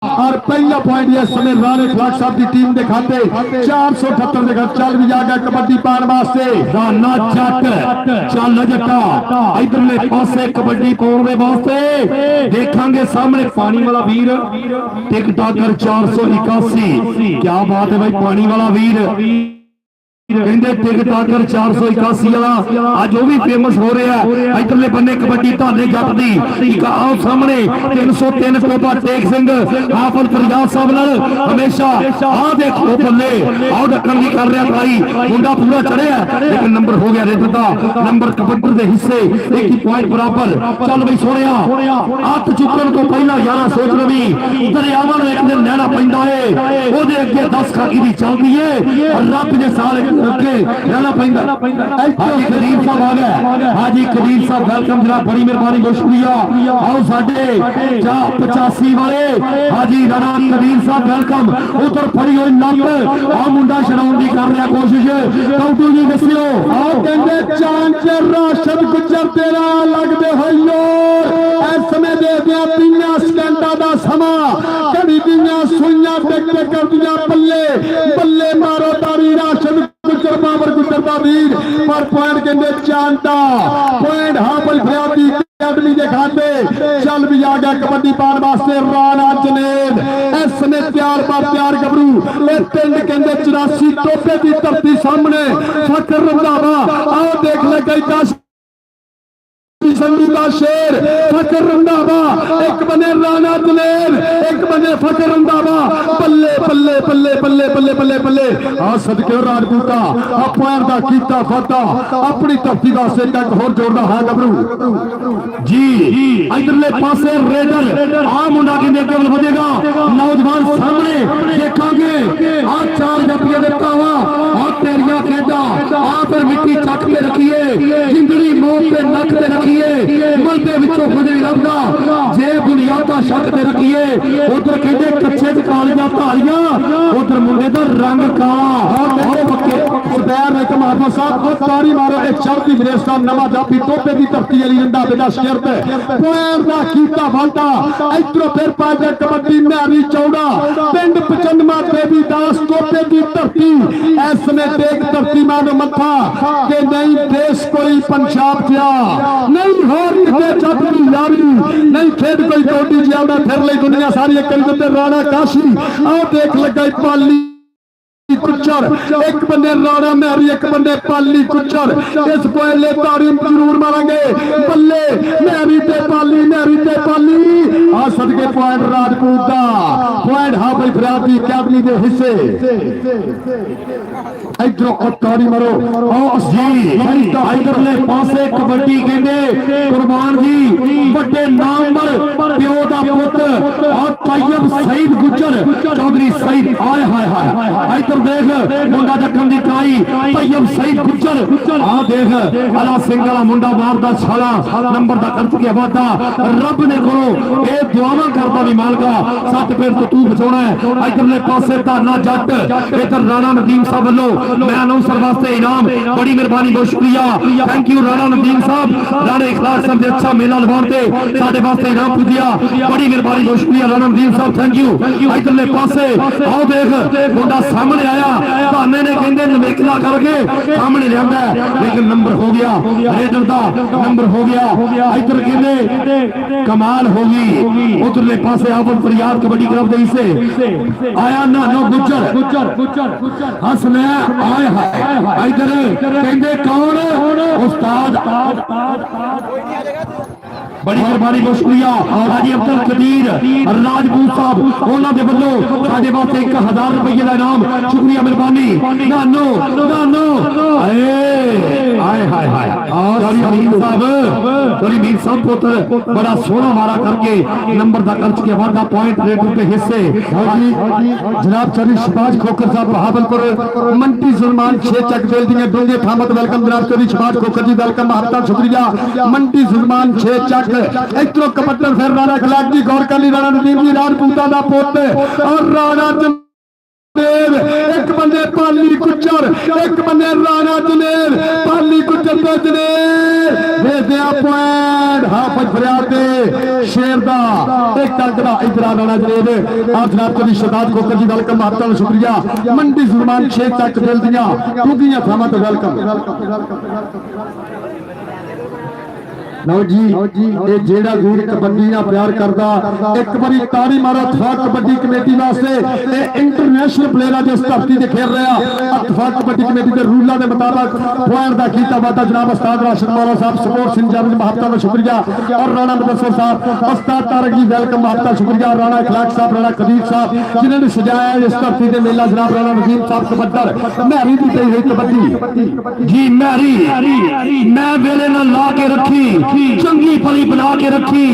और पहला पॉइंट इस समय राणे खलाक साहब की टीम के खाते 478 देखा। चल भी जाएगा कबड्डी पाने वास्ते राना जट, चल जट्टा इधरले पासे कबड्डी पाने वास्ते देखांगे सामने पानी वाला वीर टिकटॉकर 481। क्या बात है भाई, पानी वाला वीर कहते टिकटॉकर 481 वाला आज वो भी फेमस हो रहा है। इधरले बन्ने कबड्डी धाने जट दी आओ सामने 303 टोपा टेक सिंह हाफिज फरियाद साहब नाल हमेशा आ देखो बल्ले आओ ढक्कन की कर रहा ट्राई मुंडा पूरा चढ़िया लेकिन नंबर हो गया रेडर का नंबर कबड्डी के हिस्से एक ही पॉइंट बराबर। चल बई सोनिया हथ चुकन तो पहला यारा सोच लवी दरियावां एक दिन नैना पैंदा है ओदे अगे 10 खाकी दी चलदी है और रब दे साल रहना पैंदा। हाजी कदीर साहब आ गए, हाजी कदीर साहब वेलकम जनाब, बड़ी मेहरबानी, बहुत शुक्रिया। आओ साडे 85 वाले हाजी राणा कदीर साहब वेलकम। उधर फड़ी हुई लत आ मुंडा छड़ाउण दी कर रहा कोशिश काउंटू जी दसियो। आओ कहंदे चांद च राशद गुजर तेरा लगदे होइयो इस समय दे दिया 3 सेकंडां दा समा कभी दियां सुइयां टिक टिक करदियां बल्ले बल्ले मारो तारी राशद गुजर बाबर गुजर दा वीर पर पॉइंट कहंदे चांदा पॉइंट हाफिज फरियाद दी अकादमी दे खाते। चल भी आ गया कबड्डी पाने वास्ते राणा जनेद इसने तैयार पर तैयार गबरू ए पिंड कहंदे 84 टोपे दी धरती सामने फकर रंधावा। आओ देख ले कई काश संधू का शेर फकर रंधावा एक बने राणा जनेद एक बने फकर रंधावा बल्ले बल्ले बल्ले बल्ले बल्ले बल्ले बल्ले आ सदके राजपूता अपैर दा कीता फाता अपनी धरती दा सेका होर जोड़दा है गबरू जी। इधरले पासे रेडर आ मुंडा किंदे केवल वजेगा नौजवान सामने देखांगे आ 4 जपिया दे तावा आ तेरियां खेडा आ फिर मिट्टी चक के रखिए जिंदड़ी मौत पे नक पे रखिए मलबे विचों कुछ नहीं लभदा जे बुनियादा शक ते रखिए। उधर कहते कच्चे च कालियां धारियां उधर मुंडे दा रंग काला और पक्के सुबैर ने कमाल साहब को तारी मारो एक चढ़ती विरेस्ता नवा जापी टोपे की धरती अली रंडा बेटा शर्त पैर दा कीता वाटा इधरों फिर पाजे कबड्डी मैरी चौड़ा पिंड पचंदमा देवी दास टोपे की धरती इसमें देख धरती मानो मथा के नहीं देश कोई पंजाब क्या नहीं होर किते जट दी यारी नहीं खेड कोई कोटी जियादा फिर ले दुनिया सारी एक करी राणा काशी। आओ देख लगाई पाली कुचर एक बंदे राणा मैरी एक बंदे पाली कुचर इस पहले तारीम जरूर मारेंगे बल्ले मैरी ते पाली आ सदके पॉइंट राजपूत दा पॉइंट हाफिज फरियाद दी अकादमी दे हिस्से इधरों और तारी मारो ओ जी इधरले पासे कबड्डी कहंदे कुर्बान जी बड़े नामवर प्यो दा पुत और तैयब सईद गुजर चौधरी सईद आए हाय हाय इधर देख मुंडा जखम दी काई तैयब सईद गुजर आ देख अला सिंह वाला मुंडा मारदा छाला नंबर दा कर चुकिया वादा रब ने करो ए दुआवां करदा भी मालका सत फिर तो तू बचाना है। इधरले पासे धाना जट इधर राणा नदीम साहब वालों मैं अनाउंसर वास्ते इनाम बड़ी मेहरबानी बहुत शुक्रिया थैंक यू राणा नदीम साहब राणे इखलास साहब दे अच्छा मेला लवाते साडे वास्ते इनाम पुजिया बड़ी मेहरबानी बहुत शुक्रिया राणा नदीम साहब थैंक यू। इधरले पासे आओ देख मुंडा सामने आया धाने ने कहंदे निकला करके सामने लिया, लेकिन नंबर हो गया रेडर का, नंबर हो गया। इधर कहते कमाल होगी, उधरले पासे आवन फरियाद कबड्डी क्लब दे से आया ना नो गुज्जर हसने आए हाय इधर कहते कौन उस्ताद, बड़ी मेहरबानी बहुत शुक्रिया हाजी अब्दुल कदीर राजपूत साहब, उन्होंने वालों साडे वास्ते 1000 रुपये का इनाम, शुक्रिया मेहरबानी। नानो नानो आए हाय हाय सॉरी मीर साहब पुत्र बड़ा सोना मारा करके नंबर का खर्च के बाद पॉइंट रेट पे हिस्से जनाब चौधरी शहबाज खोखर साहब बहावलपुर, मंटी सुलमान 6 चक जेल दिए डूंगे थामत वेलकम जनाब चौधरी शहबाज खोखर जी वेलकम, आपका शुक्रिया। मंटी सुलमान 6 चक इतरो कपट्टर फिर राणा खिलाफ जी गौर कर ली, राणा नदीम जी राजपूता का पुत्र और राणा एक बंदे पाली गुज्जर, एक बंदे राणा जनेर, पाली गुज्जर तो जनेर दे दिया पॉइंट हाफिज फरियाद दे शेर दा एक टंकड़ा इधर राणा जनेर और जनाब कभी शहजाद खोखर जी वेलकम, आपका शुक्रिया। मंडी सुलमान 6 तक दिल दिया टूकियां थामा तो वेलकम। लो जी ये जेड़ा वीर कबड्डी ना प्यार करदा एक बारी ताड़ी मारो अतफाक कबड्डी कमेटी वास्ते, ये इंटरनेशनल प्लेयर जिस धरती ते खेल रहा अतफाक कबड्डी कमेटी के रूलों के मुताबिक पॉइंट दा कीता वादा जनाब उस्ताद राशिद मौला साहब सपोर्ट इंचार्ज महत्ता का शुक्रिया और राणा मुदस्सिर साहब उस्ताद तारक जी वेलकम, महत्ता शुक्रिया। राणा इखलाक साहब, राणा कदीर साहब जिन्होंने सजाया इस धरती ते मेला, जनाब राणा नजीम साहब कबड्डर मैरी दी गई हुई कबड्डी जी मैरी मैं वेले ना ला के रखी चंगी फली बना के रखी,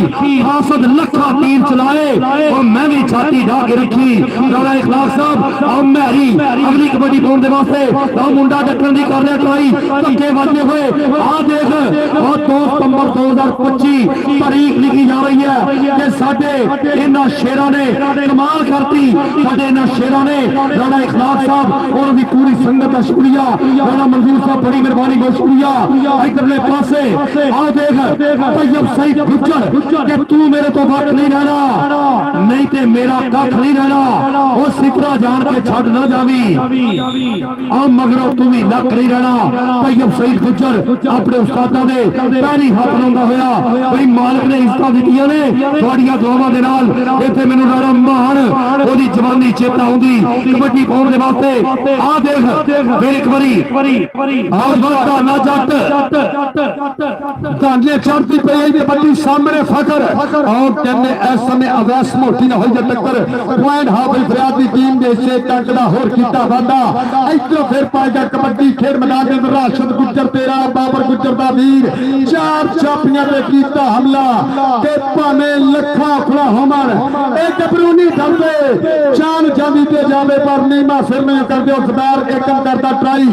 हासद लखा तीर चलाए और मैं भी छाती ढा के रखी। राणा इखलाक साहब और मैरी अगली कबड्डी पाउन दे वास्ते और मुंडा डकन दी कर रहा ट्राई धक्के बजते हुए आ देख और 2 सितंबर 2025 तारीख लिखी जा रही है कि साडे इन्हां शेरां ने कमाल करती, साडे इन्हां शेरां ने राणा इखलाक साहब और भी पूरी संगत का शुक्रिया। राणा मंजूर साहब बड़ी मेहरबानी बहुत शुक्रिया। इधरले पासे आ देख तैयब सईद गुज्जर कि तू मेरे तो वक्त नहीं रहना, नहीं ते मेरा कख नहीं रहना, वो सिकरा जान के छड़ ना जावी आ मगरों तू भी लक नहीं रहना। तैयब सईद गुज्जर अपने उस्तादां दे पैरी हाथ लाउंदा होया बड़ी मालिक ने इज्जत दित्तियां ने तुहाडियां दुआवां दे नाल इत्थे मैनूं राणा मान ओदी जवानी चेता आउंदी कबड्डी पाउण दे वास्ते। आ देख फिर एक बारी और वादा ना जट गांजे चढ़ती बड़ी सामने फकर और कहने इस समय अवैस मोटी ना हो जाए टक्कर पॉइंट हाफिज फरियाद की टीम दे से टंकदा होर कीता वादा। इधर फिर पाएगा कबड्डी खेल मैदान के अंदर राशिद गुज्जर तेरा बाबर गुज्जर दा वीर 4 चापियां पे कीता हमला ते भावें लखा फला हमर ए गबरूनी डरदे जान जांदी ते जावे पर नीमा सिर में कर दे खदार एकम करता ट्राई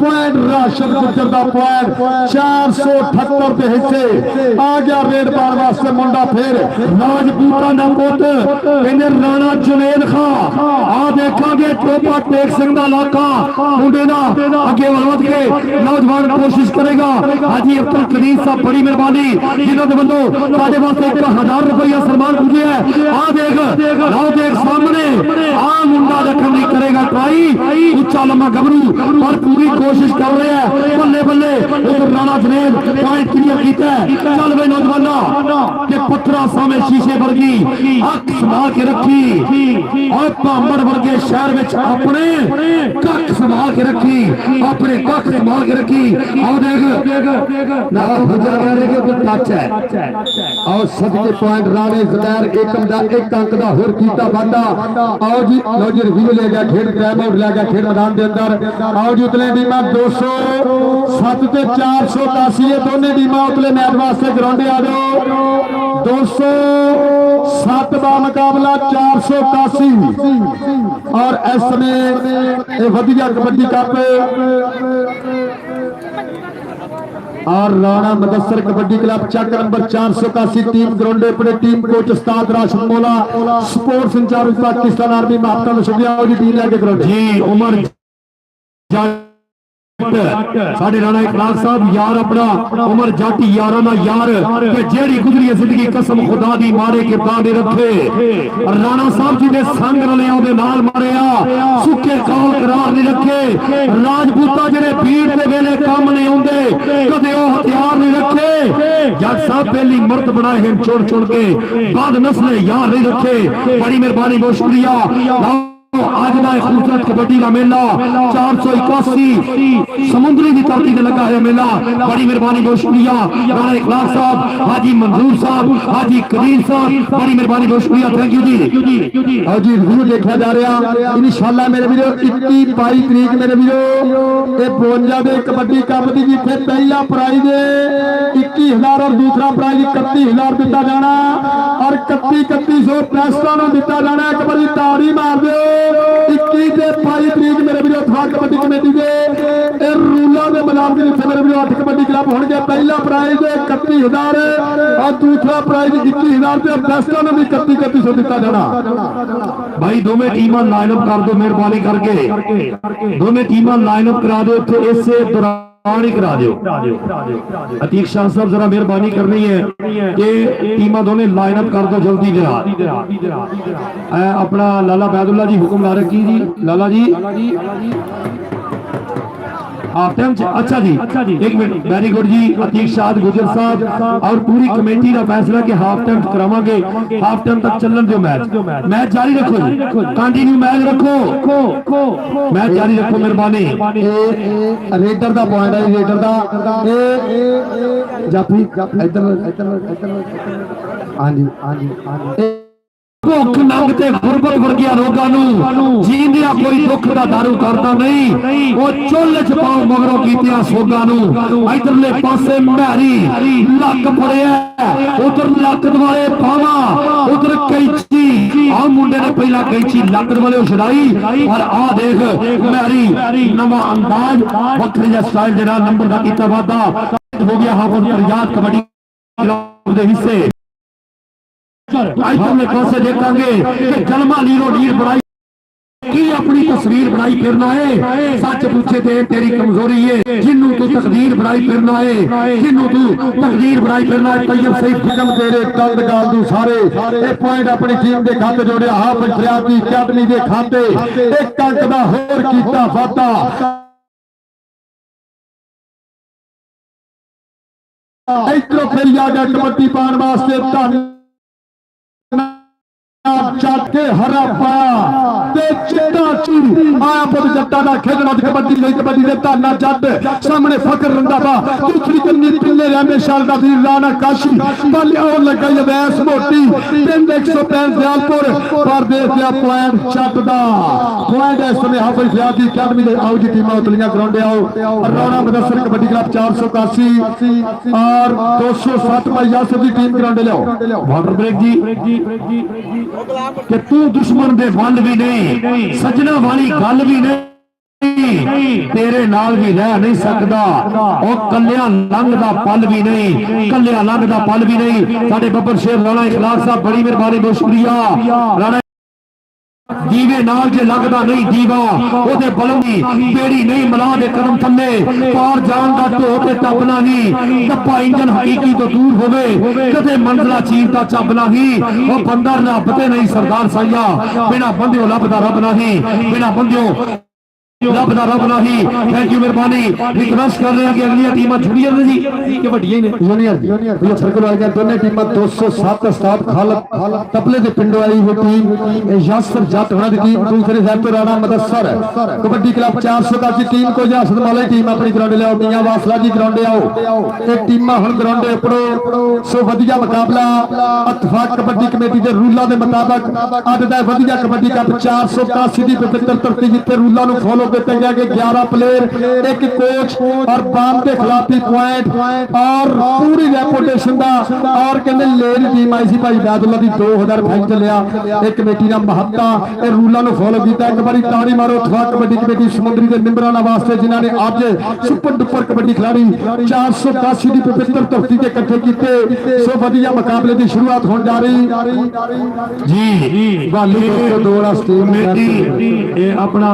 पॉइंट राशिद गुज्जर दा पॉइंट 478 के हिस्से आ गया रेड पार वास्ते मुंडा फिर राजपूतां दा पुत कहंदे राणा जुनेद खां आ देखांगे टोपा टेक सिंह दा इलाका मुंडे दा अगे वध के नौजवान कोशिश करेगा। हाजी अब्दुल कदीर साहब बड़ी मेहरबानी जिन्हां दे वल्लों साडे वास्ते 1000 रुपया सम्मान पुजे है। आ देख सामने आ मुंडा देखण दी करेगा ट्राई उच्चा लम्मा गबरू और पूरी कोशिश कर रहा है बल्ले बल्ले उधर राणा जुनेद पॉइंट क्लियर कीता है। चल वे नौजवाना के पत्थरा सामने शीशे वर्गी अख संभाल के रखी और भांबड़ वर्गे शहर में अपने कख संभाल के रखी, अपने कख संभाल के रखी। और देख ना गुजर के ऊपर टच है और सदके पॉइंट राणे ज़ुबैर एक अंक दा होर कीता वादा। आओ जी लो जी रिव्यू ले गया खेड टाइम आउट ले गया खेड मैदान के अंदर। आओ जी उतले टीमां 207 ते 483 दोनों टीमां उतले मैच वास्ते ग्राउंड आ जाओ। 207 का मुकाबला 481 और इस समय वधिया कबड्डी कप और राणा मुदस्सिर कबड्डी क्लब चक नंबर 481 टीम ग्राउंड अपने टीम कोच उस्ताद राशिद मौला स्पोर्ट्स इंचार्ज पाकिस्तान आर्मी महत्ता शुक्रिया टीम लेके ग्राउंड जी उमर साडे राणा इकबाल साहब यार अपना उमर जाटी यारा ना यार ते जेड़ी गुजरी है जिंदगी कसम खुदा दी मारे किरदार दे रखे राणा साहब जी ने संग रलिया दे नाल मारिया सुखे कौल करार नहीं रखे राजपूता जेड़े भीड़ दे वेले काम नहीं आउंदे कदे ओ हथियार नहीं रखे जट साहब पहली मर्द बनाए हैं छोड़ छोड़ के बाद नस्ल यार नहीं रखे बड़ी मेहरबानी बहुत शुक्रिया आज का खूबसूरत कबड्डी का मेला 481 समुद्री की धरती से लगा है मेला बड़ी मेहरबानी बहुत शुक्रिया राणा इखलास साहब हाजी मंजूर साहब हाजी कबीर साहब बड़ी मेहरबानी बहुत शुक्रिया थैंक यू जी हाँ जी रिव्यू देखा जा रहा इंशाअल्लाह मेरे वीरो 21 22 तरीक मेरे वीरो ये 52 दे कबड्डी कप दी जिथे पहला प्राइज 21,000 और दूसरा प्राइज 31,000 दिता जाना और 31,100 प्रेस्टा नूं दिता जाना एक बारी ताड़ी मार दो 21 ते 22 तरीक मेरे वीरो था कबड्डी कमेटी दे रूला दे मैदान दे जिथे मेरे वीरो 8 कबड्डी क्लब होणगे पहला प्राइज 31,000 और दूसरा प्राइज 21,000 ते प्रेस्टा नूं भी 31,100 दिता जाना भाई दोवें टीमां लाइन अप कर दो मेहरबानी करके दोवें टीमां लाइन अप करा दो इत्थे इसे दौरान ही करा दो अतीक शाह साहब जरा मेहरबानी करनी है कि टीमां दोनों लाइन अप कर दो जल्दी जरा अपना लाला बैदुल्ला जी हुक्म ला रखी जी लाला जी हाफ टाइम अच्छा जी एक मिनट वेरी गुड जी अतीक शाह गुजर साहब और पूरी कमेटी का फैसला कि हाफ टाइम करावांगे हाफ टाइम तक चलन दो मैच जारी रखो जी कंटिन्यू मैच रखो मैच जारी रखो मेहरबानी रेडर का पॉइंट है रेडर का जाफी इधर हाँ जी भुख नंग ते गुरबत वर्गिया रोगां नूं जींदिया कोई दुख दा दारू करदा नहीं वो चुल च पाओ मगरों कीतियां सोगां नूं इधरले पासे महरी लक फड़िया उधर लक दुआले पावा उधर कैची आ मुंडे ने पहला कैची लक दुआले छड़ाई और आ देख महरी नवा अंदाज वखरे जा स्टाइल जेड़ा नंबर दा कीता वादा हो गया हाफिज फरियाद कबड्डी दे हिस्से पासे देखेंगे कि जलमा लीरो लीर बनाई की अपनी तस्वीर बनाई फिरना है सच पूछे थे तेरी कमजोरी है जिन्नू तू तकदीर बनाई फिरना है जिन्नू तू तकदीर बनाई फिरना है तैयब सही फिल्म तेरे कंद गाल दू सारे ए पॉइंट अपनी टीम के खाते जोड़े हाफिज फरियाद दी अकेडमी के खाते एक अंक दा होर कीता वादा इधरों फिर आ गया कबड्डी पाने वास्ते धन चट के हरा पाया ते चिट्टा चूर आया पुत जट्टा दा खेलना कबड्डी लई कबड्डी दे ताना जट सामने फकर रंधावा दूसरी कन्नी पिल्ले रहने शाल दा वीर राणा काशी बल और लगा यवैस मोटी 165 दयालपुर परदेश दा पॉइंट चट दा पॉइंट इस समय हाफिज फरियाद दी अकेडमी दे आओ जी टीमां उतलियां ग्राउंड आओ राणा मुदस्सर कबड्डी क्लब 481 और 207 भाई यासर दी टीम ग्राउंड ले आओ वाटर ब्रेक जी कि तू दुश्मन दे वल भी नहीं सजना वाली गल भी नहीं तेरे नाल भी रह नहीं सकता और कलिया लंघ दा पल भी नहीं कलिया लंघ दा पल भी नहीं साडे बब्बर शेर राणा इखलास साहब बड़ी मेहरबानी बहुत शुक्रिया राणा दीवे नाल जे लगदा नहीं दीवा ओदे बलंदी बेड़ी नहीं मला दे कदम थल्ले पार जान दा ढो ते टपना ही टप्पा इंजन हकीकी तो दूर होवे कदे मंजिला चीरदा चबना ही ओ बंदा रब ते नहीं सरदार साइया बिना बंदियों लभदा रब नहीं बिना बंदियों रब दा रब नहीं थैंक यू मेहरबानी रिक्वेस्ट कर रहे हैं कि अगली टीम जूनियर ने जी कि वड्डियां ने जूनियर ये सर्कल आ गया दोनों टीमां 207 स्टाफ खालत तबले दे पिंडों वाली वो टीम यासर जट होना दी टीम दूसरे साइड पे राणा मुदस्सर कबड्डी क्लब 400 की टीम को यासर वाली टीम अपनी ग्राउंड ले आओ मियां वासला जी ग्राउंड आओ एक टीमां हुन ग्राउंड दे उपरो सो वधिया मुकाबला इत्तेफाक कबड्डी कमेटी दे रूलां दे मुताबिक अज दा वधिया कबड्डी कप 481 दी पवित्र धरती जिथे रूलां नु फॉलो किया गया कि 11 प्लेयर एक कोच और बाम के खिलाफ पॉइंट और पूरी रेपुटेशन का और कहते लेडी टीम आई सी भाई बैदुल्ला दी 2000 फाइन चलिया एक कमेटी का महत्ता ए रूलां नु फॉलो किया एक बारी ताड़ी मारो इत्तेफाक कबड्डी कमेटी समुद्री के मेंबरां वास्ते जिन्हां ने अज सुपर डुपर कबड्डी खिलाड़ी 481 दी पवित्र धरती ते इकट्ठे कीते सो वधिया मुकाबले की शुरुआत होने जा रही जी वाली दोड़ा स्टेज कमेटी ए अपना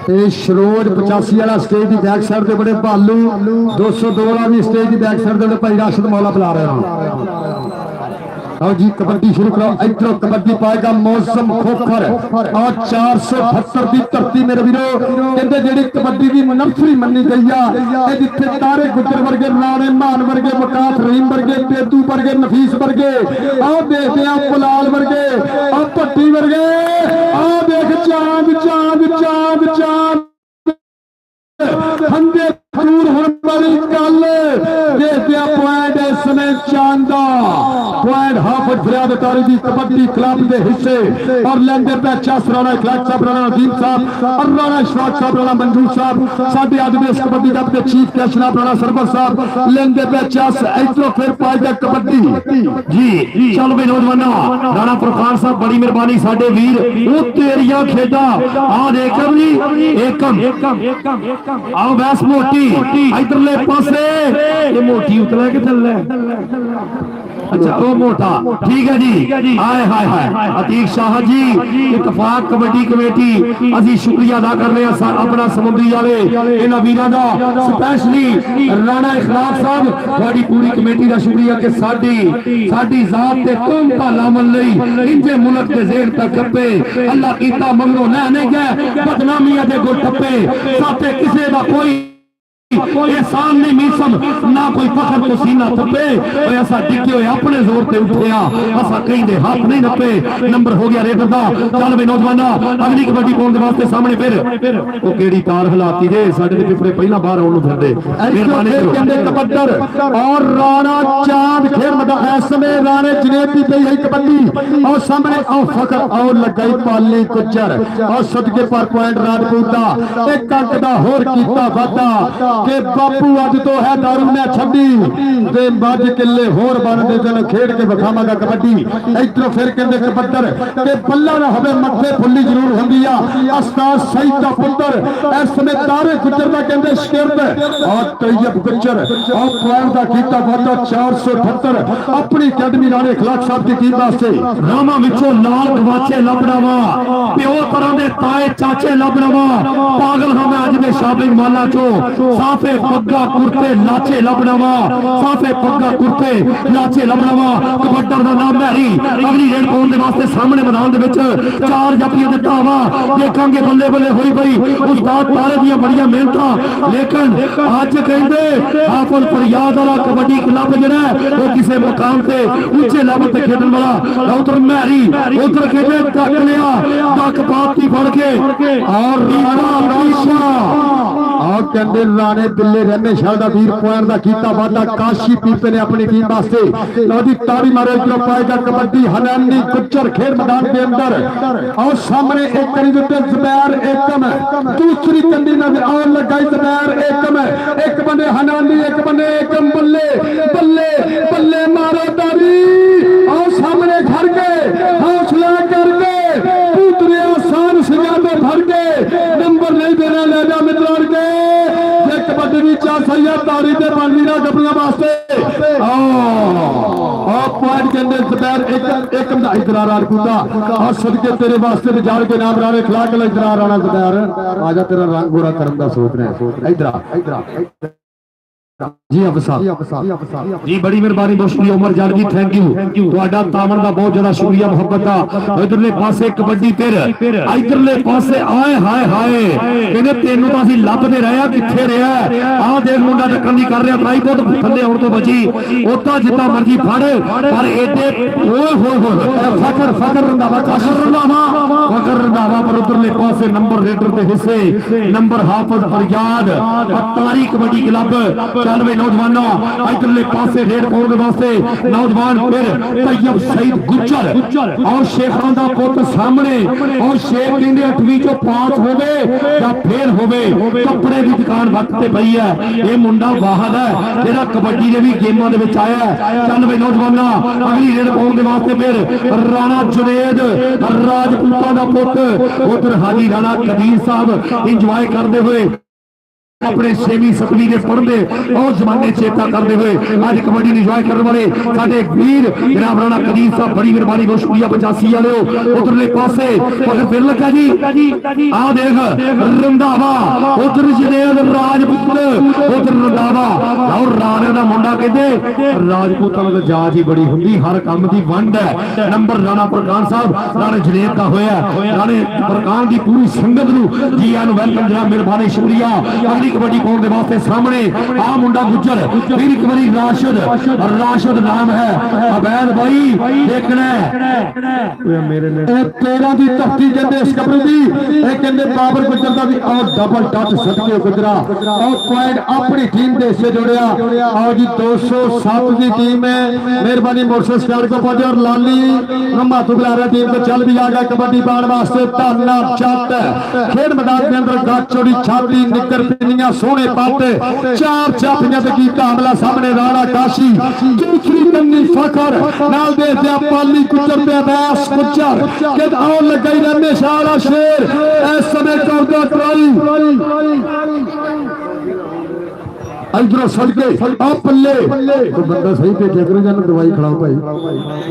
ਤੇ ਸ਼ਰੋਜ 85 ਵਾਲਾ ਸਟੇਜ ਦੀ ਬੈਕ ਸਾਈਡ ਤੇ ਬੜੇ ਭਾਲੂ 202 ਵਾਲਾ ਵੀ ਸਟੇਜ ਦੀ ਬੈਕ ਸਾਈਡ ਤੇ ਭਾਈ ਰਾਸ਼ਦ ਮੌਲਾ ਬੁਲਾ ਰਹੇ ਹਾਂ। आओ जी कबड्डी शुरू करो। इधरों कबड्डी पाएगा मौसम खोखर और 478 की धरती मेरे वीरो कहते जेडी कबड्डी की नर्सरी मनी गई है जिथे तारे गुजर वर्गे राणे मान वर्गे वकास रहीम वर्गे बेदू वर्गे नफीस वर्गे आओ देखते हैं पुलाल वर्गे और भट्टी वर्गे आओ देख चांद चांद चांद चांद हंदे दूर होने वाली गल देखते हैं पॉइंट इसने चांदा पॉइंट हाफिज फरियाद तारी दी कबड्डी क्लब के हिस्से और लेंदे पे चस राणा इखलाक साहब राणा नदीम साहब और राणा इशफाक साहब राणा मंजूर साहब साडे आज दे कबड्डी कप के चीफ गेस्ट जनाब राणा सरवर साहब लेंदे पे चस इधरों फिर पाएगा कबड्डी जी चलो भाई नौजवानों राणा फरखान साहब बड़ी मेहरबानी साडे वीर वो तेरियां खेडा आ देखम जी एकम आओ बैस मोटी इधरले पासे ये मोटी उतला के थल्ले अच्छा वो मोटा ठीक है जी हाय हाय हाय अतीक शाह जी इतफाक कबड्डी कमेटी असी शुक्रिया अदा करने अपना समुद्री वाले इन्हां वीरां दा स्पेशली राणा इखलाक साहब थोड़ी पूरी कमेटी का शुक्रिया कि साडी जात ते कौम दा लामन लई इंजे मुल्क दे जेर तक खपे अल्लाह कीता मंगो ना नहीं गए बदनामियां दे गो ठप्पे साथे किसे दा कोई एहसान नहीं मीसम ना कोई फखर तो सीना थपे ऐसा डिगे हुए अपने जोर पे उठिया असा कहीं दे हाथ नहीं नपे नंबर हो गया रेडर दा चल वे नौजवाना अगली कबड्डी पाउण दे वास्ते सामने फिर ओ केड़ी तार हिलाती जे साडे दे पिपरे पहला बाहर आउण नु फिरदे मेहरबानी करो कहंदे कबड्डर और राणा चांद खेल मैदान इस समय राणे जनेब दी पई है कबड्डी और सामने आओ फखर और लगाई पाली कुचर और सदके पर पॉइंट राजपूत दा एक अंक दा होर कीता वादा कि बापू अज तो है दारू ने छड्डी ते मज किले होर बन दे जन खेड के विखावांगा कबड्डी इधरों फिर कहंदे कबड्डर के बल्ला ना होवे मथे फुल्ली जरूर हुंदी आ उस्ताद सईद दा पुत्र इस समय तारे गुजर दा कहंदे शिरद और तैयब गुजर और पॉइंट दा कीता वादा 478 अपनी अकेडमी राणे इखलाक साहब की टीम वास्ते रामा विचों लाल गवाचे लभना वा प्यो तरह दे ताए चाचे लभना वा पागल हां मैं अज दे शॉपिंग माला चो साफे पग्गा कुर्ते लाचे लबनावा साफे पग्गा कुर्ते लाचे लबनावा कबड्डर दा नाम मैरी अगली रेड पाउण दे वास्ते सामने मैदान दे विच चार जाफियां दे धावा देखांगे बल्ले बल्ले होई पई उस्ताद तारे दी बड़ियां मेहनतां लेकिन अज कहंदे हाफिज फरियाद वाला कबड्डी क्लब जेड़ा वो किसे मुकाम ते ऊंचे लेवल ते खेडण वाला उधर मैरी उधर खेडे टक लिया टक पाती फड़ के और रीता और कहंदे राणे दिल्ले रहने शाह दा वीर पॉइंट दा कीता वादा काशी पीपे ने अपनी टीम वास्ते लोदी ताड़ी मारे इधर पाएगा कबड्डी हनानी कुचर खेल मैदान के अंदर और सामने एक करी देते जुबैर एकम दूसरी कंडी नजर और लगाई जुबैर एकम एक बंदे हनानी एक बंदे एकम बल्ले बल्ले बल्ले मारो ताड़ी और सामने घर के हौसला करके पुतरे आसान सिंगा में भर के नंबर नहीं देना लेना मित्रार के कबड्डी चार सैया तारी ते पानीरा कपड़ियां वास्ते और पॉइंट के अंदर जुबैर एक दा इकरार राजपूता और सदके तेरे वास्ते ते जान के नाम राणे इखलाक ला इकरार राणा जुबैर आजा तेरा रंग गोरा करन दा सोच रहे इधर जी अफसार जी बड़ी मेहरबानी बहुत शुक्रिया उमर जान जी थैंक यू ਤੁਹਾਡਾ ਤਾਮਣ ਦਾ ਬਹੁਤ ਜ਼ਿਆਦਾ ਸ਼ੁਕਰੀਆ ਮੁਹੱਬਤ ਦਾ ਇਧਰਲੇ ਪਾਸੇ ਕਬੱਡੀ ਫਿਰ ਇਧਰਲੇ ਪਾਸੇ ਆਏ ਹਾਏ ਹਾਏ ਕਹਿੰਦੇ ਤੈਨੂੰ ਤਾਂ ਅਸੀਂ ਲੱਭਦੇ ਰਹੇ ਆ ਕਿੱਥੇ ਰਿਹਾ ਆਹ ਦੇਖ ਮੁੰਡਾ ਟੱਕਣ ਦੀ ਕਰ ਰਿਹਾ ਤਾਈ ਬਹੁਤ ਥੱਲੇ ਆਉਣ ਤੋਂ ਬਚੀ ਉੱਤਾ ਜਿੱਤਾ ਮਰਜੀ ਫੜ ਪਰ ਏਡੇ ਓਏ ਹੋਏ ਹੋਏ ਫਕਰ ਰੰਦਾਵਾ ਪਰ ਉਧਰਲੇ ਪਾਸੇ ਨੰਬਰ ਰੇਡਰ ਦੇ ਹਿੱਸੇ ਨੰਬਰ ਹਾਫਿਜ਼ ਫਰਿਆਦ ਤਾਰੀ ਕਬੱਡੀ ਕਲੱਬ चल वे नौजवानों इधरले पासे रेड पाउण वास्ते नौजवान फिर तैयब सईद गुजर और शेखां दा पुत्र सामने और शेख कहंदे 8वीं चो पास होवे या फेल होवे कपड़े दी दुकान वक्त ते पई है ये मुंडा वाहद है जेड़ा कबड्डी दे भी गेमां दे विच आया है चल वे नौजवानों अगली रेड पाउण दे वास्ते फिर राणा जुनेद राजपूतां दा पुत्र उधर हाजी राणा कबीर साहब इंजॉय करदे हुए अपने 6वीं 7वीं के पढ़ते और जमाने चेता करते हुए अज कबड्डी इंजॉय करने वाले साडे वीर जनाब राणा कदीर साहब बड़ी मेहरबानी बहुत शुक्रिया 85 वाले उधरले पासे मगर फिर लगा जी आ देख रंधावा उधर जनेद राजपूत उधर रंधावा और राणे दा मुंडा कहते राजपूतां दी जात ही बड़ी हुंदी हर काम दी वंड है नंबर राणा प्रकान साहब राणे जनेद का होया राणे प्रकान दी पूरी संगत नूं जी आनु वेलकम जनाब मेहरबानी शुक्रिया अगली कबड्डी पाने वास्ते सामने आ मुंडा गुज्जर फिर एक बारी राशिद नाम है अवैध भाई देखना मेरे 13 की धरती कहते इस कबड्डी दी ए कहते बाबर गुज्जर दा भी और डबल टच सदके गुजरा और पॉइंट अपनी टीम दे से जोड़िया और जी 207 की टीम है मेहरबानी मोटरसाइकिल स्टार्ट को पहुंचे और लाली माथू बुलारा टीम को चल भी आ गया कबड्डी पाने वास्ते धरना चट खेल मैदान के अंदर गाच चोड़ी छाती निकर पिनिया सोने पाते चार चापियां ते कीता हमला सामने राणा काशी दूसरी कन्नी फखर नाल दे दिया पाली गुज्जर पे अवैस गुज्जर के आओ लगाई रहने शाला शेर इस समय कर ट्राई इधरों सड़के आप पल्ले तो बंदा सही पे क्या करो जाना दवाई खिलाओ भाई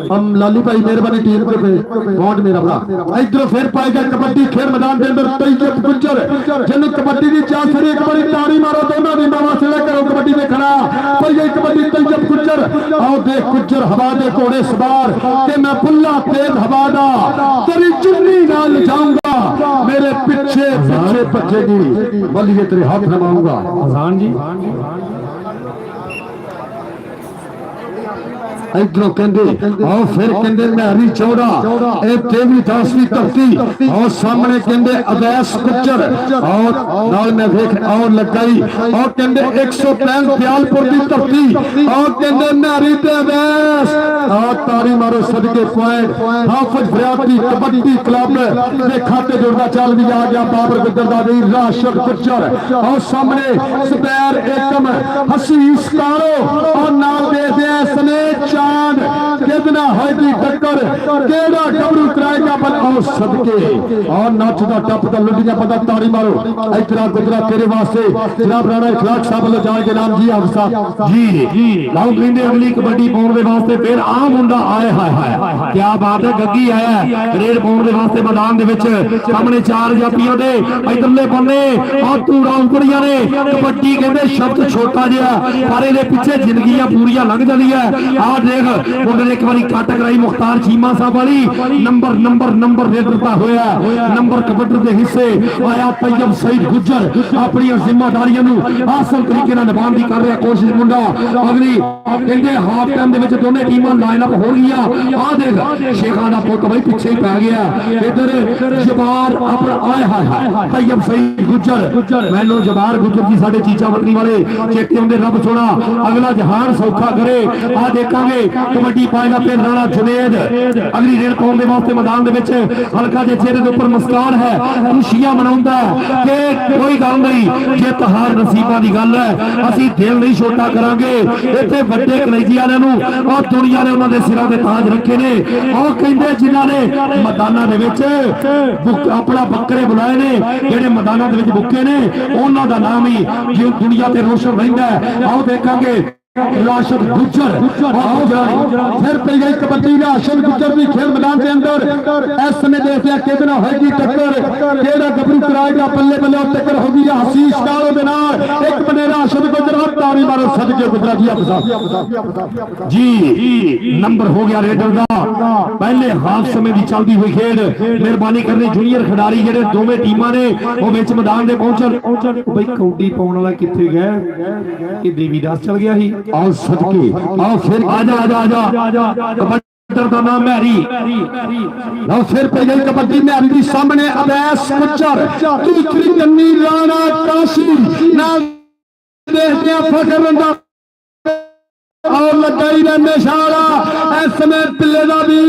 हम लाली भाई मेहरबानी टीम के पे पॉइंट मेरा भरा इधरों फिर पाएगा कबड्डी खेल मैदान के अंदर तैयब गुज्जर जिन कबड्डी की चाल फिर एक बड़ी ताड़ी मारो दोनों दी मावा से लेकर कबड्डी में खड़ा पर ये कबड्डी तैयब गुज्जर आओ देख गुज्जर हवा दे घोड़े सवार के मैं पुल्ला तेज हवा दा तेरी चुन्नी नाल जाऊंगा मेरे पीछे पीछे पछेगी बलिए तेरे हाथ नमाऊंगा आसान जी इधरों कहते और फिर कहते महरी चौड़ा ए तेवी दासवी धरती और सामने कहते अवैस गुज्जर और नाल में देख और लगाई और कहते 165 दयालपुर की धरती और कहते महरी ते अवैस और तारी मारो सदके पॉइंट हाफिज फरियादी कबड्डी क्लब के खाते जुड़ना चल भी आ गया बाबर गुज्जर दा वीर राशिद गुज्जर और सामने सुबैर एकम हसीस कारो और नाल दे दे सने चांद कितना होगी टक्कर केड़ा गबरू कराएगा बल और सदके और नचदा टपदा लुटिया पता ताड़ी मारो इतना गुजरा तेरे वास्ते जनाब राणा इखलाक साहब लो जान के नाम जी अफसा जी लाओ कहंदे अगली कबड्डी पाउण दे वास्ते फिर आ मुंडा आए हाय हाय क्या बात है गग्गी आया रेड पाउण दे वास्ते मैदान दे विच सामने चार जापियां दे इधरले बन्ने और तूड़ा उकड़ियां ने कबड्डी कहंदे शब्द छोटा जिहा पर इहदे पिछे जिंदगियां पूरियां लंघ जांदियां आ देख उन्होंने एक बारी काट कराई मुख्तार चीमा साहब वाली नंबर रेडरता होया नंबर कबड्डी के हिस्से आया तैयब सईद गुज्जर अपनी जिम्मेदारियां नु आसान तरीके नाल निभाउण दी कर रहा कोशिश मुंडा अगली कहंदे हाफ टाइम दे विच दोने टीमां लाइन अप हो गईयां आ देख शेखां दा पुੱਤ भाई पीछे ही पै गया इधर जबार अपना आए हाय तैयब सईद गुज्जर मैनू जबार गुज्जर जी साडे चीचा वतनी वाले चेते होंदे रब सोना अगला जहान सौखा करे आ देखांगे कबड्डी पाएगा फिर राणा जुनेद अगली रेड पाउण दे वास्ते मैदान दे विच हल्का जे चेहरे दे ऊपर मुस्कान है खुशियां मनाउंदा कि कोई गल नहीं जे तहार नसीबां दी गल है असीं दिल नहीं छोटा करांगे इत्थे वड्डे कलेजी वालियां नूं और दुनिया ने उन्हां दे सिरां ते ताज रखे ने और कहंदे जिन्हां ने मैदानां दे विच अपना बकरे बुलाए ने जेहड़े मैदानां दे विच बुके ने उन्हां दा नाम ही जो दुनिया ते रोशन रहिंदा है आओ देखांगे राशिद गुज्जर फिर पी गई कबड्डी राशिद गुज्जर की खेल मैदान के अंदर इस समय देखिए कितना होगी टक्कर केड़ा गबरू कराएगा बल्ले बल्ले और टक्कर होगी हसीस कालो दे नाल एक बने राशिद गुज्जर और तारी मारो सदके गुजरा जी नंबर हो गया रेडर दा पहले हाफ समय की चलती हुई खेल मेहरबानी करनी जूनियर खिडारी जेडे दोवें टीमां ने वो विच मैदान दे पहुंचन भाई कौडी पाउण वाला किथे गया कि देवीदास चल गया ही आओ सदके आओ फिर आजा कबड्डी का नाम मैरी लो फिर पे गई कबड्डी में अभी सामने अवैस गुज्जर दूसरी कन्नी राणा काशी नाल देखते फखर रंदा और लगाई रहने शाला इस समय पिल्ले का भी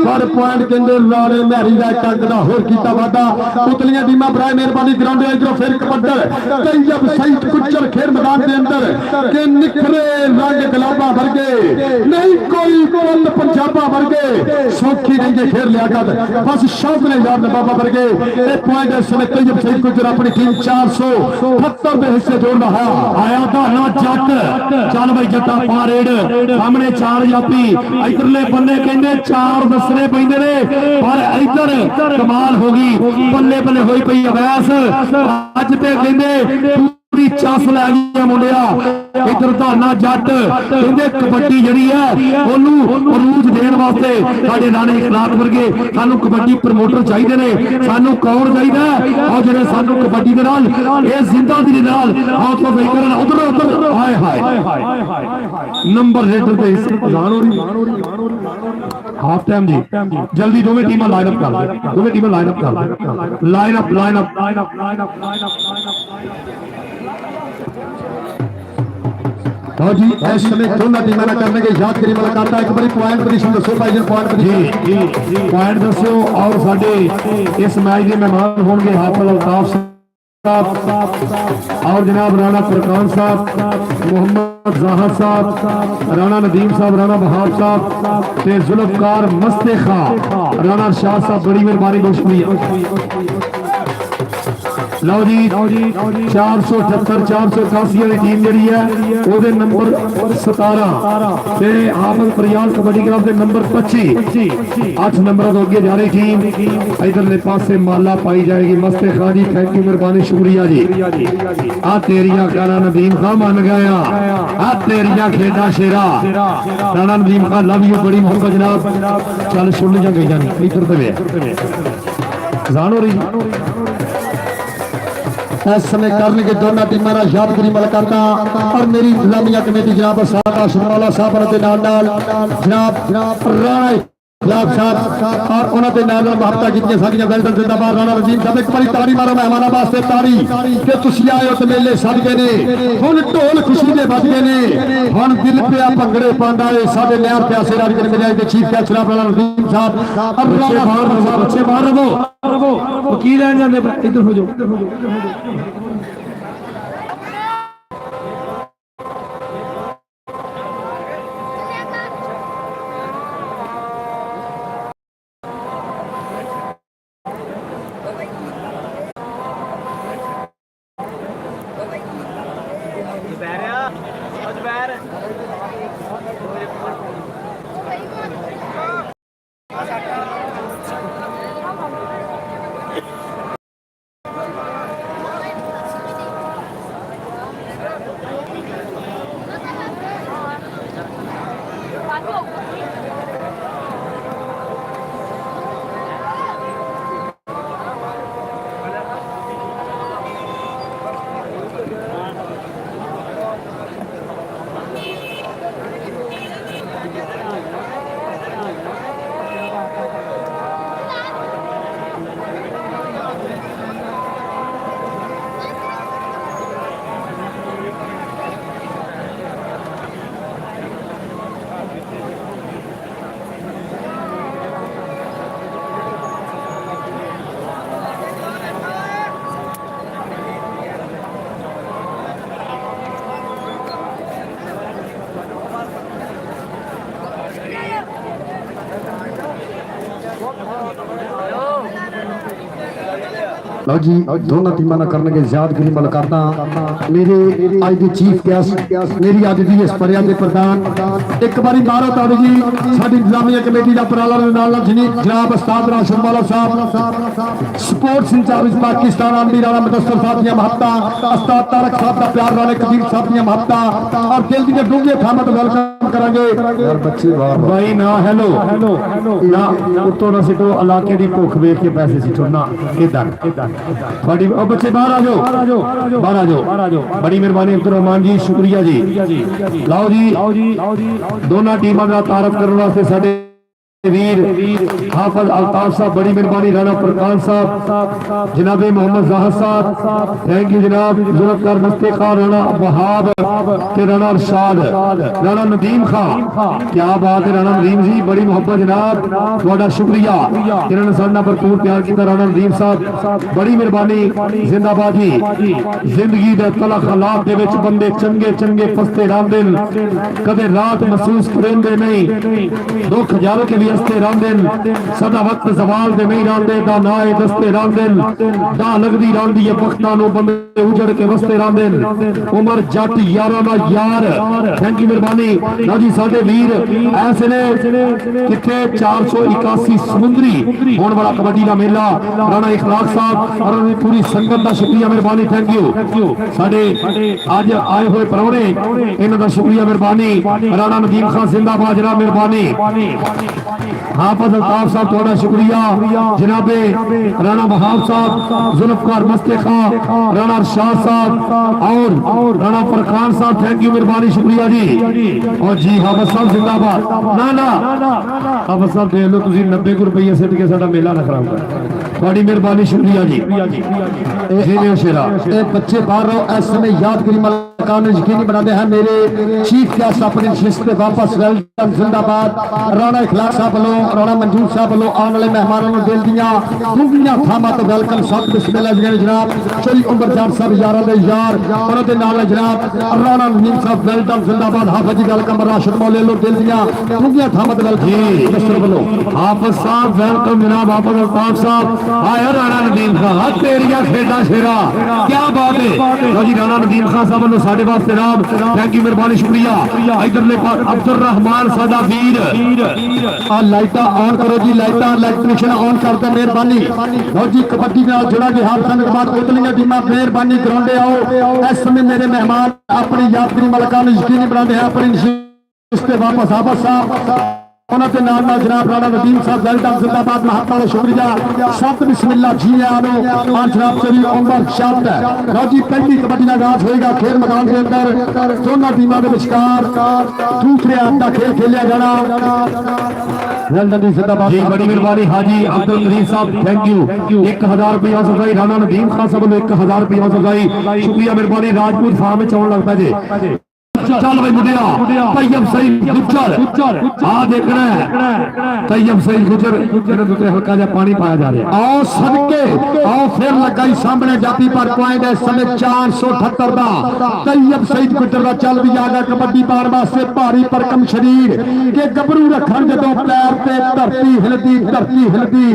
पर पॉइंट कहते लाने मैरी का एक अंक का होर किया वादा पुतलियां टीमां बराए मेहरबानी ग्राउंड इधरों फिर कबड्डर कई जब सही कुचर खेल मैदान के अंदर के निखरे रंग गुलाबा वर्गे नहीं कोई कुल पंजाबा वर्गे सौखी नहीं के खेल लिया कर बस शौक ने याद बाबा वर्गे एक पॉइंट इस समय कई जब सही कुचर अपनी टीम 470 के हिस्से जोड़ रहा आया था ना जट चल भाई जट्टा पार सामने चार जापी इधरले बन्ने कहते चार दसने पैंदे ने पर इधर कमाल होगी बल्ले बल्ले होई पई अवैस अज ते कहते पूरी चस लै गई मुंडिया इधर धाना जट कहते कबड्डी जड़ी है ओनू अरूज देने वास्ते साडे राणे इखलाक वर्गे सानू कबड्डी प्रमोटर चाहिए ने सानू कौन चाहिए और जेडे सानू कबड्डी दे नाल ए जिंदा दी नाल हौसला अफजाई करन उधर उधर हाय हाय नंबर रेडर पे प्रधान हो रही हाफ टाइम जी जल्दी दोवें टीमां लाइन अप कर दे दोवें टीमां लाइन अप कर दे line up line up line up line up line up line up हाँ जी इस समय दोनों टीमां ने करने के याद करी मुलाकात एक बारी पॉइंट पोजीशन दसो भाई जी पॉइंट पोजीशन जी पॉइंट दसो और साडे इस मैच के मेहमान होंगे हाफिज अल्ताफ साहब और जनाब राणा फरकान साहब मोहम्मद जाहर साहब राणा नदीम साहब राणा बहार साहब ते जुल्फकार मस्ते खा राणा शाह साहब बड़ी मेहरबानी बहुत शुक्रिया लो जी 478 481 वाली टीम जी है ओदे नंबर 17 ते हाफिज फरियाद कबड्डी क्लब के नंबर 25 8 नंबर तो अगे जा रही टीम इधरले पासे माला पाई जाएगी मस्ते खा जी थैंक यू मेहरबानी शुक्रिया जी आ तेरिया गाना नदीम खा मान गया आ तेरिया खेडा शेरा राणा नदीम खा लव यू बड़ी मोहब्बत जनाब चल सुन जा गई जानी इधर ते जान हो रही इस समय करने के दोनों टीमों का यादगिरी मुलाकात और मेरी इस्लामिया कमेटी जनाब सादा शमवाला साहब के नाल जनाब राणा इखलाक साहब और उन्होंने नाल मुहब्बत की सारियां वेल्डन जिंदाबाद राणा रजीम साहब एक बारी ताड़ी मारो मेहमानां वास्ते ताड़ी कि तुसीं आए हो ते मेले सदके ने हुण ढोल खुशी दे बजदे ने हुण दिल पिया भंगड़े पांदा है साडे नहर प्यासे राज के मजाज के चीफ गेस्ट जनाब राणा रजीम साहब और बच्चे बाहर रहो वकील लैन जांदे इधर हो जाओ लो जी दोनों टीमों ने करने के यादगिरी मुलाकात मेरे आज के चीफ गेस्ट मेरी अज की इस परिया के प्रधान एक बारी मारो ताड़ी जी साडी इंतजामिया कमेटी का उपराला जनाब उस्ताद राशिद वाला साहब स्पोर्ट्स इंचार्ज पाकिस्तान आमदी राणा मुदस्सर साहब दी महत्ता उस्ताद तारक साहब का प्यार वाले कबीर साहब दी महत्ता और दिल दी डूंगे थामत वेलकम करांगे यार बच्चे भाई ना हेलो ना उतो ना सिटो इलाके दी भुख वेख के पैसे सिटो ना इधर थोड़ी बच्चे बाहर आ जाओ बाहर आ जाओ बड़ी मेहरबानी अब्दुल रहमान जी शुक्रिया जी लाओ जी दोनों टीमों का तारफ करने वास्ते साडे वीर हाफिज अल्ताफ साहब बड़ी मेहरबानी, राणा फरकान साहब, जनाब मोहम्मद जाहिद साहब, थैंक यू जनाब, जुल्फकार मुस्तफा, राणा वहाब ते राणा अरशाद, राणा नदीम खान, क्या बात है राणा नदीम जी, बड़ी मोहब्बत जनाब, थोड़ा शुक्रिया जिन्होंने साडा भरपूर प्यार किया। राणा नदीम साहब बड़ी मेहरबानी, जिंदाबाद जी। जिंदगी दे तलख हालात दे विच बंदे चंगे चंगे फसते रहंदे न, कदे रात महसूस करेंदे नहीं, दुख जाल के भी हस्ते रहंदे, सदा वक्त सवाल दे नहीं रहंदे, दा नाए दस्ते रहंदे, दा लगदी रहंदी है वक्तां नूं, बंदे उजड़ के वसते रहंदे। उमर जट यारां दा यार, थैंक यू मेहरबानी। ना जी साडे वीर ऐसे ने किथे 481 समुंदरी होने वाला कबड्डी का मेला, राणा इखलाक साहब और उन्हें पूरी संगत का शुक्रिया मेहरबानी, थैंक यू। साडे अज आए हुए परौने इन्हां दा शुक्रिया मेहरबानी, राणा नदीम खान जिंदाबाद जनाब मेहरबानी। हाफिज अल्ताफ साहब थोड़ा शुक्रिया, जनाबे राणा वहाब साहब, जुल्फकार मुस्तफा, राणा अरशाद साहब और राणा फरकान साहब, थैंक यू मेहरबानी, शुक्रिया जी। और जी हाफिज साहब जिंदाबाद। ना ना हाफिज साहब देख लो तुसी 90 रुपये सिट के साडा मेला ना खराब कर, थोड़ी मेहरबानी, शुक्रिया जी। जी शेरा ए बच्चे बाहर रहो, इस समय यादगिरी मकान यकीनी बनाते हैं मेरे चीफ गेस्ट अपनी शिस्त पे वापस वेलकम जिंदाबाद। राणा इखलाक साहब वालों, राणा मंजूर साहब वालों आने वाले मेहमानों को दिल दिया दूंगियां थामा तो वेलकम सब बिस्मिल्लाह जी जनाब। चली उमर जाट साहब यारां दे यार उन्हां दे नाल जनाब राणा नदीम साहब वेलकम जिंदाबाद। हाफिज जी वेलकम, राशिद मौले लो दिल दिया दूंगियां थामा तो वेलकम जी मिस्टर वालों। हाफिज साहब वेलकम जनाब, हाफिज अल्ताफ साहब आया, राणा नदीम खान हाथ तेरिया खेड़ा शेरा, क्या बात है। लो जी राणा नदीम खान साहब वालों साडे वास्ते नाम, थैंक यू मेहरबानी, शुक्रिया। इधरले पास अब्दुल रहमान साडा वीर, आ लाइटा ऑन करो जी, लाइटा इलेक्ट्रिशियन ऑन कर दे मेहरबानी। लो जी कबड्डी नाल जुड़ा के हाथ के बाद उतलियां टीमां मेहरबानी ग्राउंडे आओ। इस समय मेरे मेहमान अपनी यादगिरी मलका नूं यकीनी बनाते हैं अपनी नशिस्त पे वापस। हाफिज साहब उन्होंने नाम ना जनाब राणा नदीम साहब वेलकम जिंदाबाद, महात्मा शुक्रिया। सत बिस्मिल्लाह जी आनो आन जनाब चली उमर शब्द लो जी पहली कबड्डी का आगाज होएगा खेल मैदान के अंदर, दोनों टीमों के विचकार दूसरे अंक का खेल खेलिया जाना। जी बड़ी मेहरबानी हाजी अब्दुल करीम साहब, थैंक यू। 1000 रुपया सजाई राणा नदीम खान साहब 1000 रुपया सजाई, शुक्रिया मेहरबानी। राजपूत फार्म में आउण लगता जी, चल भाई मुंडिया तैयब सईद गुज्जर आ देखना है, तैयब सईद गुज्जर हल्का जा पानी पाया जा रहा है। आओ सदके आओ फिर लगाई सामने जाती पर पॉइंट है समय 478 का तैयब सईद गुज्जर का चल भी आ गया। कबड्डी पार वास्ते भारी भरकम शरीर के गबरू रखन जदों पैर ते धरती हिलदी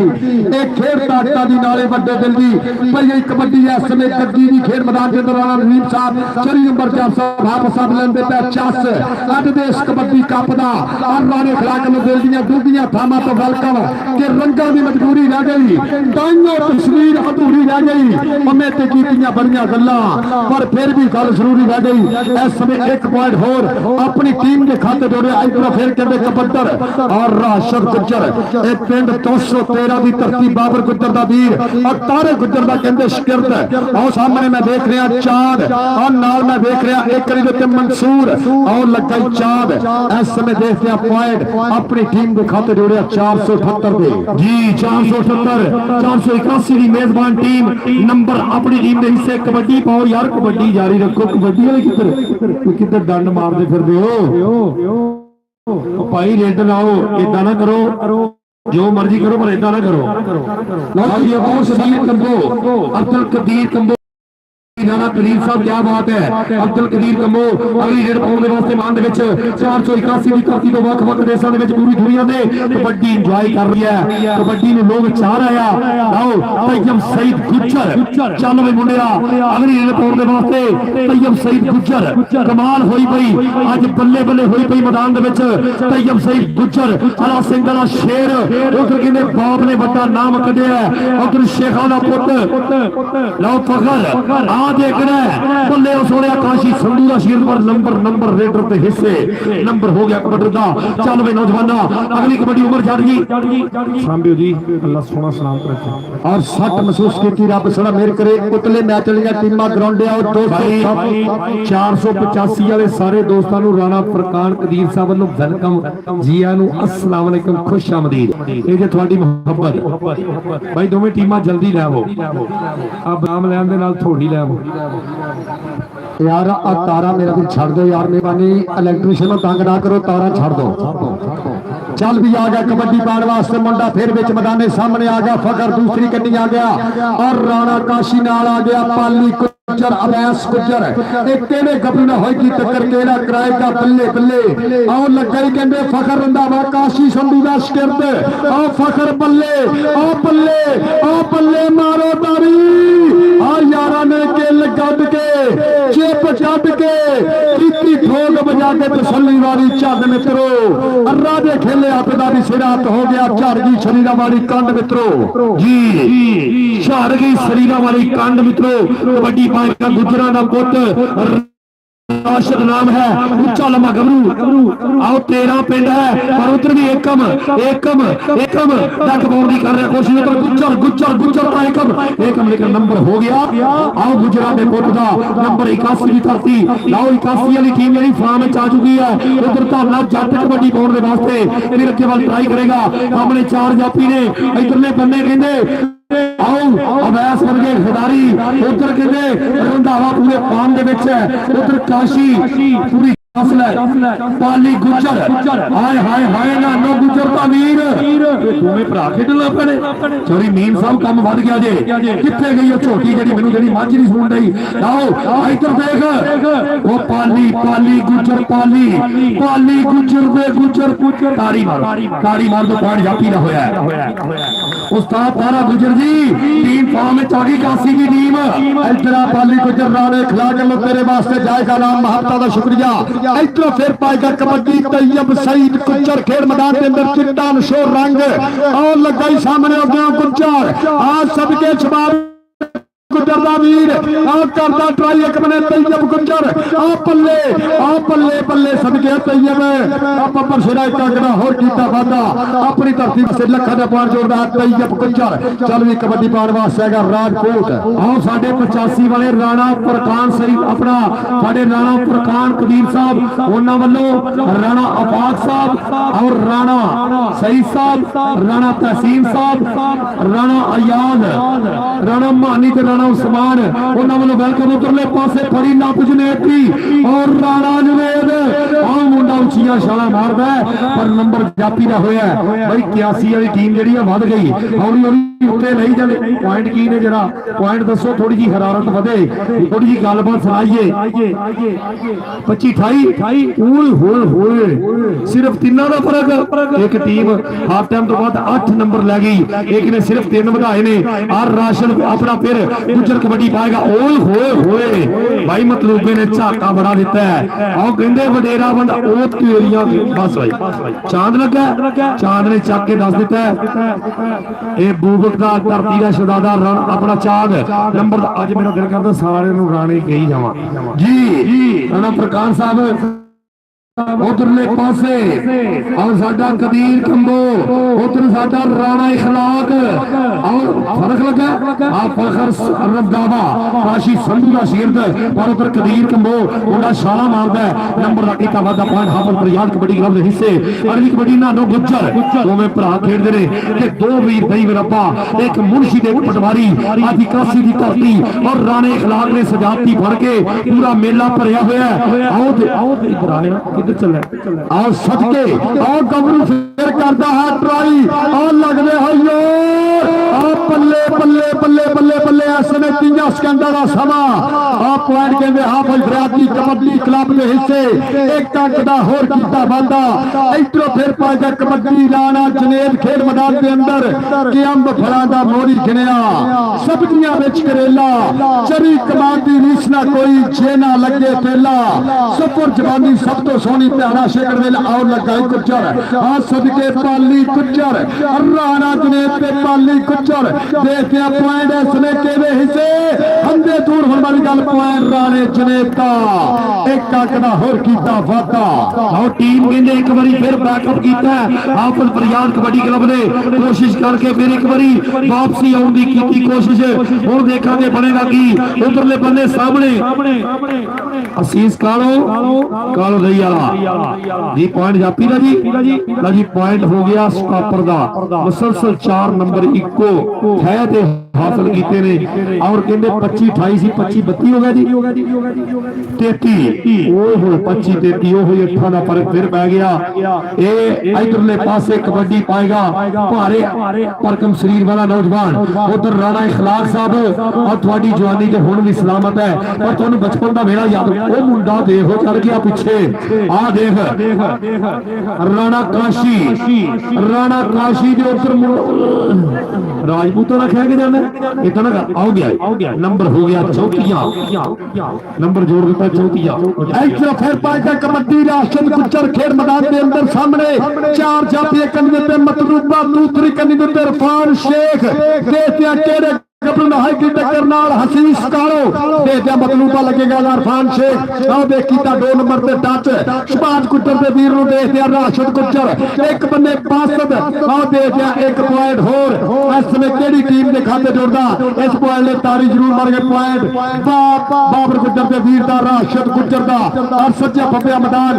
एक खेल ताकता दी नाले वड्डे दिल दी भई कबड्डी इस समय कद्दी दी खेल मैदान के अंदर राणा नदीम साहब चली नंबर 400 वापस साहब चस अज देश कबड्डी कप दा राणे इखलाक नूं दिल दियां दूधियां थामां तो वेलकम के रंगां दी मजबूरी रह गई, ताइयों तस्वीर अधूरी रह गई, उन्हें ते कीतियां बड़ियां गल्लां पर फिर भी गल जरूरी रह गई। इस समय एक पॉइंट होर अपनी टीम के खाते जोड़े इधर फिर कहते कबड्डर और राशिद गुज्जर एक पिंड 213 की धरती बाबर गुज्जर दा वीर और तारे गुज्जर दा कहते शिकरत। और सामने मैं देख रहा चांद और नाल मैं देख रहा एक करी मंसूर और लगाई चांद। इस समय देखते हैं पॉइंट अपनी टीम के खाते जोड़े 478 दे जी 481 की मेजबान टीम नंबर अपनी टीम के हिस्से कबड्डी पाओ यार, कबड्डी जारी रखो। कबड्डी वाले किधर डंड मारते फिरदे हो भाई, रेड लाओ, इदा ना करो, जो मर्जी करो पर इदा ना करो। अब्दुल कदीर कंबो राणा करीम साहब क्या बात है, अब्दुल कदीर कंबो अगली रेड पाउण दे वास्ते मान दे विच 481 की धरती तो वख-वख देशां दे विच पूरी दुनिया दे कबड्डी इंजॉय कर रही है, कबड्डी नूं लोग चाह रहे हैं। आओ तैयब सईद गुज्जर चल वे मुंडिया अगली रेड पाउण दे वास्ते तैयब सईद गुज्जर कमाल होई पई अज बल्ले बल्ले होई पई मैदान दे विच तैयब सईद गुज्जर अला सिंह दा शेर उधर किने बाप ने बड़ा नाम कढिया उधर शेखां दा पुੱਤ लो फखर आ देखना है बल्ले सोने काशी संधू का शीर पर नंबर रेडर के हिस्से नंबर हो गया कबड्डी का। चल भाई नौजवाना अगली कबड्डी उम्र चढ़ गई सांबियो जी अल्लाह सोना सलामत रखे। और सट महसूस की रब सोना मेरे करे उतले मैच वाली टीमां ग्राउंड और दोस्तों 485 वाले सारे दोस्तों को राणा फरकान कदीर साहब वालों वेलकम जी आनू अस्सलाम वालेकुम खुश आमदीद। ये जे थोड़ी मोहब्बत भाई दोवें टीमां जल्दी ले आवो अब नाम लैन दे नाल थोड़ी ले आवो यार आ तारा मेरा भी छड़ दो यार मेहरबानी इलेक्ट्रीशियन को तंग ना करो तारा छड़ दो। चल भी आ गया कबड्डी पाने वास्ते मुंडा फिर बिच मैदान सामने आ गया फकर दूसरी कन्नी आ गया और राणा काशी नाल आ गया पाली गुज्जर अवैस गुज्जर एक केड़े गबरू ना होगी टक्कर केड़ा कराएगा बल्ले बल्ले और लग गई कहंदे फकर रंधावा काशी संधू दा शिरद और फकर बल्ले ओ बल्ले ओ बल्ले मारो तारी आ यारा ने किल गड के चिप गड के इतनी ठोक बजा के तसल्ली वाली झड़ मित्रो अर्रा दे खेले आपदा भी सिरात हो गया झड़ गई शरीरा वाली कंड मित्रो जी झड़ गई शरीरा वाली कंड मित्रो कबड्डी पाए का गुजरा का पुत आशिक नाम है उच्चा लंबा गबरू आओ 13 पिंड है पर उधर भी एकम डक बाउंड्री कर रहा कोशिश पर गुज्जर का एकम लेकिन नंबर हो गया। आओ गुजरात में पुट दा नंबर 81 की धरती लाओ 81 वाली टीम ਜਿਹੜੀ ਫਾਰਮ ਵਿੱਚ ਆ ਚੁੱਕੀ है उधर ਧਾਨਾ ਜੱਟ ਕਬੱਡੀ ਪਾਉਣ ਦੇ ਵਾਸਤੇ ਇਹਦੇ ਰੱਖੇ ਵੱਲ ਟਰਾਈ ਕਰੇਗਾ ਸਾਹਮਣੇ ਚਾਰ ਜਾਪੀ ਨੇ ਇਧਰਲੇ ਬੰਨੇ ਕਹਿੰਦੇ आओ अवैस वर्गे खिडारी उधर कहते रंधावा पूरे फार्म दे विच है उधर काशी पूरी पाली गुज्जर हाय हाय हाय नानो गुज्जर का वीर दोवें भरा खेडण लग पए चोरी मीम साहब काम वध गया जे किथे गई ओ झोटी जेडी मेनू जेडी मੱਝ नहीं सुन रही आओ इधर देख ओ पाली गुज्जर पाली गुज्जर दे गुज्जर ताड़ी मार दो पॉइंट जापी ना होया उस्ताद तारा गुज्जर जी टीम फॉर्म में आ गई काशी की टीम इधर पाली गुज्जर राणे खिला के लो तेरे वास्ते जाएगा नाम महत्ता दा शुक्रिया इधर फिर पाएगा कबड्डी तैयब सईद गुज्जर खेल मैदान के अंदर चिट्टा नशोर रंग और लगाई सामने हो गया गुज्जर आज सबके जवाब गुज्जर दा वीर आ करदा ट्राई एक बने तैयब गुज्जर आ बल्ले सबके तैयब आ पप्पर सिरा एक अगड़ा होर कीता वादा अपनी धरती से लखा दा पार जोड़दा तैयब गुज्जर चल भी कबड्डी पार वास्ते हैगा राजकोट आओ साडे 85 वाले राणा फरकान सही अपना साडे राणा फरकान कदीर साहब उन्हां वल्लों राणा अफाक साहब और राणा सही साहब राणा तहसीन साहब राणा अयाद राणा मानी ते राणा उस्मान उन्हां वल्लों वेलकम उधरले पासे फड़ी नप जनेती और राणा जवेद आ मुंडा उचियां छाला मारदा पर नंबर जापी दा होया भाई 81 वाली टीम जेडी वध गई हौली हौली उत्ते नहीं जाने पॉइंट की ने जरा पॉइंट दसो थोड़ी जी हरारत वधे थोड़ी जी गलबात सुनाइए 25 28 ओए होए सिर्फ तीनों का फर्क एक टीम हाफ टाइम तो बाद 8 नंबर ले गई एक ने सिर्फ 3 ਵਧਾਏ ने और राशन अपना फिर गुज्जर कबड्डी पाएगा ओए होए भाई मतलूबे ने झाका बड़ा दिता है आओ कहंदे वडेरा बंदा ओत एरिया बस भाई चांद लगा चांद ने चक के दस दिता है ए बूबक दा धरती दा शहजादा अपना चांद नंबर अज मेरा दिल करदा सारे नु राणे कही जावां जी राणा प्रकाश साहब उधरले पासे और साडा कदीर कंबो उधर साडा राणा इखलाक और फर्क लगा आ फखर रंधावा काशी संधू दा शिरद पर उधर कदीर कंबो मुंडा छाला मारदा नंबर दा कीता वादा पॉइंट हाफल फरियाद कबड्डी क्लब दे हिस्से अरबी कबड्डी नानो गुज्जर दोवें भरा खेडदे ने ते दो वीर दई रब्बा एक मुंशी ते पटवारी आज काशी दी धरती और राणे इखलाक ने सजाती फड़ के पूरा मेला भरया होया आओ इधर आया आओ सदके आओ गबरू फिर करता है ट्राई और लगने बल्ले बल्ले बल्ले बल्ले बल्ले ऐसे 3 सेकंड का समा आप पॉइंट कहते हाफिज फरियादी कबड्डी क्लब के हिस्से एक अंक का होर कीता वादा इधरों फिर पाएगा कबड्डी राणा जनेब खेल मैदान के अंदर कि अंब फलां दा मोरी गिनिया सब्जियां विच करेला चरी कमान दी रीस ना कोई जे ना लगे पेला सफर जवानी सब तो सोहनी प्यारा शेखर वेल और लगाई गुज्जर आ सदके पाली गुज्जर राणा जनेब ते पाली गुज्जर देखते पॉइंट इसने केवे हिस्से अंधे दूर होने वाली गल पॉइंट राणे जनेता एक अंक दा होर कीता वाधा और टीम कहंदे एक बारी फिर बैकअप कीता हाफिज फरियाद कबड्डी क्लब ने कोशिश करके फिर एक बारी वापसी आउण दी कीती कोशिश हुण देखांगे बनेगा की उधरले बन्ने सामने असीस कालो रही वाला जी पॉइंट जापी दा जी पॉइंट हो गया स्टॉपर दा मुसलसल 4 नंबर इको है ते हासिल कीते ने और कहंदे 25 28 सी 25 32 हो गया जी 33 ओए होए 25 33 ओ होए 8 दा फर्क फिर पै गया ए इधरले पासे कबड्डी पाएगा भारे परकम शरीर वाला नौजवान उधर राणा इखलाक साहब और थोड़ी जवानी ते हुण भी सलामत है पर तुहानू बचपन दा वेला याद ओ मुंडा देखो चढ़ गया पीछे आ देख राणा काशी दे उधर राजपूतों ना खा के जाना इतना आओ गया नंबर हो गया 34 नंबर जोड़ देता 34 ऐसा फिर पाएगा कबड्डी राष्ट्र कुचर खेल मैदान के अंदर सामने 4 जाती कंधे पे मतलूबा दूसरी कंधे पे इरफान शेख देखते केड़े कपड़ा हाई की टक्कर नाल हसीस कालो देखते मतलूबा लगेगा इरफान शेख आओ देखीता 2 नंबर पे टच शबाज कुटर दे वीर नु देखते राशिद कुचर एक बन्ने बासद आओ देखते एक पॉइंट होर इस समय केड़ी टीम दे खाते जोड़दा इस पॉइंट ले तारी जरूर मार के पॉइंट बाबर कुचर दे वीर दा राशिद कुचर दा और सज्जा फपया मैदान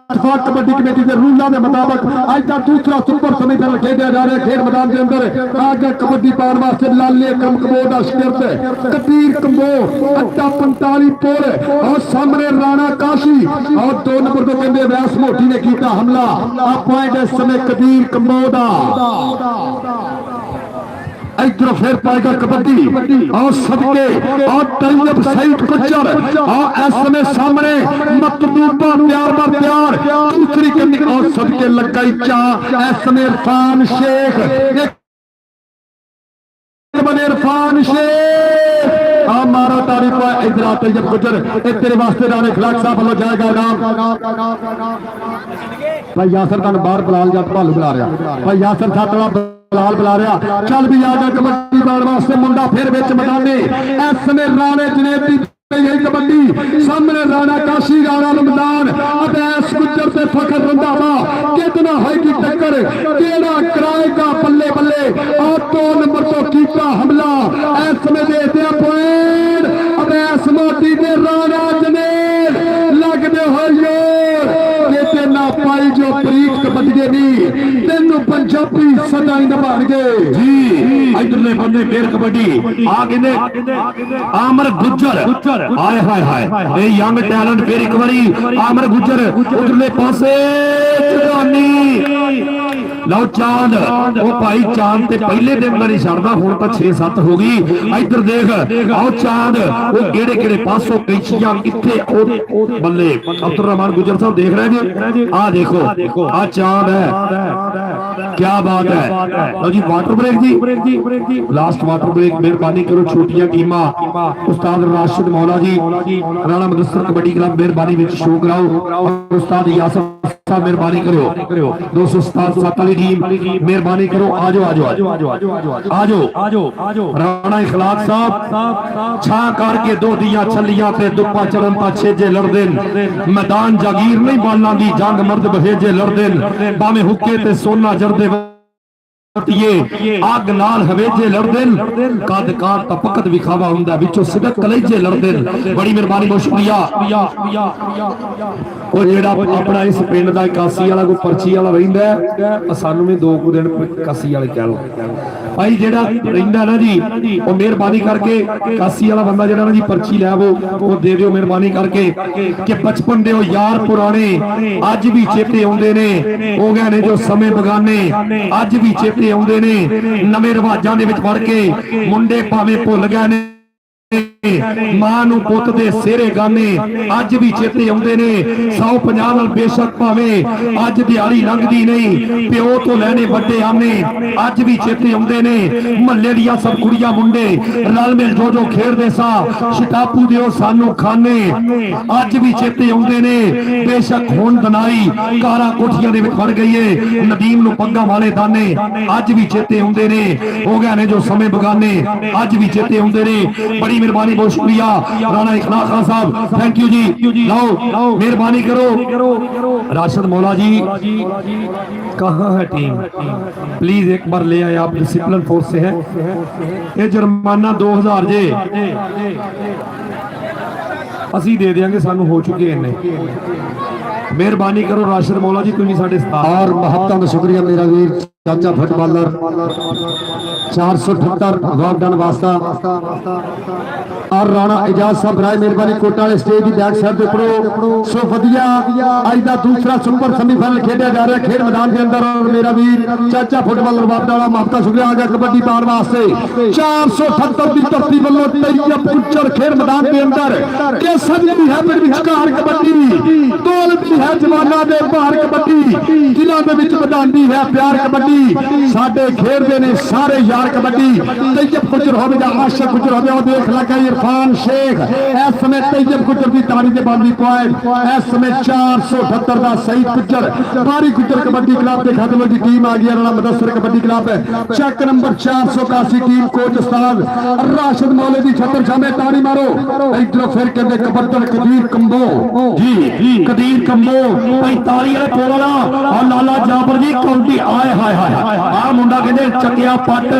कबड्डी कमेटी के रूलों के मुताबिक आज का दूसरा सुपर सेमीफाइनल खेला जा रहा है खेल मैदान के अंदर आगे कबड्डी पाने वास्ते लाले कमकबो का शिरत कबीर कंबो अट्टा 45 पोर और सामने राणा काशी और 2 नंबर को कहते व्यास मोटी ने किया हमला पॉइंट इस समय कबीर कंबो का इधर फिर पाएगा कबड्डी और सबके और तैयब सईद कुचर और ऐसे सामने मतलूबा प्यार दूसरी कमी और सबके लगाई चा ऐसे इरफान शेख इरफान शेख मारो तारीफ इधर आते जब गुजर तेरे वास्ते राणे खिलाक साहब वालों जाएगा नाम भाई यासर का बाहर बलाल जात भालू बुला रहा भाई यासर सातड़ा बलाल बुला रहा चल भी आ गया कबड्डी पाने वास्ते मुंडा फिर बिच मैदाने ऐसे राणे जनेती यही कबड्डी सामने राणा काशी राणा मैदान अबैस गुजर से फखर रंधावा कितना होगी टक्कर केड़ा कराएगा बल्ले बल्ले और 2 नंबर को कीता हमला ऐसे में देते पॉइंट अबैस मोती दे राणा जनेत लगदे हो कहते ना पाई जो प्रीत कबड्डी दी तेनू पंजाबी सदाई निभाण गए जी इधरले बंदे फिर कबड्डी आगे ने आमर गुज्जर हाय हाय हाय ए यंग टैलेंट फिर एक बारी आमर गुज्जर उधरले पासे जवानी लो चांद ओ भाई चांद ते पहले दिन का नहीं छड़दा हुण तां 6-7 हो गई इधर देख आओ चांद वो केड़े केड़े पासों कैचियां किथे ओ बल्ले अब्दुल रहमान गुज्जर साहब देख रहे जी आ देखो आ चांद है क्या बात है लो जी वाटर ब्रेक जी लास्ट वाटर ब्रेक मेहरबानी करो छोटियां टीमां उस्ताद राशिद मौला जी राणा मुदस्सिर कबड्डी क्लब मेहरबानी विच शो कराओ उस्ताद यासर साहब मेहरबानी करो 207 वाली टीम मेहरबानी करो आजो राणा इखलाक साहब छा करके 2 दियां छलियां ते दुप्पा चढ़न ता छेजे लड़देन मैदान जागीर नहीं बालां दी जंग मर्द बहेजे लड़देन भावें हुक्के ते सोना जरदे ये आग नाल हवेजे लड़देन कद कार तपकत विखावा हुंदा विचों सिदक कलेजे लड़देन बड़ी मेहरबानी बहुत शुक्रिया और जेड़ा अपना इस पिंड दा कासी वाला कोई पर्ची वाला रहिंदा सानू भी 2 दिन कासी वाले कह लो भाई जेड़ा रहिंदा ना जी ओ मेहरबानी करके कासी वाला बंदा जेड़ा ना जी पर्ची ले वो दे दियो मेहरबानी करके कि बचपन दे यार पुराने अज भी चेते आउंदे ने हो गए ने जो समय बगाने अज भी चेते आउंदे ने नवे रिवाजां दे विच वड़ के मुंडे भावें भुल गए ने मां नूं पुत दे सेरे गाने अज भी चेते आउंदे ने 150 नाल बेशक भावें अज दिहाड़ी लंघदी नहीं प्यो तो लैने वड्डे आने अज भी चेते आउंदे ने महल्ले दियां सब कुड़ियां मुंडे रल मिल जो खेडदे सा शिटापू दिओ सानू खाने अज भी चेते आउंदे ने बेशक हुण दनाई कारा कोठियां दे विच वड़ गई है नदीम नूं पग्गां वाले दाने अज भी चेते आउंदे ने हो गए ने जो समय बगाने अज भी चेते आउंदे ने बड़ी बड़ी मेहरबानी, बहुत शुक्रिया राणा इखलाक खान साहब, थैंक यू जी। लाओ मेहरबानी करो। राशिद मौला जी कहाँ है टीम, प्लीज एक बार ले आए, आप डिसिप्लिन फोर्स से है। ये जुर्माना 2000 जे असी दे देंगे, सानू हो चुके इन्ने, मेहरबानी करो राशिद मौला जी, तुम साढ़े और महत्ता का शुक्रिया मेरा वीर चाचा फुटबॉलर 478 वागडन वास्ता और राणा एजाज साहब राय मेहरबानी कोटा वाले स्टेज की बैक साइड पे पड़ो। सो वधिया अज का दूसरा सुपर सेमीफाइनल खेड़ा जा रहा है खेड मैदान के अंदर, और मेरा वीर चाचा फुटबॉलर वाला महत्ता शुक्रिया आ गया कबड्डी पार वास्ते 478 की धरती वालों तैयब गुज्जर खेड मैदान के अंदर केसर भी है विचकार कबड्डी, दौल भी है जवाना दे भार कबड्डी, जिन्हां दे विच वधांदी है प्यार कबड्डी, साडे खेडदे ने सारे यार कबड्डी। तैयब गुज्जर होवे या आशिक गुज्जर होवे, ओ देख लगा इरफान शेख इस समय तैयब गुज्जर की ताड़ी दे बांदी पॉइंट, इस समय 478 का सईद गुज्जर बारी गुज्जर कबड्डी क्लब के खाते की टीम आ गई, Rana Mudassir kabaddi club check number 481 team coach उस्ताद राशिद मौले की छतर छामे, ताड़ी मारो इधर फिर कहते कबड्डर कदीर कंबो जी, कदीर कंबो 45 वाले पोला और लाला जाबर जी काउंटी आए हाय हाय आ मुंडा कहते चकिया पट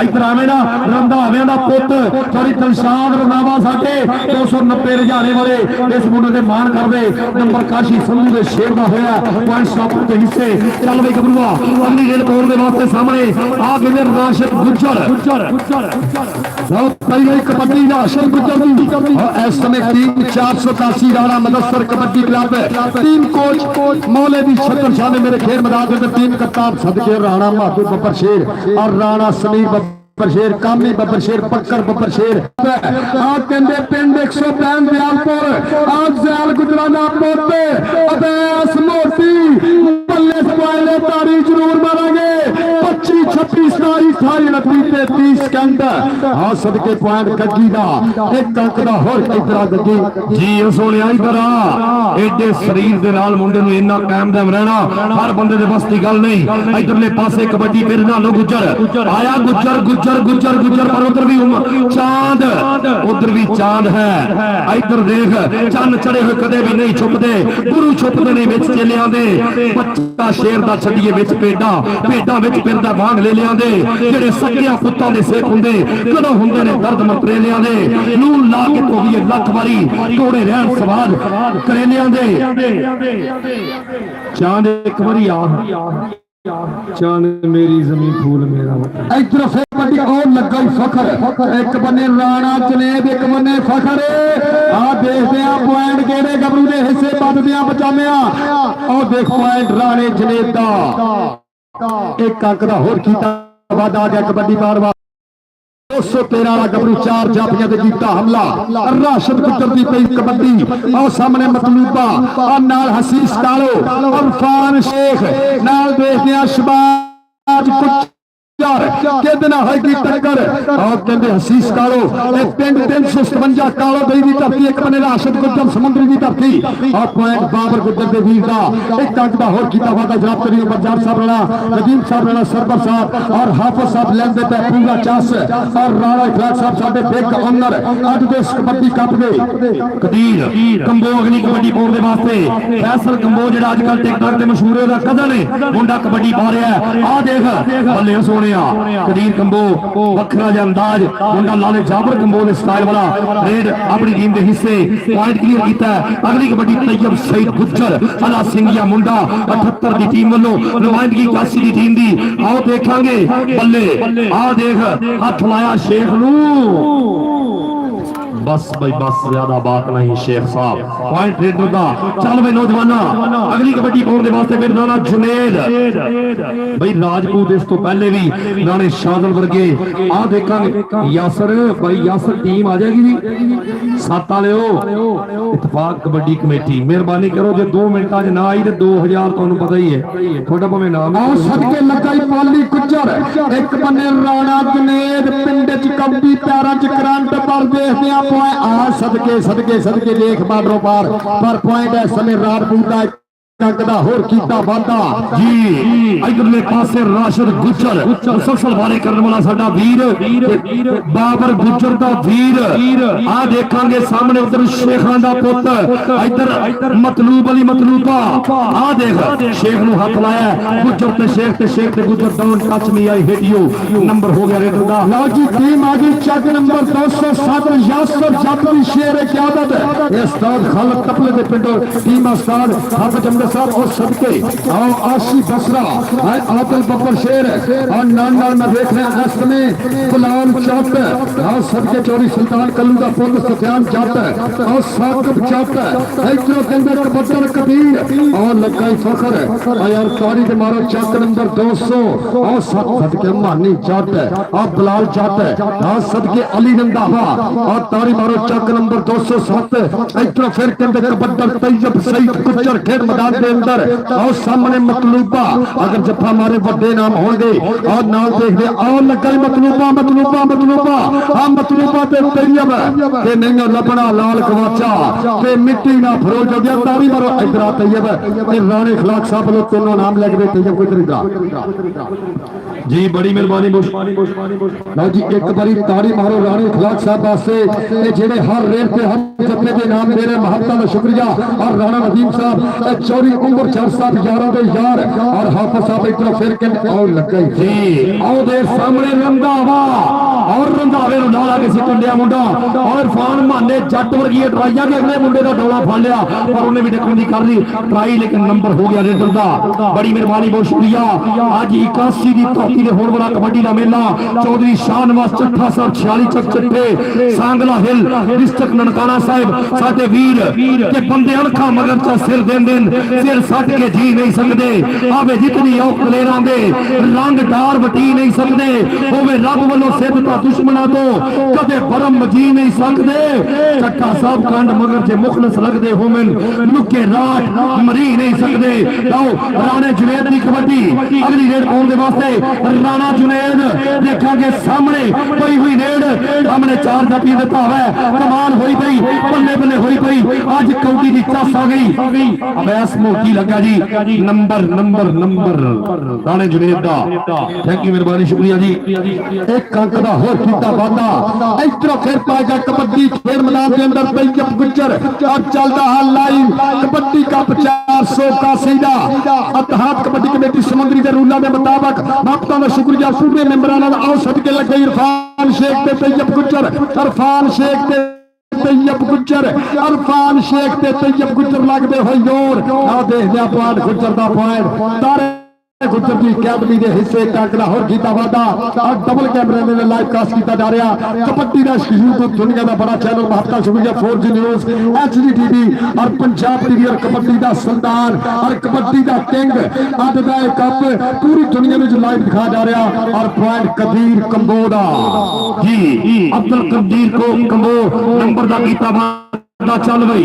इधर आवे ना रंधावे का पुत थोड़ी दिलशाद रंधावा साडे 290 रजाने वाले इस मुंडे दे मान करदे नंबर काशी संधू दे शेर दा होया पॉइंट स्टॉप के हिस्से। चल बई गबरूआ अगली रेल कोर दे वास्ते सामने आ कहते राशिद गुज्जर पहली गई कबड्डी राशिद गुज्जर दी, और इस समय team 481 Rana Mudassir kabaddi club team coach मौले दी छतर छाने मेरे खेल मैदान के अंदर टीम कप्तान सदके राणा माधु बब्बर शेर और राणा समीर बब्बर शेर, कामी बब्बर शेर, पक्कर बब्बर शेर कहते पिंड 165 दयालपुर आज जैल गुजराना पोते अबैस मोती बल्ले स्पाइले तारी जरूर मारेंगे 25 26 27 28 29 30 सेकंड। हाँ सदके पॉइंट गग्गी दा एक अंक दा होर इधर गग्गी जी सोनिया इधर आ, एडे शरीर दे नाल मुंडे नूं इन्ना कायम दम रहना हर बंदे दे बस दी गल नहीं। इधरले पासे कबड्डी फिर ना लो गुज्जर आया गुज्जर गुज्जर गुज्जर गुज्जर पर उधर भी चांद, उधर भी चांद है। इधर देख चंद चढ़े हुए कदे भी नहीं छुपते, गुरु छुपते नहीं विच चलियां दे, बच्चा शेर दा छड़िए विच भेडां भेडां विच फिरदा भांग ले लियां दे, जेड़े सकिया पुत्तां दे सेक हुंदे कदों हुंदे ने दर्द मतरेलियां दे, नून ला के धोवीए लख वारी घोड़े रहन सवाल करेलियां दे। चांद एक बारी आ चांद मेरी जमीन फूल मेरा इधर फिर कबड्डी और लगा ही फखर, एक बने राणा जनेब एक बने फखर आ देखते हैं पॉइंट केड़े गबरू दे हिस्से बददियां बचामिया और देख पॉइंट राणे जनेब दा एक अंक दा होर कीता वादा आ गया कबड्डी बार 213 वाला गबरू 4 जाफियां ते कीता हमला राशिद गुज्जर दी पई कबड्डी और सामने मतलूबा और नाल हसीस कालो और फान शेख नाल देखदे आ शबाज गुज्जर कहते ना होगी टक्कर और कहते हसीस कालो एक पिंड 357 कालो गई दी धरती एक बने राशिद गुज्जर समुद्री दी धरती और पॉइंट बाबर गुज्जर दे वीर दा एक अंक दा होर कीता वादा जनाब करियो बजार साहब राणा नदीम साहब राणा सरबर साहब और हाफिज साहब लेंदे पे पूरा चास और राणा इखलाक साहब साडे बिग ऑनर अज दे कबड्डी कप दे कदीर कंबो अगली कबड्डी पाउण दे वास्ते फैसल कंबो जेड़ा अजकल टिकटॉक ते मशहूर है दा कदन है मुंडा कबड्डी पा रहा है आ देख बल्ले सोने कदीर कंबो वखरा जा अंदाज मुंडा लाले जाबर कंबो ने स्टाइल वाला रेड अपनी टीम के हिस्से पॉइंट क्लियर किया। अगली कबड्डी तैयब सईद गुज्जर अला सिंघिया मुंडा 78 की टीम वालों नुमाइंदगी 81 की टीम दी आओ देखांगे बल्ले आ देख हाथ लाया शेख नू बस भाई बस ज्यादा बात नहीं शेख साहब पॉइंट रेडर दा चल भाई नौजवाना अगली कबड्डी पाउण दे वास्ते फिर राणा जुनेद भाई राजपूत इस तो पहले भी राणे शादल वर्गे आ देखांगे यासर भाई यासर टीम आ जाएगी जी 7 वालेओ इत्तेफाक कबड्डी कमेटी मेहरबानी करो जे 2 मिनटां च ना आई ते 2000 ਤੁਹਾਨੂੰ पता ही है थोड़ा भावें नाम आओ सदके लगा ही पाली गुज्जर एक बने राणा जुनेद पिंड च कबड्डी पैरां च करंट पर देखदे आ आ सदके सदके सदके देख बार्डरों पर पॉइंट है समय राजपूत का टंक दा होर कीता वादा जी इधरले पासे राशिद गुजर मुसलसल वाले करने वाला साडा वीर बाबर गुजर दा वीर आ देखांगे सामने उधर शेखां दा पुत इधर मतलूब अली मतलूबा आ देख शेख नु हाथ लाया गुजर ते शेख ते गुजर down touch me I hit you number हो गया रेडर दा लो जी टीम आ गई चक नंबर 207 यासर जाफरी शेर क़यादत ये उस्ताद खालिद तपले दे पिंडों टीम उस्ताद हाफिज अहमद साहब और सबके आओ आशी बसरा आदिल बब्बर शेर और नाल मैं देख रहे हैं अस्त में गुलाम चौक और सबके चोरी सुल्तान कल्लू का पुत्र सुफियान जट और साकिब जट इधरों के अंदर बदर कबीर और लगाई फखर और यार तारी के मारो चक नंबर 200 और सबके मानी जट और बिलाल जट और सबके अली रंधावा और तारी मारो चक नंबर 207 इधरों फिर के अंदर कबड्डर तैयब सईद गुजर खेल मैदान के अंदर और सामने मतलूबा अगर जफा मारे बड़े नाम होंगे और नाम देखते और लगा मतलूबा मतलूबा मतलूबा हाँ मतलूबा ते तैयब ते नहीं लबना लाल गवाचा ते मिट्टी ना फरोज हो गया तारी मारो इधर तैयब ते राणे खिलाफ साहब लोग तीनों नाम लग रहे तैयब को इधर जी बड़ी मेहरबानी लो जी एक बारी तारी मारो राणे खिलाफ साहब वास्ते जेड़े हर रेल पे हम जपने के नाम दे रहे महत्ता का शुक्रिया और राणा नदीम साहब चौरी उम्र 4 साल यारों के यार और हाफिज साहब एक तरफ फिर के और लग गई जी आओ दे सामने रंधावा और रंधावे नु डाला के सिकंडिया मुंडा और फान माने जट वर्गी ट्राइया के अगले मुंडे का डोला फड़ लिया पर उन्हें भी टक्कर दी कर ली ट्राई लेकिन नंबर हो गया रेडर दा बड़ी मेहरबानी बहुत शुक्रिया आज 81 दी धरती दे होण वाला कबड्डी दा मेला चौधरी शाहनवाज चट्ठा साहब 46 चक चट्टे सांगला हिल डिस्ट्रिक्ट ननकाना साहब साडे वीर के बंदे अणखा मगर चा सिर देन सिर सट के जी नहीं सकते आवे जितनी औक लेरा दे रंग डार वटी नहीं सकते होवे रब वालों सिद्धता दुश्मना तो कदे परम जी नहीं सकते चट्ठा साहब कंड मगर जे मुखलस लगदे होवन लुके राठ मरी नहीं सकते आओ राणे जुनेद की कबड्डी अगली रेड पाउन दे वास्ते राणा जुनेद देखांगे सामने पई हुई रेड सामने 4 दपी देता है कमाल होई पई बल्ले बल्ले होई पई आज कौडी दी चस आ गई अबैस मोटी लगा जी नंबर नंबर नंबर राणे जुनेद दा थैंक यू मेहरबानी शुक्रिया जी एक अंक दा होर कीता वादा इधर फिर पाएगा कबड्डी खेल मैदान के अंदर तैयब गुजर और चलता है लाइव कबड्डी का 400 का सीधा अतहाद कबड्डी कमेटी समुद्री के रूलों के मुताबिक आपका मैं शुक्रिया पूरे मेंबराना दा आओ सदके लग गई इरफान शेख ते तैयब गुजर इरफान शेख ते तैयब गुजर इरफान शेख ते तैयब गुजर लगदे हो जोर आ देख लिया पॉइंट गुजर दा पॉइंट तारे गुजर की अकादमी के हिस्से टाकरा होर कीता वादा और डबल कैमरे में लाइव कास्ट किया जा रहा कबड्डी का यूट्यूब दुनिया का बड़ा चैनल महत्ता शुक्रिया 4G न्यूज़ HD TV और पंजाब टीवी और कबड्डी का सुल्तान और कबड्डी का किंग अज का कप पूरी दुनिया में लाइव दिखा जा रहा और पॉइंट कबीर कंबोदा जी अब्दुल कबीर को कंबो नंबर का कीता चल भाई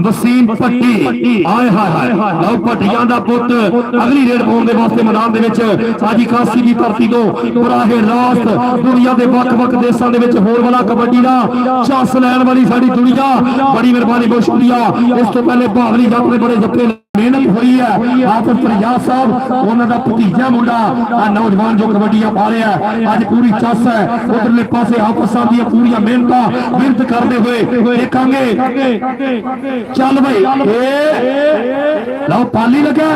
वसीम पट्टी आए हाय लो पट्टियां दा पुत अगली रेड पाउन दे वास्ते मैदान दे विच आज 81 दी धरती तो बराहे रास्त दुनिया दे वक-वक देशां दे विच होण वाला कबड्डी दा चस लैण वाली साडी दुनिया बड़ी मेहरबानी बहुत शुक्रिया इस तो पहले बावली जट दे बड़े जप्पे मेहनत हुई है हाफिज फरियाद साहब उन्हां दा भतीजा मुंडा नौजवान जो कबड्डियां पा रहा है आज पूरी चस है उधरले पासे हाफिज साहब दी पूरी मेहनत विरत करते हुए देखांगे चल भाई लो पाली लगा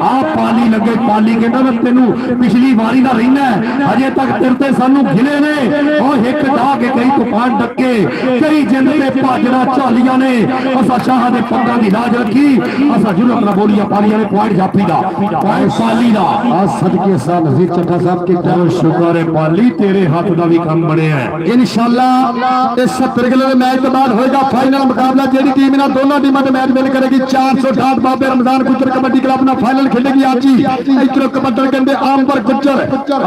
आप पाली लगे पाली कहता मैं तेनू पिछली बारी का रहना अजे तक तेरे ते सानू गिले ने और हिक ढा के कई तूफान डके कई जिंद ते भाजड़ा झालियां ने असा शाह दे पग्गां दी लाज रखी असा जुल्म अपना बोलिया पालिया ने पॉइंट जाफी दा पाली दा आज सदके साहब नजीर चट्ठा साहब के बहुत शुक्र है पाली तेरे हाथ दा भी काम बने है इंशाल्लाह इस 70 किलो के मैच के बाद होएगा फाइनल मुकाबला जेडी टीम ना दोनों टीमां दे मैच विन करेगी 468 बाबे रमजान गुजर कबड्डी क्लब अपना फाइनल खेलेगी आज ही इधर कबड्डी कहंदे आमपर गुजर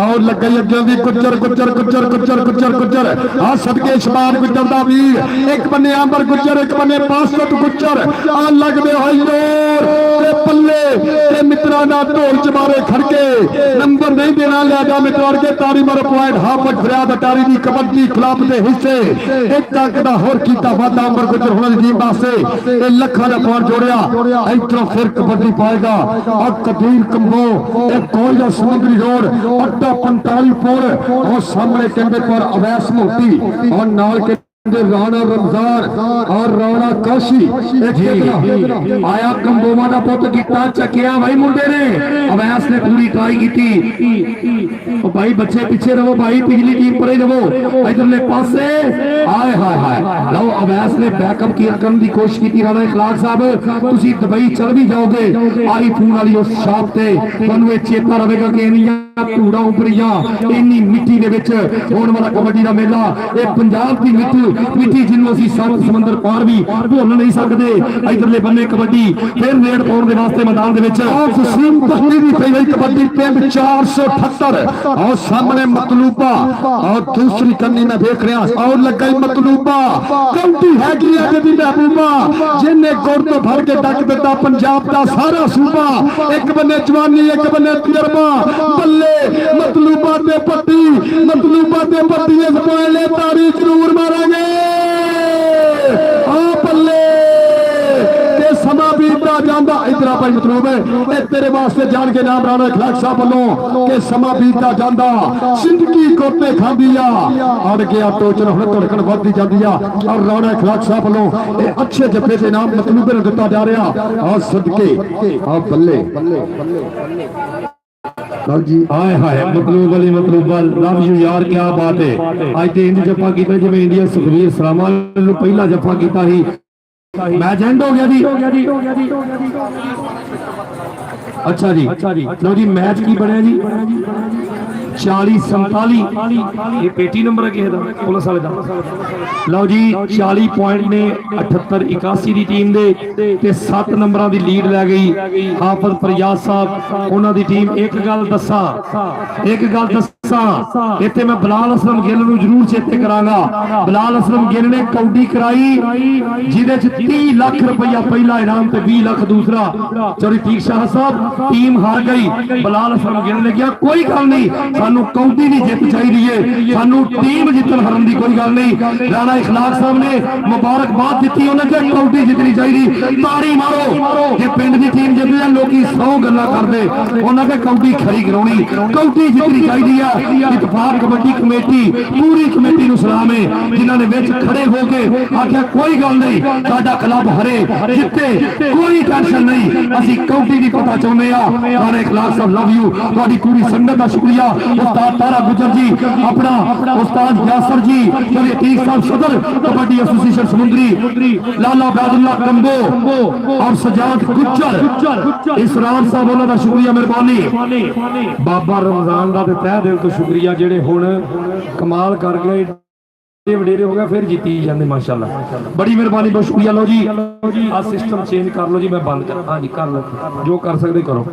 और लग गई अगे दी गुजर गुजर गुजर गुजर गुजर गुजर आ सदके शबान गुजर दा वीर एक बन्ने आमपर गुजर एक बन्ने पासत गुजर आ लगदे होई जोर ਤੇ ਪੱਲੇ ਤੇ ਮਿੱਤਰਾਂ ਦਾ ਢੋਲ ਚਮਾਰੇ ਖੜਕੇ ਨੰਬਰ ਨਹੀਂ ਦੇਣਾ ਲਿਆ ਜਾ ਮਿੱਤਰਾਂ ਕੇ ਤਾਰੀ ਮਾਰੋ ਪੁਆਇੰਟ ਹਾਫਟ ਫਰਿਆਦ ਅਟਾਰੀ ਦੀ ਕਬੱਡੀ ਕਲੱਬ ਦੇ ਹਿੱਸੇ ਇੱਕ ਅੰਕ ਦਾ ਹੋਰ ਕੀਤਾ ਵਾਧਾ ਅੰਬਰ ਗੁੱਜਰ ਹੁਣਾਂ ਦੀ ਟੀਮ ਵਾਸਤੇ ਇਹ ਲੱਖਾਂ ਦਾ ਪੁਆਇੰਟ ਜੋੜਿਆ ਇੱਥੋਂ ਫਿਰ ਕਬੱਡੀ ਪਾਏਗਾ ਆ ਕਬੀਰ ਕੰਬੋ ਇਹ ਕੋਇਲਾ ਸਮੁੰਦਰੀ ਰੋਡ ਅੱਡਾ 45 ਪੁਰ ਉਹ ਸਾਹਮਣੇ ਕਹਿੰਦੇ ਪਰ ਅਵੈਸ ਮੋਤੀ और नाल के राणा रमजान और राणा काशी आया कंबोमा का पुत किता चकिया भाई मुंडे ने अवैस ने पूरी ट्राई की भाई बच्चे पीछे रहो भाई पिछली टीम पर ही रहो इधरले पासे हाय हाय हाय लो अवैस ने बैकअप करने की कोशिश की राणा इखलाक साहब तुसी दुबई चल भी जाओगे आई फोन वाली उस शाप ते तुहानू ये चेता रहेगा कि इन्नियां धूड़ा उभरियां इन्नी मिट्टी दे विच होण वाला कबड्डी दा मेला ये पंजाब दी मिट्टी जिन्हों असीं सात समंदर पार भी भुल नहीं सकते इधरले बन्ने कबड्डी फिर रेड पाउण दे वास्ते मैदान दे विच तस्लीम बख्ती दी पई गई कबड्डी पिंड 478 और सामने मतलूबा और दूसरी कन्नी में देख रहा और लगा मतलूबा काउंटी हैगी अज दी महबूबा जिन्हें गुड़ तो भर के डक दिता पंजाब का सारा सूबा एक बन्ने जवानी एक बन्ने तजर्बा बल्ले मतलूबा ते पट्टी मतलूबा ते पट्टी इस पॉइंट तारी जरूर मारांगे समा बीतता जाता इतना भाई मतलब है तेरे वास्ते जान के नाम राणा इखलाक साहब वालों के समा बीतता जाता जिंदगी कोते खांदी आ अड़ गया टोचन हुण धड़कन वधदी जांदी आ और राणा इखलाक साहब वालों ये अच्छे जफे के नाम मतलब ने दिता जा रहा और सदके आ बल्ले जी हाय हाय मतलब वाली मतलब लव यू यार क्या बात है आज ते इंज जफा कीता जिवें इंडिया सुखवीर सलामा ने पहला जफा कीता ही मैच एंड हो गया जी अच्छा जी लो जी मैच की बनया जी 40-47 ये पेटी नंबर है किसी का पुलिस वाले का लो जी 40 पॉइंट ने 78-81 की टीम दे ते 7 नंबरों की लीड लै गई हाफिज फरियाद साहब उन्हां दी टीम एक गल दसा इत्थे मैं बिलाल असलम गिल नूं जरूर चेते करांगा बिलाल असलम गिल ने कौडी कराई जिहदे च 30 लाख रुपया पहला इनाम ते 20 लाख दूसरा चौधरी तीक शाह साहब टीम हार गई बिलाल असलम गिल ने कहा कोई गल नहीं सानू कौडी दी जित चाहिए सानू टीम जितन हरन दी कोई गल नहीं राणा इखलाक साहब ने मुबारकबाद दी उन्हें कहा कौडी जितनी चाहिए ताड़ी मारो जे पिंड दी टीम जित जाए लोग 100 गल्लां करदे उन्हें कहा कौडी खरी कराउणी कौडी जितनी चाहिए इतफाक कबड्डी कमेटी पूरी कमेटी नूं सलाम है जिन्हां ने विच खड़े होके आख्या कोई गल नहीं साडा क्लब हरे जिते कोई टेंशन नहीं असीं कौडी दी पता चाहुंदे आ राणा इखलाक साहब लव यू तुहाडी पूरी संगत दा शुक्रिया उस्ताद तारा गुजर जी अपना उस्ताद यासर जी चौधरी तीक साहब सदर कबड्डी एसोसिएशन समुंदरी लाला बैदुल्ला कंबो और सजाद गुज्जर इसरार साहब उन्हां दा शुक्रिया मेहरबानी बाबा रमजान दा ते तह दिल तो शुक्रिया जेड़े हुण कमाल कर गए वडेरे हो गया फिर जीती जाते माशाल्लाह बड़ी मेहरबानी बहुत शुक्रिया लो जी आ सिस्टम चेंज कर लो जी मैं बंद कर हाँ जी कर लो जो कर सकते करो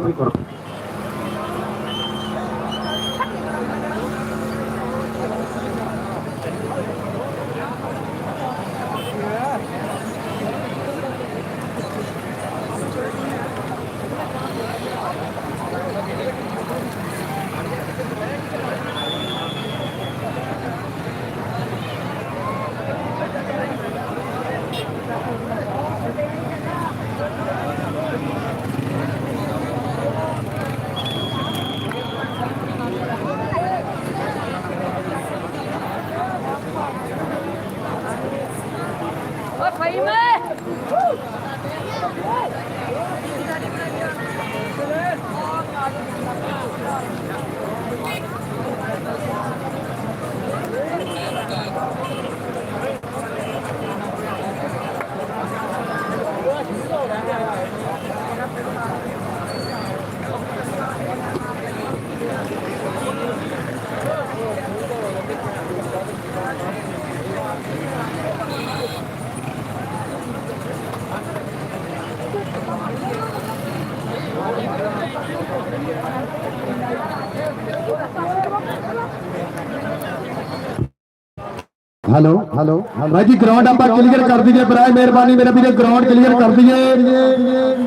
हेलो हेलो भाई जी ग्राउंड आप क्लियर कर दीजिए बराए मेहरबानी मेरे वीर ग्राउंड क्लियर कर दीजिए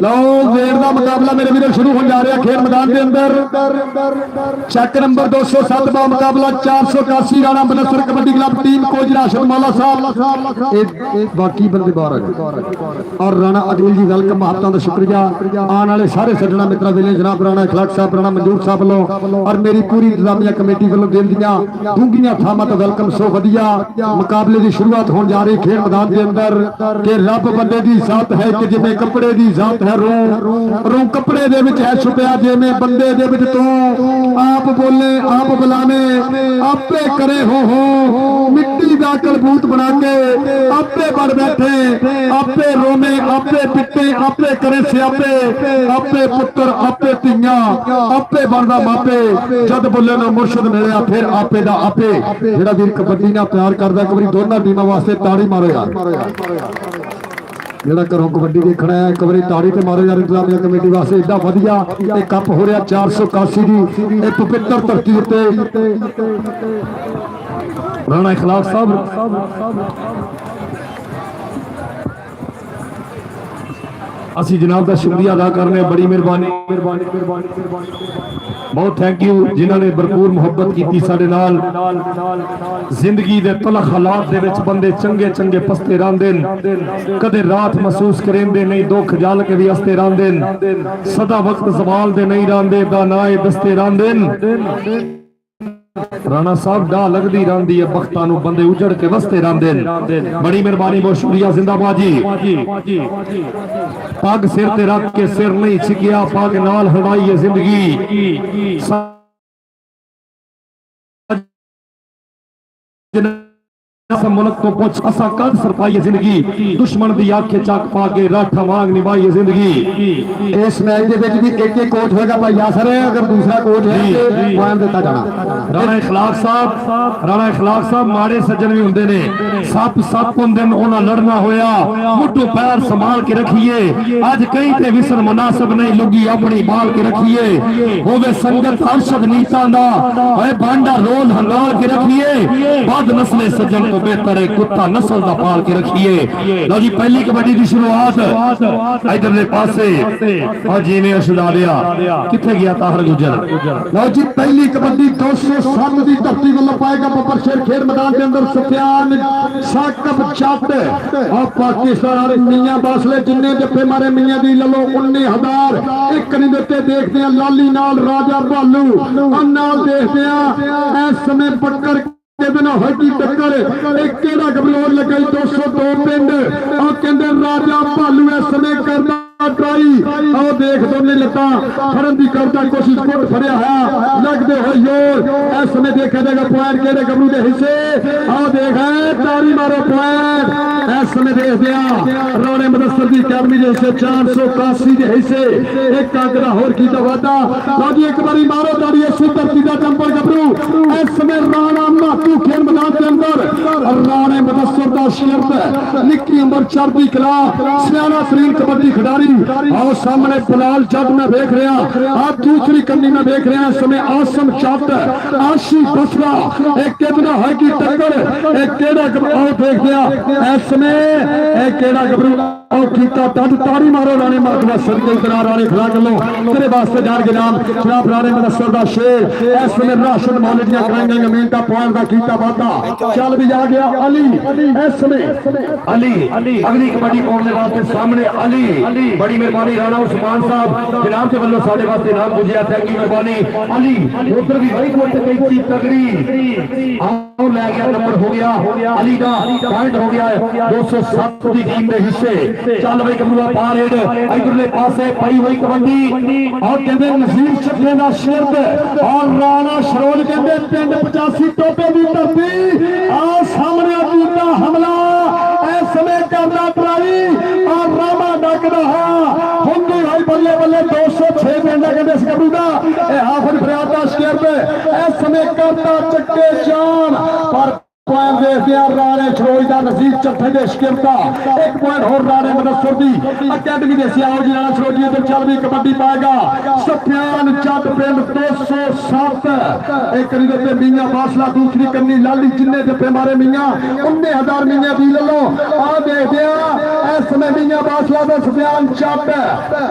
लो वेट का मुकाबला मेरे वीर शुरू हो जा रहा खेल मैदान के अंदर चेक नंबर 207 का मुकाबला 481 Rana Bansar kabaddi club team coach Rashid Maula साहब बाकी बंदे बाहर आ गए और राणा अजमल जी वेलकम आपका का शुक्रिया आने वाले सारे सज्जना मित्रों वेले जनाब राणा अखलाक साहब राणा मंजूर साहब वालों और मेरी पूरी इंतजामिया कमेटी वालों दिल दियां डूंघियां थावां तो वेलकम सो वधिया मुकाबले की शुरुआत होने जा रही खेल मैदान के अंदर कि रब बंदे की जात है कि जिवें कपड़े की जात है रूह कपड़े दे विच है छुपिया जिवें बंदे दे विच तू आप बोले आप बुलावे आपे करे हो मिट्टी का कलबूत बना के आपे बड़ बैठे आपे रोने आपे पिटे आपे करे सियापे आपे पुत्र आपे तियां आपे बनदा मापे जद बोले ना मुर्शद मिलया फिर आपे दा आपे जेड़ा वीर कबड्डी नाल प्यार करदा एक बारी दोनों टीमां वास्ते ताड़ी मारो यार जेड़ा घरों कबड्डी देखना है एक बारी ताड़ी ते मारो यार इंतजामिया कमेटी वास्ते एडा वधिया ये कप हो रहा 481 दी ये पवित्र धरती उत्ते राणा इखलाक साहब असी जनाब का शुक्रिया अदा करने बड़ी मेहरबानी बहुत थैंक यू जिन्होंने भरपूर मुहब्बत की साडे नाल जिंदगी दे तलख हालात दे विच बंदे चंगे चंगे पसते रहंदे कदे रात महसूस करेंदे नहीं दुख जाल के भी हसते रहंदे सदा वक्त जवाल दे नहीं रहंदे दानाए दसते रहंदे राणा साहब डा लगदी रहंदी है बख्तां नूं बंदे उजड़ के वसते रहंदे बड़ी मेहरबानी बहुत शुक्रिया जिंदाबाद जी पग सिर ते रख के सिर नहीं छिकिया पग नाल हड़ाई है जिंदगी मुल्क तो पुछ असा कद सरपाई जिंदगी दुश्मन दी आंखें चक पा के राठा वांग निभाई जिंदगी इस मैच दे विच भी एक एक कोच होगा भाई यासर है अगर दूसरा कोच है पॉइंट दिता जाना राणा इखलाक साहब माड़े सज्जन भी हुंदे ने सप हुंदे ने उन्हां लड़ना होया मुट्ठू पैर संभाल के रखिए अज कहीं ते विसन मुनासिब नहीं लुगी अपनी बाल के रखिए होवे संगत अरशद नीतां दा ओए बांडा रोल हंगाल के रखिए बद नस्ले सज्जन तो बेहतर है कुत्ता नस्ल का पाल के रखिए लो जी पहली कबड्डी की शुरुआत इधरले पासे और जी ने छुड़ा दिया किथे गया ताहर गुजर लो जी पहली कबड्डी 207 की धरती वालों पाएगा बब्बर शेर खेल मैदान के अंदर सुफियान साकब जट और पाकिस्तान मियां बासले जिन्ने जफे मारे मियां दी लो 19,000 एक नहीं देते देखते हैं लाली नाल राजा भालू नाल देखते हैं इस समय पटकर टक्कर एक केड़ा गबलोर लगाई 202 पिंड और कहते राजा भालू इस समय करता ट्राई आओ देख दोने लता फड़न की करता कोशिश कुट फड़िया है लगते हो जोर इस समय देखा जाएगा पॉइंट केड़े गबरू के हिस्से आओ देख तारी मारो पॉइंट इस समय देख दिया राणे मदसर की अकादमी के हिस्से 481 के हिस्से एक आंकड़ा होर की वादा बाकी एक बारी मारो तारी इसी धरती का चंपल गबरू इस समय राणा मातू खेल मैदान के अंदर राणे मदसर का शेर निक्की उम्र चढ़ती कला सियाना शरीर कबड्डी खिडारी आओ सामने बिलाल जट में देख रहा आप दूसरी कन्नी में देख रहे हैं इस समय आसम चट आशी बसरा एक कितना है की टक्कर एक केड़ा आओ देख दिया इस समय एक केड़ा गबरू आओ कीता ताड़ी मारो राणे मातवा सरके करा राणे खिला लो तेरे वास्ते जान के नाम जनाब राणे मदसर दा शेर इस समय राशिद मौलवियां कराएंगे जमीन का पॉइंट का कीता वादा चल भी आ गया अली इस समय अली अगली कबड्डी पहुंचने वास्ते सामने अली बड़ी मेहरबानी राणा उस्मान साहब जनाब के वालों साडे वास्ते नाम पूछया थैंक यू मेहरबानी अली उधर भी भाई कोई कैंची तगड़ी आओ ले गया नंबर हो गया अली का पॉइंट हो गया 207 की टीम के हिस्से चल भाई कबरूआ पार हेड इधरले पासे पई हुई कबड्डी और कहते नजीर चक्के दा शेर और राणा शरोल कहते पिंड 85 टोपे की धरती आ सामने दूसरा हमला इस समय करदा ट्राई और रामा डकदा हुंदी भाई बल्ले बल्ले 206 पिंड कहते इस गबरू दा ए हाफिज फरियाद दा शेर पे इस समय करदा चक्के जान पर पॉइंट देखते हैं राणे छरोई का नजीक चौथे दे शिकरता 1 पॉइंट होर Rane Mudassar the academy they Xiao जी राणा छरोई ते चल भी कबड्डी पाएगा सफियान चट पिंड 207 एक करी दे मियां फासला दूसरी कन्नी लाली जिन्ने दे मारे मियां 19000 मियां दी ले लो आ देखते हैं इस समय मियां फासला दा सफियान चट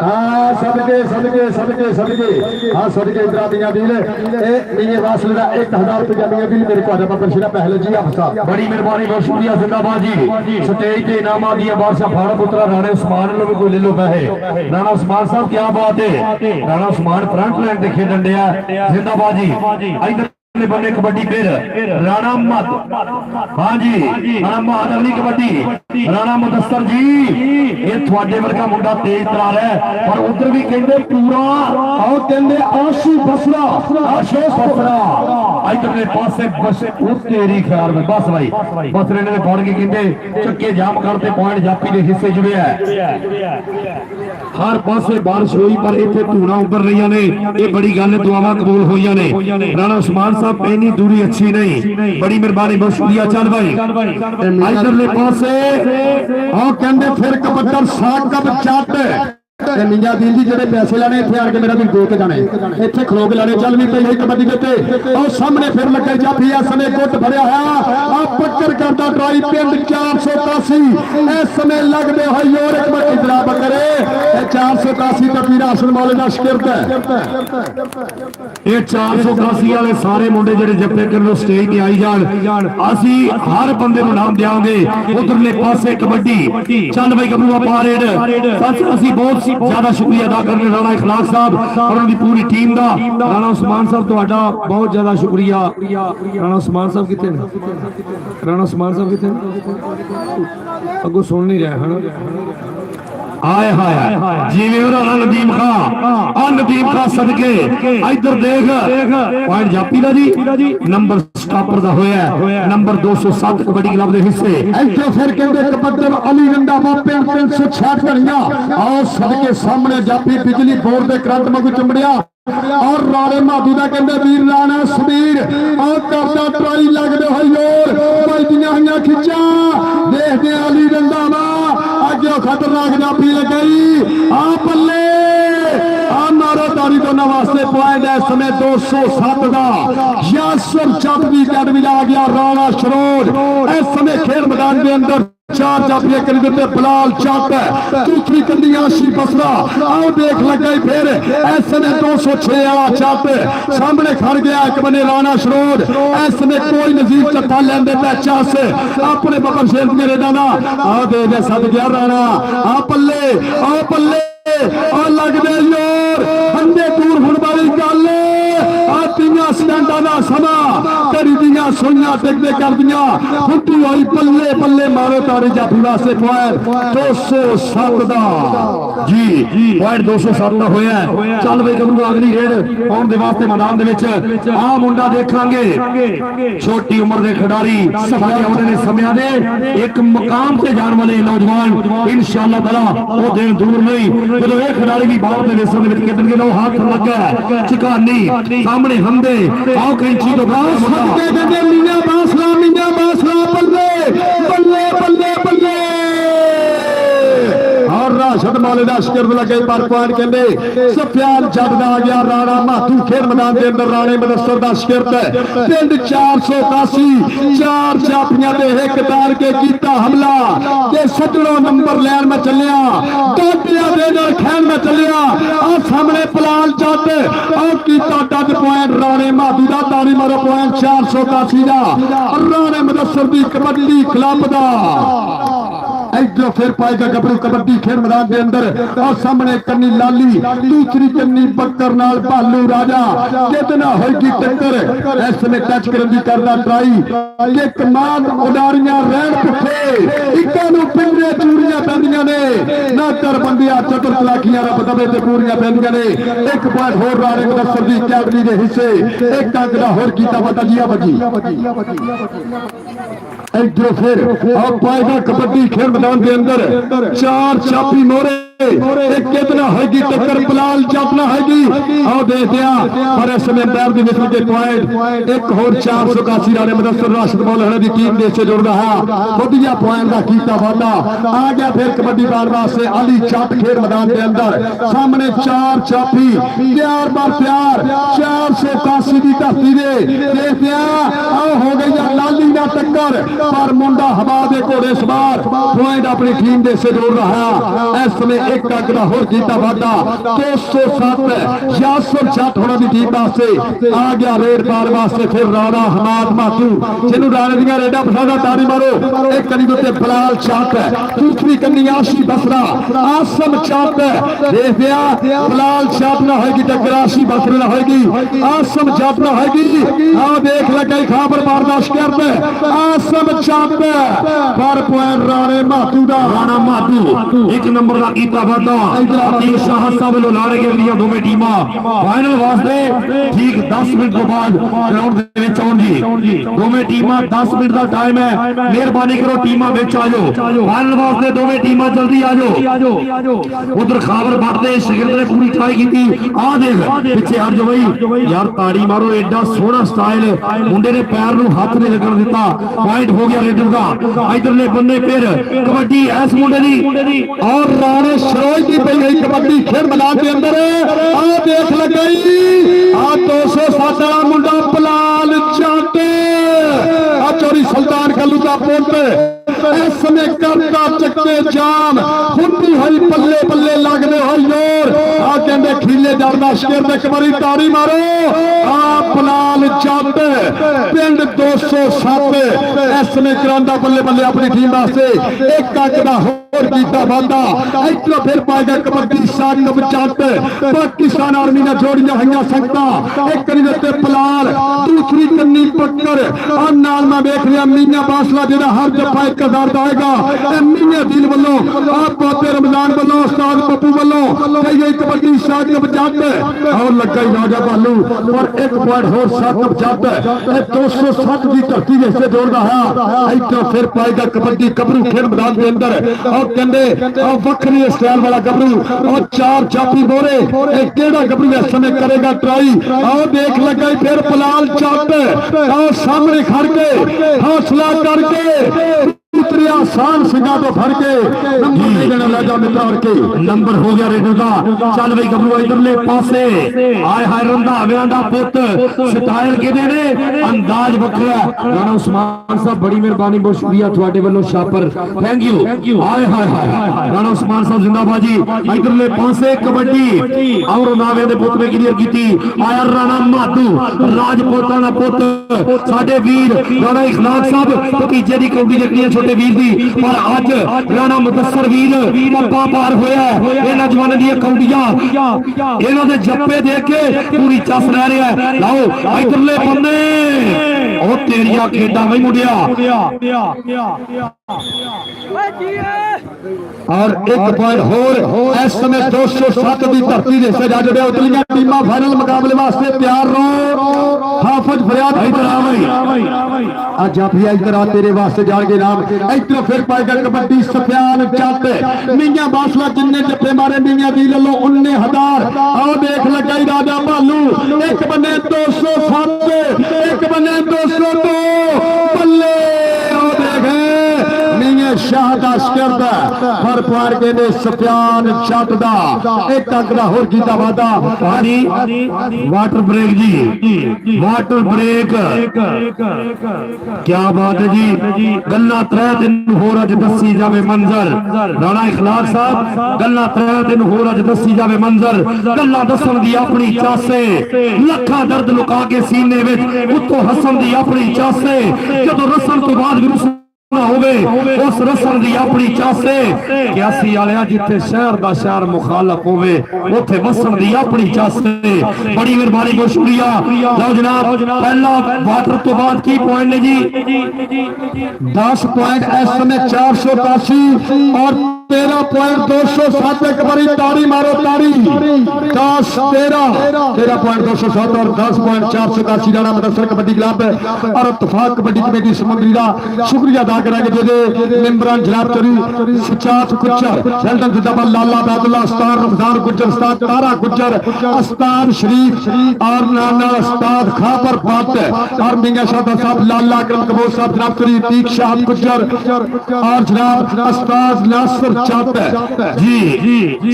हां सदके सदके सदके सदके हां सदके इधर मियां दी ले ए मियां फासले दा 1000 रुपया मियां दी मेरे को बाबा शिरा पहले जी अफसर बड़ी मेहरबानी बहुत शुक्रिया जिंदाबाद जी स्टेज के इनाम दिया बादशाह फाड़ा पुत्रा राणे उस्मान लो भी कोई ले लो पैसे राणा उस्मान साहब क्या बात है राणा उस्मान फ्रंट लाइन ते खेलन दिया जिंदाबाद जी इधर बने कबड्डी फिर राणा मद हाँ जी राणा मद अगली कबड्डी राणा मुदस्सर जी ये थोड़े वर्गा मुंडा तेज तरार है पर उधर भी कहते पूरा आओ कहते आशू बसरा आशू बसरा इधरले पासे बस तेरी ख्याल में बस भाई बसरे ने फड़ के कहते चक्के जाम करते पॉइंट जापी के हिस्से जुड़े है हर पासे बारिश हुई पर इतने धूना उबर रही ने ये बड़ी गल दुआवां कबूल हुई ने राणा उस्मान साहब इतनी दूरी अच्छी नहीं बड़ी मेहरबानी बहुत शुक्रिया चल भाई इधरले पासे आओ कहते फिर कबड्डर साकब चट मियां दिल जी जेडे पैसे लाने इत्थे आके मेरा भी दे के जाने इत्थे खलो के लाने चल भी पई कबड्डी दे और सामने फिर लगे जाफी इस समय गुट भरिया है आ पक्कर करदा ट्राई पिंड 481 इस समय लगदे होई और एक बार इधरा बकरे 481 का पीर हासन मौले दा शिकरत है ये 481 वाले सारे मुंडे जेडे जप्पे कर स्टेज ते आई जान असि हर बंदे नु नाम देवांगे उधरले पासे कबड्डी चल भाई गबरूआ पारेड सच असि बहुत ज्यादा शुक्रिया अदा करने राणा इखलाक साहब और उनकी पूरी टीम का राणा उस्मान साहब तुहाडा बहुत ज्यादा शुक्रिया राणा उस्मान साहब कितने राणा उस्मान साहब कितने अगो सुन नहीं रहे हैं आए हाय जिवे राणा नदीम खां सदके इधर देख पॉइंट जापी दा जी नंबर स्टॉपर दा होया नंबर 207 कबड्डी क्लब दे हिस्से इधर फिर कहंदे कबड्डी अली रंडा बापे 366 घड़ियां और सदके सामने जापी बिजली बोर्ड दे करंट वांगू चंबड़िया और राणे माधू दा कहंदे वीर राणा समीर और करदा ट्राई लगदे होई और बजदियां होईयां खिच्चा देखदे अली रंडा वा अगे खतरनाक जापी लगाई आ बल्ले आ मारो तारी दोनों वास्ते पॉइंट है समय 207 का यासर चौधरी अकेडमी आ गया राणा शरोर इस समय खेल मैदान के अंदर 4 जाफिया कर देते बिलाल चट दूसरी कंदी आशी बसरा आओ देख लग गई फिर ऐसे ने 206 वाला चट सामने खड़ गया एक बने राणा शरोर ऐसे में कोई नजीर चट्टा लेंदे पे चास अपने बबर शेर मेरे दाना आ दे दे सद गया राणा आ पल्ले आ लग दे यार हंडे दूर हुन वाली गल आतियां स्टैंडा दा समा तेरी दियां सोइयां टिकदे कर दियां हुंटी होई पल्ले पल्ले मारो तारे जाफी वास्ते पॉइंट 207 दा जी पॉइंट 207 दा होया चल वे गबरू अगली रेड आउण दे वास्ते मैदान दे विच आ मुंडा देखांगे छोटी उम्र दे खिडारी साडे आउंदे ने समयां दे एक मुकाम ते जाण वाले नौजवान इंशाअल्लाह ताला ओ दिन दूर नहीं जदों ये खिडारी भी बाहर दे देशां दे विच खेडण के हाथ लगा चिकानी सामने हमदे आओ कैंची तो बास सदके कहंदे मियां बासला बल्ले बल्ले बल्ले बल्ले और राशद मौले दा शिकरत लगे पर पॉइंट कहंदे सफियान जद दा आ गया राणा माथू खेल मैदान के अंदर राणे मदसर दा शिकरत है पिंड 481 4 जाफियां दे एक तार के कीता हमला ते सजणों नंबर लैन में चलिया टोटिया दे नाल खैन में चलिया और सामने पलाल चट और कीता डज पॉइंट राणे माधू दा तारी मारो पॉइंट 481 दा राणे मदसर दी कबड्डी क्लब दा इधर फिर पाएगा गबरू कबड्डी खेल मैदान के अंदर और सामने कन्नी लाली दूसरी कन्नी बक्कर नाल भालू राजा कितना होगी टक्कर ऐसे में टच करने की करदा ट्राई एक मान उडारियां रहन भुखे इक्का नूं पिंडे चूड़ियां पैंदियां ने ना कर बंदियां चतुर चलाकियां रब दबे ते पूरियां पैंदियां ने एक पॉइंट होर राणे मदसर दी अकेडमी दे हिस्से एक अंक दा होर कीता पता जिया बजी इधर फिर आप पाएगा कबड्डी खेल मैदान के अंदर 4 चापी मोरे एक कितना होगी टक्कर बिलाल जट ना होगी आओ देखते हैं पर इस समय पैर की विकेट के पॉइंट एक होर 481 रन मुदस्सिर राशिद मौलाना की टीम देश से जुड़ रहा वधिया पॉइंट का कीता वादा आ गया फिर कबड्डी बार वास्ते अली जट खेल मैदान के अंदर सामने 4 चापी प्यार बार प्यार 481 की धरती दे देखते हैं आओ हो गई लाली ना टक्कर पर मुंडा हवा दे घोड़े सवार पॉइंट अपनी टीम देश से जोड़ रहा इस समय एक अंक का होर कीता वादा 207 यासर जट होना की टीम वास्ते आ गया रेड बार वास्ते फिर राणा हमाद मातू जिन्हों राणे दी रेडा पसंद तारी मारो एक कनी उत्ते बिलाल जट दूसरी कनी आशी बसरा आसम जट देख दिया बिलाल जट ना होगी टक्कर आशी बसरा ना होगी आसम जट ना होगी आओ देख लगे खबर बर्दाश्त करते आसम जट पर पॉइंट राणे मातू दा राणा मातू एक नंबर का कीता वादा अतीश शाह साहब लो लाड़े के लिए दोवें टीमां फाइनल वास्ते ठीक 10 मिनट तो बाद ग्राउंड दे विच आउणगी दोवें टीमां 10 मिनट का टाइम है मेहरबानी करो टीमां विच आ जाओ फाइनल वास्ते दोवें टीमां जल्दी आ जाओ उधर खाबर बढ़ते शिगिर्द ने पूरी ट्राई की आ देख पीछे हट जाओ भाई यार ताड़ी मारो एडा सोहना स्टाइल मुंडे ने पैर नु हाथ नहीं लगन दिता पॉइंट हो गया रेडर का इधरले बंदे फिर कबड्डी इस मुंडे दी और राणे सरोज की पई गई कबड्डी खेल मैदान के अंदर आ देख लगई आ 207 वाला मुंडा बिलाल जट आ चोरी सुल्तान कल्लू का पुत इस समय करता चक्के जाम खुंदी हुई पल्ले पल्ले लगने हो जोर आ कहंदे खीले डरदा शिर ते कबरी तारी मारो आ बिलाल जट पिंड 207 इस समय करांदा बल्ले बल्ले अपनी टीम वास्ते एक अंक दा होर कीता वादा इधर फिर पाएगा कबड्डी साकिब जट पाकिस्तान आर्मी ने जोड़ियां हुई संगता एक कनी ते बिलाल दूसरी कन्नी पक्कर और नाल मैं देख रहा मीना बासला जेड़ा हर दफा 1000 दा आएगा मीना दिल वालों आप बाते रमजान वालों उस्ताद पप्पू वालों कई गई कबड्डी साकिब जट और लगा ही राजा बालू और एक पॉइंट होर साकिब जट 207 की धरती जैसे जोड़ रहा इधर फिर पाएगा कबड्डी कबरू खेल मैदान के अंदर और कहते वक्री स्टाइल वाला गबरू और 4 चापी बोरे केड़ा गबरू इस समय करेगा ट्राई और देख लगा फिर बिलाल जट और सामने खड़ के हौसला करके उतरिया आसान सिंगा तो भर के नंबर हो गया रेडर का चल भाई गबरू इधरले पासे आए हाय रंधावियां दा पुत स्टाइल किदे ने अंदाज वखरा राणा उस्मान साहब बड़ी मेहरबानी बहुत शुक्रिया ਤੁਹਾਡੇ ਵੱਲੋਂ छापर थैंक यू आए हाय हाय राणा उस्मान साहब जिंदाबाद जी इधरले पासे कबड्डी और रंधावियां दे पुत ने क्लियर कीती आया राणा माधू राजपूतां दा पुत साडे वीर राणा इखलाक साहब भतीजे दी कौडी जगनी छोटे वीर दी पर आज राणा मुदस्सर वीर पप्पा पार होया इन्हां जवानां दी कौडियां इन्हां दे जप्पे देख के पूरी चस रह रहा है लाओ इधरले बंदे ओ तेरिया खेडा वही मुंडिया और एक पॉइंट होर इस समय 207 की धरती जैसे जा जुड़े उतलियां टीमां फाइनल मुकाबले वास्ते तैयार रहो हाफिज फरियाद इधर आ भाई आज आप ही इधर आ तेरे वास्ते जान के नाम इधर फिर पाएगा कबड्डी सफियान जट मियां बासला जिन्ने जप्पे मारे मियां दी लो 19,000 आओ देख लगा राजा भालू एक बने 207 एक बने 202 बल्ले आओ देखे शाहदाश करदा पर पार के ने सफियान जट दा एक अंक दा होर कीता वादा पानी वाटर ब्रेक जी वाटर ब्रेक क्या बात है जी गल्ला 3 दिन होर अज दसी जावे मंजर राणा इखलाक साहब गल्ला 3 दिन होर अज दसी जावे मंजर गल्ला दसन दी अपनी चासे लखा दर्द लुका के सीने विच उत्तों हसन दी अपनी चासे जदों रसन तो बाद भी उस रसन की अपनी चासे क्यासी वाले जिथे शहर का शहर मुखालफ होवे उथे वसन की अपनी चासे बड़ी मेहरबानी बहुत शुक्रिया लो जनाब पहला वाटर तो बाद की पॉइंट ने जी 10 पॉइंट इस समय 483 और 13.207 एक बारी ताड़ी मारो ताड़ी 13.207 और 10.481 राणा मुदस्सिर कबड्डी क्लब और इत्तफाक कबड्डी कमेटी समग्री का शुक्रिया अदा करांगे जेदे मेंबरान जनाब चौधरी सचात गुज्जर सेल्टन जिंदाबाद लाला बैदुल्ला उस्ताद रमजान गुज्जर उस्ताद तारा गुज्जर उस्ताद शरीफ और नाना उस्ताद खापर पात और मियां शाह साहब लाला अकरम कबूर साहब जनाब चौधरी तीक शाह गुज्जर और जनाब उस्ताद नासिर चाट जी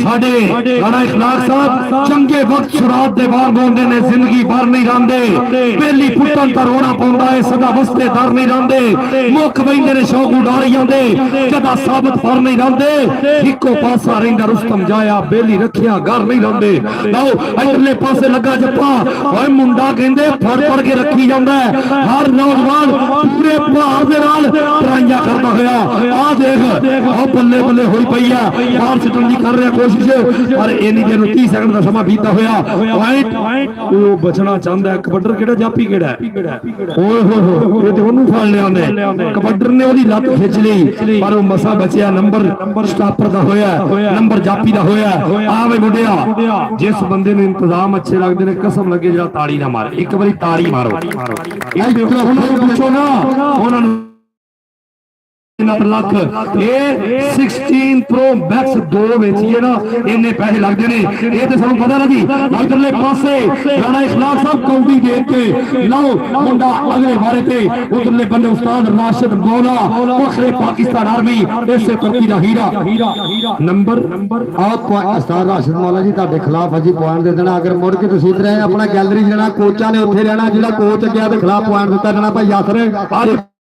साडे राणा इखलाक साहब चंगे वक्त शुरात दे वांग होंदे ने जिंदगी भर नहीं रहंदे पहली पुੱਟਣ ਤਾਂ ਰੋਣਾ ਪਾਉਂਦਾ ਏ सदा वस्ते दर नहीं रहंदे मुख वहिंदे ने शौक उडारी ਜਾਂਦੇ जदा साबित पर नहीं रहंदे इको पासा रहिंदा रुस्तम जाया बेली रखिया घर नहीं रहंदे लाओ इधरले पासे लगा जप्पा ओए मुंडा कहंदे फड़ फड़ के रखी ਜਾਂਦਾ हर नौजवान पूरे भार दे नाल ट्राइयां करदा होया आ देख ओ बल्ले बल्ले होई पई आ बाहर छटण दी कर रहा कोशिश पर एनी देर 30 सेकंड ਦਾ ਸਮਾਂ ਬੀਤਾ ਹੋਇਆ ਉਹ ਬਚਣਾ ਚਾਹੁੰਦਾ ਕਬੱਡਰ ਕਿਹੜਾ ਜਾਪੀ ਕਿਹੜਾ ਓਏ ਹੋਏ ਇਹ ਤੇ ਉਹਨੂੰ ਫੜ ਲਿਆ ਉਹਨੇ ਕਬੱਡਰ ਨੇ ਉਹਦੀ ਲੱਤ ਖਿੱਚ ਲਈ ਪਰ ਉਹ ਮਸਾ ਬਚਿਆ ਨੰਬਰ ਸਟਾਪਰ ਦਾ ਹੋਇਆ ਨੰਬਰ ਜਾਪੀ ਦਾ ਹੋਇਆ ਆ ਵੇ ਮੁੰਡਿਆ ਜਿਸ ਬੰਦੇ ਨੂੰ ਇੰਤਜ਼ਾਮ ਅੱਛੇ ਲੱਗਦੇ ਨੇ ਕਸਮ ਲੱਗੇ ਜਿਹੜਾ ਤਾੜੀ ਨਾ ਮਾਰੇ ਇੱਕ ਵਾਰੀ ਤਾੜੀ ਮਾਰੋ ਇਹ ਦੇਖੋ ਹੁਣ ਪੁੱਛੋ ਨਾ ਉਹਨਾਂ ਨੂੰ ਲੱਖ ਇਹ 16 ਪ੍ਰੋ ਮੈਕਸ 2 ਵੇਚੀਏ ਨਾ ਇੰਨੇ ਪੈਸੇ ਲੱਗਦੇ ਨੇ ਇਹ ਤੇ ਸਾਨੂੰ ਪਤਾ ਨਹੀਂ ਇਧਰਲੇ ਪਾਸੇ ਰਾਣਾ ਇਖਲਾਕ ਸਾਹਿਬ ਕੌਡੀ ਦੇਖ ਕੇ ਲਓ ਮੁੰਡਾ ਅਗਲੇ ਵਾਰੇ ਤੇ ਉਧਰਲੇ ਬੰਦੇ ਉਸਤਾਦ ਰਾਸ਼ਿਦ ਮੌਲਾ ਫਖਰੇ ਪਾਕਿਸਤਾਨ ਆਰਮੀ ਇਸੇ ਤਰੱਕੀ ਦਾ ਹੀਰਾ ਨੰਬਰ ਆਪ ਉਸਤਾਦ ਰਾਸ਼ਿਦ ਮੌਲਾ ਜੀ ਤੁਹਾਡੇ ਖਿਲਾਫ ਅਜੀ ਪੁਆਇੰਟ ਦੇ ਦੇਣਾ ਅਗਰ ਮੁੜ ਕੇ ਤੁਸੀਂ ਇਧਰ ਆਏ ਆਪਣਾ ਗੈਲਰੀ ਜਾਣਾ ਕੋਚਾਂ ਨੇ ਉੱਥੇ ਰਹਿਣਾ ਜਿਹੜਾ ਕੋਚ ਗਿਆ ਤੇ ਖਿਲਾਫ ਪੁਆਇੰਟ ਦਿੱਤਾ ਜਾਣਾ ਭਾਈ ਯਾਸਰ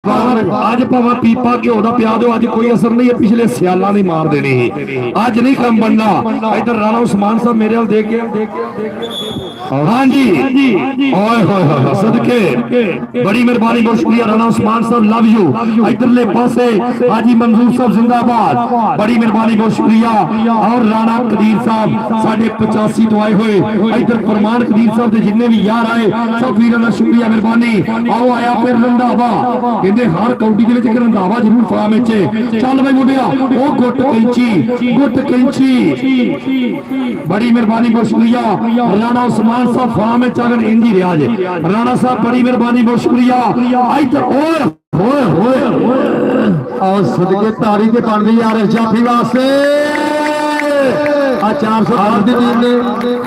ਅੱਜ ਭਾਵੇਂ ਪੀਪਾ ਘਿਓ ਦਾ ਪਿਆ ਦਿਓ ਅੱਜ ਕੋਈ ਅਸਰ ਨਹੀਂ ਹੈ ਪਿਛਲੇ ਸਿਆਲਾਂ ਦੀ ਮਾਰ ਦੇਣੀ ਸੀ ਅੱਜ ਨਹੀਂ ਕੰਮ ਬਣਨਾ ਇਧਰ ਰਾਣਾ ਉਸਮਾਨ ਸਾਹਿਬ ਮੇਰੇ ਵੱਲ ਦੇਖ ਕੇ ਹਾਂਜੀ ਓਏ ਹੋਏ ਹੋਏ ਸਦਕੇ ਬੜੀ ਮਿਹਰਬਾਨੀ ਬਹੁਤ ਸ਼ੁਕਰੀਆ ਰਾਣਾ ਉਸਮਾਨ ਸਾਹਿਬ ਲਵ ਯੂ ਇਧਰਲੇ ਪਾਸੇ ਹਾਜੀ ਮਨਜ਼ੂਰ ਸਾਹਿਬ ਜ਼ਿੰਦਾਬਾਦ ਬੜੀ ਮਿਹਰਬਾਨੀ ਬਹੁਤ ਸ਼ੁਕਰੀਆ ਔਰ ਰਾਣਾ ਕਦੀਰ ਸਾਹਿਬ ਸਾਡੇ 85 ਤੋਂ ਆਏ ਹੋਏ ਇਧਰ ਫਰਮਾਨ ਕਦੀਰ ਸਾਹਿਬ ਦੇ ਜਿੰਨੇ ਵੀ ਯਾਰ ਆਏ ਸਭ ਵੀਰਾਂ ਦਾ ਸ਼ੁਕਰੀਆ ਮਿਹਰਬਾਨੀ ਆਓ ਆਇਆ ਫਿਰ ਰੰਧਾਵਾ ਕਹਿੰਦੇ ਹਰ ਕੌਡੀ ਦੇ ਵਿੱਚ ਇੱਕ ਰੰਧਾਵਾ ਜ਼ਰੂਰ ਫਾਰਮ ਵਿੱਚ ਚੱਲ ਬਈ ਮੁੰਡਿਆ ਉਹ ਗੁੱਟ ਕੈਂਚੀ ਬੜੀ ਮਿਹਰਬਾਨੀ ਬਹੁਤ ਸ਼ੁਕਰੀਆ ਰਾਣਾ ਉਸਮਾਨ साहब फार्म में चागन इंजी रिया जे राणा साहब बड़ी मेहरबानी बहुत शुक्रिया इधर ओए होए और सदके तारी के बन गई यार जाफी वास्ते आ 408 ਦੀ ਟੀਮ ਨੇ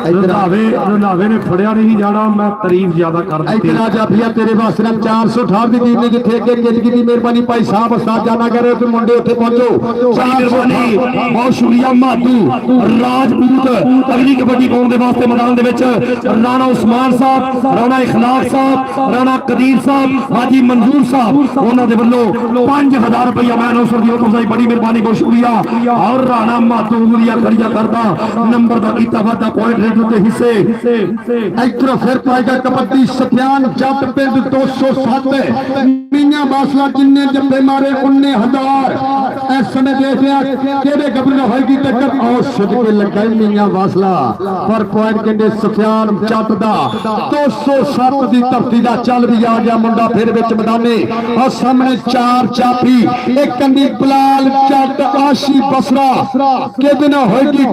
ਰੰਧਾਵੇ ਨੇ ਫੜਿਆ ਨਹੀਂ ਜਾਣਾ ਮੈਂ ਤਾਰੀਫ ਜ਼ਿਆਦਾ ਕਰ ਦਿੱਤੀ ਇਧਰ ਆ ਜਾਫੀਆ ਤੇਰੇ ਵਾਸਤੇ 408 ਦੀ ਟੀਮ ਨੇ ਜਿੱਥੇ ਅੱਗੇ ਕਿੰਨੀ ਦੀ ਮਿਹਰਬਾਨੀ ਭਾਈ ਸਾਹਿਬ ਉਸਤਾਦ ਜਾਨਾ ਕਰ ਰਹੇ ਤੇ ਮੁੰਡੇ ਉੱਥੇ ਪਹੁੰਚੋ ਮਿਹਰਬਾਨੀ ਬਹੁਤ ਸ਼ੁਕਰੀਆ ਮਾਧੂ ਰਾਜਪੂਤ ਅਗਲੀ ਕਬੱਡੀ ਪਾਉਣ ਦੇ ਵਾਸਤੇ ਮੈਦਾਨ ਦੇ ਵਿੱਚ ਰਾਣਾ ਉਸਮਾਨ ਸਾਹਿਬ ਰਾਣਾ ਇਖਲਾਕ ਸਾਹਿਬ ਰਾਣਾ ਕਦੀਰ ਸਾਹਿਬ ਹਾਜੀ ਮਨਜ਼ੂਰ ਸਾਹਿਬ ਉਹਨਾਂ ਦੇ ਵੱਲੋਂ 5000 ਰੁਪਇਆ ਮੈਂ ਨੌਸਰ ਦੀ ਤੁਸੀਂ ਬੜੀ ਮਿਹਰਬਾਨੀ ਬਹੁਤ ਸ਼ੁਕਰੀਆ ਔਰ ਰਾਣਾ ਮਾਧੂ ਵਧੀਆ ਕਰੀਆ ਕਰਦਾ नंबर का कीता वादा पॉइंट रेट के हिस्से इधर फिर पाएगा कबड्डी सफियान जट पिंड 207 मियां बासला जिन्ने जप्पे मारे 19,000 इस समय देख रहा केड़े गबरू होएगी टक्कर और सदके लगा मियां बासला पर पॉइंट कहंदे सफियान जट दा 207 दी धरती दा चल भी आ गया मुंडा फिर विच मैदाने और सामने चार चापी एक कंडी बलाल जट आशी बसरा केदे ना होएगी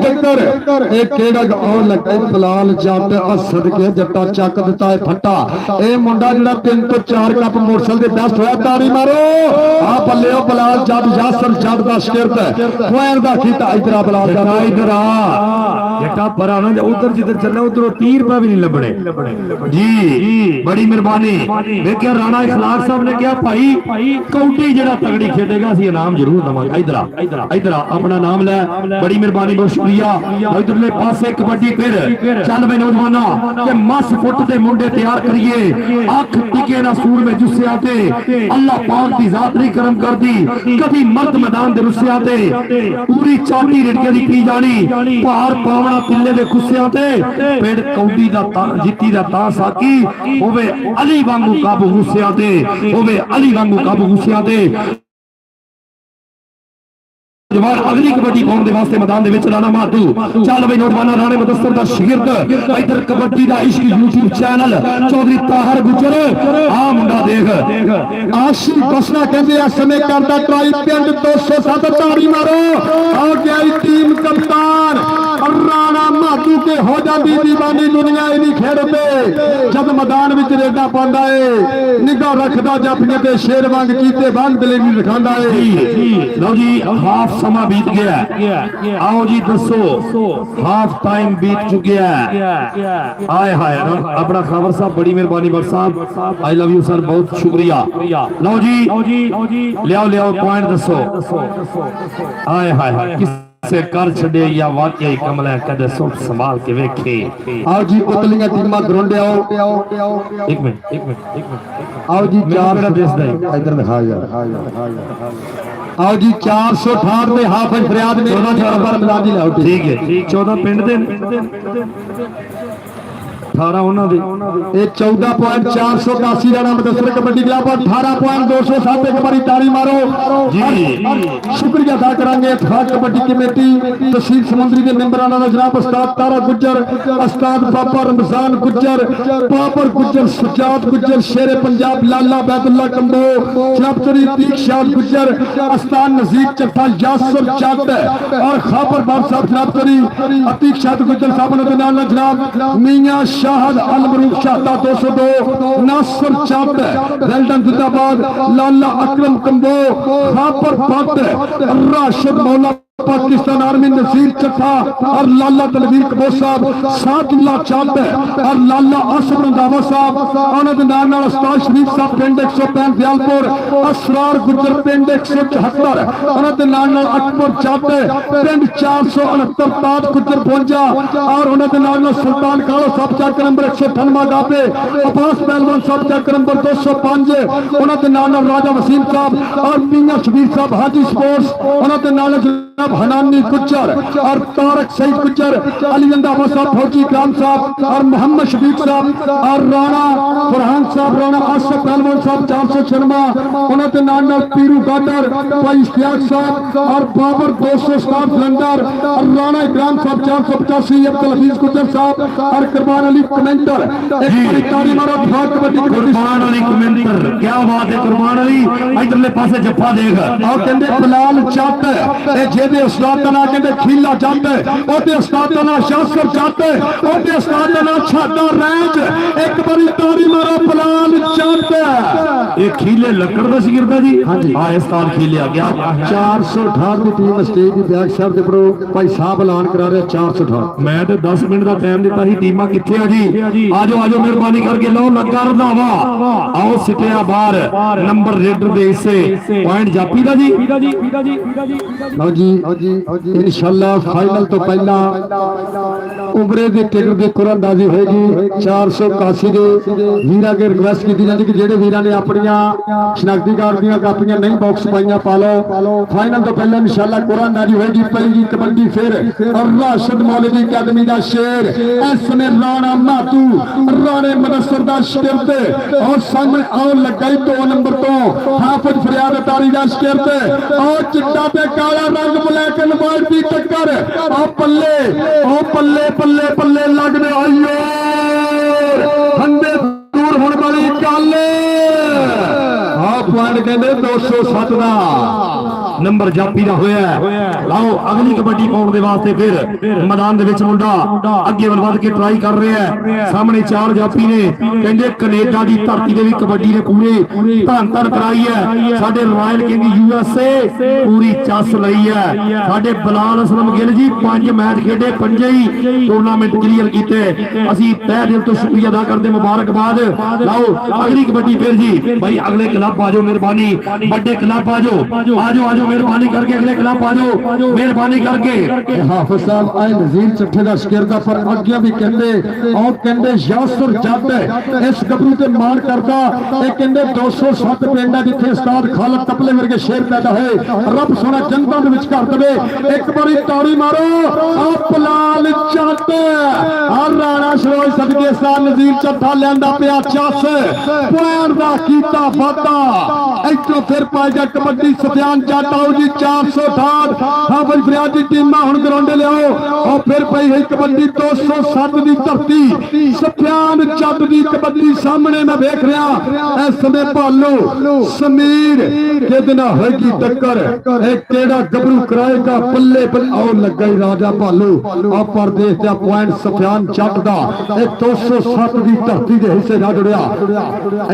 एक बलाल जट सदके जट्टा चक दिता है फट्टा ए मुंडा जिहड़ा 3 तो 4 कप मोटरसाइकिल दे बेस्ट होया ताड़ी मारो आ बल्ले ओ बलाल जट यासर जट दा शिरत क्वेर दा कीता इधर आ बलाल जट इधर आ जट्टा पर आना उधर जिधर चलना उधर 30 रुपए भी नहीं लबने जी बड़ी मेहरबानी देखिए राणा इखलाक साहब ने कहा भाई कौडी जिहड़ा तगड़ी खेडेगा सी इनाम जरूर दवांगे इधर आ अपना नाम ले बड़ी मेहरबानी बहुत शुक्रिया इधरले पासे कबड्डी फिर चल बे नौजवाना के मस फुट दे मुंडे तैयार करिए अख टिके ना सूर में जुस्से आते अल्लाह पाक दी जात नहीं करम करदी कभी मर्द मैदान दे रुस्से आते पूरी चाटी रिड़के दी पी जानी भार पावना पिल्ले दे गुस्से आते पेड़ कौडी दा जित्ती दा ता साकी होवे अली वांगू काबू गुस्से आते होवे अली वांगू काबू गुस्से आते जवान अगली कबड्डी पाउण दे वास्ते मैदान दे विच राणा माधू चल बई नौजवाना राणे मुदस्सिर दा शागिर्द इधर कबड्डी दा इश्क यूट्यूब चैनल चौधरी ताहर गुजर आ मुंडा देख आशी बसना कहंदे आ समय करदा ट्राई पिंड 207 ताड़ी मारो आ गया ਜਾਂਦੀ ਦੀਵਾਨੀ ਦੁਨੀਆ ਇਹਦੀ ਖੇਡ ਤੇ ਜਦ ਮੈਦਾਨ ਵਿੱਚ ਰੇਡਾ ਪਾਉਂਦਾ ਏ ਨਿਗਾਹ ਰੱਖਦਾ ਜਾਫੀਆਂ ਤੇ ਸ਼ੇਰ ਵਾਂਗ ਕੀਤੇ ਵਾਂਗ ਦਲੇਰੀ ਦਿਖਾਉਂਦਾ ਏ। ਲਓ ਜੀ ਹਾਫ ਸਮਾਂ ਬੀਤ ਗਿਆ आओ जी दसो हाफ टाइम बीत चुका है आए हाय अपना खबर साहब बड़ी मेहरबानी बट साहब आई लव यू सर बहुत शुक्रिया लो जी लियाओ पॉइंट दसो आए हाय किसे कर छड़े या वाकई कमल है कदे सुट संभाल के वेखे आओ जी पुतलियां टीमां ग्राउंड आओ एक मिनट आओ जी चार मेरा देश दा इधर दिखा यार आओ जी 468 ਦੇ ਹਾਫਿਜ਼ ਫਰਿਆਦ ਨੇ 14 ਪਰ ਮੈਦਾਨ ਦੀ ਲਾਉ ठीक है 14 ਪਿੰਡ ਦੇ 18 ਉਹਨਾਂ ਦੇ ਇਹ 14.488 ਦਾ ਨਾਮ ਦਸਰ ਕਬੱਡੀ ਕਲੱਬ 18.207 ਇੱਕ ਵਾਰੀ ਤਾੜੀ ਮਾਰੋ ਜੀ ਸ਼ੁਕਰੀਆ ਅਦਾ ਕਰਾਂਗੇ ਇਤਫਾਕ ਕਬੱਡੀ ਕਮੇਟੀ ਤਹਿਸੀਲ ਸਮੁੰਦਰੀ ਦੇ ਮੈਂਬਰਾਂ ਦਾ ਜਨਾਬ ਉਸਤਾਦ ਤਾਰਾ ਗੁੱਜਰ ਉਸਤਾਦ ਬਾਬਾ ਰਮਜ਼ਾਨ ਗੁੱਜਰ ਬਾਬਰ ਗੁੱਜਰ ਸੁਜਾਤ ਗੁੱਜਰ ਸ਼ੇਰੇ ਪੰਜਾਬ ਲਾਲਾ ਬੈਦੁੱਲਾ ਕੰਬੋ ਜਨਾਬ ਤਰੀ ਦੀਕਸ਼ਾਦ ਗੁੱਜਰ ਉਸਤਾਦ ਨਜ਼ੀਰ ਚੱਠਾ ਯਾਸਰ ਜੱਟ और खापर बाब साहब जनाब तरी अतीक शाद गुजर साहब ने नाल जनाब मियां शाहद अलमरूफ शाहदा 202 नासर चाट वेल्डन जिंदाबाद लाला अकरम कंबो खापर भट्ट राशिद मौला पाकिस्तान आर्मी नजीर चट्टा और लाला तलवीर कबोर साहब सादुल्ला चाट और लाला आसफ रंधावा साहब उन्होंने नाम उस्ताद शरीफ साहब पिंड 165 दयालपुर असरार गुजर पिंड 174 उन्होंने नाम अकबर चाट पिंड 469 ताज गुजर 52 और उन्होंने नाम सुल्तान कालो साहब चक नंबर 198 गापे अब्बास पहलवान साहब चक नंबर 205 उन्होंने नाम राजा वसीम साहब और मियां शबीर साहब हाजी स्पोर्ट्स उन्होंने नाम हनानी गुज्जर और तारक सईद गुज्जर अली अंदावा साहब फौजी इकराम साहब और मोहम्मद शफीक साहब और राणा फरहान साहब राणा आसफ पहलवान साहब 400 शर्मा उन्होंने नाम पीरू गाडर भाई इश्तियाक साहब और बाबर 200 स्टार जलंधर और राणा इकराम साहब 485 अब्दुल हफीज गुज्जर साहब और कुर्बान अली कमेंटर कुर्बान अली कमेंटर क्या बात है कुर्बान अली इधरले पासे जप्पा देख और कहते बिलाल जट जेदे उस्ताद का नाम कहते खीला जट ओदे उस्ताद का नाम शासर जट ओदे उस्ताद का नाम छाटा रैंज एक बारी ताड़ी मारो बिलाल जट ये खीले लकड़ दा शिगिरदा जी हां जी हां इस साल खीले आ गया 468 ਦੀ ਟੀਮ ਸਟੇਜ ਦੀ ਬੈਕ ਸਾਈਡ ਦੇ ਉੱਪਰੋਂ ਭਾਈ ਸਾਹਿਬ ਐਲਾਨ ਕਰਾ ਰਿਹਾ 468 मैं तो 10 मिनट का टाइम दिता ही टीमां किथे आ जी आजो आजो मेहरबानी करके लो लगा रंधावा आओ सिटिया बाहर नंबर रेडर दे हिस्से पॉइंट जापी दा जी ਲਓ ਜੀ ਇਨਸ਼ਾਅੱਲਾ ਫਾਈਨਲ ਤੋਂ ਪਹਿਲਾਂ ਉਮਰੇ ਦੇ ਟਿਕਟ ਦੀ ਕੁਰਾਨਦਾਜ਼ੀ ਹੋਏਗੀ 481 ਦੇ ਵੀਰਾਂ ਕੇ ਰਿਕਵੈਸਟ ਕੀਤੀ ਜਾਂਦੀ ਕਿ ਜਿਹੜੇ ਵੀਰਾਂ ਨੇ ਆਪਣੀਆਂ ਸ਼ਨਾਖਤੀ ਕਾਰਡ ਦੀਆਂ ਕਾਪੀਆਂ ਨਹੀਂ ਬਾਕਸ ਪਾਈਆਂ ਪਾ ਲਓ ਫਾਈਨਲ ਤੋਂ ਪਹਿਲਾਂ ਇਨਸ਼ਾਅੱਲਾ ਕੁਰਾਨਦਾਜ਼ੀ ਹੋਏਗੀ ਪਹਿਲੀ ਕਬੱਡੀ ਫਿਰ ਔਰ ਰਾਸ਼ਦ ਮੌਲਵੀ ਅਕੈਡਮੀ ਦਾ ਸ਼ੇਰ ਇਸ ਨੇ ਰਾਣਾ ਮਾਤੂ ਰਾਣੇ ਮਨਸਰ ਦਾ ਸ਼ੇਰ ਤੇ ਔਰ ਸਾਹਮਣੇ ਆਉ ਲੱਗਾ 2 ਨੰਬਰ ਤੋਂ ਹਾਫਿਜ਼ ਫਰਿਆਦ ਅਤਾਰੀ ਦਾ ਸ਼ੇਰ ਤੇ ਔਰ ਚਿੱਟਾ ਤੇ ਕਾਲਾ रंग ब्लैक एंड व्हाइट की टक्कर पल्ले लगने आइयो फंदे दूर होने वाली गल पॉइंट कहते 207 का नंबर जापी का होया लाओ अगली कबड्डी पाउण दे वास्ते फिर मैदान दे विच मुंडा अगे वध के ट्राई कर रहा है सामने 4 जापी ने कहंदे कनेडा दी धरती ते भी कबड्डी ने पूरे धन कराई है साडे रॉयल किंग यूएसए पूरी चस लई है साडे बिलाल असलम गिल जी 5 मैच खेडे 5 ही टूर्नामेंट क्लियर कीते असी तहे दिल तो शुक्रिया अदा करदे मुबारकबाद लाओ अगली कबड्डी फिर जी भाई अगले क्लब आजो मेहरबानी बड़े क्लब आजो मेहरबानी करके अगले क्लब आ जाओ मेहरबानी करके हाफिज साहब आए नजीर चट्ठे का शिकरदा पर अगे भी कहते और कहते यासर जट इस गबरू ते मान करता ये कहते 207 पिंड है जिथे उस्ताद खालिद तपले वर्गे शेर पैदा होए रब सोना जनता दे विच कर देवे एक बारी ताड़ी मारो आ बिलाल जट और राणा शरोज सदके उस्ताद नजीर चट्ठा लेंदा पिया चस पॉइंट दा कीता वादा इथों फिर पाएगा कबड्डी सफियान जट आओ जी 468 हाँ भाई फरियाद की टीमां हुण ग्राउंडे लियाओ और फिर पई है कबड्डी 207 की धरती सफियान चट की कबड्डी सामने मैं देख रहा इस समय भालू समीर किहदे नाल होएगी टक्कर केड़ा गबरू कराएगा पल्ले आओ लगा ही राजा भालू आ परदेश का पॉइंट सफियान चट दा 207 की धरती के हिस्से ना जुड़िया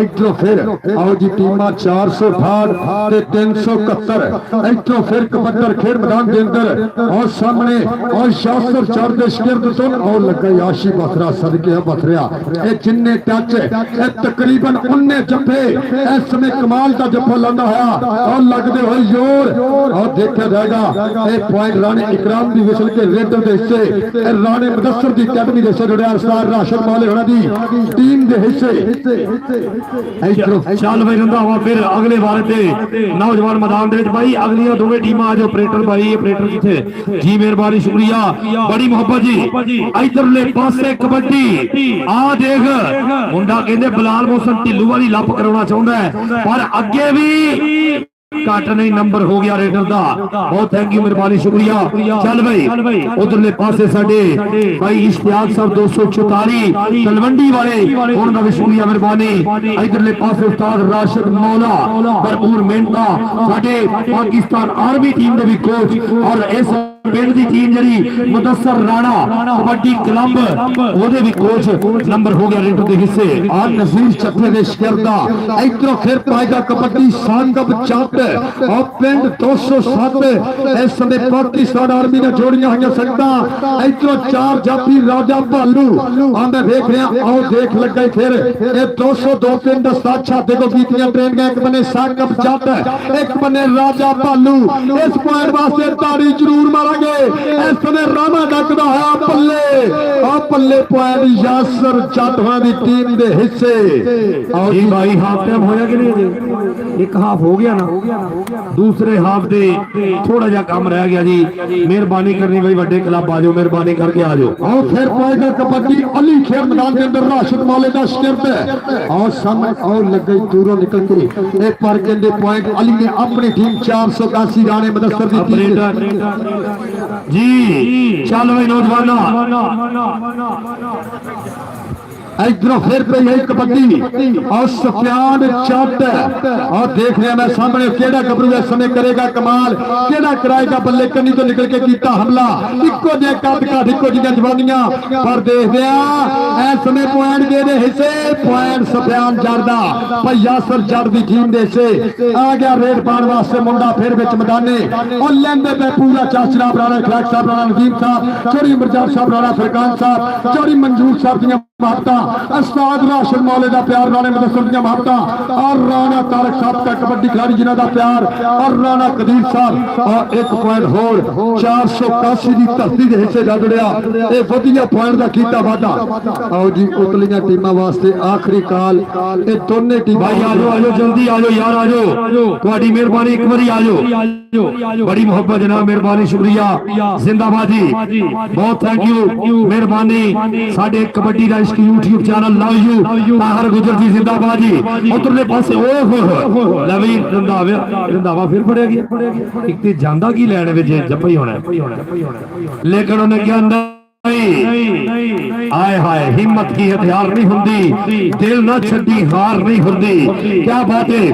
इधरों फिर आओ जी टीमां 468 ते 371 इधरों फिर कबड्डर खेड मैदान के अंदर और सामने और शास्त्र चढ़ते शिरद सुन और लगा ही आशी बथरा सदके बथरिया ये जिन्ने टच ये तकरीबन उन्ने जफे इस समय कमाल का जफा लांदा होया और लगते हुए जोर और देखा जाएगा ये पॉइंट राणे इकराम दी विसल के रेडर दे हिस्से राणे मुदस्सर दी अकेडमी दे हिस्से जुड़िया सरदार राशिद मौले होना दी टीम दे हिस्से चल भाई रंधावा फिर अगले बार ते नौजवान मैदान दे विच भाई अगलियां दोवें टीमां आज ऑपरेटर भाई ऑपरेटर किथे जी मेहरबानी शुक्रिया बड़ी मोहब्बत जी इधरले पासे कबड्डी आ देख मुंडा कहंदे बिलाल मोहसन ढिल्लू वाली लप कराउणा चाहुंदा है पर अगे भी घट नहीं नंबर हो गया रेडर दा बहुत थैंक यू मेहरबानी शुक्रिया चल भाई उधरले पासे साडे भाई इश्तियाक साहब 244 तलवंडी वाले उन्हां दा शुक्रिया मेहरबानी इधरले पासे उस्ताद राशिद मौला भरपूर मेहनता साडे पाकिस्तान आर्मी टीम दे भी कोच और इस पिंड दी टीम जड़ी मुदस्सर राणा कबड्डी क्लब ओदे भी कोच नंबर हो गया रेडर दे हिस्से और नजीर चट्टे दे शिकरदा इधरों फिर पाएगा कबड्डी सांगब चट और पिंड 207 इस समय पाकिस्तान आर्मी ने जोड़ियां हुई सकता इधरों चार जाफी राजा भालू मैं देख रहा आओ देख लगे फिर ये 202 पिंड छाते को बीतियां ट्रेन गए एक बने सांगब चट एक बने राजा भालू इस पॉइंट वास्ते ताड़ी जरूर मारेंगे इस समय रामा डकदा है पल्ले पॉइंट यासर चट वाली टीम दे हिस्से और जी भाई हाफ टाइम होया कि नहीं एक हाफ हो गया ना दूसरे हाफ दे थोड़ा जा काम रह गया जी मेहरबानी करनी भाई बड़े क्लब आ जाओ मेहरबानी करके आ जाओ और फिर पाएगा कबड्डी अली खेल मैदान के अंदर राशिद मौले का शिकरद और सामने और लग गई दूरों निकल के एक पर के पॉइंट अली ने अपनी टीम 481 राणे मुदस्सर दी टीम जी चल भाई नौजवाना इधरों फिर पे यही कबड्डी और सफियान चट और देख रहे हैं मैं सामने केड़ा गबरू इस समय करेगा कमाल केड़ा कराएगा बल्ले कन्नी तो निकल के कीता हमला इको जे कद काठ इको जिहियां जवानियां पर देखदे आ इस समय पॉइंट दे हिस्से पॉइंट सफियान जड़दा भाई यासर जड़ दी टीम दे हिस्से आ गया रेड पाण वास्ते मुंडा फिर विच मैदाने और लेंदे पे पूरा चाचरा राणा खलाक साहब राणा नदीम साहब चौड़ी मिर्जा साहब राणा फरकान साहब चौड़ी मंजूर साहब दियां महत्ता उस्ताद राशिद मौले का प्यार राणे मुदस्सर दी महत्ता और राणा तारक साहब का कबड्डी खिलाड़ी जिन्हां दा प्यार और राणा कदीर साहब और एक पॉइंट होर 481 की धरती के हिस्से जा जुड़िया ये वधिया पॉइंट का कीता वादा आओ जी उतलियां टीमां वास्ते आखिरी काल ये दोनों टीम भाई आ जाओ जल्दी आ जाओ यार आ जाओ तुम्हारी मेहरबानी एक बारी आ जाओ बड़ी मोहब्बत जनाब मेहरबानी शुक्रिया जिंदाबाद जी बहुत थैंक यू मेहरबानी साडे कबड्डी का इसकी YouTube channel love you Tahir Gujjar ji जिंदाबाद जी उधरले पासे ओह लवी रंधावा फिर फड़िया गया एक ते जांदा की लैण विच जप्पा ही होना लेकिन उन्हें क्या आए हाय हिम्मत की हथियार नहीं हुंदी दिल ना छड्डी हार नहीं हुंदी क्या बात है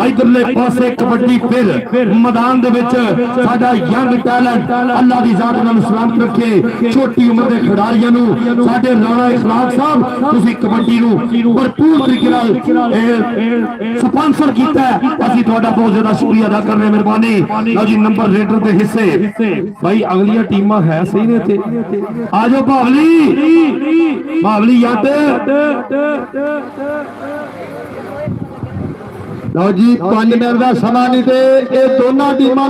इधरले पासे कबड्डी फिर मैदान दे विच साडा यंग टैलेंट अल्लाह दी जात नाल सलामत रखे छोटी उम्र दे खिडारियां नु साडे राणा इखलाक साहब तुसी कबड्डी नु भरपूर तरीके नाल स्पॉन्सर कीता है असि तुहाडा बहुत ज्यादा शुक्रिया अदा करने मेहरबानी लो जी नंबर रेडर दे हिस्से भाई अगलियां टीमां है सही ने इत्थे आजो भावली याद लो जी 5 मिनट का समा नहीं दे ये दोनों टीमों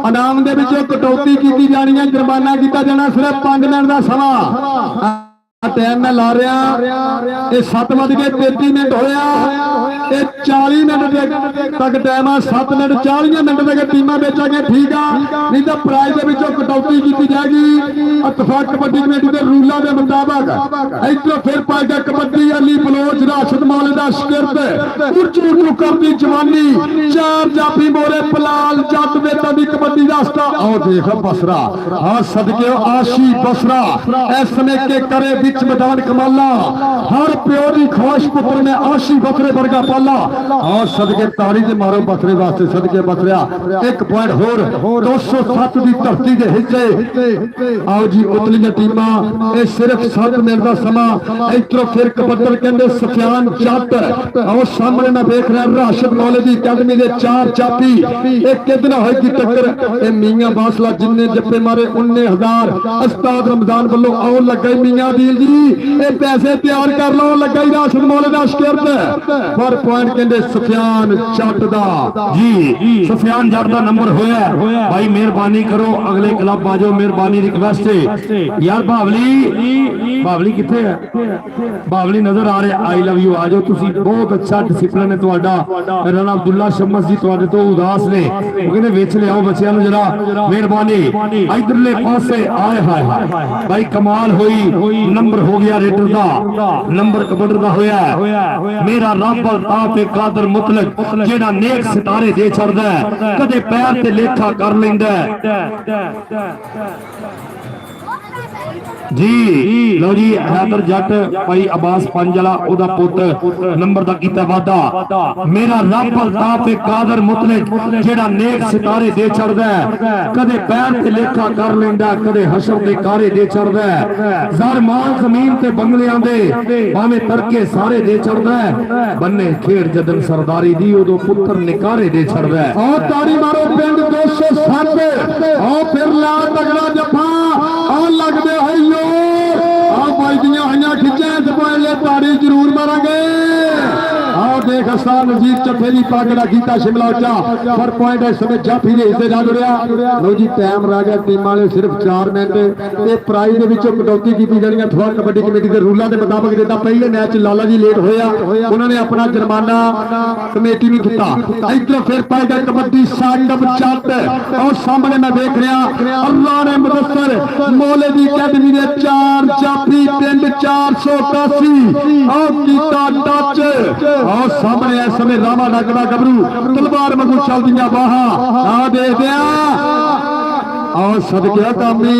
इनाम दे विचों कटौती की जानी है जुर्माना किया जाना सिर्फ 5 मिनट का समा टाइम मैं ला रहा ये 7:33 मिनट होया ये 40 मिनट तक टाइम है 7 मिनट 40 मिनट तक टीमां बेचांगे ठीक है नहीं तो प्राइज के विचों कटौती की जाएगी इत्तेफाक कबड्डी कमेटी के रूलों के मुताबिक इधरों फिर पाएगा कबड्डी अली बलोच राशिद मौले दा शिरत उर्चू करदी जवानी 4 जाफी मोरे पलाल जट बेटा दी कबड्डी दा स्टा आओ देखो बसरा हां सदके आशी बसरा इस समय के करे विच मैदान कमाला हर प्यो दी ख्वाहिश पुत्र ने आशी बसरे वर्गा पाला और सदके ताड़ी ते मारो बसरे वास्ते सदके बसरिया 1 पॉइंट होर 207 दी धरती दे हिस्से आओ जी उतलियां टीमां ये सिर्फ 7 मिनट दा समा इधरों फिर कबड्डर कहंदे सफियान जट और सामने मैं देख रहा राशिद मौले दी अकादमी दे 4 चापी एक कितना होएगी टक्कर ए मियां बासला जिन्ने जप्पे मारे 19,000 उस्ताद रमजान वालों आओ लगा मियां दिल जी ये पैसे तैयार कर लो लगा राशिद मौले दा शिरत पर पॉइंट कहंदे सफियान जट दा जी सफियान जट दा नंबर होया भाई मेहरबानी करो अगले क्लब आ जाओ मेहरबानी रिक्वेस्ट है यार बावली किथे है बावली नजर आ रहा आई लव यू आ जाओ तुसी बहुत अच्छा डिसिप्लिन है ਤੁਹਾਡਾ राणा अब्दुल्ला शम्मस जी ਤੁਹਾਡੇ ਤੋਂ ਉਦਾਸ ਨੇ ਉਹ ਕਹਿੰਦੇ ਵੇਚ ਲਿਆਓ ਬੱਚਿਆਂ ਨੂੰ ਜਰਾ ਮਿਹਰਬਾਨੀ ਇਧਰਲੇ ਪਾਸੇ ਆਏ ਹਾਏ ਭਾਈ ਕਮਾਲ ਹੋਈ ਨੰਬਰ ਹੋ ਗਿਆ ਰੇਡਰ ਦਾ ਨੰਬਰ ਕਬੱਡਰ ਦਾ ਹੋਇਆ ਮੇਰਾ ਰੱਬ ਆਪ ਕਾਦਰ ਮੁਤਲਕ ਜਿਹੜਾ ਨੇਕ ਸਿਤਾਰੇ ਦੇ ਛੱਡਦਾ ਕਦੇ ਪੈਰ ਤੇ ਲੇਖਾ ਕਰ ਲੈਂਦਾ जी लो जी हैदर जट भाई अब्बास पंजला ओदा पुत्र नंबर दा कीता वादा मेरा रब अल्ताफ कादर मुतलक जेड़ा नेक सितारे दे छड़दा कदे पैर ते लेखा कर लेंदा कदे हशर दे कारे दे छड़दा ज़र मान ज़मीन ते बंगलियां दे भावें तरके सारे दे छड़दा बन्ने खेड़ जदन सरदारी दी ओदो पुत्र निकारे दे छड़दा और ताड़ी मारो पिंड 207 और फिर ला तगड़ा जफा और लगदे है आओ भाई दियां हइयां खिच्चां दबाए ताड़ी जरूर मारांगे आओ देख अस्ताद नजीर चफे दी पागड़ा कीता शिमला उच्चा पर पॉइंट इस समय जाफी दे हिस्से जा जुड़िया लो जी टाइम रह गया टीम वाले सिर्फ 4 मिनट ते प्राइज दे विचों कटौती कीती जानी अथवा कबड्डी कमेटी दे रूलां दे मुताबिक जिद्दां पहले मैच लाला जी लेट होया उन्होंने अपना जुर्माना कमेटी नूं दिता इधर फिर पाएगा कबड्डी साकब जट और सामने मैं देख रहा अल्लाह ने मुदस्सर मौले दी अकादमी दे 4 जाफी पिंड 481 और कीता टच और सामने इस समय रामा लगदा गबरू तलवार वांगू चलदियां बाहां आ देखदे और सदके कामी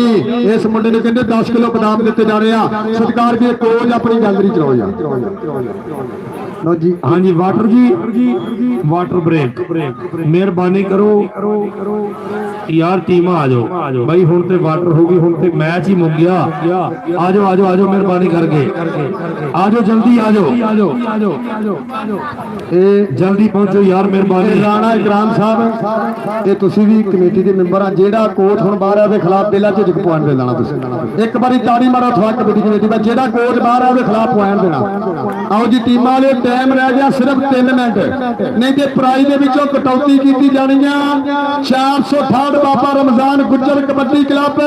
इस मुंडे ने कहते 10 किलो बादाम दिते जा रहे हैं सत्कार के कोच अपनी गैलरी चलाओ यार लो जी हाँ जी वाटर ब्रेक मेहरबानी करो यार टीम आ जाओ भाई हुण ते वाटर होगी हुण ते मैच ही मुक गया आ जाओ मेहरबानी करके आ जाओ जल्दी आ जाओ जल्दी पहुंचो यार मेहरबानी राणा इकराम साहब ये तुसी भी कमेटी के मेंबर आ जेड़ा कोच हुण बाहर आवे खिलाफ पहला झिझक पॉइंट दे देना तुसी एक बारी ताड़ी मारो थवा कमेटी कमेटी दा जेड़ा कोच बाहर आवे खिलाफ पॉइंट देना आओ जी टीम वाले टाइम रह गया सिर्फ 3 मिनट नहीं तो प्राइज दे विचों कटौती की जानी 468 बाबा रमजान गुज्जर कबड्डी क्लब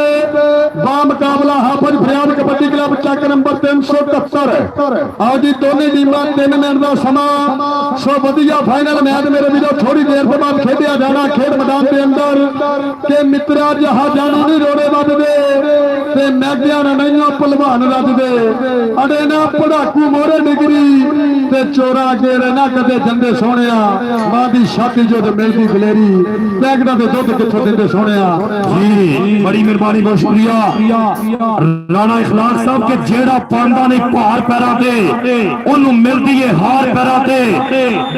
बा मुकाबला हाफिज फरियाद कबड्डी क्लब चक नंबर 373 आओ जी दोनों टीमां 3 मिनट का समा सो वधिया फाइनल मैच मेरे वीरों थोड़ी देर के बाद खेडिया जाना खेड मैदान के अंदर के मित्रा जहाजानी नहीं रोड़े वजदे ते मैगियां नहीं पहलवान रजदे अड़े ना पढ़ाकू मोरे डिगरी ते चोरा के ना कदे जंदे सोहणिया मां दी छाती जो मिलदी गलेरी पैकड़ा ते दुध कित्थों दिंदे सोहणिया जी बड़ी मेहरबानी बहुत शुक्रिया राणा इखलाक साहब के जेड़ा पांदा ने भार पैरां ते ओनू मिलदी है हार पैरां ते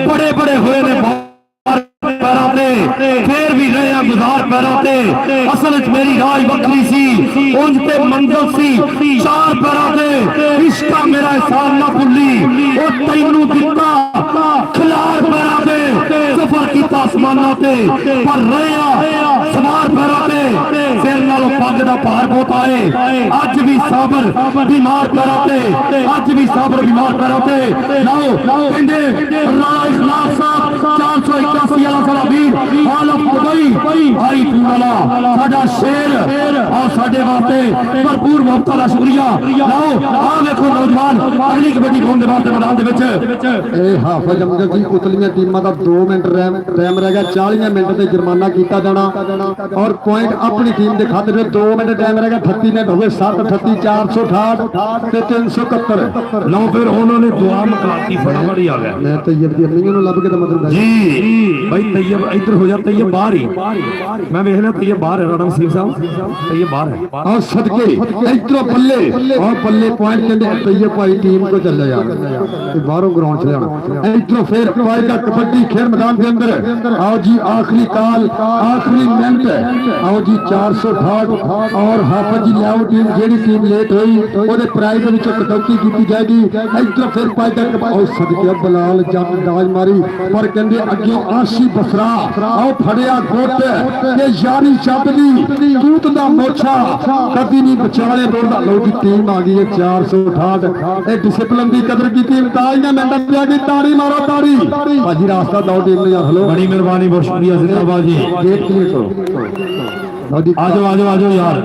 बड़े बड़े होए ने पैरां ते फिर भी रहे गुजार पैरां ते असल च मेरी राज वक्री सी उंज ते मंजिल सी 4 पैरां ते इश्का मेरा एहसान ना भुल्ली ओ तैनू दिता खिलार पैरां ते सफर कीता आसमानां ते पर रहे सवार पैरां ते सिर नालों पग दा भार बहुत आए अज भी साबर बीमार पैरां ते अज भी साबर बीमार पैरां ते लाओ कहंदे राणा इखलाक साहब 481 वाला साडा वीर आलम दुबई भाई पूरा साडा शेर और साडे वास्ते भरपूर मौका दा शुक्रिया लाओ आ देखो नौजवान अगली कबड्डी खोन दे वास्ते मैदान दे विच ए हाफिज अमजद जी उतलियां टीमां दा 2 मिनट टाइम रह गया 40 मिनट ते जुर्माना कीता जाना और पॉइंट अपनी टीम दे खाते में 2 मिनट टाइम रह गया 38 मिनट हो गए 7 38 468 ते 371 लो फिर उन्होंने दुआ मकलाती फटाफट ही आ गया मैं तैयब दी अम्मी नु लब के तो मतलब जी भाई तैयब इधर हो जा तैयब बाहर ही मैं देख लिया तैयब बाहर है राणा वसीम साहब तैयब बाहर है और सदके इधर बल्ले और बल्ले पॉइंट कहते तैयब भाई टीम को चल यार बाहरों ग्राउंड से आना इधर फिर पाएगा कबड्डी खेल मैदान के अंदर आओ जी आखिरी काल आखिरी मिनट आओ जी 468 और हाफिज जी लियाओ टीम जेडी टीम लेट हुई ओदे प्राइज विच कटौती की जाएगी इधर फिर पाएगा और सदके बलाल जम दाज मारी पर कहंदे अगे आशी बसरा आओ फड़िया गुट ते यारी छड्डी दूत दा मोछा कदी नहीं बचाले दौड़दा लो जी टीम आ गई है 468 ए डिसिप्लिन दी कदर की टीम ताज ने मिनट पे आ गई ताड़ी मारो ताड़ी भाजी रास्ता दो टीम ने यार हेलो बड़ी मेहरबानी बहुत शुक्रिया जिंदाबाद जी गेट क्लियर करो आजो आजो आजो यार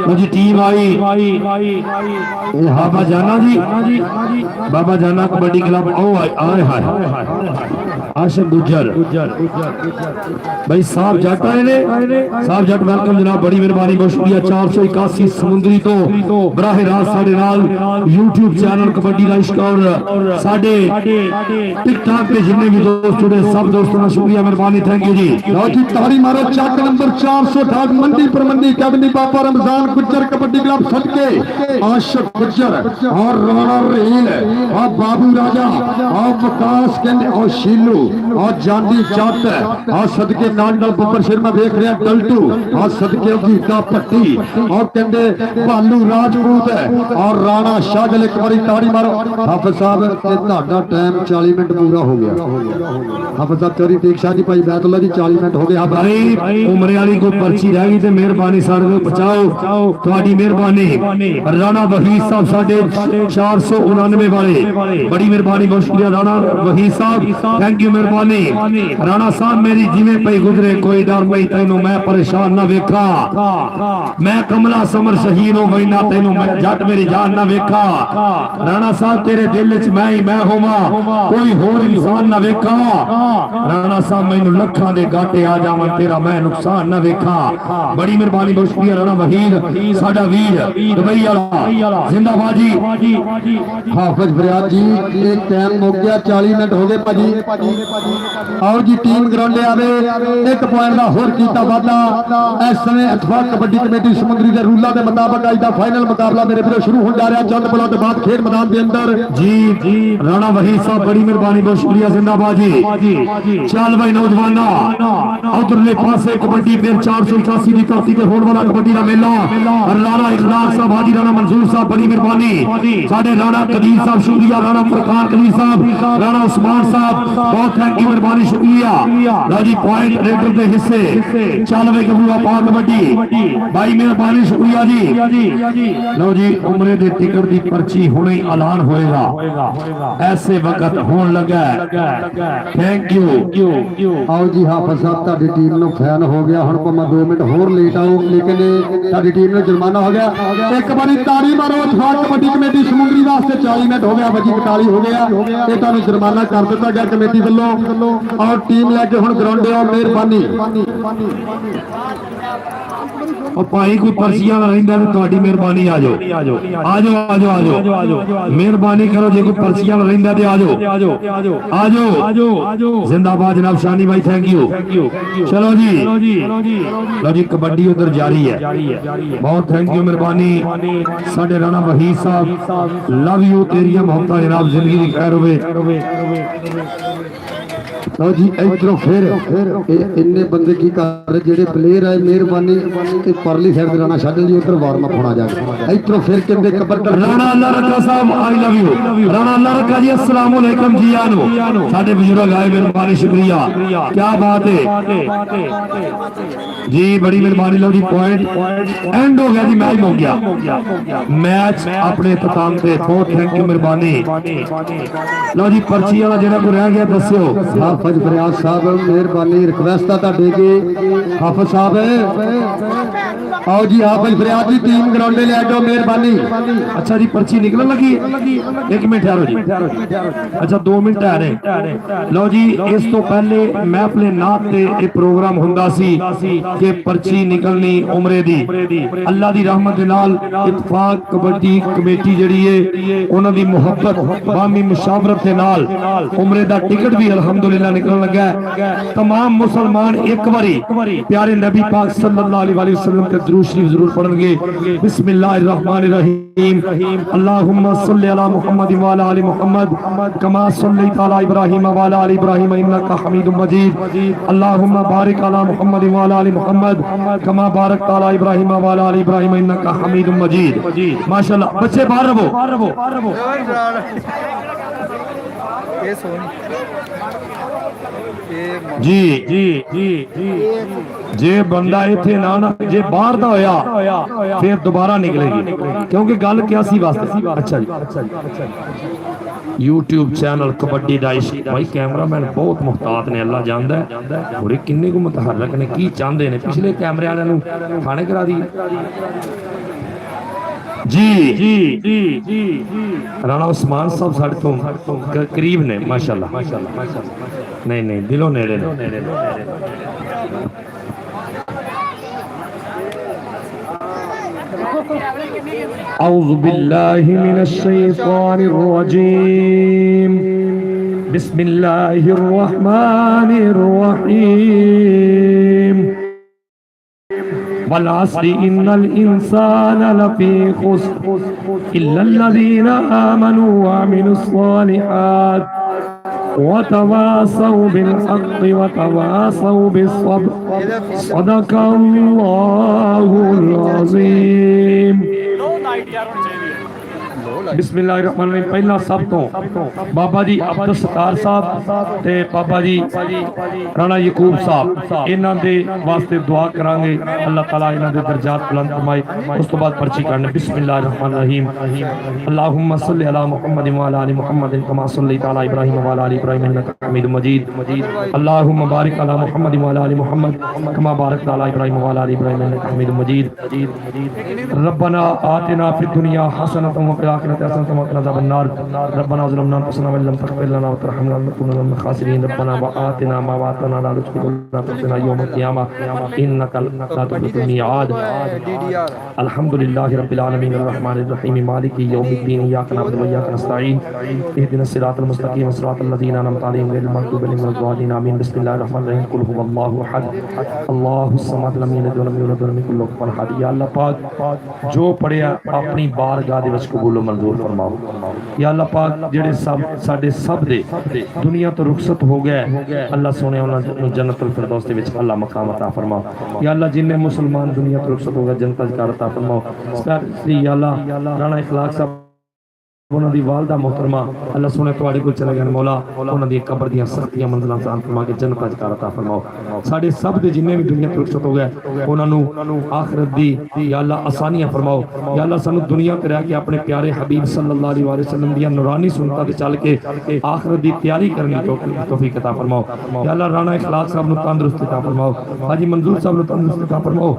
लो जी टीम आई बाबा जाना जी बाबा जाना कबड्डी क्लब आओ आए हाय आशिफ गुज्जर भाई साहब जट आए ने साहब जट वेलकम जनाब बड़ी मेहरबानी बहुत शुक्रिया 481 समुंदरी तो बराह रास्त साडे नाल YouTube चैनल कबड्डी का इश्क और साडे टिकटॉक पे जिन्ने भी दोस्त जुड़े सब दोस्तों का शुक्रिया मेहरबानी थैंक यू जी लो जी ताड़ी मारो चक नंबर 468 मंडी प्रबंधी कैबिनी बाबा रमजान गुज्जर कबड्डी क्लब सदके आशिफ गुज्जर और राणा रेल और बाबू राजा और विकास कहंदे और शीलू और जानी जट और सदके नाल नाल बब्बर शर्मा देख रहे हैं डल्टू और सदके गीता भट्टी और कहंदे भालू राजपूत और राणा शागल एक बारी ताड़ी मारो हाफिज साहब ते ਤੁਹਾਡਾ टाइम 40 मिनट पूरा हो गया हाफिज साहब तेरी दीक्षा जी भाई बैतुल्ला जी 40 मिनट हो गया भाई उमरे वाली कोई पर्ची रह गई ते मेहरबानी साडे को बचाओ ਤੁਹਾਡੀ मेहरबानी राणा वहीद साहब साडे 489 वाले बड़ी मेहरबानी बहुत शुक्रिया राणा वहीद साहब थैंक यू मेहरबानी राणा साहब मेरी जिवें पई गुजरे कोई डर नहीं तैनू मैं परेशान ना वेखा मैं कमला समर शहीद हो गई ना तैनू मैं जट मेरी जान ना वेखा राणा साहब तेरे दिल च मैं ही मैं होवा कोई होर इंसान ना वेखा राणा साहब मैनू लखां दे घाटे आ जावन तेरा मैं नुकसान ना वेखा बड़ी मेहरबानी बहुत शुक्रिया राणा वहीद साडा वीर दुबई वाला जिंदाबाद जी हाफिज फरियाद जी ये टाइम हो गया 40 मिनट हो गए भाजी और जी टीम ग्राउंडे आवे एक पॉइंट का होर कीता वादा इस समय अथवा कबड्डी कमेटी समुंदरी के रूलों के मुताबिक अज का फाइनल मुकाबला मेरे वीरों शुरू होने जा रहा चंद पलों के बाद खेल मैदान के अंदर जी राणा वहीद साहब बड़ी मेहरबानी बहुत शुक्रिया जिंदाबाद जी चल भाई नौजवाना उधरले पासे कबड्डी फिर 481 की धरती पे होने वाला कबड्डी का मेला राणा इखलाक साहब हाजी राणा मंजूर साहब बड़ी मेहरबानी साडे राणा कदीर साहब शुक्रिया राणा फरकान कदीर साहब राणा उस्मान साहब बहुत थैंक यू मेहरबानी शुक्रिया लो जी पॉइंट रेडर के हिस्से चल भाई गबरूआ पा कबड्डी भाई मेहरबानी शुक्रिया जी लो जी उमरे दे टिकट की पर्ची हुणे ऐलान होएगा ऐसे वक्त होने लगा थैंक यू आओ जी हाफिज साहब ਤੁਹਾਡੀ टीम ਨੂੰ फैन हो गया हुण भावें 2 मिनट होर लेट आओ लेकिन ਤੁਹਾਡੀ टीम ਨੂੰ जुर्माना हो गया एक बारी ताड़ी मारो अथवा कबड्डी कमेटी समुंदरी वास्ते 40 मिनट हो गया बजी 41 हो गया ये ਤੁਹਾਨੂੰ जुर्माना कर दिता गया कमेटी वालों और टीम लैके हुण ग्राउंडे आओ मेहरबानी और भाई कोई पर्चियां रहिंदा ते ਤੁਹਾਡੀ मेहरबानी आ जाओ मेहरबानी करो जे कोई पर्चियां रहिंदा ते आ जाओ जिंदाबाद जनाब शानी भाई थैंक यू चलो जी लो जी कबड्डी उधर जारी है बहुत थैंक यू मेहरबानी साडे राणा वहीद साहब लव यू तेरिया मोहब्बत जनाब जिंदगी दी खैर होवे लो जी इधरों फिर इन्ने बंदे की कर जेडे प्लेयर है मेहरबानी ते परली साइड राणा शागल जी उधर वार्म अप होना जाए इधरों फिर कहंदे कबर राणा अल्लाह रखा साहब आई लव यू राणा अल्लाह रखा जी अस्सलाम वालेकुम जी आनो साडे बुजुर्ग आए मेहरबानी शुक्रिया क्या बात है जी बड़ी मेहरबानी लो जी पॉइंट एंड हो गया जी मैच हो गया मैच अपने इख्तिताम पे बहुत थैंक यू मेहरबानी लो जी पर्ची वाला जेड़ा को रह गया दस्यो हाफिज फरियाद साहब मेहरबानी रिक्वेस्ट है ਤੁਹਾਡੇ के हाफिज साहब आओ जी हाफिज फरियाद जी टीम ग्राउंडे ले जाओ मेहरबानी। अच्छा जी पर्ची निकलने लगी एक मिनट ठहरो जी अच्छा 2 मिनट ठहरे लो जी इस तो पहले महफिल नात ते ये प्रोग्राम हुंदा सी कि पर्ची निकलनी उमरे दी अल्लाह दी रहमत दे नाल इत्तफाक कबड्डी कमेटी जिहड़ी है उन्हां दी मुहब्बत बामी मुशावरत दे नाल उमरे दा टिकट भी अल्हम्दुलिल्लाह निकलण लगा है। तमाम मुसलमान एक बारी प्यारे नबी पाक सल्लल्लाहु अलैहि वसल्लम के दुरूद शरीफ जरूर पढ़ेंगे। बिस्मिल्लाहिर रहमानिर रहीम अल्लाहुम्मा सल्लि अला मुहम्मद व अला आलि मुहम्मद कमा सल्लैता अला इब्राहीम व अला आलि इब्राहीम इन्नका हमीदुम मजीद अल्लाहुम्मा बारिक अला मुहम्मद व अला आलि मुहम्मद कमा बारकता अला इब्राहीम व अला आलि इब्राहीम इन्नका हमीदुम मजीद। माशाअल्लाह बच्चे बाहर रहो ये सोनी जी जी जी जी जे बंदा इथे ना जे बाहर दा होया फिर दोबारा निकलेगी क्योंकि गल क्या सी वास्ते अच्छा जी YouTube चैनल कबड्डी दा भाई कैमरामैन बहुत मुहतात ने अल्लाह जानदा है थोड़े किन्ने को मुतहरक ने की चाहते ने पिछले कैमरे वाले नु खाने करा दी जी जी जी जी राणा उस्मान साहब साढ़े तो करीब ने माशाल्लाह नहीं नहीं दिलों नेड़े ने औज़ु बिल्लाहि मिनश शैतानिर रजीम बिस्मिल्लाहिर रहमानिर रहीम वल अस्रि इन्नल इंसाना लफी खुस्र इल्लल्लज़ीना आमनू व अमिलुस सालिहात वतवासौ बिल हक़्क़ि वतवासौ बिस्सब्र सदक़ल्लाहुल अज़ीम। बिस्मिल्लाहिर्रहमानिर्रहीम पहला सब तो बाबा जी अब्दुल सत्तार साहब ते बाबा जी राणा यकूब साहब इन्हां दे वास्ते दुआ करांगे अल्लाह ताला इन्हां दे दर्जात बुलंद फरमाए उस तो बाद पर्ची काटने। बिस्मिल्लाहिर्रहमानिर्रहीम अल्लाहुम्मा सल्लि अला मुहम्मद व अला आलि मुहम्मद कमा सल्लैता अला इब्राहीम व अला आलि इब्राहीम इन्नका हमीदुम मजीद अल्लाहुम्मा बारिक अला मुहम्मद व अला आलि मुहम्मद कमा बारकता अला इब्राहीम व अला आलि इब्राहीम इन्नका हमीदुम मजीद। रब्बना आतिना फिद दुनिया हसनतन व फिल आखिरति हसनतन व क़िना अज़ाबन्नार रब्बना ज़लमना अनफुसना व लम तग़फिर लना व तरहमना लनकुनन्ना मिनल ख़ासिरीन रब्बना व आतिना मा वअदतना अला रुसुलिक व ला तुख़ज़िना यौमल क़ियामह इन्नका ला तुख़्लिफ़ुल मिआद। अल्हम्दुलिल्लाहि रब्बिल आलमीन अर्रहमानिर रहीम मालिकि यौमिद्दीन इय्याका नअबुदु व इय्याका नस्तईन इहदिनस सिरातल मुस्तक़ीम सिरातल लज़ीना अनअमता अलैहिम गैरिल मग़्दूबि अलैहिम वलद्दालीन आमीन। बिस्मिल्लाहिर रहमानिर रहीम कुल हुवल्लाहु अहद अल्लाहुस समद लम यलिद व लम यूलद व लम यकुल लहु कुफुवन अहद। या अल्लाह पाक जो पढ़िया अपनी बारगाह दे विच कबूल मंजूर फरमाओ। या अल्लाह पाक जेड़े सब साडे सब दे दुनिया तो रुखसत हो गए अल्लाह सोने उन्हां नूं जन्नतुल फिरदौस दे विच अल्लाह मकाम अता फरमाओ। या अल्लाह जिन्ने मुसलमान दुनिया तो रुखसत हो गए जन्नत दा अता फरमाओ। या अल्लाह राणा इखलाक साहब उन्होंने वालदा मोहतरमा अल्लाह सोने तुहाडे कोल चले गए मौला उन्होंने कब्र दी सख्तियां मंजिलां आसान फरमा के जन्नत दा अता फरमाओ। साडे सब दे जिन्ने भी दुनिया तो रुखसत हो गए उन्होंने आखिरत दी या अल्लाह आसानियां फरमाओ। या अल्लाह सानू दुनिया ते रह के अपने प्यारे हबीब सल्लल्लाहु अलैहि वसल्लम दी नूरानी सुन्नतां ते चल के आखिरत दी तैयारी करने की तौफीक अता फरमाओ। या अल्लाह राणा इखलाक साहब नूं तंदुरुस्त अता फरमाओ हाजी मंजूर साहब नूं तंदुरुस्त अता फरमाओ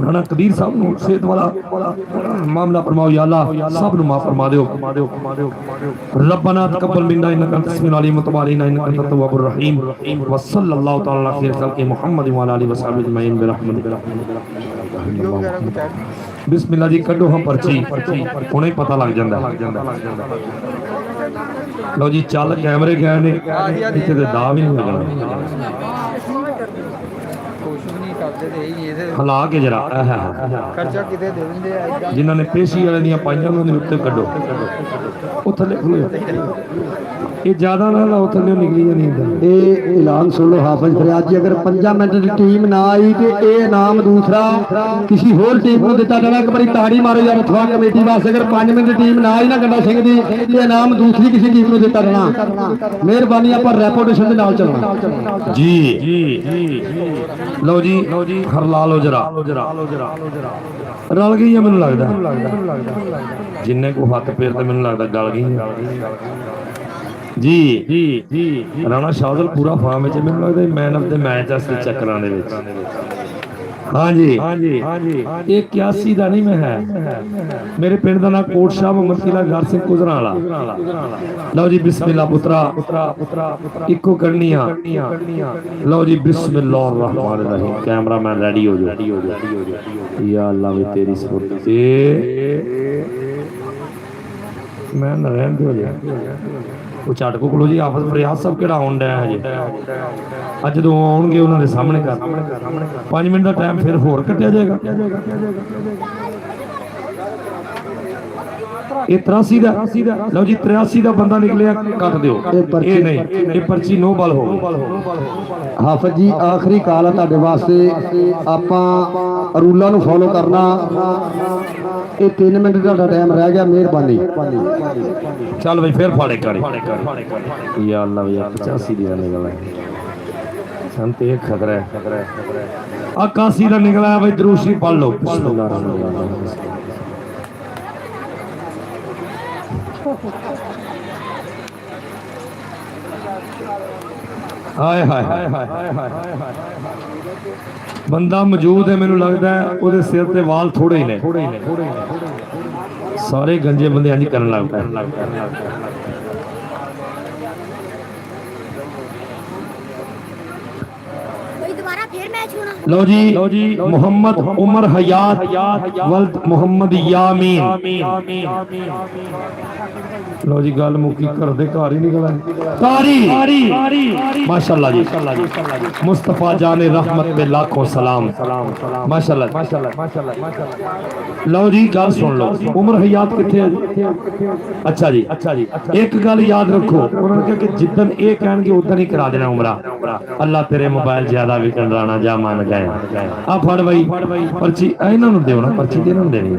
राणा कदीर साहब नूं सेहत वाला मामला फरमाओ। या अल्लाह सब नूं माफ फरमा दियो। रब्बना तक़ब्बल मिन्ना इन्नका अंतस समीउल अलीम व तुब अलैना इन्नका अंतत तव्वाबुर रहीम व सल्लल्लाहु तआला अला खैरि खल्क़ि मुहम्मद व अला आलिहि व सहाबिहि अजमईन बिरहमतिका। बिस्मिल्लाह जी कड्डो हम पर्ची हुणे पता लग जांदा। लो जी चल कैमरे गए ने इत्थे ते दा भी नहीं लगना हला के जरा खर्चा किते दे दिंदे आ जिन्होंने पेशी वाले दियां पाइयां उन्होंने उत्ते कड्डो ਉਹ ਥੱਲੇ ਇਹ ਜ਼ਿਆਦਾ ਨਾ ਲਾਓ ਥੱਲੇ ਨਿਕਲੀ ਜਾਂਦੀ ਹੈ। ਇਹ ਐਲਾਨ ਸੁਣ ਲਓ ਹਾਫਿਜ਼ ਫਰਿਆਦ ਜੀ ਅਗਰ 5 ਮਿੰਟ ਦੀ ਟੀਮ ਨਾ ਆਈ ਤੇ ਇਹ ਇਨਾਮ ਦੂਸਰਾ ਕਿਸੇ ਹੋਰ ਟੀਮ ਨੂੰ ਦਿੱਤਾ ਜਾਣਾ। ਇੱਕ ਵਾਰੀ ਤਾੜੀ ਮਾਰੋ ਯਾਰ ਅਥਵਾ ਕਮੇਟੀ ਵਾਸਤੇ ਅਗਰ 5 ਮਿੰਟ ਦੀ ਟੀਮ ਨਾ ਆਈ ਨਾ ਗੰਡਾ ਸਿੰਘ ਦੀ ਤੇ ਇਨਾਮ ਦੂਸਰੀ ਕਿਸੇ ਟੀਮ ਨੂੰ ਦਿੱਤਾ ਜਾਣਾ। ਮਿਹਰਬਾਨੀ ਆਪਾਂ ਰੈਪੂਟੇਸ਼ਨ ਦੇ ਨਾਲ ਚੱਲਣਾ ਜੀ ਜੀ ਜੀ ਲਓ ਜੀ ਹਰਲਾ ਲਓ ਜਰਾ ਰਲ ਗਈ ਆ ਮੈਨੂੰ ਲੱਗਦਾ ਜਿੰਨੇ ਕੋ ਹੱਥ ਫੇਰ ਤੇ ਮੈਨੂੰ ਲੱਗਦਾ ਗਲ ਗਈ। ਜੀ ਰਾਣਾ ਸ਼ਾਹਦਲ ਪੂਰਾ ਫਾਰਮ ਵਿੱਚ ਮੈਨੂੰ ਲੱਗਦਾ ਮੈਨ ਆਫ ਦ ਮੈਚ ਅਸਲੀ ਚੱਕਰਾਂ ਦੇ ਵਿੱਚ। ਹਾਂਜੀ ਇਹ 81 ਦਾ ਨਹੀਂ ਮੈਂ ਹੈ ਮੇਰੇ ਪਿੰਡ ਦਾ ਨਾਮ ਕੋਟ ਸ਼ਾਹ ਮੁਹੰਮਦ ਕਿਲਾ ਗਰ ਸਿੰਘ ਗੁਜਰਾਂ ਵਾਲਾ। ਲਓ ਜੀ ਬਿਸਮਿਲ੍ਲਾ ਪੁੱਤਰਾ ਇੱਕੋ ਕਰਨੀਆਂ। ਲਓ ਜੀ ਬਿਸਮਿल्लाह रहमान रहीम। कैमरामैन रेडी हो जाओ। या अल्लाह वे तेरी सुरत से मैं न रहन दो जी ਉਹ ਝਟਕੋ ਕੋਲ ਜੀ ਆਫਤ ਪ੍ਰਯਾਸ ਸਭ ਕਿਹੜਾ ਆਉਣ ਡਿਆ ਹਜੇ। ਅੱਜ ਜਦੋਂ ਆਉਣਗੇ ਉਹਨਾਂ ਦੇ ਸਾਹਮਣੇ ਕਰ 5 ਮਿੰਟ ਦਾ ਟਾਈਮ ਫਿਰ ਹੋਰ ਕੱਟਿਆ ਜਾਏਗਾ। ਇਹ 83 ਦਾ ਲਓ ਜੀ 83 ਦਾ ਬੰਦਾ ਨਿਕਲਿਆ ਕੱਟ ਦਿਓ। ਇਹ ਨਹੀਂ ਇਹ ਪਰਚੀ ਨੋ ਬਲ ਹੋ ਗਈ। ਹਾਫਿਜ਼ ਜੀ ਆਖਰੀ ਕਾਲ ਆ ਤੁਹਾਡੇ ਵਾਸਤੇ। ਆਪਾਂ ਰੂਲਾਂ ਨੂੰ ਫੋਲੋ ਕਰਨਾ। ਇਹ 3 ਮਿੰਟ ਤੁਹਾਡਾ ਟਾਈਮ ਰਹਿ ਗਿਆ। ਮਿਹਰਬਾਨੀ। ਚੱਲ ਬਈ ਫਿਰ ਫਾੜੇ ਕਰੀ ਯਾ ਅੱਲਾ ਵੀ 85 ਦੀ ਨਿਕਲ ਆਇਆ ਸਾਨੂੰ ਤੇ ਇਹ ਖਤਰਾ ਹੈ। 81 ਦਾ ਨਿਕਲਿਆ ਬਈ ਦਰੂਸ਼ੀ ਪੜ ਲਓ। ਹਾਏ ਬੰਦਾ ਮੌਜੂਦ ਹੈ। ਮੈਨੂੰ ਲੱਗਦਾ ਹੈ ਉਹਦੇ ਸਿਰ ਤੇ ਵਾਲ ਥੋੜੇ ਹੀ ਨੇ। ਸਾਰੇ ਗੰਜੇ ਬੰਦੇ ਇੰਜ ਕਰਨ ਲੱਗ ਪਏ। लो जी मोहम्मद उमर हयात वल्द मोहम्मद यामीन। लो जी गल मुकी घर दे घर ही निकला तारी माशाल्लाह जी। मुस्तफा जाने रहमत पे लाखों सलाम माशाल्लाह। लो जी गल सुन लो उमर हयात किथे है? अच्छा जी एक गल याद रखो उन्होंने कहा कि जिद्दन ये कहणगे उदन ही करा देना उमरा। अल्लाह तेरे मोबाइल ज्यादा विकन राणा जा मान गए। आ फड़ भाई पर्ची इन्हां नूं दिओ ना पर्ची ते इन्हां नूं देनी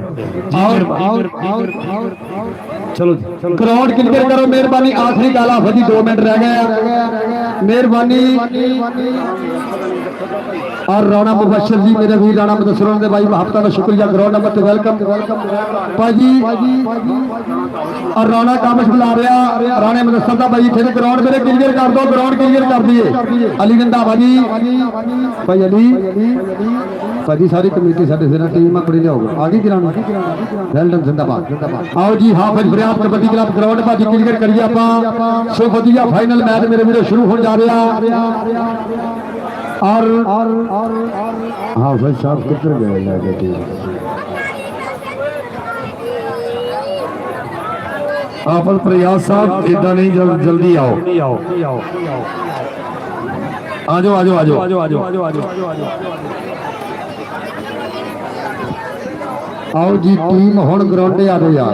चलो ग्राउंड क्लियर करो मेहरबानी। आखिरी गाल हाफिज़ जी 2 मिनट रह गए मेहरबानी। और राणा मुबशर जी मेरे वीर राणा मुदस्सिर दे भाई हफ्ता का शुक्रिया। ग्राउंड नंबर ते वेलकम भाजी। और राणा कामश बुला रहा राणे मुदस्सिर दा भाई इत्थे ग्राउंड मेरे क्लियर कर दो। ग्राउंड क्लियर कर दिए अली गंदा भाजी भाई अली भाजी सारी कमेटी साडे सिर टीम अपनी लियाओ आ गई ग्राउंड वेलडन जिंदाबाद। आओ जी हाफिज़ फरियाद कबड्डी क्लब ग्राउंड भाजी क्लियर करिए आप। सो वधिया फाइनल मैच मेरे वीरों शुरू होने जा रहा। और हाफिज़ साहब किधर गए लेके हाफिज़ फरियाद साहब इधर नहीं जल्दी आओ। आ जाओ। आओ जी टीम हुण ग्राउंडे आ जाओ यार।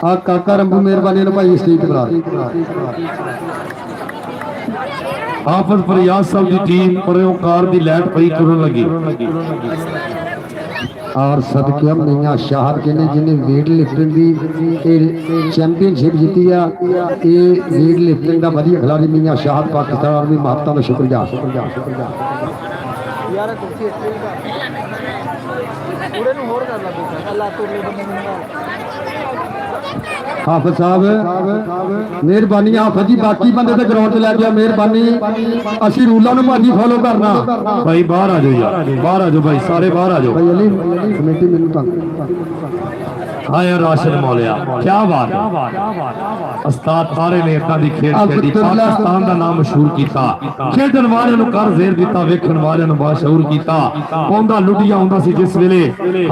आ काका रंबू मेहरबानी भाई स्टेज पर हाफिज़ फरियाद साहब की टीम परोकार की लैट पई तुरन लगी। और सदके मियां शाहद के ने जिन्हें वेट लिफ्टिंग की चैंपियनशिप जीती है। ये वेट लिफ्टिंग का वधिया खिलाड़ी मियां शाहद पाकिस्तान आर्मी महत्ता का शुक्रिया। यार कुर्सी पूरे ਨੂੰ ਹੋਰ ਕਰ ਲਾ ਤੂੰ ਅੱਲਾ ਤੋਲੇ ਬੰਦੇ ਨੂੰ। हाफिज़ साहब मेहरबानी। हाफिज़ जी बाकी बंदे तो ग्राउंड से लैके मेहरबानी। असी रूलों को भाजी फॉलो करना। भाई बाहर आ जाओ यार बाहर आ जाओ भाई सारे बाहर आ जाओ। भाई अली कमेटी मेनू तंग हाँ यार राशिद मौलिया क्या बात है। उस्ताद सारे ने इतना दी खेल खेली पाकिस्तान का नाम मशहूर किया। खेडन वाले नु कर ज़ेर दिता वेखण वाले नु बाशऊर किया। पौंदा लुटिया आउंदा सी जिस वेले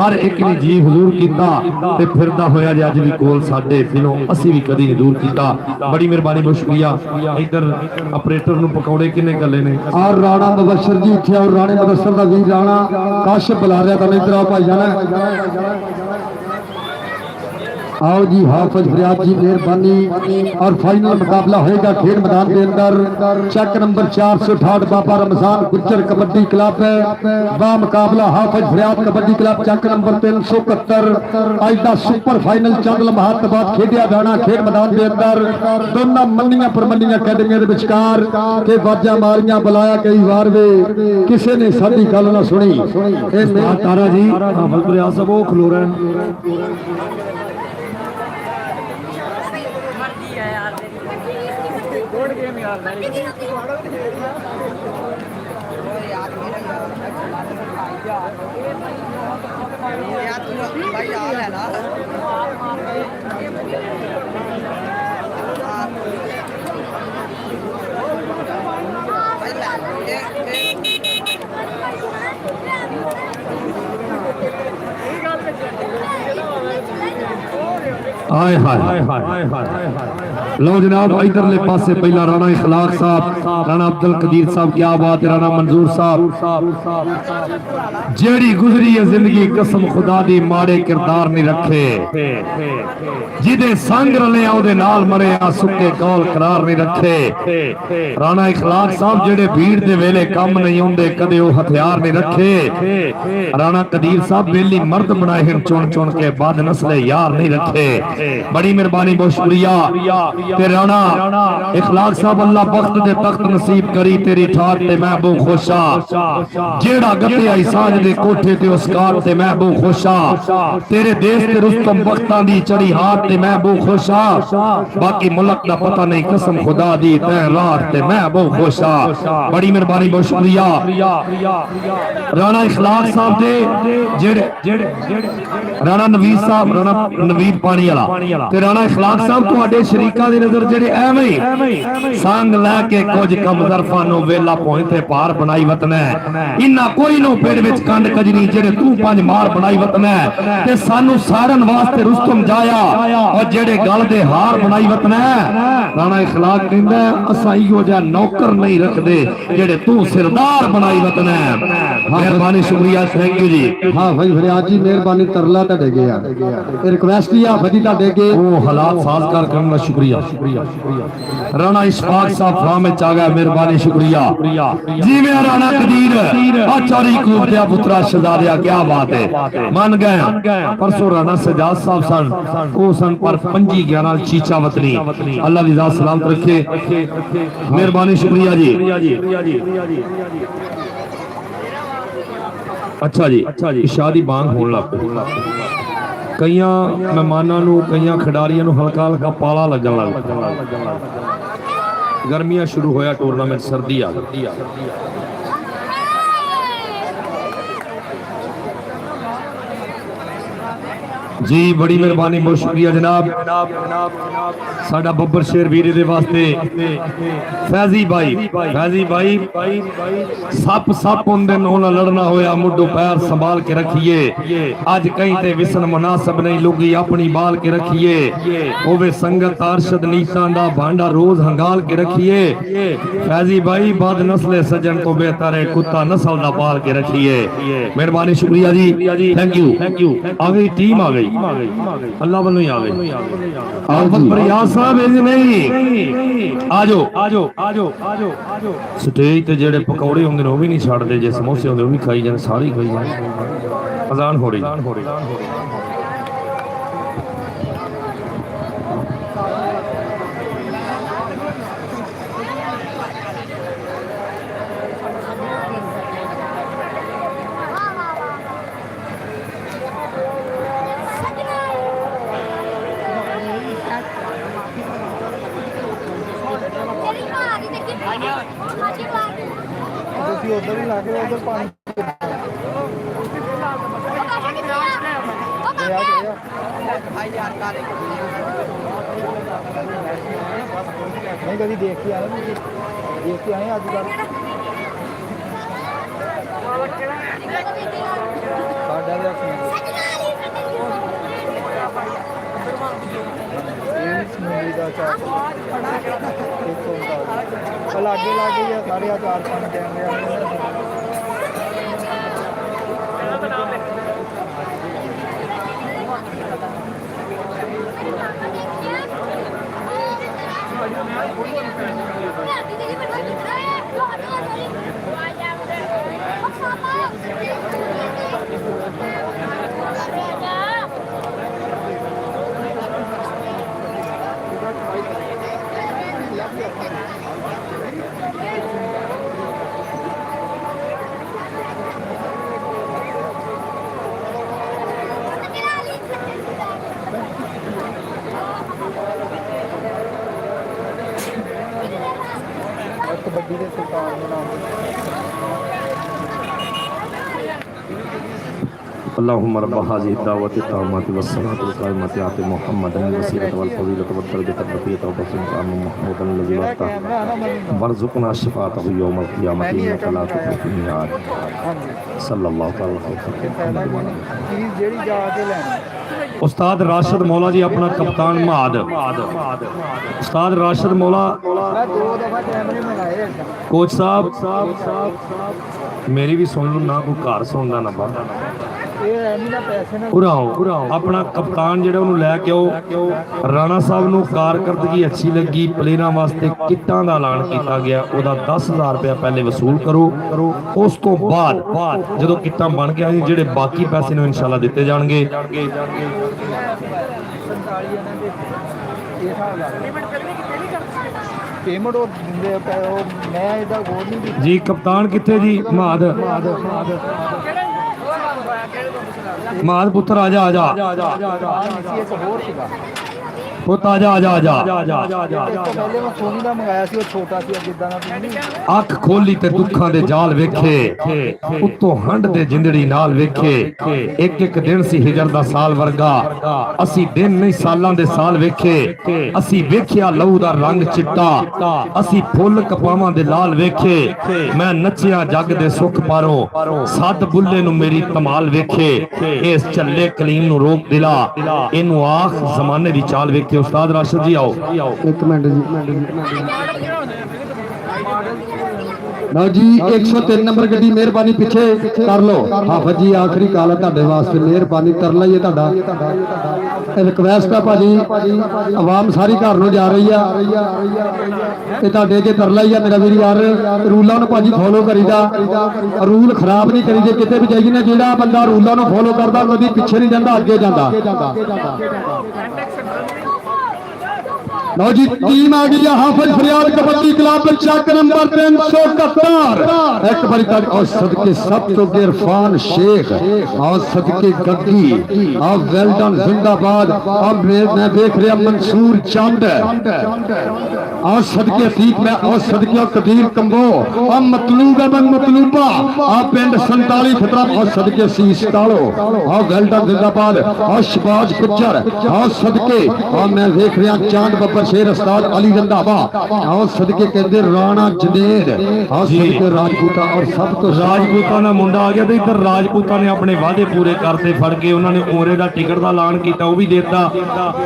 हर एक ने जी हुजूर किया ते फिरदा होया जे अज भी कोल साडे दिलों असी भी कदी नहीं दूर किया। बड़ी मेहरबानी बहुत शुक्रिया। इधर ऑपरेटर नु पकौड़े किने गले ने और राणा मुबशर जी इत्थे और राणे मुदस्सिर दा वीर राणा काशिफ बुला रहा था। इधर आओ भाई जाना। आओ जी हाफिज़ फरियाद जी मेहरबानी। और फाइनल मुकाबला होगा खेल मैदान के अंदर चेक नंबर 468 बाबा रमजान गुज्जर कबड्डी क्लब बा मुकाबला हाफिज़ फरियाद कबड्डी क्लब चेक नंबर 371। अज का सुपर फाइनल चंद लम्हात बाद खेडिया जाना खेल मैदान के अंदर दोनों मन्नियां परमन्नियां अकैडमियां के विचकार के वाजा मारियां बुलाया कई बार वे किसी ने साडी गल ना सुनी। तारा जी हाफिज़ फरियाद साहब वो खलो रहे भाई यार है ना हाय हाय लो जनाब इधरले पासे पहला राणा इखलाक साहब, राणा अब्दुल कदीर साहब, क्या बात है, राणा मंजूर साहब जेड़ी गुजरी है जिंदगी कसम खुदा दी माड़े किरदार नहीं रखे, जिदे संग रले ओदे नाल मरे आ सुके कौल करार नहीं रखे। राणा इखलाक साहब जेड़े भीड़ दे वेले काम नहीं होंदे कदे ओ हथियार नहीं रखे। राणा कदीर साहब बेली मर्द बनाए हैं चुन चुन के बाद नस्ले यार नहीं रखे। बड़ी मेहरबानी बहुत शुक्रिया ते राणा इखलाक साहब अल्लाह बख्त दे तख्त नसीब करी तेरी ठाट ते मैं बहुत खुशा, जेड़ा गते आई सांझ दे कोठे ते उस कार ते मैं बहुत खुशा, तेरे देश ते रुस्तम बख्तां दी चढ़ी हाथ ते मैं बहुत खुशा, बाकी मुल्क दा पता नहीं कसम खुदा दी तै रात ते मैं बहुत खुशा। बड़ी मेहरबानी बहुत शुक्रिया राणा इखलाक साहब दे जेड़े राणा नवीद साहब, राणा नवीद पानी वाला ते राणा इखलाक साहब तुहाडे शरीकां दी नजर जेड़े एवें संग लैके कुछ कम ज़रफां नु वेला पहुंचे पार बनाई वतन है, इन्ना कोई नो पेड़ विच कंड कजरी जेड़े तू पंज मार बनाई वतन है ते सानू सारन वास्ते रुस्तम जाया और जेड़े गल दे हार बनाई वतन है। राणा इखलाक कहंदा असां इहो जिहा नौकर नहीं रखदे जेड़े तू सिरदार बनाई वतन है। मेहरबानी शुक्रिया, थैंक यू जी। हाँ भाई फरियाद जी मेहरबानी तरला तुहाडे अगे आ रिक्वेस्ट ही आ बड़ी तुहाडे अगे ओ हालात साजगार करन दा शुक्रिया। राणा इशफाक साहब फार्म विच आ गया, मेहरबानी शुक्रिया जिवें राणा कदीर आचारी कूब दे पुत्रा शहजादिया, क्या बात है, मान गए। परसों राणा सजाद साहब सन ओ सन पर 25/11 चीचा वतनी, अल्लाह दी जात सलामत रखे, मेहरबानी शुक्रिया जी। अच्छा जी शादी बांग होने लग कई मेहमानों नू कई खिडारियों हल्का हल्का पाला लगन लग, गर्मियां शुरू होया टूरनामेंट सर्दी आ गई। जी बड़ी मेहरबानी बहुत शुक्रिया जनाब। साडा बब्बर शेर वीर दे वास्ते फैजी भाई सप सप होंदे नोना लड़ना होया मुड्डो पैर संभाल के रखिए, अज कहीं ते विसन मुनासब नहीं लुगी अपनी बाल के रखिए, ओवे संगत अरशद नीतां दा भांडा रोज हंगाल के रखिए। फैजी भाई बाद नस्ले सजन तो बेहतर है कुत्ता नस्ल दा पाल के रखिए। मेहरबानी शुक्रिया जी, थैंक यू। आ गई टीम, आ गई अल्लाह वालों ही आ गई। आफत प्रयास साहब नहीं आजो स्टेज ते जेड़े पकौड़े होंदे ने वो भी नहीं छड्डदे, जे समोसे होंदे वो भी खाई जाने, सारे खाई जाने। अजान हो रही उधर ही लाके उधर पानी नहीं कभी देख के आए अजकल लागे या साढ़े 4-5 कैमरे ਦੇ ਸੁਲਤਾਨ ਦੇ ਨਾਮ ਤੇ اللهم رب هذه الدعوة التامة والصلاة القائمة آت محمدا الوسيلة والفضيلة والدرجة الرفيعة وبشرك أن محمودا الذي وعدته وارزقنا شفاعته يوم القيامة إنك لا تخلف الميعاد صلى الله تعالى عليه وسلم। ਚੀਜ਼ ਜਿਹੜੀ ਜਾ ਕੇ ਲੈਣੀ ਉਸਤਾਦ ਰਾਸ਼ਦ ਮੌਲਾ ਜੀ ਆਪਣਾ ਕਪਤਾਨ ਮਾਦ ਉਸਤਾਦ ਰਾਸ਼ਦ ਮੌਲਾ ਮੈਂ 2 ਦਫਾ ਕੈਮਰੇ ਮੰਗਾਏ ਏਦਾਂ ਕੋਚ ਸਾਹਿਬ ਮੇਰੀ ਵੀ ਸੁਣ ਲਓ ਨਾ ਕੋਈ ਘਰ ਸੁਣਦਾ ਨਾ ਬਾਹਰ ਇਹ ਐਵੇਂ ਨਾ ਪੈਸੇ ਨਾਲ ਉਰਾਓ ਆਪਣਾ ਕਪਤਾਨ ਜਿਹੜਾ ਉਹਨੂੰ ਲੈ ਕੇ ਆਓ ਰਾਣਾ ਸਾਹਿਬ ਨੂੰ ਕਾਰਕਰਦਗੀ ਅੱਛੀ ਲੱਗੀ ਪਲੇਅਰਾਂ ਵਾਸਤੇ ਕਿੱਟਾਂ ਦਾ ਐਲਾਨ ਕੀਤਾ ਗਿਆ ਉਹਦਾ 10,000 ਰੁਪਇਆ ਪਹਿਲੇ ਵਸੂਲ ਕਰੋ ਉਸ ਤੋਂ ਬਾਅਦ ਜਦੋਂ ਕਿੱਟਾਂ ਬਣ ਗਿਆ ਜਿਹੜੇ ਬਾਕੀ ਪੈਸੇ ਨੇ ਇਨਸ਼ਾਅੱਲਾ ਦਿੱਤੇ ਜਾਣਗੇ 47 ਇਹਨਾਂ ਦੇ ਇਹ ਹਿਸਾਬ ਲਾ ਪੇਮੈਂਟ ਉਹ ਦਿੰਦੇ ਆ ਉਹ ਮੈਂ ਇਹਦਾ ਗੌਰ ਨਹੀਂ ਕੀਤੀ ਜੀ ਕਪਤਾਨ ਕਿੱਥੇ ਜੀ ਮਾਦ ਪੁੱਤਰ ਆ ਜਾ ਸੀ ਇੱਕ ਹੋਰ ਸੀਗਾ ਪੁੱਤ ਆ ਜਾ ਇਸ ਤੋਂ ਪਹਿਲੇ ਮੈਂ ਸੋਨੀ ਦਾ ਮੰਗਾਇਆ ਸੀ ਉਹ ਛੋਟਾ ਸੀ ਜਿੱਦਾਂ ਦਾ ਤੁਸੀਂ ਅੱਖ ਖੋਲੀ ਤੇ ਦੁੱਖਾਂ ਦੇ ਜਾਲ ਵੇਖੇ ਉੱਤੋਂ ਹੰਡ ਦੇ ਜਿੰਦੜੀ ਨਾਲ ਵੇਖੇ ਇੱਕ ਇੱਕ ਦਿਨ ਸੀ ਹਿਜਰ ਦਾ ਸਾਲ ਵਰਗਾ ਅਸੀਂ ਦਿਨ ਨਹੀਂ ਸਾਲਾਂ ਦੇ ਸਾਲ ਵੇਖੇ ਅਸੀਂ ਵੇਖਿਆ ਲਹੂ ਦਾ ਰੰਗ ਚਿੱਟਾ ਅਸੀਂ ਫੁੱਲ ਕਪਾਵਾਂ ਦੇ ਲਾਲ ਵੇਖੇ ਮੈਂ ਨੱਚਿਆ ਜੱਗ ਦੇ ਸੁੱਖ ਪਾਰੋਂ ਸੱਦ ਬੁੱਲੇ ਨੂੰ ਮੇਰੀ ਧਮਾਲ ਵੇਖੇ ਇਸ ਝੱਲੇ ਕਲੀਮ ਨੂੰ ਰੋਕ ਦਿਲਾ ਇਹਨੂੰ ਆਖ ਜ਼ਮਾਨੇ ਦੀ ਚਾਲ ਵੇਖੇ ਉਸਤਾਦ ਰਾਸ਼ਦ ਜੀ ਆਓ ਇੱਕ ਮਿੰਟ ਜੀ ਲਓ ਜੀ 103 ਨੰਬਰ ਗੱਡੀ ਮਿਹਰਬਾਨੀ ਪਿੱਛੇ ਕਰ ਲਓ ਹਾਫਿਜ਼ ਜੀ ਆਖਰੀ ਕਾਲ ਹੈ ਤੁਹਾਡੇ ਵਾਸਤੇ ਮਿਹਰਬਾਨੀ ਤਰਲਾ ਹੀ ਹੈ ਤੁਹਾਡਾ ਰਿਕਵੈਸਟ ਹੈ ਭਾਜੀ ਆਵਾਮ ਸਾਰੀ ਘਰ ਨੂੰ ਜਾ ਰਹੀ ਆ ਇਹ ਤੁਹਾਡੇ ਅੱਗੇ ਤਰਲਾ ਹੀ ਆ ਮੇਰਾ ਵੀਰ ਯਾਰ ਰੂਲਾਂ ਨੂੰ ਭਾਜੀ ਫੋਲੋ ਕਰੀਦਾ ਰੂਲ ਖਰਾਬ ਨਹੀਂ ਕਰੀਦੇ ਕਿਤੇ ਵੀ ਜਾਈਏ ਨਾ ਜਿਹੜਾ ਬੰਦਾ ਰੂਲਾਂ ਨੂੰ ਫੋਲੋ ਕਰਦਾ ਕਦੀ ਪਿੱਛੇ ਨਹੀਂ ਜਾਂਦਾ ਅੱਗੇ ਜਾਂਦਾ ਲਓ ਜੀ ਟੀਮ ਆ ਗਈ ਹੈ ਹਾਫਿਜ਼ ਫਰਿਆਦ ਕਬੱਡੀ ਕਲੱਬ ਚੱਕ ਨੰਬਰ 371 ਇੱਕ ਵਾਰੀ ਤੱਕ ਔਰ ਸਦਕੇ ਸਭ ਤੋਂ ਇਰਫਾਨ ਸ਼ੇਖ ਔਰ ਸਦਕੇ ਗੱਗੀ ਔਰ ਵੈਲਡਨ ਜ਼ਿੰਦਾਬਾਦ ਔਰ ਮੈਂ ਦੇਖ ਰਿਹਾ ਮਨਸੂਰ ਚੰਦ ਔਰ ਸਦਕੇ ਸੀਖ ਮੈਂ ਔਰ ਸਦਕੇ ਕਦੀਰ ਕੰਬੋ ਔਰ ਮਤਲੂਬ ਬਨ ਮਤਲੂਬਾ ਔਰ ਪਿੰਡ 47 ਖਤਰਾ ਔਰ ਸਦਕੇ ਸੀਸ ਤਾਲੋ ਔਰ ਵੈਲਡਨ ਜ਼ਿੰਦਾਬਾਦ ਔਰ ਸ਼ਬਾਜ ਕੁੱਚਰ ਔਰ ਸਦਕੇ ਔਰ ਮੈਂ ਦੇਖ ਰਿਹਾ ਚਾਂਦ ਬੱਬਰ शेर उस्ताद अली रंधावा और सदके कहते राणा जनेर और सदके राजपूता और सब तो ਰਾਜਪੂਤਾਂ ਦਾ ਮੁੰਡਾ ਆ ਗਿਆ ਤੇ ਇੱਧਰ ਰਾਜਪੂਤਾਂ ਨੇ ਆਪਣੇ ਵਾਅਦੇ ਪੂਰੇ ਕਰਤੇ ਫੜ ਕੇ ਉਹਨਾਂ ਨੇ ਉਮਰੇ ਦਾ ਟਿਕਟ ਦਾ ਐਲਾਨ ਕੀਤਾ ਉਹ ਵੀ ਦਿੱਤਾ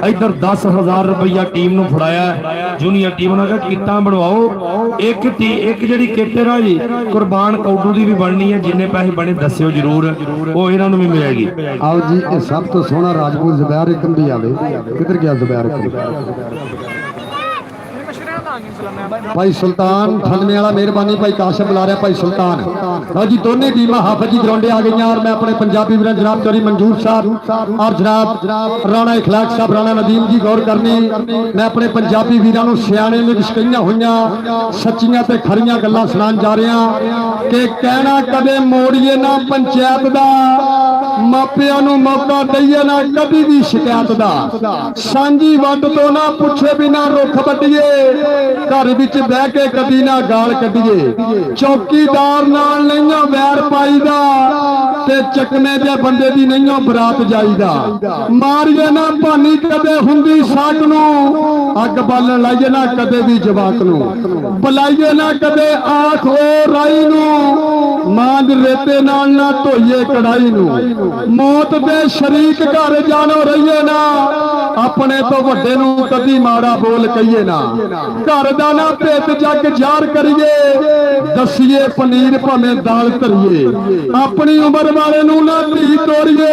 ਇੱਧਰ 10,000 ਰੁਪਈਆ ਟੀਮ ਨੂੰ ਫੜਾਇਆ ਜੂਨੀਅਰ ਟੀਮ ਨੇ ਕਿਹਾ ਕਿੱਟਾਂ ਬਣਵਾਓ ਇੱਕ ਜਿਹੜੀ ਕਿੱਟ ਹੈ ਨਾ ਜੀ ਕੁਰਬਾਨ ਕੌਡੂ ਦੀ ਵੀ ਬਣਨੀ ਹੈ ਜਿੰਨੇ ਪੈਸੇ ਬਣੇ ਦੱਸਿਓ ਜਰੂਰ ਉਹ ਇਹਨਾਂ ਨੂੰ ਵੀ ਮਿਲੇਗੀ आओ जी ये सब तो सोना राजपूत जुबैर एकम भी आवे किधर गया जुबैर एकम भाई सुल्तान थलमे वाला मेहरबानी भाई काशिम बुला रहा भाई सुल्तान लो जी दोनों टीमां हाफिज जी ग्राउंडे आ गई और मैं अपने पंजाबी वीर जनाब चौधरी मंजूर साहब और जनाब राणा इखलाक साहब राणा नदीम जी गौर करनी मैं अपने पंजाबी वीरां नूं सियाणे ने विच कईयां होईयां सच्चियां ते खरियां गल्लां सुणान जा रहा कि कहना कदे मोड़िए ना पंचायत दा मापियां नूं मौका दईए ना कभी भी शिकायत दा सांझी वंड तो ना पुछे बिना रुख वड्डीए घर विच बह के कदी ना गाल कढीए चौकीदार नाल नहीं वैर पाईदा ते चकने दे बंदे दी नहीं बरात जाईदा मारिए ना भानी कदे हुंदी साक नूं अग बालन लाइए ना कदे भी जवाक नूं बुलाइए ना कदे आख ओ राई नूं मांद रेते नाल ना धोइए कढ़ाई नूं मौत दे शरीक घर जानो रहिए ना अपने तो वड्डे नूं कदी माड़ा बोल कहिए ना घर दा ना भेत जग जार करिए दसिए पनीर भावें दाल धरिए अपनी उम्र वाले नूं ना धी तोड़िए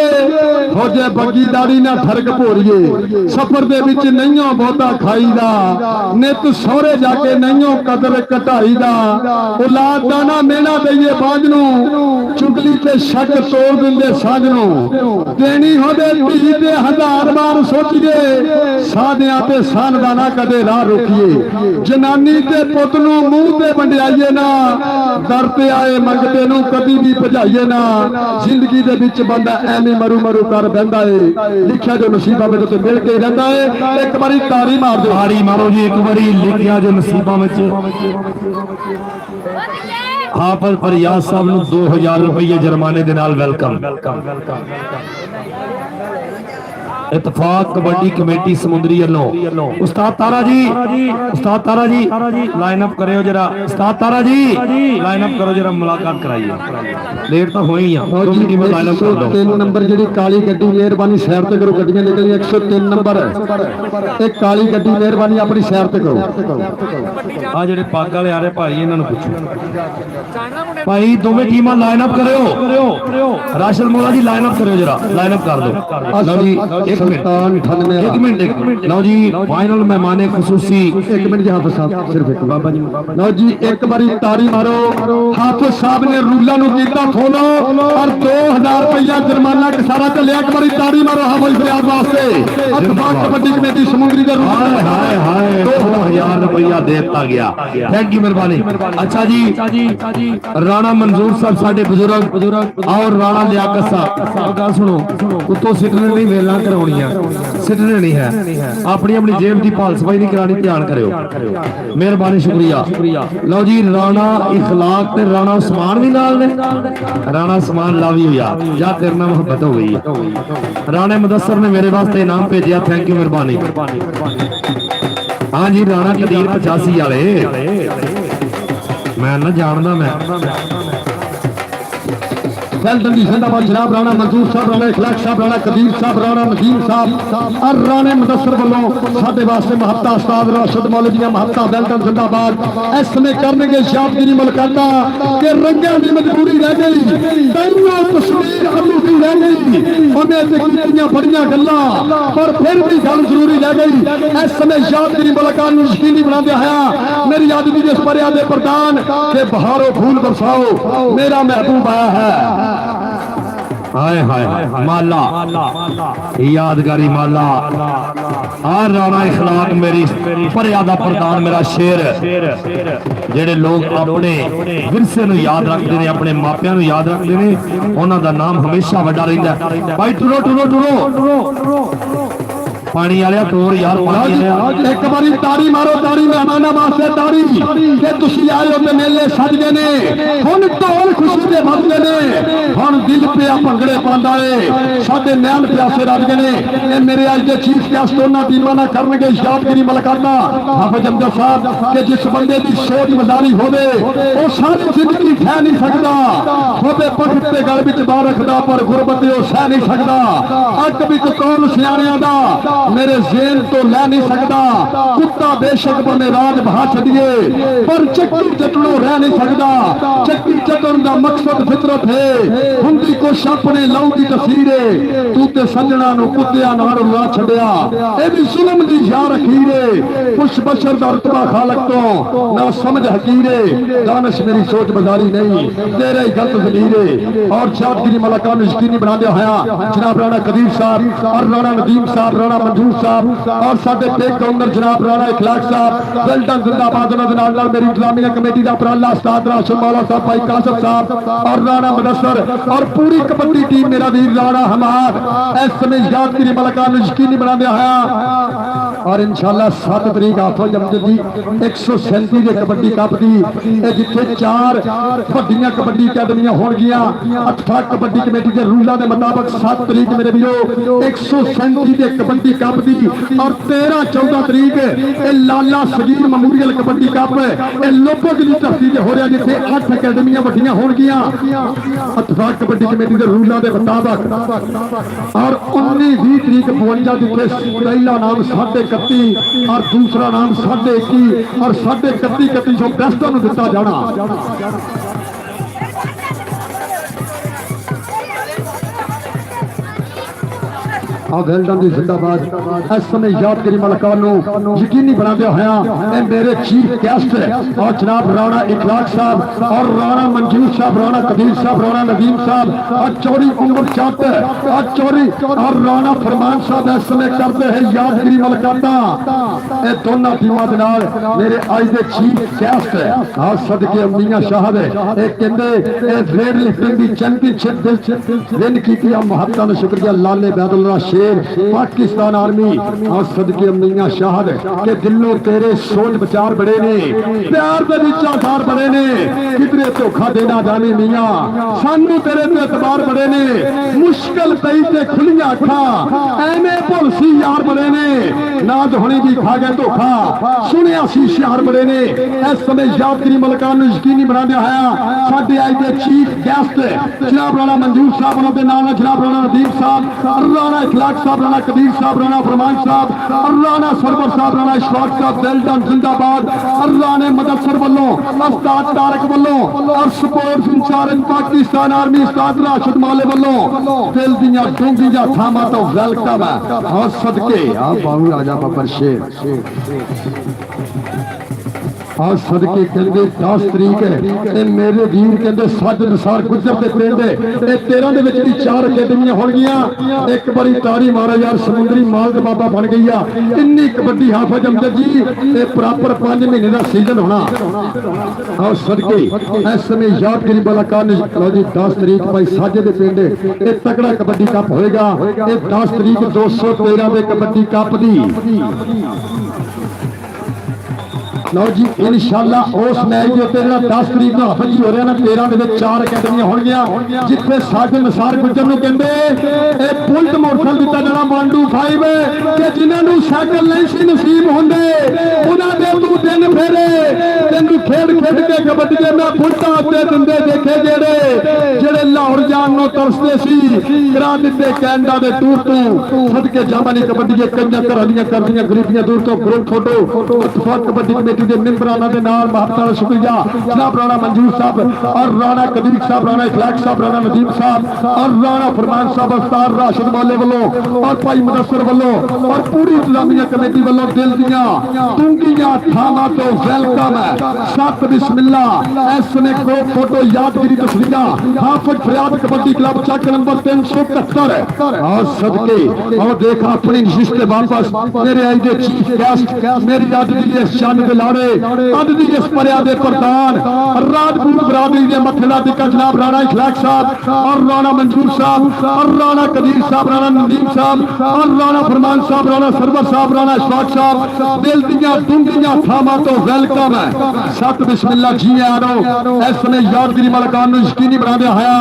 हो जे बगी दाड़ी ना ठरक भोरिए सफर दे विच नहियों बहुता खाईदा नित सहुरे जाके नहियों कदर घटाईदा औलाद दा ना मेहना दईए बांझ नूं चुगली ते शक तोड़ दिंदे साझ नूं देनी होदे धी ते 1000 बार सोचिए साधियां ते सन दा ना कदे राह रोकिए जनानी ते पुत नूं मूंह ते वंडियाईए ना दर ते आए मंगते नूं कदी भी भजाईए ना ਜ਼ਿੰਦਗੀ ਦੇ ਵਿੱਚ ਬੰਦਾ ਐਵੇਂ ਮਰੂ ਮਰੂ ਕਰ ਬਹਿੰਦਾ ਏ ਲਿਖਿਆ ਜੋ ਨਸੀਬਾਂ ਵਿੱਚ ਤੇ ਮਿਲ ਕੇ ਰਹਿੰਦਾ ਏ ਇੱਕ ਵਾਰੀ ਤਾੜੀ ਮਾਰ ਦਿਓ ਤਾੜੀ ਮਾਰੋ ਜੀ ਇੱਕ ਵਾਰੀ ਲਿਖਿਆ ਜੋ ਨਸੀਬਾਂ ਵਿੱਚ ਹਾਫਿਜ਼ ਫਰਿਆਦ ਸਾਹਿਬ ਨੂੰ 2000 ਰੁਪਏ ਜੁਰਮਾਨੇ ਦੇ ਨਾਲ ਵੈਲਕਮ ਇਤਫਾਕ ਕਬੱਡੀ ਕਮੇਟੀ ਸਮੁੰਦਰੀ ਵੱਲੋਂ ਉਸਤਾਦ ਤਾਰਾ ਜੀ ਲਾਈਨ ਅਪ ਕਰਿਓ ਜਰਾ ਉਸਤਾਦ ਤਾਰਾ ਜੀ ਲਾਈਨ ਅਪ ਕਰੋ ਜਰਾ ਮੁਲਾਕਾਤ ਕਰਾਈਏ ਲੇਟ ਤਾਂ ਹੋਈ ਆ ਤੁਸੀਂ ਕਿਵੇਂ ਲਾਈਨ ਅਪ ਕਰ ਦੋ 103 ਨੰਬਰ ਜਿਹੜੀ ਕਾਲੀ ਗੱਡੀ ਮਿਹਰਬਾਨੀ ਸਾਈਡ ਤੇ ਕਰੋ ਗੱਡੀਆਂ ਨਿਕਲੀਆਂ 103 ਨੰਬਰ ਇਹ ਕਾਲੀ ਗੱਡੀ ਮਿਹਰਬਾਨੀ ਆਪਣੀ ਸਾਈਡ ਤੇ ਕਰੋ ਆ ਜਿਹੜੇ ਪੱਗ ਵਾਲੇ ਆ ਰਹੇ ਭਾਈ ਇਹਨਾਂ ਨੂੰ ਪੁੱਛੋ ਭਾਈ ਦੋਵੇਂ ਟੀਮਾਂ ਲਾਈਨ ਅਪ ਕਰਿਓ ਰਾਸ਼ਦ ਮੋਲਾ ਜੀ ਲਾਈਨ ਅਪ ਕਰਿਓ ਜਰਾ ਲਾਈਨ ਅਪ ਕਰ ਦਿਓ ਲਓ ਜੀ ਇੱਕ ਮਿੰਟ ਲਓ ਜੀ ਫਾਈਨਲ ਮਹਿਮਾਨੇ ਖਸੂਸੀ ਇੱਕ ਮਿੰਟ ਜੀ ਹਾਫਿਜ਼ ਸਾਹਿਬ ਸਿਰਫ ਇੱਕ ਬਾਬਾ ਜੀ ਲਓ ਜੀ ਇੱਕ ਵਾਰੀ ਤਾੜੀ ਮਾਰੋ ਹਾਫਿਜ਼ ਸਾਹਿਬ ਨੇ ਰੂਲਾਂ ਨੂੰ ਕੀਤਾ ਫੋਲੋ ਔਰ 2000 ਰੁਪਇਆ ਜੁਰਮਾਨਾ ਕਿਸਾਰਾ ਚੱਲਿਆ ਇੱਕ ਵਾਰੀ ਤਾੜੀ ਮਾਰੋ ਹਾਫਿਜ਼ ਫਰਿਆਦ ਵਾਸਤੇ ਇਤਫਾਕ ਕਬੱਡੀ ਕਮੇਟੀ ਸਮੁੰਦਰੀ ਦਾ ਹਾਏ 2000 ਰੁਪਇਆ ਦੇ ਦਿੱਤਾ ਗਿਆ ਥੈਂਕ ਯੂ ਮਿਹਰਬਾਨੀ ਅੱਛਾ ਜੀ ਰਾਣਾ ਮਨਜ਼ੂਰ ਸਾਹਿਬ ਸਾਡੇ ਬਜ਼ੁਰਗ ਔਰ ਰਾਣਾ ਲਿਆਕਤ ਸਾਹਿਬ ਗੱਲ ਸੁਣੋ ਉੱਤੋਂ ਸਿੱਟਣ ਨਹੀਂ ਵੇਲਾਂ ਕਰਾਉਣੀਆਂ ਸਿੱਟਣੇ ਨਹੀਂ ਹੈ ਆਪਣੀ ਜੇਬ ਦੀ ਭਾਲ ਸਫਾਈ ਨਹੀਂ ਕਰਾਣੀ ਧਿਆਨ ਕਰਿਓ ਮਿਹਰਬਾਨੀ ਸ਼ੁਕਰੀਆ ਲਓ ਜੀ ਰਾਣਾ ਇਖਲਾਕ ਤੇ ਰਾਣਾ ਉਸਮਾਨ ਵੀ ਨਾਲ ਨੇ ਰਾਣਾ ਉਸਮਾਨ ਲਵ ਯੂ ਯਾਰ ਜਾਂ ਤੇਰੇ ਨਾਲ ਮੁਹੱਬਤ ਹੋ ਗਈ ਰਾਣੇ ਮੁਦੱਸਰ ਨੇ ਮੇਰੇ ਵਾਸਤੇ ਇਨਾਮ ਭੇਜਿਆ ਥੈਂਕ ਯੂ ਮਿਹਰਬਾਨੀ ਹਾਂ ਜੀ ਰਾਣਾ ਕਦੀਰ 85 ਵਾਲੇ ਮੈਂ ਨਾ ਜਾਣਦਾ ਮੈਂ वेल्डन जी जिंदाबाद जनाब राणा मंजूर साहब राणा इखलाक साहब राणा कदीर साहब राणा नजीम साहब और राणे मुदस्सर वालों साडे वास्ते महत्ता उस्ताद राशिद मौलवी महत्ता वेल्डन जिंदाबाद इस समय करने यादगिरी मुलाकात के रंगा की मजबूरी रह गई तैनों तस्वीर अधूरी रह गई उन्हें कितनी बड़ियां गल्लां पर फिर भी गल जरूरी रह गई इस समय यादगिरी मुलाकात को यकीनी बना दिया है मेरी यादगिरी इस पर याद प्रधान के बहारों फूल बरसाओ मेरा महबूब आया है हाय माला यादगारी माला और राणा इखलाक मेरी फरियादा प्रधान मेरा शेर जेडे लोग अपने विरसे नूं याद रखते हैं अपने मापियां नूं याद रखते हैं उन्हां दा नाम हमेशा वड्डा रहिंदा है भाई टुरो पानी वाले टोर यार एक बारी ताड़ी मारो ताड़ी मेहमाना वास्ते ताड़ी कि तुसी आए हो ते मेले सज गए ने हुण ढोल खुशी दे वजदे ने हुण दिल पिया भंगड़े पांदा है साडे नैन प्यासे रज गए ने ए मेरे अज दे चीफ गेस्ट उन्हां टीमां नाल करनगे यादगिरी मुलाकातां हाफिज अमजद साहब कि जिस बंदे दी सोच मदारी होवे ओ सारी जिंदगी सह नहीं सकदा होवे पखत ते गल विच बाहर रखदा पर गुरबत ओ सह नहीं सकदा अक विच कौन सियाणियां दा मेरे जेल तो लै नहीं सकता कुत्ता बेशक बने राज बहा छड़िए पर चक्की चटड़ो रह नहीं सकता चक्की चटन का मकसद फितरत है हुंदी कुछ अपने लहू की तस्वीर है तू ते सजना नु कुत्तियां नाल रुला छड़िया ए भी जुल्म दी यार अखीरे कुछ बशर दा रुतबा खालक तो ना समझ हकीरे दानिश मेरी सोच बाजारी नहीं तेरे ही गलत ज़मीरे और यादगिरी मुलाकात यकीनी बना दिया होया जनाब राणा कदीर साहब और राणा नदीम साहब राणा मंजूर साहब और साडे टेक काउंटर जनाब राणा इखलाक साहब वेल्डन जिंदाबाद नाल मेरी इस्लामिया कमेटी दा उपराला उस्ताद राशिद मौला साहब भाई कासिम साहब और राणा मुदस्सर और पूरी कबड्डी टीम मेरा वीर राणा हमाद इस समय यादगिरी मुलाकात यकीनी बना दिया है और इंशाअल्लाह 7 तरीक हाफिज अमजद जी 137 दे कबड्डी कप दी जिथे 4 वड्डियां कबड्डी अकादमियां होणगियां इत्तेफाक कबड्डी कमेटी के रूलां दे मुताबिक 7 तरीक मेरे वीरो 137 दे कबड्डी कप दी और 13-14 तरीक ए लाला सगीर मेमोरियल कबड्डी कप ए लोबग दी धरती ते हो रहा जिथे 8 अकादमियां वड्डियां होणगियां इत्तेफाक कबड्डी कमेटी के रूलां दे मुताबिक और 19-20 तरीक 52 जिथे पहला नाम 31 और दूसरा नाम 21 और 31 बेस्टों को दिता जाना ਆ ਵੈਲਡਨ ਦੀ ਜ਼ਿੰਦਾਬਾਦ। ਇਸ ਸਮੇਂ ਯਾਦਗਾਰੀ ਮਲਕਾਂ ਨੂੰ ਯਕੀਨੀ ਬਣਾਉਂਦੇ ਹੋਇਆ ਇਹ ਮੇਰੇ ਚੀਫ ਗੈਸਟ और जनाब राणा इखलाक साहब और राणा मंजूर साहब, राणा कबीर साहब, राणा नदीम साहब और चौरी उमर चाहत और चौरी और राणा फरमान साहब इस समय करते हैं यादगिरी मुलाकात। ये दोनों टीमां दे नाल मेरे अज दे चीफ गेस्ट आ सदके अमीना शाहद ये कहंदे ये वेट लिफ्टिंग दी चैंपियनशिप विन कीती। मुहब्बतां दा शुक्रिया लाले बैदुल्ला शेर पाकिस्तान आर्मी और सदके अमीना शाहद के दिलों तेरे सोच विचार बड़े ने, प्यार दे विच आधार बड़े ने, किधरे धोखा देना जाने मियां सानू तेरे ते एतबार बड़े ने, मुश्किल पई ते खुलियां अखां एवें भुलसी यार बड़े ने, ना धोनी भी खा गए धोखा सुनिया सी शियार बड़े ने। इस समय यादगिरी मुल्कां नूं यकीनी बनांदे होया साडे अज दे चीफ गेस्ट जनाब राणा मंजूर साहब, उन्हां दे नाल जनाब राणा नदीम साहब, राणा इखलाक साहब, राणा कबीर साहब, राणा फरमान साहब, राणा सरवर साहब, राणा इशफाक साहब, वेल्डन जिंदाबाद, राणे मदसर वल्लों, उस्ताद तारक वल्लों और स्पोर्ट्स इंचार्ज पाकिस्तान आर्मी उस्ताद राशिद माले वल्लों दिल दियां डूंघियां थामां तो वेलकम है। और सदके आ बाबू राजा बब्बर शेर और सदके कहते 10 तरीक है मेरे वीर कहते सज नसार गुजर के पिंड ये 13 दे विच भी 4 अकैडमियां होणगियां। एक बारी तारी मारा यार समुंदरी माल दे बाबा बन गई आ इन्नी कबड्डी हाफिज अमजद जी ये प्रॉपर 5 महीने का सीजन होना। और सदके इस समय यादगिरी मुलाकात लो जी 10 तरीक भाई साजे दे पिंड ये तगड़ा कबड्डी कप होएगा। ये 10 तरीक 213 दे कबड्डी कप दी लो जी इंशाअल्लाह उस मैच के उत्ते जेड़ा 10 तरीक नूं हाफिज हो रहा ना 13 दे विच 4 अकैडमियां होणगियां जिथे साजे नसार गुजर नूं कहंदे ए बुलट मोटरसाइकिल दिता जाना 125 कि जिन्हां नूं साइकिल नहीं सी नसीब हुंदे उन्हां दे तू दिन फेरे तैनूं खेड खेड के कबड्डी दे मैं बुलटां उत्ते दिंदे देखे जेड़े लाहौर जाण नूं तरसदे सी करा दित्ते कैनेडा दे टूर तों सदके जावानी कबड्डी दे कईयां घरां दीयां करदियां गरीबियां दूर तो ग्रुप फोटो इत्तेफाक कबड्डी कमेटी के मेंबराना दे नाल मुहब्बत शुक्रिया जनाब राणा मंजूर साहब और राणा कबीर साहब, राणा इखलाक साहब, राणा नदीम साहब और राणा फरमान साहब, उस्ताद राशिद मौले वल्लों और भाई मुदस्सर वल्लों और पूरी इंतजामिया कमेटी वल्लों दिल दियां डूंघियां थामां तो वेलकम है। सत बिस्मिल्लाह इस समय ग्रुप फोटो यादगिरी तस्वीरां हाफिज फरियाद कबड्डी क्लब चक नंबर 371 और सदके और देखा अपनी नशिश से वापस मेरे आज दे चीफ गेस्ट मेरी आज दी इस शान दे लाड़े अज दी इस परिया दे प्रधान राजपूत बरादरी दे मथला टिका जनाब राणा इखलाक साहब और राणा मंजूर साहब और राणा कबीर साहब, राणा नदीम साहब और राणा फरमान साहब, राणा सरवर साहब, राणा इशफाक साहब दिल दियां डूंघियां थामां तो वेलकम है। सत बिस्मिल्लाह जी आनो इस समय यादगिरी मुलाकात नूं यकीनी बनांदे होया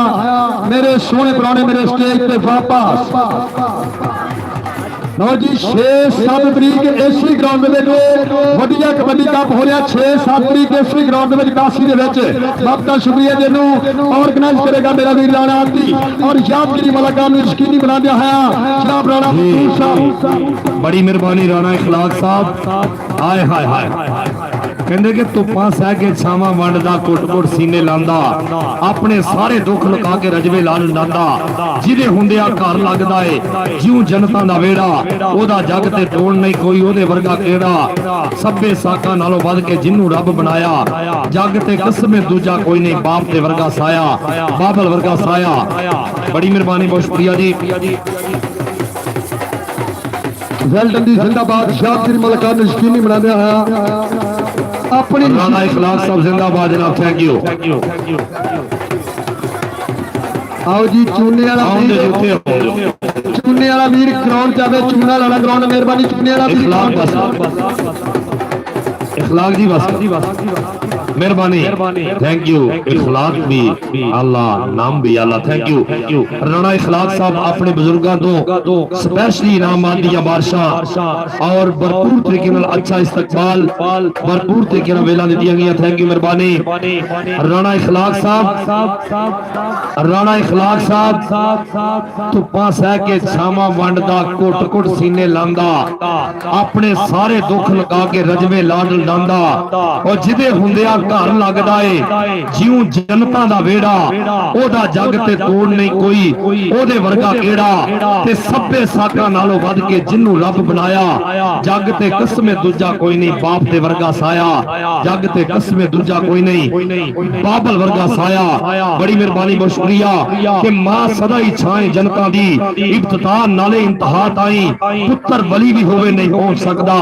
मेरे सोहणे पुराने मेरे स्टेज ते वापस लो जी 6-7 तरीक एसी ग्राउंड वधिया कबड्डी कप हो रहा 6-7 तरीक एसी ग्राउंड काशी बाबा शुक्रिया जिन्होंने ऑर्गेनाइज करेगा मेरा वीर राणा आदि और यादगिरी मुलाकात में यकीनी बना दिया है जनाब राणा मंजूर साहब। बड़ी मेहरबानी राणा इखलाक साहब हाय हाय हाय कहते कि धुप्पां सह के छावां वंडदा कुट-कुट सीने लांदा अपने सारे दुख लुका के रजवे लाल लांदा जिहदे हुंदिया घर लगदा है जिउं जनता दा वेड़ा ओदा जग ते तोड़ नहीं कोई ओदे वर्गा केड़ा सभे साकां नालों वध के जिन्नू रब बनाया जग ते कसमे दूजा कोई नहीं बाप ते वर्गा साया बाबल वर्गा साया। बड़ी मेहरबानी बहुत शुक्रिया जी। वेल्डन दी जिंदाबाद यादगिरी मुलाकात नूं यकीनी बना दिया है अपनी राणा इखलाक साहब जिंदाबाद जनाब थैंक यू। आओ जी चूने वाला वीर ग्राउंड जावे चूना वाला ग्राउंड मेहरबानी चूने वाला इखलाक जी बस मेहरबानी थैंक यू। इखलाक भी अल्लाह नाम भी अल्लाह थैंक यू। राणा इखलाक साहब अपने बुजुर्गों तो स्पेशली इनामात दिया बादशाह और भरपूर तरीके नाल अच्छा इस्तकबाल भरपूर तरीके नाल वेला दी गई थैंक यू मेहरबानी। राणा इखलाक साहब धुप्पां सह के छावां वंडदा कुट कुट सीने लांदा अपने सारे दुख लगा के रजवे लाड लांदा और जिदे हुंदिया ਘਰ ਲੱਗਦਾ ਏ ਜਿਉਂ ਜਨਤਾ ਦਾ ਵੇੜਾ ਉਹਦਾ ਜੱਗ ਤੇ ਤੋੜ ਨਹੀਂ ਕੋਈ ਉਹਦੇ ਵਰਗਾ ਕਿਹੜਾ ਤੇ ਸਭੇ ਸਾਕਾਂ ਨਾਲੋਂ ਵੱਧ ਕੇ ਜਿਹਨੂੰ ਰੱਬ ਬਣਾਇਆ ਜੱਗ ਤੇ ਕਸਮੇ ਦੂਜਾ ਕੋਈ ਨਹੀਂ ਬਾਪ ਦੇ ਵਰਗਾ ਸਾਇਆ ਜੱਗ ਤੇ ਕਸਮੇ ਦੂਜਾ ਕੋਈ ਨਹੀਂ ਬਾਬਲ ਵਰਗਾ ਸਾਇਆ ਬੜੀ ਮਿਹਰਬਾਨੀ ਬਹੁਤ ਸ਼ੁਕਰੀਆ ਕਿ ਮਾਂ ਸਦਾ ਹੀ ਛਾਏ ਜਨਤਾ ਦੀ ਇਬਤਦਾ ਨਾਲੇ ਇੰਤਹਾ ਤਾਈ ਪੁੱਤਰ ਵਲੀ ਵੀ ਹੋਵੇ ਨਹੀਂ ਹੋ ਸਕਦਾ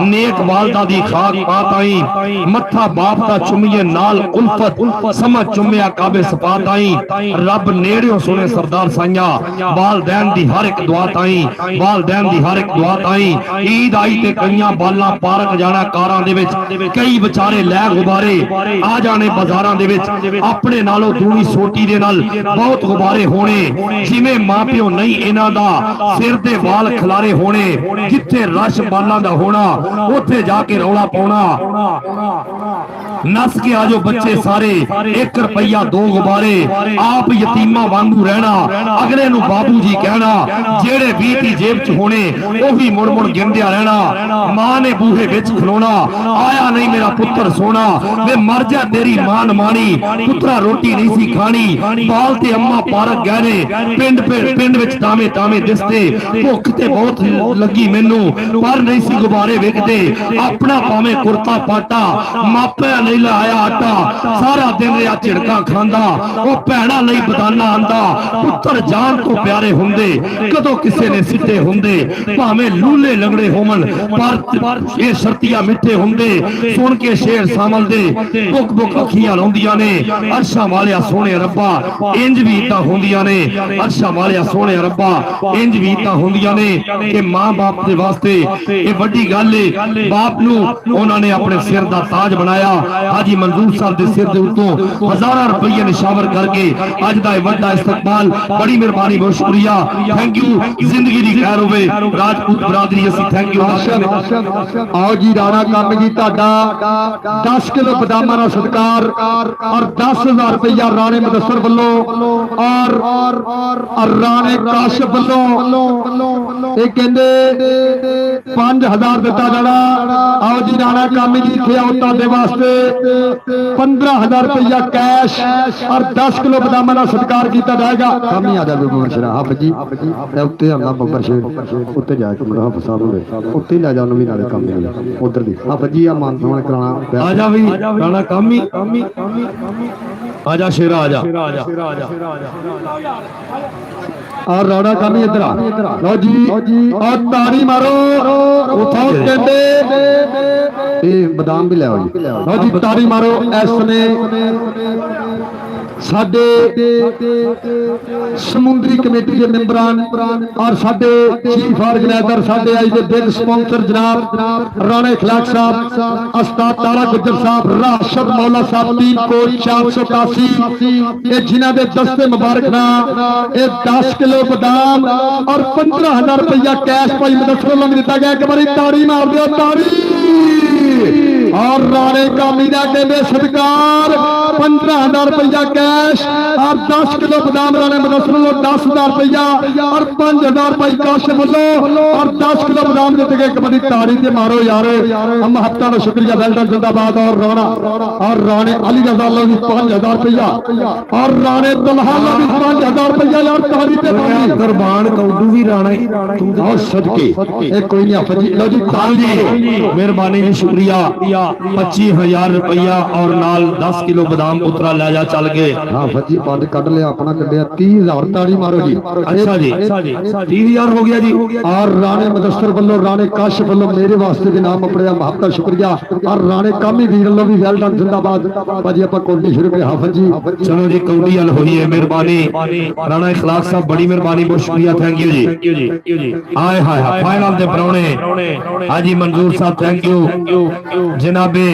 ਨੇਕ ਵਾਲਦਾ ਦੀ ਖਾਕ ਪਾ ਤਾਈ ਮੱਥਾ ਬਾਪ ਦਾ ਚੁੰਮੀਏ ਨਾਲ ਉਲਫਤ ਸਮਝ ਚੁੰਮਿਆ ਕਾਬੇ ਸਪਾ ਤਾਈ ਰੱਬ ਨੇੜਿਓਂ ਸੁਣੇ ਸਰਦਾਰ ਸਾਈਆਂ ਵਾਲਦੈਨ ਦੀ ਹਰ ਇੱਕ ਦੁਆ ਤਾਈ ਵਾਲਦੈਨ ਦੀ ਹਰ ਇੱਕ ਦੁਆ ਤਾਈ ਈਦ ਆਈ ਤੇ ਕਈਆਂ ਬਾਲਾਂ ਪਾਰਕ ਜਾਣਾ ਕਾਰਾਂ ਦੇ ਵਿੱਚ ਕਈ ਵਿਚਾਰੇ ਲੈ ਗੁਬਾਰੇ ਆ ਜਾਣੇ ਬਾਜ਼ਾਰਾਂ ਦੇ ਵਿੱਚ ਆਪਣੇ ਨਾਲੋਂ ਦੂਣੀ ਸੋਟੀ ਦੇ ਨਾਲ ਬਹੁਤ ਗੁਬਾਰੇ ਹੋਣੇ ਜਿਵੇਂ ਮਾਂ ਪਿਓ ਨਹੀਂ ਇਹਨਾਂ ਦਾ ਸਿਰ ਦੇ ਵਾਲ ਖਿਲਾਰੇ ਹੋਣੇ ਜਿੱਥੇ ਰਸ਼ ਬਾਲਾਂ ਦਾ ਹੋਣਾ ਉੱਥੇ ਜਾ ਕੇ ਰੌਲਾ ਪਾਉਣਾ ਨਸ ਕੇ ਆਜੋ ਬੱਚੇ ਸਾਰੇ 1 ਰੁਪਈਆ 2 ਗੁਬਾਰੇ ਆਪ ਯਤੀਮਾਂ ਵਾਂਗੂ ਰਹਿਣਾ ਅਗਲੇ ਨੂੰ ਬਾਬੂ ਜੀ ਕਹਿਣਾ ਜਿਹੜੇ 20 ਦੀ ਜੇਬ 'ਚ ਹੋਣੇ ਉਹ ਵੀ ਮੁੜ ਮੁੜ ਗਿਣਦਿਆ ਰਹਿਣਾ ਮਾਂ ਨੇ ਬੂਹੇ ਵਿੱਚ ਖਲੋਣਾ ਆਇਆ ਨਹੀਂ ਮੇਰਾ ਪੁੱਤਰ ਸੋਨਾ ਵੇ ਮਰ ਜਾ ਤੇਰੀ ਮਾਂ ਨਮਾਣੀ ਪੁੱਤਰਾ ਰੋਟੀ ਨਹੀਂ ਸੀ ਖਾਣੀ ਬਾਲ ਤੇ ਅੰਮਾ ਪਾਰਕ ਗਏ ਨੇ ਪਿੰਡ ਵਿੱਚ ਤਾਵੇਂ ਦਿਸਦੇ ਭੁੱਖ ਤੇ ਬਹੁਤ ਲੱਗੀ ਮੈਨੂੰ ਪਰ ਨਹੀਂ ਸੀ ਗੁਬਾਰੇ ਵੇਖਦੇ ਆਪਣਾ ਭਾਵੇਂ ਕੁਰਤਾ ਪਾਟਾ ਮਾਪਿਆਂ ਨਹੀਂ ਲਾਇਆ ਆਟਾ ਸਾਰਾ ਦਿਨ ਰਿਆ ਝਿੜਕਾਂ ਖਾਂਦਾ ਉਹ ਭੈਣਾਂ ਲਈ ਬਦਾਨਾ ਆਂਦਾ ਪੁੱਤਰ ਜਾਨ ਤੋਂ ਪਿਆਰੇ ਹੁੰਦੇ ਕਦੋਂ ਕਿਸੇ ਨੇ ਸਿੱਟੇ ਹੁੰਦੇ ਭਾਵੇਂ ਲੂਲੇ ਲੰਗੜੇ ਹੋਵਣ ਪਰ ਇਹ ਸ਼ਰਤੀਆਂ ਮਿੱਠੇ ਹੁੰਦੇ ਸੁਣ ਕੇ ਸ਼ੇਰ ਸਾਮਲ ਦੇ ਬੁੱਕ ਅੱਖੀਆਂ ਲਾਉਂਦੀਆਂ ਨੇ ਅਰਸ਼ਾਂ ਵਾਲਿਆ ਸੋਹਣੇ ਰੱਬਾ ਇੰਜ ਵੀ ਤਾਂ ਹੁੰਦੀਆਂ ਨੇ ਅਰਸ਼ਾਂ ਵਾਲਿਆ ਸੋਹਣੇ ਰੱਬਾ ਇੰਜ ਵੀ ਤਾਂ ਹੁੰਦੀਆਂ ਨੇ ਕਿ ਮਾਂ ਬਾਪ ਦੇ ਵਾਸਤੇ ਇਹ ਵੱਡੀ ਗੱਲ ਏ ਬਾਪ ਨੂੰ ਉਹਨਾਂ ਨੇ ਆਪਣੇ ਸਿਰ ਦਾ ਤਾਜ ਬਣਾਇਆ ਹਾਜੀ ਮਨਜ਼ੂਰ ਸਾਹਿਬ ਦੇ ਸਿਰ ਦੇ ਉੱਤੋਂ ਹਜ਼ਾਰਾਂ ਰੁਪਏ ਨਿਸ਼ਾਵਰ ਕਰਕੇ ਅੱਜ ਦਾ ਇਹ ਵੱਡਾ ਇਸਤਕਬਾਲ ਬੜੀ ਮਿਹਰਬਾਨੀ ਬਹੁਤ ਸ਼ੁਕਰੀਆ ਥੈਂਕ ਯੂ ਜ਼ਿੰਦਗੀ ਦੀ ਖੈਰ ਹੋਵੇ ਰਾਜਪੂਤ ਬਰਾਦਰੀ ਅਸੀਂ ਥੈਂਕ ਯੂ ਆਓ ਜੀ ਰਾਣਾ ਕੰਮ ਜੀ ਤੁਹਾਡਾ 10 ਕਿਲੋ ਬਦਾਮਾਂ ਦਾ ਸਤਿਕਾਰ ਔਰ 10000 ਰੁਪਇਆ ਰਾਣੇ ਮੁਦੱਸਰ ਵੱਲੋਂ ਔਰ ਰਾਣੇ ਕਾਸ਼ਫ ਵੱਲੋਂ ਇਹ ਕਹਿੰਦੇ 5000 ਦਿੱਤਾ ਜਾਣਾ ਆਓ ਜੀ ਰਾਣਾ ਕੰਮ ਜੀ ਇੱਥੇ ਆਓ ਤੁਹਾਡੇ ਵਾਸਤੇ 15000 ਰੁਪਇਆ ਕੈਸ਼ ਔਰ 10 ਕਿਲੋ ਬਦਾਮਾਂ ਦਾ ਸਤਿਕਾਰ ਕੀਤਾ ਜਾਏਗਾ ਕੰਮ ਹੀ ਆ ਜਾਵੇ ਮੁਰਸ਼ਰਾ ਆਪ ਜੀ ਤੇ ਉੱਤੇ ਆਉਂਦਾ ਬੱਬਰ ਸ਼ੇਰ ਉੱਤੇ ਜਾ ਕੇ ਮੁਰਾ ਫਸਾਬ ਹੋਵੇ ਉੱਤੇ ਲੈ ਜਾਣ ਵੀ ਨਾਲੇ ਕੰਮ ਨਹੀਂ ਉਧਰ ਦੀ ਆਪ ਜੀ ਆ ਮਾਨਸਵਾਨ ਕਰਾਣਾ ਆ ਜਾ ਵੀ ਰਾਣਾ ਕੰਮ ਹੀ ਆ ਜਾ ਸ਼ੇਰਾ ਆ ਜਾ ਔਰ ਰੌਣਾ ਕੰਮ ਹੀ ਇੱਧਰ ਆ ਲਓ ਜੀ ਔਰ ਤਾੜੀ ਮਾਰੋ ਉਥੋਂ ਕਹਿੰਦੇ ਇਹ ਬਦਾਮ ਵੀ ਲੈ ਆਓ ਜੀ ਲਓ ਜੀ ਤਾੜੀ ਮਾਰੋ ਇਸ ਨੇ ਸਾਡੇ ਸਮੁੰਦਰੀ ਕਮੇਟੀ ਦੇ ਮੈਂਬਰਾਂ ਔਰ ਸਾਡੇ ਚੀਫ ਆਰਗੇਨਾਈਜ਼ਰ ਸਾਡੇ ਅੱਜ ਦੇ ਬਿਗ ਸਪਾਂਸਰ ਜਨਾਬ ਰਾਣਾ ਇਖਲਾਕ ਸਾਹਿਬ ਉਸਤਾਦ ਤਾਰਾ ਗੁੱਜਰ ਸਾਹਿਬ ਰਾਸ਼ਦ ਮੌਲਾ ਸਾਹਿਬ ਟੀਮ ਕੋਚ 481 ਇਹ ਜਿਨ੍ਹਾਂ ਦੇ ਦਸਤੇ ਮੁਬਾਰਕ ਨਾਲ ਇਹ 10 ਕਿਲੋ ਬਦਾਮ ਔਰ 15000 ਰੁਪਇਆ ਕੈਸ਼ ਭਾਈ ਮੁਦੱਸਰ ਵੱਲੋਂ ਦਿੱਤਾ ਗਿਆ ਇੱਕ ਵਾਰੀ ਤਾੜੀ ਮਾਰ ਦਿਓ ਤਾੜੀ और राणे कामी का कहते सत्कार 15000 रुपया कैश और 10 किलो बदाम राणे मुदस्सर लो 10000 रुपया और 5000 रुपये काश बोलो और 10 किलो बदाम देते गए कबड्डी ताड़ी से मारो यार हम हफ्ता का शुक्रिया वेल्डन जिंदाबाद और राणा और राणे अली रजा लो भी 5000 रुपया और राणे तलहा लो भी 5000 रुपया यार ताड़ी से कुर्बान कौडू भी राणा और सदके एक कोई नहीं आप जी लो जी ताड़ी मेहरबानी जी शुक्रिया 25000 रुपया और नाल 10 किलो बादाम उतरा ले जा चल गए हाँ फजी बंद कट लिया अपना कटिया 30000 ताड़ी मारो जी अच्छा जी 30000 हो गया जी और राणे मुदस्सर वल्लों राणे काशिफ वल्लों मेरे वास्ते भी नाम अपने बहुत बहुत शुक्रिया और राणे कामी वीर वल्लों भी वेल डन जिंदाबाद भाजी आप कोटी शुरू में हाफिज जी चलो जी कौडी हल हुई है मेहरबानी राणा इखलाक साहब बड़ी मेहरबानी बहुत शुक्रिया थैंक यू जी आए हाय फाइनल दे परौने हाजी मंजूर साहब थैंक यू जनाबे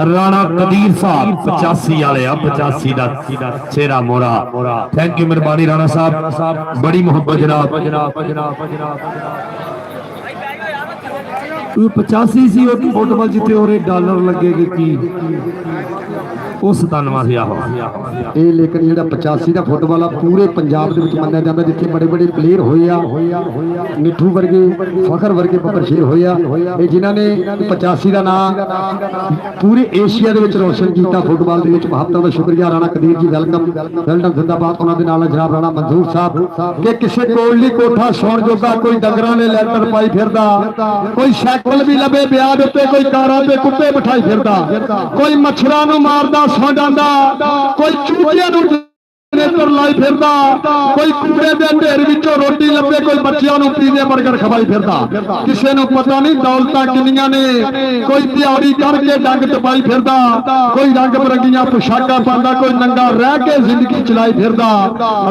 राणा कदीर साहब 85 वाले 85 दा चेहरा मोरा थैंक यू मेहरबानी राणा साहब बड़ी मोहब्बत जनाब 85 ਸੀ ਉਹ ਫੁੱਟਬਾਲ ਜਿੱਤੇ ਉਹਰੇ ਡਾਲਰ ਲੱਗੇਗੇ ਕੀ ਉਹ 97 ਸੀ ਆਹੋ ਇਹ ਲੇਕਿਨ ਜਿਹੜਾ 85 ਦਾ ਫੁੱਟਬਾਲ ਆ ਪੂਰੇ ਪੰਜਾਬ ਦੇ ਵਿੱਚ ਮੰਨਿਆ ਜਾਂਦਾ, ਜਿੱਥੇ ਬੜੇ ਬੜੇ ਪਲੇਅਰ ਹੋਏ ਆ, ਮਿੱਠੂ ਵਰਗੇ, ਫਖਰ ਵਰਗੇ, ਬੱਬਰ ਸ਼ੇਰ ਹੋਏ ਆ, ਇਹ ਜਿਨ੍ਹਾਂ ਨੇ 85 ਦਾ ਨਾਮ ਪੂਰੇ ਏਸ਼ੀਆ ਦੇ ਵਿੱਚ ਰੋਸ਼ਨ ਕੀਤਾ ਫੁੱਟਬਾਲ ਦੇ ਵਿੱਚ। ਬਹੁਤ ਬਹੁਤ ਸ਼ੁਕਰੀਆ ਰਾਣਾ ਕਦੀਰ ਜੀ, ਵੈਲਕਮ, ਵੈਲਕਮ ਜ਼ਿੰਦਾਬਾਦ। ਉਹਨਾਂ ਦੇ ਨਾਲ ਜਨਾਬ ਰਾਣਾ ਮਨਜ਼ੂਰ ਸਾਹਿਬ ਕਿ ਕਿਸੇ ਕੋਲ ਨਹੀਂ ਕੋਠਾ ਸੌਣ ਜੋਗਾ, ਕੋਈ ਡੰਗਰਾਂ ਨੇ ਲੈਂਟਰ ਪਾਈ ਫਿਰਦਾ, ਕੋਈ ਸਾਈਕਲ ਵੀ ਲੱਭੇ ਵਿਆਹ ਦੇ ਉੱਤੇ, ਕੋਈ ਕਾਰਾਂ ਤੇ ਕੁੱਤੇ ਬਿਠਾਈ ਫਿਰਦਾ, ਕੋਈ ਮੱਛਰਾਂ ਨੂੰ ਮਾਰਦਾ ਸੌ ਜਾਂਦਾ, ਕੋਈ ਚੂਹਿਆਂ ਨੂੰ ਨੇਤਰ ਲਾਈ ਫਿਰਦਾ, ਕੋਈ ਕੂੜੇ ਦੇ ਢੇਰ ਵਿੱਚੋਂ ਰੋਟੀ ਲੱਭੇ, ਕੋਈ ਬੱਚਿਆਂ ਨੂੰ ਪੀਜ਼ੇ 버ਗਰ ਖਵਾਈ ਫਿਰਦਾ। ਕਿਸੇ ਨੂੰ ਪਤਾ ਨਹੀਂ ਦੌਲਤਾਂ ਕਿੰਨੀਆਂ ਨੇ, ਕੋਈ ਦਿਹਾੜੀ ਕਰਕੇ ਡੰਗ ਟਪਾਈ ਫਿਰਦਾ, ਕੋਈ ਰੰਗ ਬਰੰਗੀਆਂ ਪੁਸ਼ਾਕਾਂ ਪਾਉਂਦਾ, ਕੋਈ ਨੰਗਾ ਰਹਿ ਕੇ ਜ਼ਿੰਦਗੀ ਚਲਾਈ ਫਿਰਦਾ।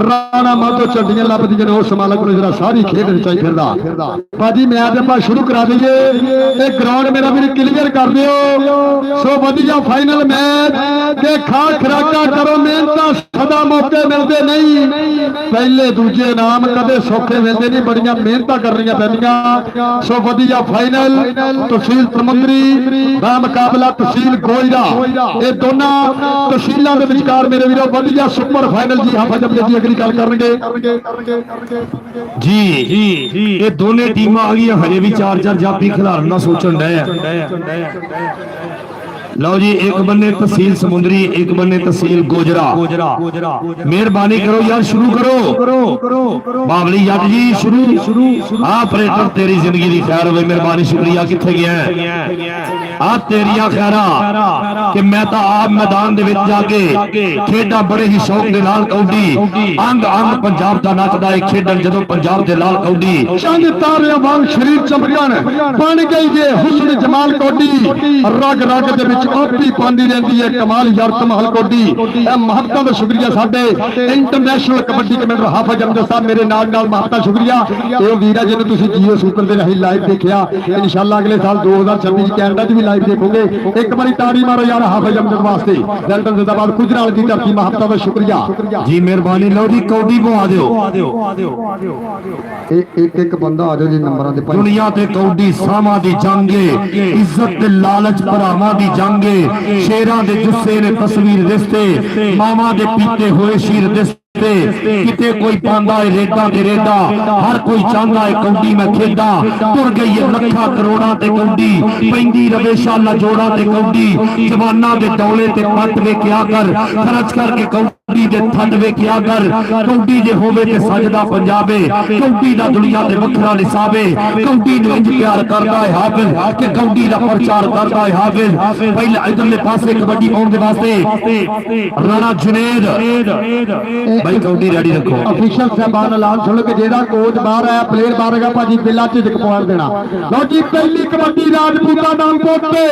ਰਾਣਾ ਮਾਧੋ ਝੰਡੀਆਂ ਲੱਭਦੀਆਂ ਨੇ ਉਸ ਮਾਲਕ ਨੂੰ ਜਿਹੜਾ ਸਾਰੀ ਖੇਡ ਰਚਾਈ ਫਿਰਦਾ। ਭਾਜੀ ਮੈਚ ਆਪਾਂ ਸ਼ੁਰੂ ਕਰਾ ਦਈਏ, ਇਹ ਗਰਾਊਂਡ ਮੇਰਾ ਵੀ ਕਲੀਅਰ ਕਰ ਦਿਓ। ਸੋ ਵਧੀਆ ਫਾਈਨਲ ਮੈਚ ਦੇ ਖਾ ਖਰਾਕਾ ਕਰੋ, ਮਿਹਨਤਾਂ ਸਦਾ ਮੌਕੇ ਮਿਲਦੇ ਨਹੀਂ, ਪਹਿਲੇ ਦੂਜੇ ਇਨਾਮ ਕਦੇ ਸੌਖੇ ਮਿਲਦੇ ਨਹੀਂ, ਬੜੀਆਂ ਮਿਹਨਤਾਂ ਕਰਨੀਆਂ ਪੈਂਦੀਆਂ। ਸੋ ਵਧੀਆ ਫਾਈਨਲ ਤਹਿਸੀਲ ਸਮੁੰਦਰੀ ਦਾ ਮੁਕਾਬਲਾ ਤਹਿਸੀਲ ਗੋਇਰਾ, ਇਹ ਦੋਨਾਂ ਤਹਿਸੀਲਾਂ ਦੇ ਵਿਚਕਾਰ ਮੇਰੇ ਵੀਰੋ ਵਧੀਆ ਸੁਪਰ ਫਾਈਨਲ ਜੀ ਹਾਫਾ ਜਮ ਜੀ ਅਗਲੀ ਗੱਲ ਕਰਨਗੇ ਜੀ। ਇਹ ਦੋਨੇ ਟੀਮਾਂ ਆ ਗਈਆਂ, ਹਜੇ ਵੀ 4-4 ਜਾਫੀ ਖਿਲਾਰਨ ਦਾ ਸੋਚਣ ਡਏ ਆ। ਲਓ ਜੀ, ਇੱਕ ਬੰਨੇ ਤਹਿਸੀਲ ਸਮੁੰਦਰੀ, ਇੱਕ ਬੰਨੇ ਤਹਿਸੀਲ ਗੋਜਰਾ। ਮਿਹਰਬਾਨੀ ਕਰੋ ਯਾਰ, ਸ਼ੁਰੂ ਕਰੋ ਬਾਬਲੀ ਜੱਟ ਜੀ, ਸ਼ੁਰੂ। ਆਪਰੇਟਰ ਤੇਰੀ ਜ਼ਿੰਦਗੀ ਦੀ ਖੈਰ ਹੋਵੇ, ਮਿਹਰਬਾਨੀ, ਸ਼ੁਕਰੀਆ। ਕਿੱਥੇ ਗਿਆ ਆ ਤੇਰੀਆਂ ਖੈਰਾਂ ਕਿ ਮੈਂ ਤਾਂ ਆਪ ਮੈਦਾਨ ਦੇ ਵਿੱਚ ਜਾ ਕੇ ਖੇਡਾਂ ਬੜੇ ਹੀ ਸ਼ੌਕ ਦੇ ਨਾਲ ਕੌਡੀ, ਅੰਗ ਅੰਗ ਪੰਜਾਬ ਦਾ ਨੱਚਦਾ ਏ ਖੇਡਣ ਜਦੋਂ ਪੰਜਾਬ ਦੇ ਲਾਲ ਕੌਡੀ। ਚੰਦ ਤਾਰਿਆਂ ਵਾਂਗ ਸ਼ਰੀਰ ਚਮਕਣ ਬਣ ਗਈ ਜੇ ਹੁਸਨ ਜਮਾਲ ਕੋਡੀ, ਰਗ ਰਗ ਦੇ ਵਿੱਚ ਆਪੀ ਪਾਉਂਦੀ ਰਹਿੰਦੀ ਹੈ ਕਮਾਲ ਯਾਰ ਕਮਾਲ ਕੋਡੀ। ਇਹ ਮਹੱਤਵ ਦਾ ਸ਼ੁਕਰੀਆ ਸਾਡੇ ਇੰਟਰਨੈਸ਼ਨਲ ਕਬੱਡੀ ਕਮੇਟਰ ਹਾਫਿਜ਼ ਅਹਿਮਦ ਸਾਹਿਬ, ਮੇਰੇ ਨਾਲ ਮਹੱਤਵ ਸ਼ੁਕਰੀਆ। ਇਹ ਵੀਰਾ ਜਿਹਨੂੰ ਤੁਸੀਂ ਜੀਓ ਸੁਪਰ ਦੇ ਰਾਹੀਂ ਲਾਈਵ ਦੇਖਿਆ, ਇਨਸ਼ਾਅੱਲਾ ਅਗਲੇ ਸਾਲ 2026 ਕੈਨੇਡਾ 'ਚ ਵੀ ਲਾਈਵ ਦੇਖੋਗੇ। ਇੱਕ ਵਾਰੀ ਤਾੜੀ ਮਾਰੋ ਯਾਰ ਹਾਫਿਜ਼ ਅਹਿਮਦ ਵਾਸਤੇ, ਲੰਡਨ ਜ਼ਿੰਦਾਬਾਦ, ਗੁਜਰਾਤ ਦੀ ਧਰਤੀ, ਮਹੱਤਵ ਦਾ ਸ਼ੁਕਰੀਆ ਜੀ, ਮਿਹਰਬਾਨੀ। ਲਓ ਜੀ, ਕੌਡੀ ਪਵਾ ਇੱਕ ਬੰਦਾ ਆ ਜਾਓ ਜੀ ਨੰਬਰਾਂ ਦੇ। ਦੁਨੀਆ ਤੇ ਕੌਡੀ ਸਾਵਾਂ ਦੀ ਜੰਗੇ, ਇੱਜ਼ਤ ਤੇ ਲਾਲਚ ਭਰਾਵਾਂ ਦੀ ਜੰਗੇ, ਸ਼ੇਰਾਂ ਦੇ ਜੁੱਸੇ ਨੇ ਤਸਵੀਰ ਦਿਸਤੇ, ਮਾਵਾਂ ਦੇ ਪੀਤੇ ਹੋਏ ਸ਼ੀਰ ਦਿਸਤੇ, ਕਿਤੇ ਕੋਈ ਪਾਉਂਦਾ ਏ ਰੇਡਾਂ ਤੇ ਰੇਡਾ, ਹਰ ਕੋਈ ਚਾਹੁੰਦਾ ਏ ਕੌਡੀ ਮੈਂ ਖੇਡਾਂ। ਤੁਰ ਗਈ ਏ ਲੱਖਾਂ ਕਰੋੜਾਂ ਤੇ ਕੌਡੀ, ਪੈਂਦੀ ਰਵੇ ਸ਼ਾਲਾ ਜੋੜਾਂ ਤੇ ਕੌਡੀ। ਜਵਾਨਾਂ ਦੇ ਡੌਲੇ ਤੇ ਪੱਟ ਵੇਖਿਆ ਕਰ, ਖਰਚ ਕਰਕੇ ਕੌਡੀ ਦੇ ਥੱਡ ਵੇਖਿਆ ਕਰ। ਕੌਡੀ ਜੇ ਹੋਵੇ ਤੇ ਸਜਦਾ ਪੰਜਾਬੇ, ਕੌਡੀ ਦਾ ਦੁਨੀਆ ਤੇ ਵੱਖਰਾ ਨਿਸਾਬੇ। ਕੌਡੀ ਨੂੰ ਇੰਜ ਪਿਆਰ ਕਰਦਾ ਏ ਹਾਫਿਜ਼ ਕਿ ਕੌਡੀ ਦਾ ਪ੍ਰਚਾਰ ਕਰਦਾ ਏ ਹਾਫਿਜ਼। ਪਹਿਲਾਂ ਇਧਰਲੇ ਪਾਸੇ ਕਬੱਡੀ ਪਾਉਣ ਦੇ ਵਾਸਤੇ ਰਾਣਾ ਜੁਨੇਦ ਭਾਈ ਕੌਡੀ ਰੈਡੀ ਰੱਖੋ। ਅਫੀਸ਼ੀਅਲ ਸਾਹਿਬਾਨ ਐਲਾਨ ਸੁਣੋ ਕਿ ਜਿਹੜਾ ਕੋਚ ਬਾਹਰ ਆਇਆ, ਪਲੇਅਰ ਬਾਹਰ ਹੈਗਾ ਭਾਜੀ, ਬਿੱਲਾ ਝਿਜਕ ਪਵਾਰ ਦੇਣਾ। ਲਓ ਜੀ, ਪਹਿਲੀ ਕਬੱਡੀ ਰਾਜਪੂਤਾਂ ਨਾਮ ਪੋਤੇ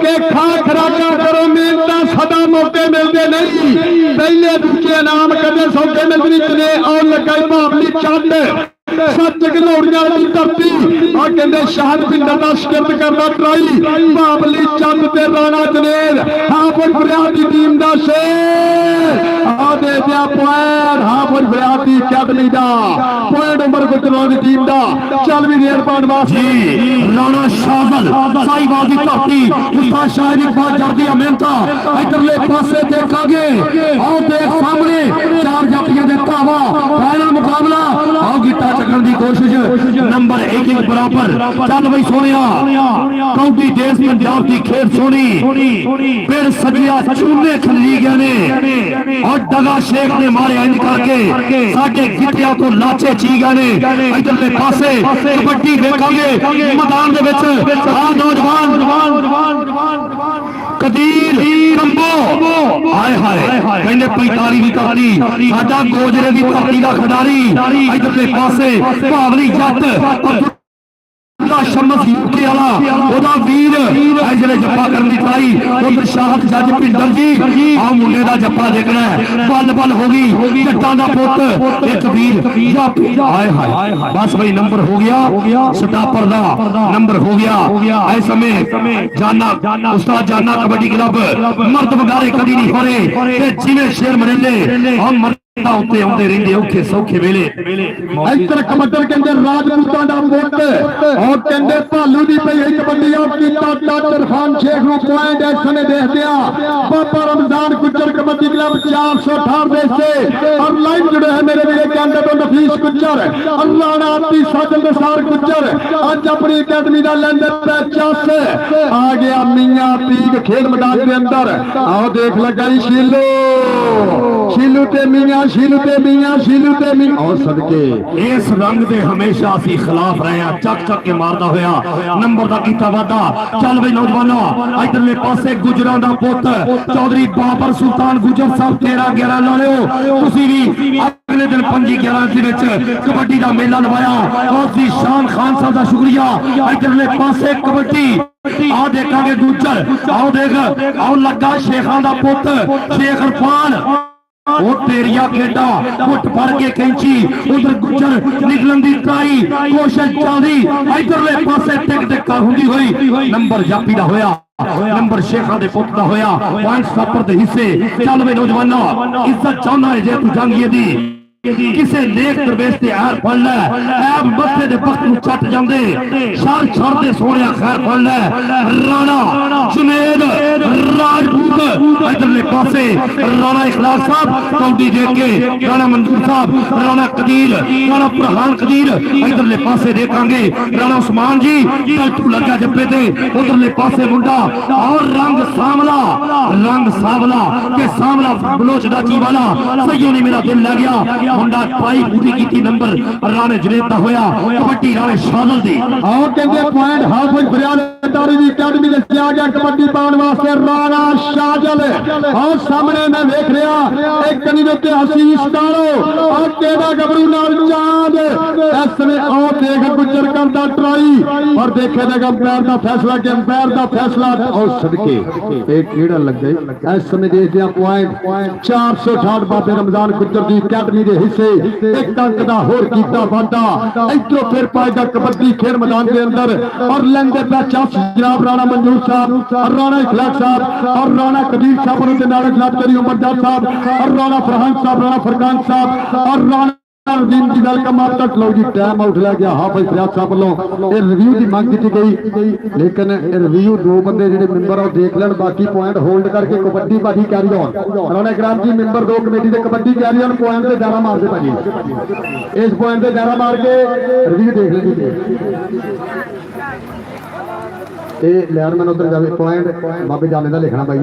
ਕਿ ਖਾ ਖਰਾਕਾ ਕਰੋ, ਮਿਹਨਤਾਂ ਸਦਾ ਮੌਕੇ ਮਿਲਦੇ ਨਹੀਂ, ਪਹਿਲੇ ਦੂਜੇ ਇਨਾਮ ਕਦੇ ਸੌਕੇ ਮਿਲਦੇ ਨਹੀਂ। ਚਲੇ ਆਉਣ ਲੱਗਾ ਭਾਵਲੀ ਚੰਦ ਸੱਚ ਘਨੌੜੀਆਂ ਦੀ ਧਰਤੀ, ਆ ਕਹਿੰਦੇ ਸ਼ਾਹਦ ਪਿੰਡਰ ਦਾ ਸ਼ਿਕਰਤ ਕਰਦਾ ਟਰਾਈ, ਭਾਵਲੀ ਚੰਦ ਤੇ ਰਾਣਾ ਜਨੇਰ ਹਾਫਿਜ਼ ਫਰਿਆਦ ਦੀ ਟੀਮ ਦਾ ਸ਼ੇਰ। ਆ ਦੇ ਦਿਆ ਪੁਆਇੰਟ ਹਾਫਿਜ਼ ਫਰਿਆਦ ਦੀ ਅਕੈਡਮੀ ਦਾ ਪੁਆਇੰਟ ਉਮਰ ਗੁਜਰਾਂ ਦੀ ਟੀਮ ਦਾ। ਚੱਲ ਵੀ ਰੇਡ ਪਾਉਣ ਵਾਸਤੇ ਜੀ, ਰਾਣਾ ਸ਼ਾਹਲ ਸਾਈਵਾਲ ਦੀ ਧਰਤੀ, ਉਸਤਾਦ ਸ਼ਾਹਿਦ ਇਕਬਾਲ ਜਰਦੀਆਂ ਮਿਹਨਤਾਂ। ਇਧਰਲੇ ਪਾਸੇ ਦੇਖਾਂਗੇ, ਆਓ ਦੇਖ ਸਾਹਮਣੇ 4 ਜਾਫੀਆਂ ਦੇ ਧਾਵਾ, ਪਹਿਲਾ ਮੁਕਾਬਲਾ। ਆਓ ਗਿੱਟਾ ਚੱਕਣ ਦੀ ਕੋਸ਼ਿਸ਼, ਨੰਬਰ 1 ਬਰਾਬਰ। ਚੱਲ ਬਈ ਸੋਹਣਿਆ, ਕੌਡੀ ਦੇਸ਼ ਪੰਜਾਬ ਦੀ ਖੇਡ ਸੋਹਣੀ, ਫਿਰ ਸਜਿਆ ਚੂਨੇ ਖੱਲੀ ਗਏ ਨੇ, ਔਰ ਡਗਾ ਸ਼ੇਖ ਨੇ ਮਾਰਿਆ ਇੰਜ ਕਰਕੇ ਸਾਡੇ ਗਿੱਟਿਆਂ ਤੋਂ ਲਾਚੇ ਚੀ ਗਏ ਨੇ। ਇਧਰਲੇ ਪਾਸੇ ਕਬੱਡੀ ਵੇਖਾਂਗੇ ਮੈਦਾਨ ਦੇ ਵਿੱਚ। ਆ ਨੌਜਵਾਨ ਕਦੀਰ ਕੰਬੋ, ਹਾਏ ਹਾਏ, ਕਹਿੰਦੇ 45 ਦੀ ਧਰਤੀ, ਸਾਡਾ ਗੋਜਰੇ ਦੀ ਧਰਤੀ ਦਾ ਖਿਡਾਰੀ। ਇਧਰਲੇ ਪਾਸੇ ਭਾਵਲੀ ਜੱਟ ਸ਼ਮਸ ਯੂਕੇ ਵਾਲਾ, ਉਹਦਾ ਵੀਰ ਜਿਹੜੇ ਜੱਫਾ ਕਰਨ ਦੀ ਟਰਾਈ। ਉਧਰ ਸ਼ਾਹਦ ਜੱਜ ਭਿੰਦਰ ਜੀ, ਆ ਮੁੰਡੇ ਦਾ ਜੱਫਾ ਦੇਖਣਾ, ਬੱਲ ਹੋ ਗਈ, ਜੱਟਾਂ ਦਾ ਪੁੱਤ ਇੱਕ ਵੀਰ। ਹਾਏ ਹਾਏ, ਬਸ ਬਈ ਨੰਬਰ ਹੋ ਗਿਆ, ਸਟਾਪਰ ਦਾ ਨੰਬਰ ਹੋ ਗਿਆ। ਇਸ ਸਮੇਂ ਜਾਨਾ ਉਸਤਾਦ ਜਾਨਾ ਕਬੱਡੀ ਕਲੱਬ ਮਰਦ ਵਗਾਰੇ ਕਦੀ ਨਹੀਂ ਹੋ ਰਹੇ, ਤੇ ਜਿਵੇਂ ਸ਼ੇਰ ਮਰੇਲੇ ਉੱਤੇ ਆਉਂਦੇ ਰਹਿੰਦੇ ਔਖੇ ਸੌਖੇ ਵੇਲੇ। ਇੱਧਰ ਕਬੱਡਰ ਕਹਿੰਦੇ ਰਾਜਪੂਤਾਂ ਦਾ ਪੁੱਤ ਔਰ ਕਹਿੰਦੇ ਭਾਲੂ ਦੀ ਪਈ ਇੱਕ ਕਬੱਡੀ ਆਊਟ ਕੀਤਾ ਟੱਚ ਇਰਫਾਨ ਸ਼ੇਖ ਨੂੰ ਪੁਆਇੰਟ ਇਸ ਸਮੇਂ ਦੇਖਦੇ ਆ ਬਾਬਾ ਰਮਜ਼ਾਨ ਗੁੱਜਰ ਕਬੱਡੀ ਕਲੱਬ 468 ਦੇ ਸੇ ਔਰ ਲਾਈਵ जुड़े हैं मेरे वीरे कैंडे तो नफीस गुज्जर अल्लाह आती साजल दसार गुज्जर आज अपनी अकेडमी का लेंदर पे चस आ गया मियां पीक खेल मैदान के अंदर आओ देख लगा शीलू शीलू ते मियां शीलू ते मियां शीलू ते मियां और सदके इस रंग दे हमेशा असी खिलाफ रहे हैं। चक चक के मारदा होया नंबर दा कीता वादा। चल बई नौजवानों इधरले पासे गुजरां दा पुत चौधरी बाबर सुल्तान गुजर साहब 13-11 ला लियो तुसी भी अगले दिन 5-11 कबड्डी का मेला लवाया और शान खान साहब का शुक्रिया। इधरले पासे कबड्डी आ देखांगे गुजर आओ देख आओ लगा शेखां दा पुत शेख इरफान वो तेरिया खेडा घुट फड़ के कैंची उधर गुजर निकलन दी ट्राई कोशिश चलदी इधरले पासे टिक टिक हुंदी होई नंबर जापी दा होया नंबर शेखा दे पुत दा होया पॉइंट सपर दे हिस्से। चल वे नौजवानों इज्जत चाहना है जे तू जंगिए दी किसे नेक दरवेश ते ऐर फड़ लै ऐब मत्थे दे वक्त नूं चट जांदे शर छड़ दे सोहणिया खैर फड़ लै राणा जुनेद राजपूत इधरले पासे राणा इखलास साहब कौडी देख के राणा मंजूर साहब राणा कदीर राणा प्रहान कदीर इधरले पासे देखांगे राणा उस्मान जी टल्टू लगा जप्पे ते उधरले पासे मुंडा और रंग सावला के सावला बलोच डाची वाला सही ने मेरा दिल लग गया मुंडा ट्राई पूरी की नंबर राणे जुनेद दा होया कबड्डी राणे शादल दी और कहते पॉइंट हाफ फरियाद दारी दी अकेडमी दे आ गया कबड्डी पाने वास्ते राणा शाजल और सामने मैं देख रहा एक कनी दे उत्ते हसीस डालो और केदा गबरू नाल चांद इस समय और देख गुजर करदा ट्राई और देखे देगा अंपायर दा फैसला के अंपायर दा फैसला और सदके एक कीड़ा लग गई। इस समय देखते हैं पॉइंट 468 बाबे रमजान गुजर दी अकेडमी दे हिस्से एक अंक दा होर कीता वादा इधरों फिर पाएगा कबड्डी खेल मैदान के अंदर और लेंदे पे चस जनाब राणा मंजूर साहब और राणा इखलाक साहब और राणा कदीर साहब और नारक साहब करी उमरजाद साहब और राणा फरहान साहब राणा फरकान साहब और राणा दिन की गल का मार तक लो जी टाइम आउट लै गया हाफिज फरियाद साहब वालों ये रिव्यू की मांग की गई लेकिन रिव्यू दो बंदे जिहड़े मेंबर और देख लैन बाकी पॉइंट होल्ड करके कबड्डी बाजी carry on Rana Ikram ji member दो committee they kabaddi carry on point ते दायरा मार दे भाजी इस पॉइंट ते दायरा मार के रिव्यू देख ले जी लैनमैन उधर जावे पॉइंट बाबे जाने का लिखना भाई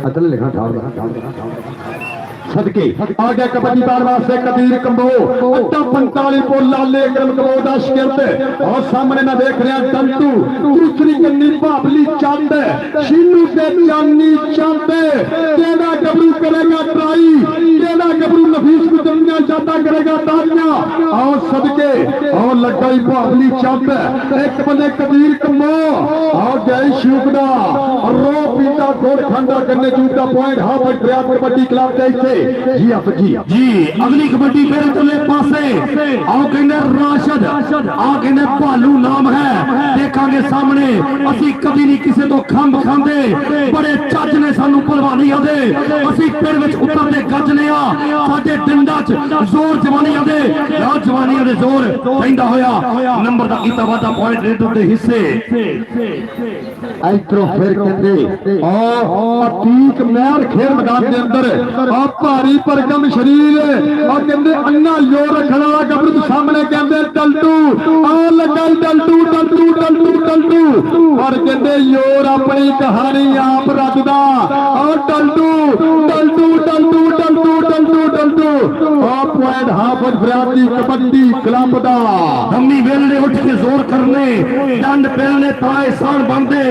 अचल लिखना ठाड़ सदके आ गया कबड्डी पार वास्ते कबीर कंबो 45 को लाले करम कंबो दा शिकरत और सामने मैं देख रहा दंतू दूसरी गन्नी भाबली चंद शीलू ते चांदी चंद केड़ा गबरू करेगा ट्राई केड़ा गबरू नफीस को दुनिया जाता करेगा तालियां और सदके और लगाई भाबली चंद एक बंदे कबीर कंबो और गए शुकदा रो पीता गोड़ खंडा करने जूता point half drive kabaddi club के जी आप जी अगली कबड्डी फिर चले पासे आओ कहने राशद आ कहने भालू नाम है देखांगे सामने असी कभी नहीं किसी तो खंभ खांदे बड़े चज ने सानू पहलवानी आदे असी पिंड विच उतरदे गजने आ साडे डिंडा च जोर जवानियां दे जवानियां दे जोर पैंदा होया नंबर दा कीता वादा पॉइंट रेट दे हिस्से इधरों फिर कहते और अतीक महर खेल मैदान के अंदर आप भारी भरकम शरीर और कहते अन्ना जोर रखने वाला गबरू सामने कहते टल्टू और लगा टल्टू और कहते योर अपनी कहानी आप रचदा और टल्टू और पॉइंट हाफ फरियाद दी कबड्डी क्लब दा धम्मी वेलने उठ के जोर करने डंड पेलने ताए सान बनदे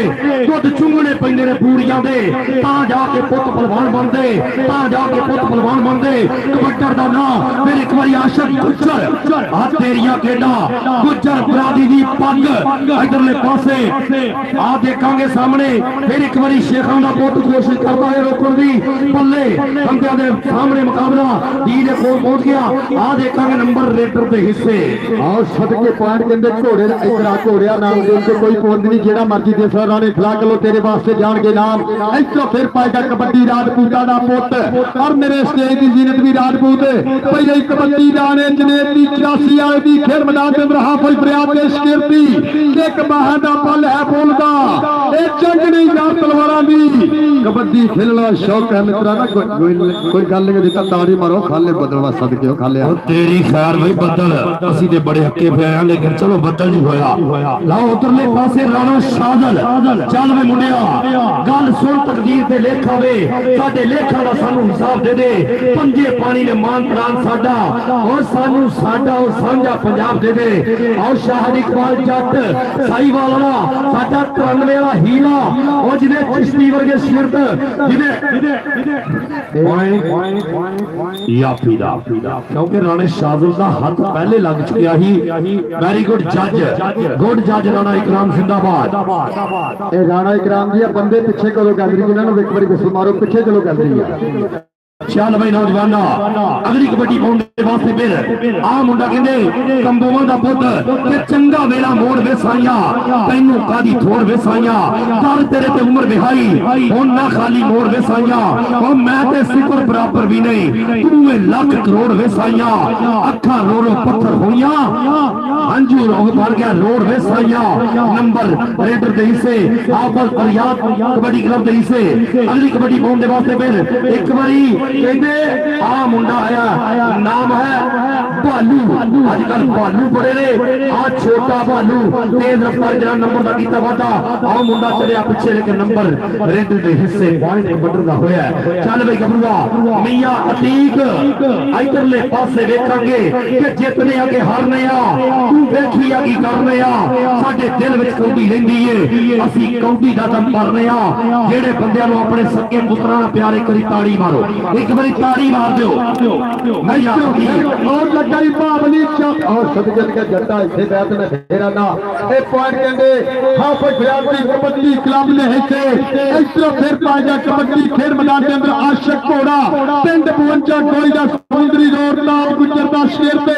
दुध चुंगने पैंदे ने पूड़ियां दे ता जाके पुत पहलवान बनदे ता जाके पुत पहलवान बनदे कबड्डर दा नाम फिर एक बारी आशक गुजर आ तेरिया केडा गुजर बरादरी दी पग इधरले पासे आ देखांगे सामने फिर एक बारी शेखां दा पुत कोशिश करदा है रोकण दी बल्ले बंदियां दे सामने मुकाबला दी दे ਕੋਲ ਪਹੁੰਚ ਗਿਆ। ਆ ਦੇਖਾਂਗੇ ਨੰਬਰ ਰੇਡਰ ਦੇ ਹਿੱਸੇ। ਆਓ ਸਦਕੇ ਪੁਆਇੰਟ ਕਹਿੰਦੇ ਘੋੜੇ ਦਾ ਇਤਰਾ ਘੋੜਿਆ ਨਾਮ ਦੇ ਉੱਤੇ ਕੋਈ ਪਹੁੰਚ ਨਹੀਂ, ਜਿਹੜਾ ਮਰਜ਼ੀ ਦੇ ਸਰਾਂ ਨੇ ਖਿਲਾ ਕਿਲੋ ਤੇਰੇ ਵਾਸਤੇ ਜਾਣਗੇ ਨਾਮ। ਇੱਥੋਂ ਫਿਰ ਪਾਏਗਾ ਕਬੱਡੀ ਰਾਜਪੂਤਾਂ ਦਾ ਪੁੱਤ ਔਰ ਮੇਰੇ ਸਟੇਜ ਦੀ ਜ਼ੀਨਤ ਵੀ ਰਾਜਪੂਤ। ਪਹਿਲੇ ਕਬੱਡੀ ਦਾਣੇ ਜਨੇਤ ਦੀ 84 ਵਾਲੇ ਦੀ ਖੇਡ ਮੈਦਾਨ ਤੇ ਰਹਾ ਕੋਈ ਫਰਿਆਦ ਦੇ ਸ਼ਕੀਰਤੀ ਇੱਕ ਬਾਹਾਂ ਦਾ ਪਲ ਹੈ ਬੋਲਦਾ ਇਹ ਜੰਗ ਨਹੀਂ ਯਾਰ ਤਲਵਾਰਾਂ ਦੀ। ਕਬੱਡੀ ਖੇਲਣਾ ਸ਼ੌਕ ਹੈ ਮਿੱਤਰਾ ਨਾ ਕੋਈ ਗੱਲ ਨਹੀਂ ਦਿੱਤਾ ਤਾੜੀ ਮਾਰੋ ਖਾਲੇ ਬਦਲਵਾ ਸਦਕੇ ਖਾਲਿਆ ਤੇਰੀ ਖੈਰ ਬਈ ਬੱਦਲ ਅਸੀਂ ਤੇ ਬੜੇ ਹੱਕੇ ਪਏ ਆ ਲੇਕਿਨ ਚਲੋ ਬੱਦਲ ਨਹੀਂ ਹੋਇਆ। ਲਾਓ ਉਧਰਲੇ ਪਾਸੇ ਰਾਣਾ ਸ਼ਾਦਲ ਚੱਲ ਵੇ ਮੁੰਡਿਆ ਗੱਲ ਸੁਣ ਤਕਦੀਰ ਦੇ ਲੇਖਾ ਵੇ ਸਾਡੇ ਲੇਖਾਂ ਦਾ ਸਾਨੂੰ ਹਿਸਾਬ ਦੇ ਦੇ। ਪੰਜੇ ਪਾਣੀ ਨੇ ਮਾਨ ਪ੍ਰਾਨ ਸਾਡਾ ਔਰ ਸਾਨੂੰ ਸਾਡਾ ਉਹ ਸਾਂਝਾ ਪੰਜਾਬ ਦੇ ਦੇ। ਔਰ ਸ਼ਾਹਦ ਇਕਬਾਲ ਜੱਟ ਸਾਈਵਾਲ ਵਾਲਾ ਸਾਡਾ 93 ਵਾਲਾ ਹੀਰਾ ਉਹ ਜਿਹਨੇ ਚਿਸ਼ਤੀ ਵਰਗੇ ਸ਼ਿਰਤ ਯਾਫੀ ਦਾ ਕਿਉਂਕਿ ਰਾਣੇ ਸ਼ਾਦਲ ਦਾ ਹੱਥ ਪਹਿਲੇ ਲੱਗ ਚੁੱਕਿਆ ਹੀ। ਵੈਰੀ ਗੁੱਡ ਜੱਜ ਰਾਣਾ ਇਕਰਾਮ ਜ਼ਿੰਦਾਬਾਦ। ਇਹ ਰਾਣਾ ਇਕਰਾਮ ਜੀ ਆ ਬੰਦੇ ਪਿੱਛੇ ਕਦੋਂ ਗੱਲ ਰਹੀ ਇਹਨਾਂ ਨੂੰ ਇੱਕ ਵਾਰੀ ਵਿਸਲ ਮਾਰੋ ਪਿੱਛੇ ਚਲੋ ਗੱਲ ਰਹੀ ਆ। ਚੱਲ ਬਈ ਨੌਜਵਾਨਾ ਅਗਲੀ ਕਬੱਡੀ ਪਾਉਣ ਦੇ ਵਾਸਤੇ ਫਿਰ ਆ ਮੁੰਡਾ ਕਹਿੰਦੇ ਕੰਬੋਵਾਂ ਦਾ ਪੁੱਤ ਤੇ ਚੰਗਾ ਵੇਲਾ ਮੋੜ ਵੇਸਾਈਆਂ ਤੈਨੂੰ ਕਾਦੀ ਥੋੜ ਵੇਸਾਈਆਂ ਕਰ ਤੇਰੇ ਤੇ ਉਮਰ ਵਿਹਾਈ ਹੁਣ ਨਾ ਖਾਲੀ ਮੋੜ ਵੇਸਾਈਆਂ ਉਹ ਮੈਂ ਤੇ ਸਿਫਰ ਬਰਾਬਰ ਵੀ ਨਹੀਂ ਤੂੰ ਇਹ ਲੱਖ ਕਰੋੜ ਵੇਸਾਈਆਂ ਅੱਖਾਂ ਰੋ ਪੱਥਰ ਹੋਈਆਂ ਹੰਝੂ ਰੋਹ ਭਰ ਗਿਆ ਰੋੜ ਵੇਸਾਈਆਂ ਨੰਬਰ ਰੇਡਰ ਦੇ ਹਿੱਸੇ ਆਪਸ ਫਰਿਆਦ ਕਬੱਡੀ ਕਲੱਬ ਦੇ ਹਿੱਸੇ ਅਗਲੀ ਕਬੱਡੀ ਪਾਉਣ ਦੇ ਵਾਸਤੇ ਫਿਰ ਇੱਕ ਵਾਰੀ ਕਹਿੰਦੇ ਆ ਮੁੰਡਾ ਆਇਆ ਨਾਮ ਹੈ ਭਾਲੂ। ਅੱਜ ਕੱਲ ਭਾਲੂ ਬੜੇ ਨੇ ਆ ਛੋਟਾ ਭਾਲੂ ਤੇਜ਼ ਰਫ਼ਤਾਰ ਜਿਹੜਾ ਨੰਬਰ ਦਾ ਕੀਤਾ ਵਾਦਾ ਆ ਮੁੰਡਾ ਚਲਿਆ ਪਿੱਛੇ ਲੇਕਿਨ ਨੰਬਰ ਰੇਡ ਦੇ ਹਿੱਸੇ ਪੁਆਇੰਟ ਨੰਬਰ ਦਾ ਹੋਇਆ। ਚੱਲ ਬਈ ਗੱਭਰੂਆ ਮੀਆਂ ਅਤੀਕ ਇਧਰਲੇ ਪਾਸੇ ਵੇਖਾਂਗੇ ਕਿ ਜਿੱਤਨੇ ਆ ਕਿ ਹਾਰਨੇ ਆ ਤੂੰ ਵੇਖੀ ਆ ਕੀ ਕਰਨੇ ਆ ਸਾਡੇ ਦਿਲ ਵਿੱਚ ਕੌਡੀ ਰਹਿੰਦੀ ਏ ਅਸੀਂ ਕੌਡੀ ਦਾ ਦਮ ਭਰਨੇ ਆ। ਜਿਹੜੇ ਬੰਦਿਆਂ ਨੂੰ ਆਪਣੇ ਸੱਕੇ ਪੁੱਤਰਾਂ ਨਾਲ ਪਿਆਰੇ ਕਰੀ ਤਾੜੀ ਮਾਰੋ ਇੱਕ ਵਾਰੀ ਤਾੜੀ ਮਾਰ ਦਿਓ ਮੈਂ ਔਰ ਲੱਗੀ ਬਾਬਲੀ ਚੱਕ ਔਰ ਸਦਕੇ ਕੇ ਜੱਟਾ ਇੱਥੇ ਬੈਠ ਨੇ ਫੇਰਾ ਨਾ ਇਹ ਪੁਆਇੰਟ ਕਹਿੰਦੇ ਹਾਫਿਜ਼ ਫਰਿਆਦੀ ਕਬੱਡੀ ਕਲੱਬ ਨੇ ਇੱਥੇ ਇਧਰੋਂ ਫਿਰ ਪਾਇਆ ਕਬੱਡੀ ਖੇਡ ਮੈਦਾਨ ਦੇ ਅੰਦਰ ਆਸ਼ਕ ਘੋੜਾ ਪਿੰਡ 52 ਗੋਲੀ ਦਾ ਸਮੁੰਦਰੀ ਰੋਡ ਨਾਲ ਗੁੱਜਰ ਦਾ ਸ਼ੇਰ ਤੇ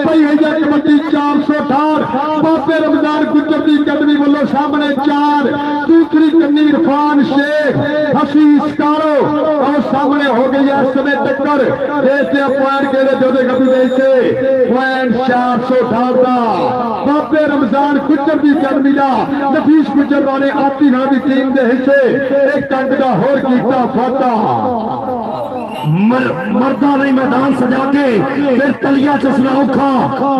ਪਈ ਹੋਈ ਹੈ ਕਬੱਡੀ 468 ਬਾਬੇ ਰਮਜ਼ਾਨ ਗੁੱਜਰ ਦੀ ਅਕੈਡਮੀ ਵੱਲੋਂ ਸਾਹਮਣੇ 4 ਦੂਸਰੀ ਕੰਨੀ ਇਰਫਾਨ ਸ਼ੇਖ ਹਸੀਸ ਕਾਰੋ ਔਰ ਸਾਹਮਣੇ ਹੋ गई है समय टक्कर ऐसे पॉइंट के लिए जो गति से पॉइंट 468 का बाबे रमजान गुजर की अकेडमी का नफीस गुजर वाले आपकी नाम की टीम के हिस्से एक टंग का होर कीता फाता मरदा नहीं मैदान सजा के फिर तलिया चसना औखा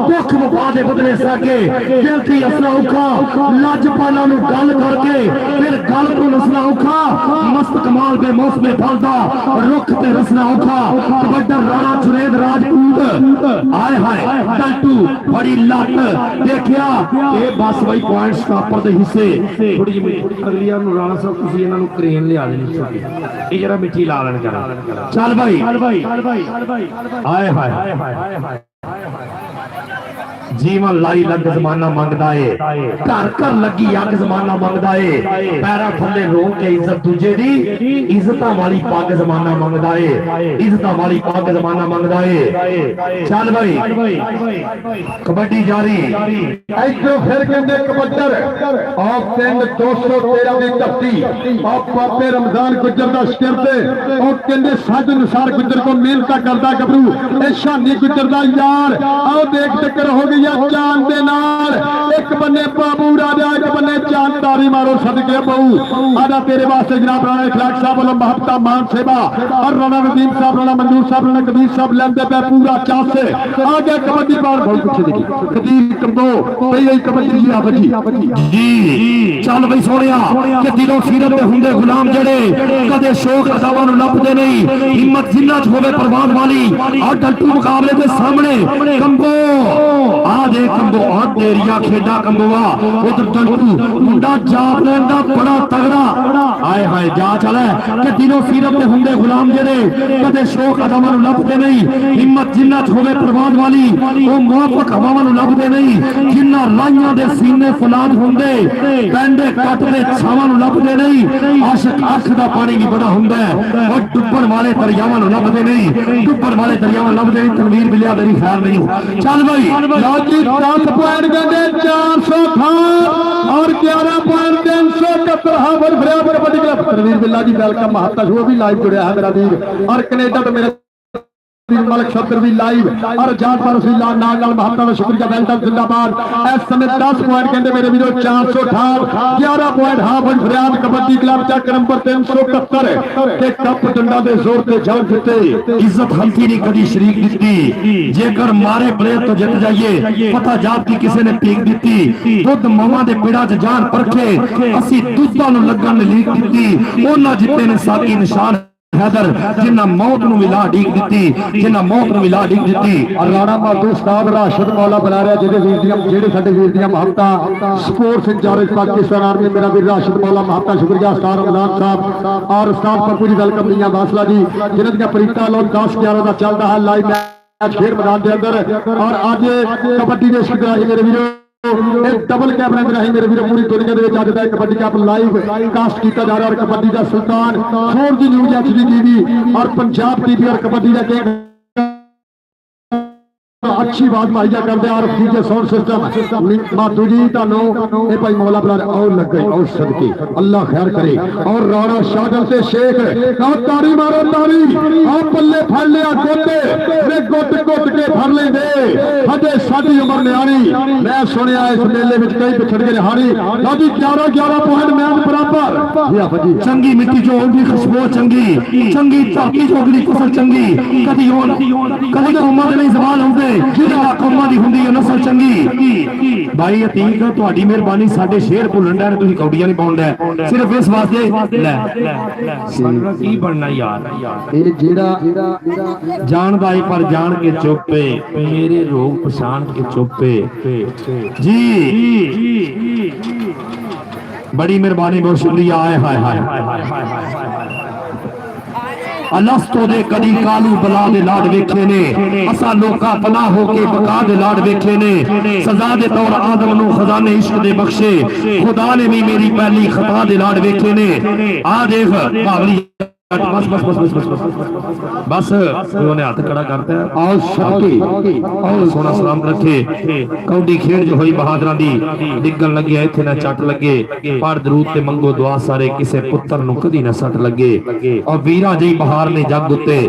दुख वफा दे बदले सके गिनती असना औखा लाजपाला नु गल करके फिर गल को नसना औखा मस्त कमाल बे मौसम फलदा रुख ते रसना औखा कबड्डर राणा जुनेद राजपूत आए हाय टंटू बड़ी लट देखिया ये बस भाई पॉइंट स्टॉपर दे हिस्से थोड़ी जी अगलियां नु राणा साहब तुसी इन्हां नु क्रेन लिया देनी ये जरा मिट्टी ला लेन करा चल भाई आए हाय जीवन लाई लग जमाना मंगदा है घर घर लगी अग जमाना मंगदा है पैरा थले रोक के इज्जत दूजे दी इज्जतां वाली पग जमाना मंगदा है इज्जतां वाली पग जमाना मंगदा है। चल भाई कबड्डी जारी इधरों फिर कहंदे कबड्डर आप पिंड 213 दी धरती आप बाबे रमजान गुजर दा शिरते और कहंदे साध अनुसार गुजर को मेहनत करदा गबरू ए शानी गुजर दा यार आओ देख टक्कर हो गई चांद दे नाल एक बन्ने बाबू राजा एक बन्ने चांद तारी मारो सदके बहु आदा तेरे वास्ते जनाब राणा इखलाक साहब वालों महबता मान सेवा और राणा नदीम साहब राणा मंजूर साहब राणा कबीर साहब लेंदे पे पूरा चांस से आगे कबड्डी पार बहुत पीछे देखी कदीर कंबो पहले कबड्डी जी बची जी चल भाई सोनिया कि दिलों सीरत दे हुंदे गुलाम जड़े कदे शौक अदावां नु लपदे नहीं हिम्मत जिन्ना च होवे परवान वाली और डल्टू मुकाबले दे सामने कंबो आ दे कंबो और तेरिया खेडा कंबुआ उधर टंटू मुंडा जाफलैन दा बड़ा तगड़ा आए हाय जा चले कि दिनों सीरत दे हुंदे गुलाम जेड़े कदे शौक अदमां नूं लभदे नहीं हिम्मत जिन्नत होवे परवान वाली ओ मुआफक हवावां नूं लभदे नहीं जिन्ना लाइयां दे सीने फलाद हुंदे पैंडे कट दे छावां नूं लभदे नहीं आशिक अख दा पानी भी बड़ा हुंदा है और डुब्बण वाले दरियावां नूं लभदे नहीं डुब्बण वाले दरियावां लभदे नहीं तनवीर बिलिया मेरी खैर नहीं चल भाई लाजी 10 पॉइंट गंदे 408 और 11 पॉइंट 371 हावर बराबर कबड्डी क्लब तनवीर बिल्ला जी वेलकम महत्ता शो भी लाइव जुड़िया है मेरा वीर और कनेडा तो मेरा मलक शब्द भी लाइव और जान पर रसूल नाल महत्ता का शुक्रिया वेलकम जिंदाबाद इस समय 10 पॉइंट कहते मेरे वीरों 468 11 पॉइंट हाफ फरियाद कबड्डी क्लब चक नंबर 371 के कप डंडा दे जोर ते जान जिते इज्जत हल्की नहीं कदी शरीक दिती जेकर मारे प्लेयर तो जित जाइए पता जात की किसी ने पीक दिती दुध मामा दे पिड़ा च जान परखे असी दुधा नु लगन लीक दिती ओना जिते ने साकी निशान हैदर जिन्ना मौत नु मिला ढीक दिती जिन्ना मौत नु मिला ढीक दिती और राणा बहादुर साहब राशिद मौला बना रहा जेडे वीर दी जेडे साडे वीर दी महत्ता स्पोर्ट्स इंचार्ज पाकिस्तान आर्मी मेरा वीर राशिद मौला महत्ता शुक्रिया स्टार रमजान साहब और उस्ताद पप्पू जी वेलकम दिया बासला जी जिन्हां दी प्रीता लोग 10-11 दा चलदा है लाइव मैच खेल मैदान दे अंदर और आज कबड्डी दे शिकराई मेरे वीरों एक डबल कैमरे में रही मेरे वीर पूरी दुनिया के अज का कबड्डी कप लाइव कास्ट किया जा रहा है और कबड्डी का सुल्तान शोर दी न्यूज़ एचडी टीवी और पंजाब टीवी और कबड्डी का के अच्छी बात मुहैया कर दे और डीजे साउंड सिस्टम मातू जी तानो ए भाई मौला बुला और लग गए और सदके अल्लाह खैर करे और राणा शागल से शेख और तारी मारो तारी और पल्ले फड़ लिया गोटे वे गोट गोट के फड़ लेंगे हजे साडी उम्र न्याणी मैं सुनिया इस मेले में कई पिछड़ गए हानी लाजी 11 पॉइंट मैच बराबर जी आप जी चंगी मिट्टी जो होगी खुशबू चंगी चंगी धरती जो होगी कुसल चंगी कदी उम्र नहीं सवाल होंगे जिहड़ा कौमां दी हुंदी है नस्ल चंगी भाई अतीक तुहाडी मेहरबानी साडे शेर भुल्लण दा तुसीं कौडियां नहीं पाउंदा सिर्फ इस वास्ते ले साडा की बनना यार ए जेड़ा जानदा है पर जान के चुप्पे मेरे रोग पछाण के चुप्पे जी बड़ी मेहरबानी बहुत शुक्रिया हाय हाय हाय अलस्तो दे कदी कालू बला दे लाड वेखे ने असा लोका पना होके बका दे लाड वेखे ने सजा दे तौर आदम नु खजाने इश्क दे बख्शे खुदा ने भी मेरी पहली खता दे लाड वेखे ने आ देख भावली बस बस बस बस बस बस बस उन्होंने हाथ खड़ा करता है आओ शक्ति आओ सोना सलाम रखे कौडी खेड़ जो हुई बहादरां दी डिगन लगे इथे ना चट लगे पर दरूद ते मंगो दुआ सारे किसे पुत्र नु कदी ना सट लगे और वीरा जी बहार ने जग उत्ते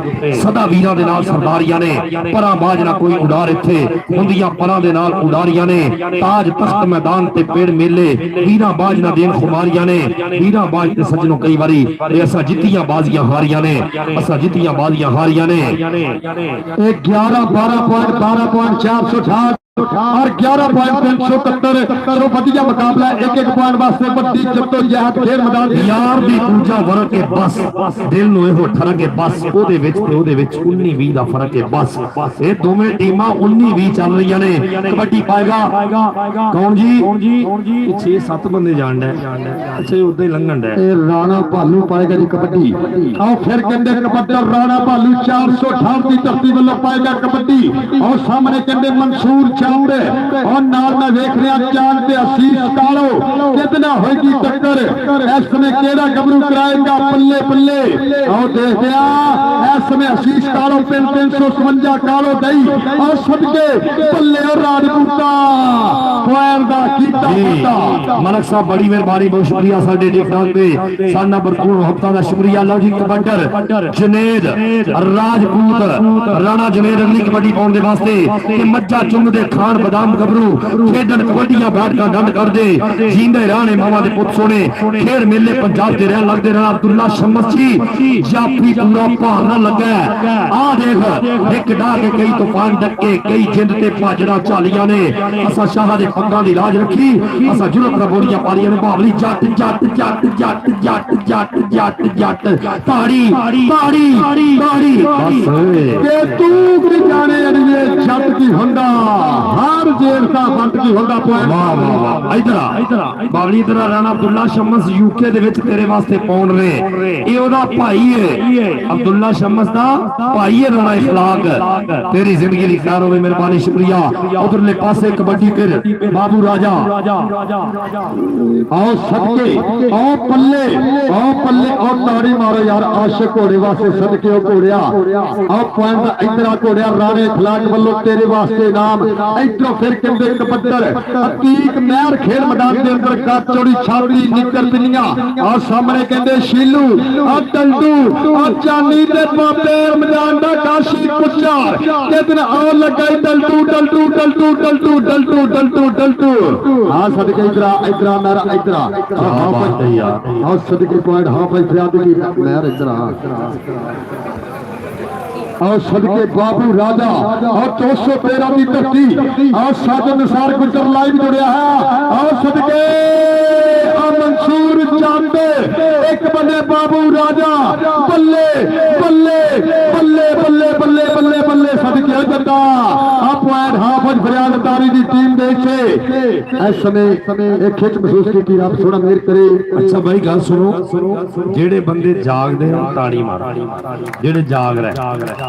सदा वीरा दे नाल सरदारियां ने परा बाज ना कोई उडार इथे हुंदियां परा दे नाल उडारियां ने ताज तख्त मैदान ते पेड़ मेले वीरा बाज ना देन खुमारियां ने वीरा बाज ते सजनो कई बारी ऐसा जितियां बाज हारियां ने असा जितियां बाजियां हारियां ने 11 12 पॉइंट 12 पॉइंट 468 और 11 पॉइंट 371 तो बढ़िया मुकाबला एक पॉइंट वास्ते बड़ी जद्दोजहद खेल मैदान यार दी दूजा वर्ग के बस दिल नु एहो ठरा के बस ओदे विच ते ओदे विच 19 20 दा फर्क है बस ये दोवें टीमां 19 20 चल रही ने कबड्डी पाएगा कौन जी 6 7 बंदे जान दे अच्छा उधर ही लंघन दे ए राणा भालू पाएगा जी कबड्डी आओ फिर कहंदे कबड्डी राणा भालू 468 की धरती वालों पाएगा कबड्डी और सामने कहंदे मंसूर चाउड़े और नाल में देख रहा चांद ते आशीष कालो कितना होगी टक्कर इस समय केड़ा गबरू कराएगा पल्ले पल्ले और देख रहा इस समय आशीष कालो 357 कालो दई और सदके पल्ले और राजपूता फायर दा कीता मलक साहब बड़ी मेहरबानी बहुत शुक्रिया साडे टिकटॉक पे साडा भरपूर मोहब्बतां दा शुक्रिया लो जी कबड्डर जुनेद राजपूत राणा जुनेद अगली कबड्डी पाउण दे वास्ते ते मज्जा चुंग दे खान बादाम गबरू खेडन कबड्डियां बैठ का डंड कर दे जींदे राणे मावा दे पुत सोने खेल मेले पंजाब दे रहन लगदे रहना अब्दुल्ला शम्स जी जाफी पूरा भाना लगा आ देख एक डा के कई तूफान डके कई जिंद ते भाजड़ा चालियां ने असा शाह दे पग्गां दी लाज रखी असा जुलत रबोड़ियां पालियां ने बावली जट जट जट जट जट जट जट जट ताड़ी ताड़ी ताड़ी बस के तू की जाने अड़िए जट की हुंदा हर जेल ਤਾਂ ਫੰਟ ਕੀ ਹੁੰਦਾ ਪੁਆਇੰਟ। ਵਾਹ ਵਾਹ ਵਾਹ, ਇਧਰ ਆ ਬਾਬਲੀ, ਇਧਰ ਰਾਣਾ ਅਬਦੁੱਲਾ ਸ਼ਮਸ ਯੂਕੇ ਦੇ ਵਿੱਚ ਤੇਰੇ ਵਾਸਤੇ ਪਹੁੰਚ ਰਹੇ। ਇਹ ਉਹਦਾ ਭਾਈ ਹੈ, ਅਬਦੁੱਲਾ ਸ਼ਮਸ ਦਾ ਭਾਈ ਹੈ ਰਾਣਾ ਇਖਲਾਕ। ਤੇਰੀ ਜ਼ਿੰਦਗੀ ਦੀ ਖੈਰ ਹੋਵੇ, ਮਿਹਰਬਾਨੀ, शुक्रिया। उधरले पासे कबड्डी फिर बाबू राजा, आओ सदके, आओ पल्ले, आओ ताड़ी मारो यार आशिक घोड़े वास्ते सदके ओ घोड़िया। आओ पॉइंट इधर आ घोड़िया, राणे इखलाक वालों तेरे वास्ते इनाम। इधरों फिर कहंदे कबड्डर अतीक महर खेल मैदान के अंदर कद चौड़ी छाती निकर पिनिया। और सामने कहंदे शीलू आ टंडू आ चानी दे बाबे मैदान दा काशी पुचार के दिन आओ लगाई डलटू डलटू डलटू डलटू डलटू डलटू डलटू। हाँ सदके इधर मेरा इधर हाँ भाई यार, हाँ सदके पॉइंट, हाँ भाई फरियाद की मेहर इधर और सदके बाबू राजा और 213 की धरती और साजन निसार गुजर लाइव जुड़िया है। और सदके मंसूर चांदे एक बने बाबू राजा, बल्ले बल्ले बल्ले बल्ले बल्ले बल्ले बल्ले सदके जता आप पॉइंट हाफज फरियाद तारी की टीम देखे इस समय एक खिच महसूस की रब सोना मेहर करे। अच्छा भाई गल सुनो, जेड़े बंदे जागदे हैं ताड़ी मारो, जेड़े जाग रहे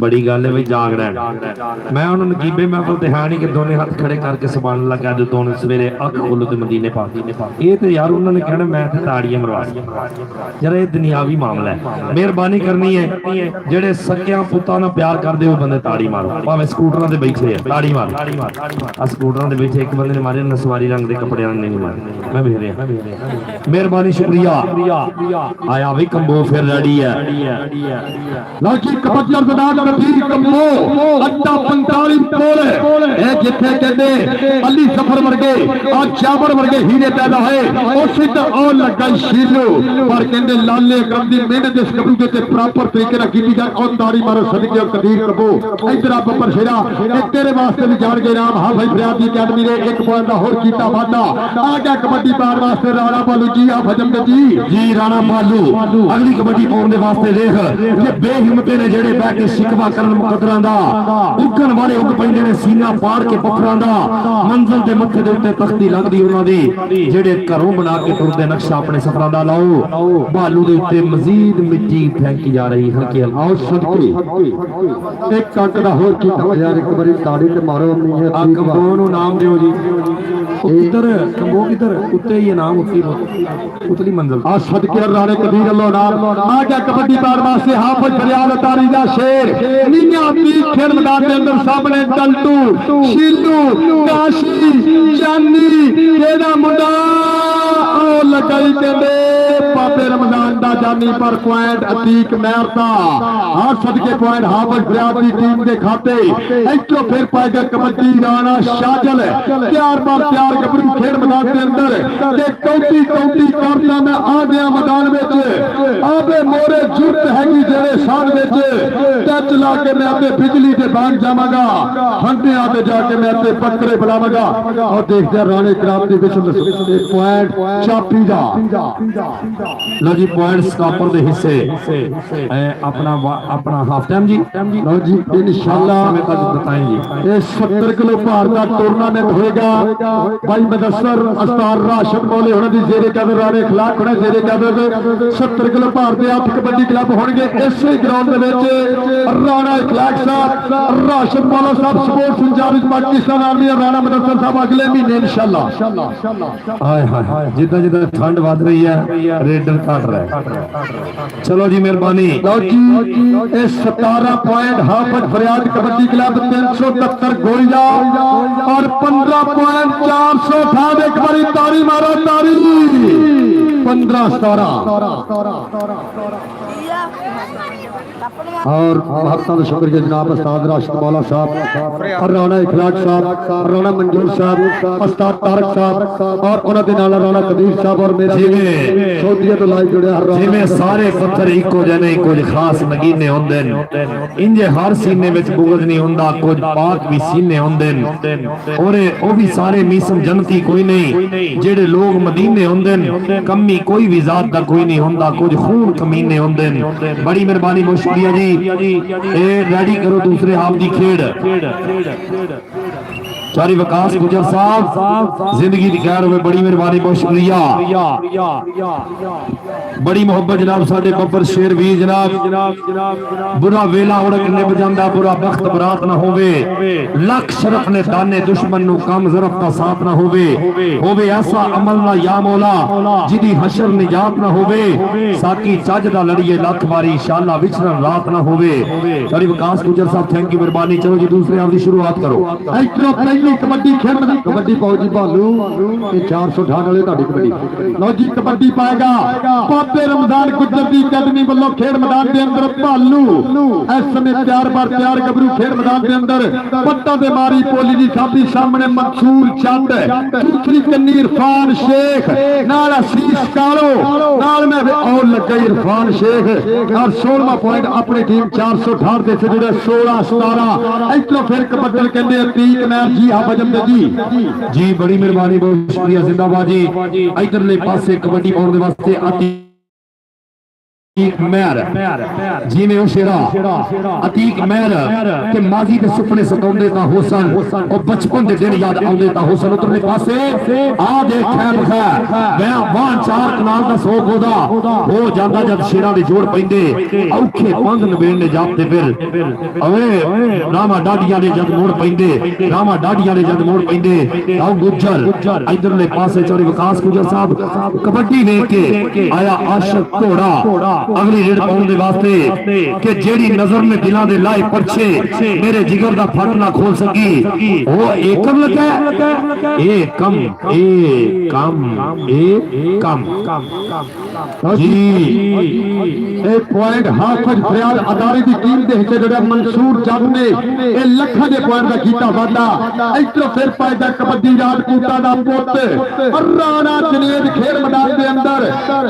बड़ी गल है भाई, जाग रहा है। मैं उन्होंने नकीबे महफिल ते है नहीं कि दोने हाथ खड़े करके सुभान अल्लाह कह दो, दोनों सवेरे अख खोलो ते मदीने पाक। ये तो यार उन्होंने कहना मैं ते ताड़ियां मरवा जरा, ये दुनियावी मामला है। मेहरबानी करनी है जेड़े सकियां पुत्तां नाल प्यार करदे हो बंदे ताड़ी मारो, भावें स्कूटरां ते बैठे है ताड़ी मारो। आ स्कूटरां ते बैठे एक बंदे ने मारे नसवारी रंग दे कपड़े नहीं मारे, मैं वेख रहा। मेहरबानी शुक्रिया। आया भी कंबो फिर रेडी है लड़की कबड्डर मैदान कबीर कंबो अड्डा 45 पोल है जिथे कहते अली सफर वर्गे और जाबर वर्गे हीरे पैदा होए उसी तरह और लगा शीलू पर कहते लाले करम दी मेहनत इस कबरू के प्रॉपर तरीके नाल कीती जाए। और ताड़ी मारो सदके और कबीर कंबो इधर आप बब्बर शेरा एक तेरे वास्ते भी जान के नाम। हाँ भाई फरियाद दी अकादमी ने एक पॉइंट दा होर कीता वादा आ गया कबड्डी पार वास्ते राणा बालू जी आ भजम जी राणा बालू अगली कबड्डी पाउण दे वास्ते देख ये बेहिम्मते ने जेड़े बैठ के शिकवा करन मुकदरां दा उगन वाले उग पैंदे ने सीना फाड़ के पत्थरां दा मंजिल दे मत्थे दे उत्ते तख्ती लगदी उन्हां दी जेड़े घरों बना के टुरदे नक्शा अपने सफरां दा लाओ बालू दे उत्ते मजीद मिट्टी फेंकी जा रही हल्की आओ सदके एक कंक दा होर कीता यार एक बारी ताड़ी ते मारो अपनी है कंबो नु नाम दियो जी किधर कंबो किधर उत्ते ही नाम उत्ती उतली मंजिल आ सदके राणे कबीर अल्लाह नाम आ गया कबड्डी पार वास्ते हाफिज फरियाद तारी दा शेर नीया भी खेल मैदान के अंदर सामने डलटू शीलू काशी चांदी केदा मुंडा ओ लगाई कहंदे बाबे रमजान दा जानी पर पॉइंट अतीक मेहर दा। हाँ सदके पॉइंट हाफिज फरियाद की टीम के खाते इधरों फिर पाएगा कबड्डी राणा शाजल प्यार बार प्यार गबरू खेल मैदान के अंदर ते कौटी कौटी करता मैं आ गया मैदान में आबे मोरे जुर्त हैगी जेड़े सान विच टच ला के मैं अपने बिजली के बांध जावांगा हंडियां ते जाके मैं अपने पत्थरे बुलावांगा। और देखते राणे कराम दी विच पॉइंट चापी दा लो जी पॉइंट स्टॉपर दे हिस्से अपना अपना हाफ टाइम जी लो जी इंशाल्लाह बताएंगे ये 70 किलो भार का टूर्नामेंट होएगा। भाई मुदस्सर अस्तार राशिद मौले होने दी जेरे कदर राणे इखलाक होने जेरे कदर 70 किलो भार दे 8 कबड्डी क्लब होणगे इसे ग्राउंड दे विच राणा इखलाक साहब राशिद मौला साहब sports incharge Pakistan army Rana Mudassar साहब अगले महीने इंशाल्लाह। हाय हाय जिदा जिदा ठंड वध रही है रेडर काट रहा है। चलो जी मेहरबानी लो जी 17 पॉइंट हाफिज फरियाद कबड्डी क्लब 373 गोरिया और 15 पॉइंट 400 एक बारी तारी मारो तारी 15-17 और भक्तों का शुक्रिया जनाब उस्ताद राशिद मौला साहब और राणा इखलाक साहब राणा मंजूर साहब उस्ताद तारक साहब और उन्होंने नाल राणा कबीर साहब और मेरा सऊदीया तो लाइव जुड़े जिवें सारे पत्थर इको जने कुछ खास नगीने होंदे ने इंजे हर सीने विच बुगज नहीं हुंदा कुछ पाक भी सीने होंदे ने और ओ भी सारे मीसम जनती कोई नहीं जेड़े लोग मदीने होंदे ने कमी कोई भी जात दा कोई नहीं हुंदा कुछ खून कमीने होंदे ने। बड़ी मेहरबानी मुश्किल शुक्रिया जी। रेडी करो दूसरे हाफ की खेड। चारी विकास गुजर साहब जिंदगी की खैर हो, बड़ी मेहरबानी, बहुत शुक्रिया, बड़ी मोहब्बत जनाब। साडे बब्बर शेर वीर जनाब, बुरा वेला उड़ के निभ जांदा, बुरा वक्त बरात ना होवे, लख शरफ ने दाने दुश्मन नु कम ज़रफ का साथ ना होवे ऐसा अमल ना या मौला जिदी हशर निजात ना होवे, साकी चज दा लड़िए लख बारी इंशाअल्लाह विचरन रात ना होवे। चारी विकास गुजर साहब थैंक यू, मेहरबानी। चलो जी दूसरे हाफ की शुरुआत करो। कबड्डी खेल कबड्डी पाओ जी भालू, ये 400 ढाण वाले ਤੁਹਾਡੀ कबड्डी लो जी। कबड्डी पाएगा बाबे रमजान गुजर दी अकैडमी वालों खेल मैदान के अंदर भालू इस समय तैयार बार तैयार गबरू खेल मैदान के अंदर पट्टा दे मारी पोली जी साबी सामने मंसूर चंद, दूसरी कन्नी इरफान शेख नाल असीस कालो नाल में और लगे इरफान शेख और 16वां पॉइंट अपनी टीम 400 ढाण दे से जेड़ा 16 17 इधरों फिर कबड्डी कहंदे अतीक मैच जी आप बजम जी बड़ी मेहरबानी, बहुत शुक्रिया, जिंदाबाद जी। इधरले पासे कबड्डी पाउण दे वास्ते अतीक महर जिवें ओ शेरा अतीक महर के माजी दे सुपने सताउंदे ता हुसन और बचपन दे दिन याद आउंदे ता हुसन। उधरले पासे आ देख खैर मैं वाहन 4 कनाल दा 100 गोदा हो जांदा जब शेरां दे जोड़ पैंदे औखे पंग नबेड़ ने जापते फिर अवे रामा डाडियां दे जद मोड़ पैंदे, रामा डाडियां दे जद मोड़ पैंदे आओ गुज्जर। इधरले पासे चौरी विकास गुज्जर साहब कबड्डी लेके आया आशिक घोड़ा अगली रेड पाउण दे वास्ते कि जेड़ी नजर ने दिलां दे लाए परछे मेरे जिगर दा फट ना खोल सकी, ओ एकम लगा ए कम जी। ए पॉइंट हाफिज फरियाद अदारी दी टीम दे हिस्से जेड़ा मंसूर जग ने ए लखां दे पॉइंट दा कीता वादा। इधर फिर पाएगा कबड्डी राजपूता दा पुੱਤ राणा जनेद खेल मैदान दे अंदर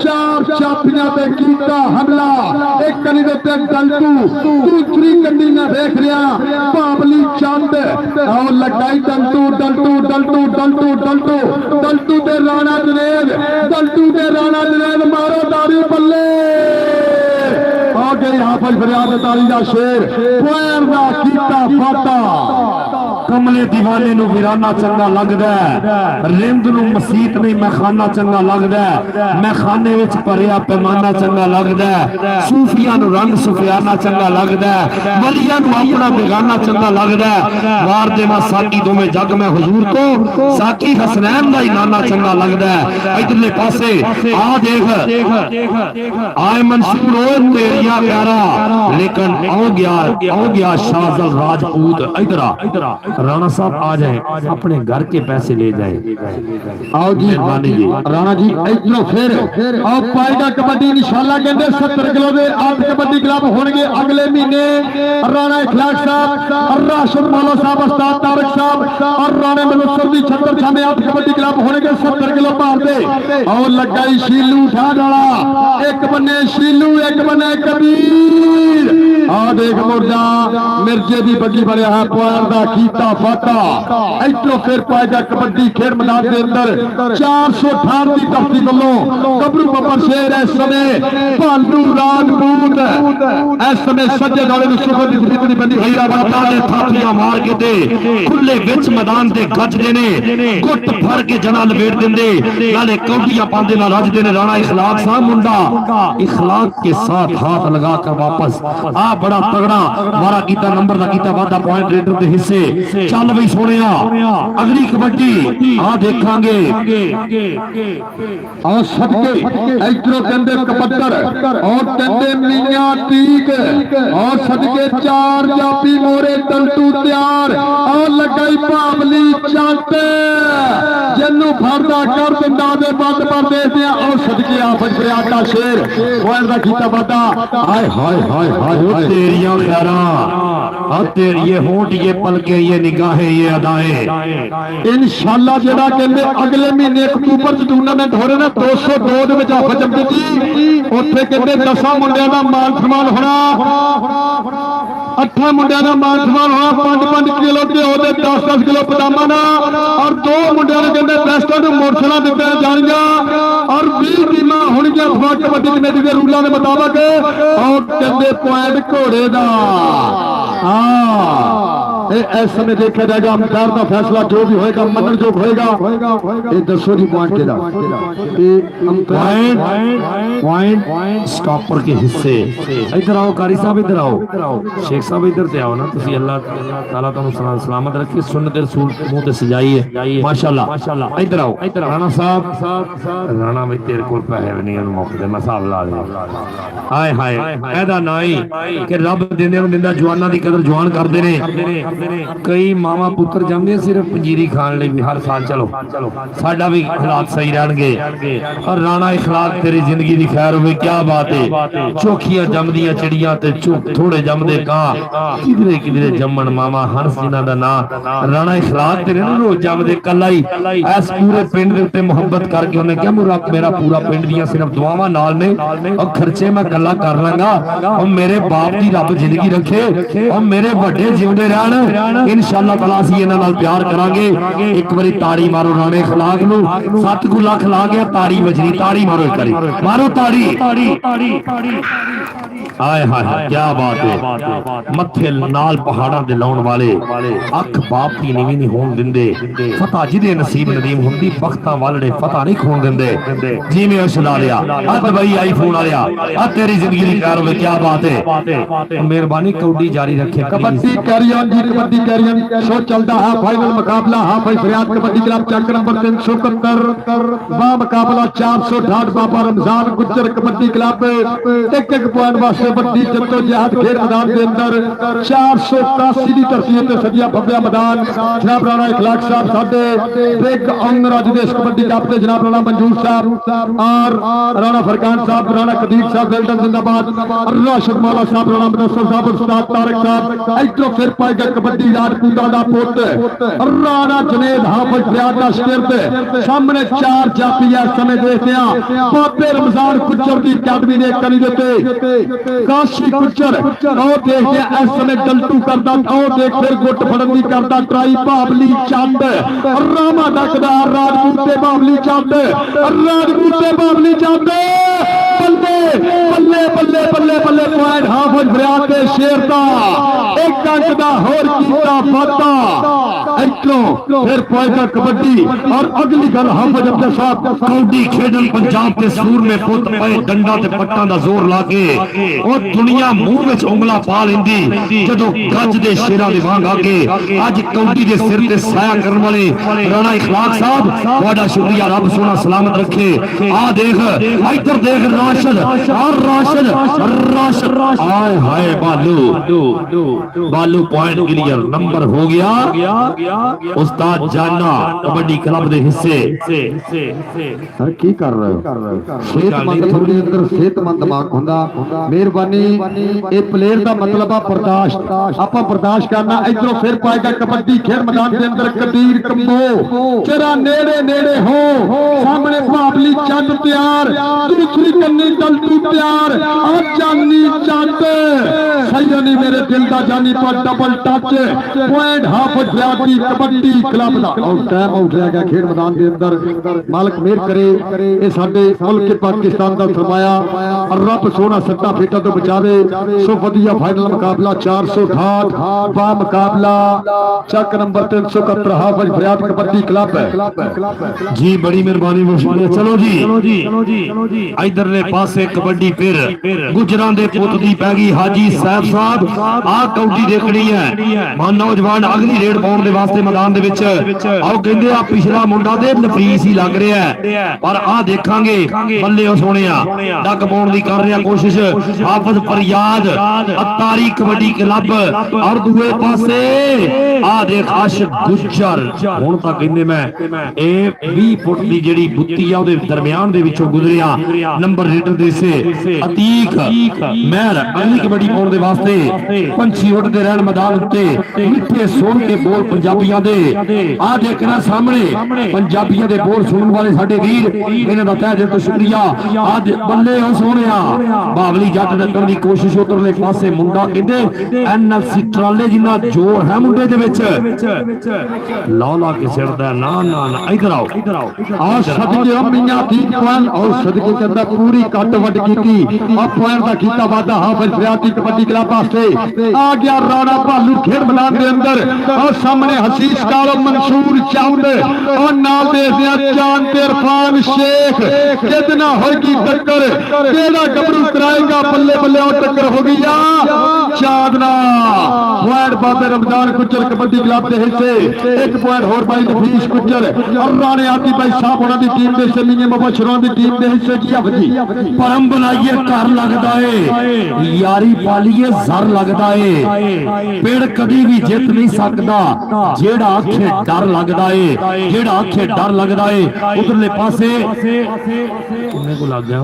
4 चापियां ते कीता हमला। एक कनी दे ते डल्टू, दूसरी कनी में देख रहा बाबली चंद और लगाई डल्टू डल्टू डल्टू डल्टू डल्टू डल्टू दे राणा जनेद, डल्टू दे राणा जनेद मारो दारी बल्ले आ गई हाफिज फरियाद तारी दा शेर पैर दा कीता फाटा। कमले दीवाने नु वीराना चंगा लगदा है, रिंद नु मसीत नहीं मैं खाना चंगा लगदा है, मैं खाने विच भरिया पैमाना चंगा लगदा है, सूफियां नु रंग सुफियाना चंगा लगदा है, वलियां नु अपना बेगाना चंगा लगदा है। वार दे मा साकी दोवें जग में हुजूर को साकी हसनैन दा ही नाना चंगा लगदा है। इधरले पासे आ देख आए मंसूर ओ तेरिया प्यारा लेकिन आओ गया शाहजल राजपूत। इधर राणा साहब आ जाए अपने घर के पैसे ले जाए। आओ जी राणा जी इधरों फिर आओ पाएगा कबड्डी इंशाल्लाह कहते 70 किलो के 8 कबड्डी क्लब होंगे अगले महीने। राणा इखलाक साहब, राशिद मौला साहब, उस्ताद तारक साहब और राणा मुनस्सर दी छत्तर खाने 8 कबड्डी क्लब होंगे 70 किलो भार दे। और लगाई शीलू उठाने वाला, एक बन्ने शीलू एक बन्ने कबीर। आ देख मुर्जा मिर्जे दी बगी बढ़िया है पैर दा कीता फाटा। इधरों फिर पाएगा कबड्डी खेल मैदान के अंदर 418 की तफ्ती वालों गबरू बब्बर शेर इस समय भालू राजपूत इस समय सज्जे दौड़े में सुपर दी जितनी बंदी हीरा बाबा ने थापियां मार के दे खुले विच मैदान दे गज देने गुट भर के जना लपेट देंदे नाले कौडियां पांदे ना रज देने। राणा इखलाक साहब मुंडा इखलाक के साथ हाथ लगाकर वापस आ बड़ा तगड़ा मारा कीता नंबर दा कीता वादा पॉइंट रेडर दे हिस्से। चल बई सोनिया अगली कबड्डी आ देखांगे और सदके इधरों कहंदे कबड्डर और कहंदे मियां ठीक और सदके 4 जापी मोरे तंतू तैयार और लगाई भावली चंद जिन्नू फरदा कर दिंदा दे बंद पर देखदे और सदके आफत फरियाद दा शेर पॉइंट दा कीता वादा। हाय हाय हाय हाय तेरियां खैरां आ तेरी ये होंठ ये पलके ये निगाहें ये अदाएं इंशाल्लाह जेड़ा कहंदे अगले महीने अक्तूबर च टूर्नामेंट हो रहा ना 202 दे विच आफत जमदी उत्थे कहंदे 10 मुंडियां दा मान सम्मान होना। 8 ਮੁੰਡਿਆਂ ਦਾ ਮਾਨ ਸਨਮਾਨ ਹੋਇਆ 5-5 ਕਿਲੋ ਘਿਓ ਦੇ 10-10 ਕਿਲੋ ਬਦਾਮਾਂ ਦਾ ਔਰ 2 ਮੁੰਡਿਆਂ ਨੂੰ ਕਹਿੰਦੇ ਬੈਸਟਾਂ ਨੂੰ ਮੋਟਰਸਾਈਕਲਾਂ ਦਿੱਤੀਆਂ ਜਾਣਗੀਆਂ ਔਰ 20 ਟੀਮਾਂ ਹੋਣਗੀਆਂ ਸਮਾਜ ਕਬੱਡੀ ਕਮੇਟੀ ਦੇ ਰੂਲਾਂ ਦੇ ਮੁਤਾਬਕ ਔਰ ਕਹਿੰਦੇ ਪੁਆਇੰਟ ਘੋੜੇ ਦਾ ਇਸ ਸਮੇਂ ਦੇਖਿਆ ਜਾਏਗਾ ਅੰਪਾਇਰ ਦਾ ਫੈਸਲਾ ਜੋ ਵੀ ਹੋਏਗਾ ਮੰਨਣਯੋਗ ਹੋਏਗਾ ਇਹ ਦੱਸੋ ਜੀ ਪੁਆਇੰਟ ਕਿਹਦਾ ਇਹ ਅੰਪਾਇਰ पॉइंट स्टॉपर के हिस्से इधर आओ कारी साहब इधर आओ शेख साहब इधर ते आओ ना तुसी अल्लाह ताला तुहानू सलामत रखे सुन्नत रसूल मुंह ते सजाई है माशाल्लाह इधर आओ राणा साहब राणा भाई तेरे कोल पैसे नहीं है मौके ते मैं हिसाब ला दे हाय हाय एदा ना ही कि रब दिंदे नु दिंदा जवानां दी कदर जवान करदे ने कई मावा पुत्र जमदे सिर्फ पंजीरी खान लई भी हर साल चलो साडा भी हालात सही रहणगे और राणा इखलाक तेरी जिंदगी दी खैर होवे क्या बात है चोखियां जमदियां चिड़ियां ते थोड़े जमदे कां किधरे किधरे जमन मावा हंस जिन्हां दा नां राणा इखलाक तेरे नु रोज जमदे कल्ला ही इस पूरे पिंड दे उत्ते मोहब्बत करके उन्हें कहा मेरा पूरा पिंड दियां सिर्फ दुआवां नाल ने और खर्चे मैं कल्ला कर लांगा और मेरे बाप दी रब जिंदगी रखे और मेरे बड़े जिउंदे रहन इंशाअल्लाह ताला असीं इन्हां नाल प्यार करांगे एक बारी ताड़ी मारो राणे इखलाक नु 7 गुला खिला गया ताड़ी वजनी ताड़ी मारो एक बारी मारो ताड़ी आए हाय क्या बात है मथे नाल पहाड़ां दे लाउण वाले अख बाप दी नीवी नहीं होण दिंदे फतह जिदे नसीब नदीम हुंदी बख्तां वालड़े फतह नहीं खोण दिंदे जिवें अशला लिया अद भाई आईफोन वालिया आ तेरी जिंदगी दी कार होवे क्या बात है मेहरबानी कौडी जारी रखे कबड्डी कैरियन जी कबड्डी कैरियन शो चलता है फाइनल मुकाबला हाफिज फरियाद कबड्डी क्लब चक नंबर 371 बा मुकाबला 468 बाबा रमजान गुज्जर कबड्डी क्लब एक पॉइंट वास्ते बड़ी जद्दोजहद खेल मैदान के अंदर 481 की धरती ते सजिया भव्या मैदान जनाब राणा इखलाक साहब साडे बिग ऑनर अज दे कबड्डी कप ते जनाब राणा मंजूर साहब और राणा फरकान साहब राणा कदीर साहब वेल्डन जिंदाबाद राशिद मौला साहब राणा मुदस्सिर साहब उस्ताद तारक साहब इधरों फिर पाएगा कबड्डी राजपूतां दा पुत राणा जुनेद हाफिज फरियाद दा शागिर्द सामने 4 जाफी इस समय देखते हैं बाबे रमजान गुज्जर की अकादमी ने करी देते काशी गुज्जर और देखते इस समय गलतू करता और देख फिर गुट फड़न की करता ट्राई बाबली चंद रामा डकदा राजपूते बाबली चंद राजपूते बाबली चंद बल्ले बल्ले बल्ले बल्ले पॉइंट हाफिज फरियाद के शेर दा एक अंक दा होर कीता फाता इधरों फिर पॉइंट कबड्डी और अगली गल हाफिज अब्दुल साहब कौडी खेडन पंजाब के सूर में पुत पए डंडा ते पट्टां दा जोर लाके और दुनिया मुंह विच उंगला पा लेंदी जदों गज दे शेरां दे वांग आगे अज कौडी दे सिर ते साया करन वाले राणा इखलाक साहब तुहाडा शुक्रिया रब सोना सलामत रखे आ देख इधर देख राशिद और राशिद हाय हाय बालू पॉइंट क्लियर नंबर हो गया उस्ताद जाना कबड्डी क्लब दे हिस्से सर की कर रहे हो सेहतमंद थोड़ी अंदर सेहतमंद दिमाग हुंदा मेहरबानी ए प्लेयर दा मतलब आ बर्दाश्त आपा बर्दाश्त करना इधरों फिर पाएगा कबड्डी खेल मैदान के अंदर कदीर कंबो जरा नेड़े नेड़े हो सामने बाबली चंद तैयार दूसरी कन्नी दलतू तैयार आ जानी चंद सैयदी मेरे दिल दा जानी पर डबल टच पॉइंट हाफिज फरियाद की कबड्डी क्लब दा और टाइम आउट रह गया खेल मैदान के अंदर मालिक मेहर करे ये साडे मुल्क पाकिस्तान दा फरमाया और रब सोना सट्टा फेटा तो बचावे सो वधिया फाइनल मुकाबला 468 बा मुकाबला चक नंबर 371 हाफिज फरियाद कबड्डी क्लब है जी बड़ी मेहरबानी चलो जी इधर ने पासे कबड्डी फिर गुजरां दे पुत दी पै गई हाजी साहब आ कौडी देखनी है मान नौजवान अगली रेड पाउण दे वास्ते मैदान दे विच आओ कहंदे आ पिछला मुंडा दे नफीस ही लग रहा है पर आ देखांगे बल्ले ओ सोहणिया डक पाउण दी कर रहा कोशिश हाफिज फरियाद अतारी कबड्डी क्लब और दूए पासे ਆ ਦੇਖ ਆਸ਼ਿਕ ਗੁੱਜਰ ਹੁਣ ਤਾਂ ਕਹਿੰਦੇ ਮੈਂ ਇਹ 20 ਫੁੱਟ ਦੀ ਜਿਹੜੀ ਬੁੱਤੀ ਆ ਉਹਦੇ ਦਰਮਿਆਨ ਦੇ ਵਿੱਚੋਂ ਗੁਜ਼ਰਿਆ ਨੰਬਰ ਰੀਡਰ ਦੇ ਸੇ ਅਤੀਕ ਮਹਿਰ ਅਗਲੀ ਕਬੱਡੀ ਪਾਉਣ ਦੇ ਵਾਸਤੇ ਪੰਛੀ ਉੱਡਦੇ ਰਹਿਣ ਮੈਦਾਨ ਉੱਤੇ ਮਿੱਠੇ ਸੁਣ ਕੇ ਬੋਲ ਪੰਜਾਬੀਆਂ ਦੇ ਆ ਦੇਖਣਾ ਸਾਹਮਣੇ ਪੰਜਾਬੀਆਂ ਦੇ ਬੋਲ ਸੁਣਨ ਵਾਲੇ ਸਾਡੇ ਵੀਰ ਇਹਨਾਂ ਦਾ ਤਹਿ ਦਿਲ ਤੋਂ ਸ਼ੁਕਰੀਆ ਅੱਜ ਬੱਲੇ ਹੋ ਸੋਹਣਿਆ ਬਾਵਲੀ ਜੱਟ ਡੱਕਣ ਦੀ ਕੋਸ਼ਿਸ਼ ਉਧਰਲੇ ਪਾਸੇ ਮੁੰਡਾ ਕਹਿੰਦੇ ਐਨਐਫਸੀ ਟਰਾਲੇ ਜਿੰਨਾ ਜ਼ੋਰ ਹੈ ਮੁੰਡੇ ਦੇ ਵਿੱਚ ਲਾ ਕੇ ਸਿਰਦਾ ਨਾ ਨਾ ਨਾ ਇਧਰ ਆਓ ਆ ਸਦਕੇ ਮੀਆਂ ਦੀ ਪੁਆਇੰਟ ਔਰ ਸਦਕੇ ਕਹਿੰਦਾ ਪੂਰੀ ਕੱਟ ਵੱਡ ਕੀਤੀ ਆ ਪੁਆਇੰਟ ਦਾ ਕੀਤਾ ਵਾਦਾ ਹਾਫਿਜ਼ ਫਰਿਆਦੀ ਕਬੱਡੀ ਕਲੱਬ ਵਾਸਤੇ ਆ ਗਿਆ ਰਾਣਾ ਭਾਲੂ ਖੇਡ ਮੈਦਾਨ ਦੇ ਅੰਦਰ ਔਰ ਸਾਹਮਣੇ ਹਸੀਸ ਕਾਲੋ ਮਨਸੂਰ ਚੰਦ ਔਰ ਨਾਲ ਦੇਖਦੇ ਆ ਚਾਂਦ ਤੇ ਇਰਫਾਨ ਸ਼ੇਖ ਕਿਤਨਾ ਹੋਏਗੀ ਟੱਕਰ ਕਿਹੜਾ ਗੱਭਰੂ ਕਰਾਏਗਾ ਬੱਲੇ ਬੱਲੇ ਉਹ ਟੱਕਰ ਹੋ ਗਈ ਆ ਚਾਂਦਨਾ ਪੁਆਇੰਟ ਬਾਬੇ ਰਮਜ਼ਾਨ ਕੁੱਚਰ ਕਬੱਡੀ ਕਲੱਬ ਦੇ ਹਿੱਸੇ ਇੱਕ ਪੁਆਇੰਟ ਹੋਰ ਬਾਈ ਨਫੀਸ ਕੁੱਚਰ ਔਰ ਰਾਣੇ ਆਤੀ ਬਾਈ ਸਾਹਿਬ ਉਹਨਾਂ ਦੀ ਟੀਮ ਦੇ ਸਮੀਏ ਮੁਬਸ਼ਰਾਂ ਦੀ ਟੀਮ ਦੇ ਹਿੱਸੇ ਕੀ ਹਵਜੀ ਪਰਮ ਬਣਾਈਏ ਘਰ ਲੱਗਦਾ ਏ ਯਾਰੀ ਪਾਲੀਏ ਜ਼ਰ ਲੱਗਦਾ ਏ ਪੇੜ ਕਦੀ ਵੀ ਜਿੱਤ ਨਹੀਂ ਸਕਦਾ ਜਿਹੜਾ ਆਖੇ ਡਰ ਲੱਗਦਾ ਏ ਜਿਹੜਾ ਆਖੇ ਡਰ ਲੱਗਦਾ ਏ ਉਧਰਲੇ ਪਾਸੇ ਕਿੰਨੇ ਕੋ ਲੱਗ ਗਿਆ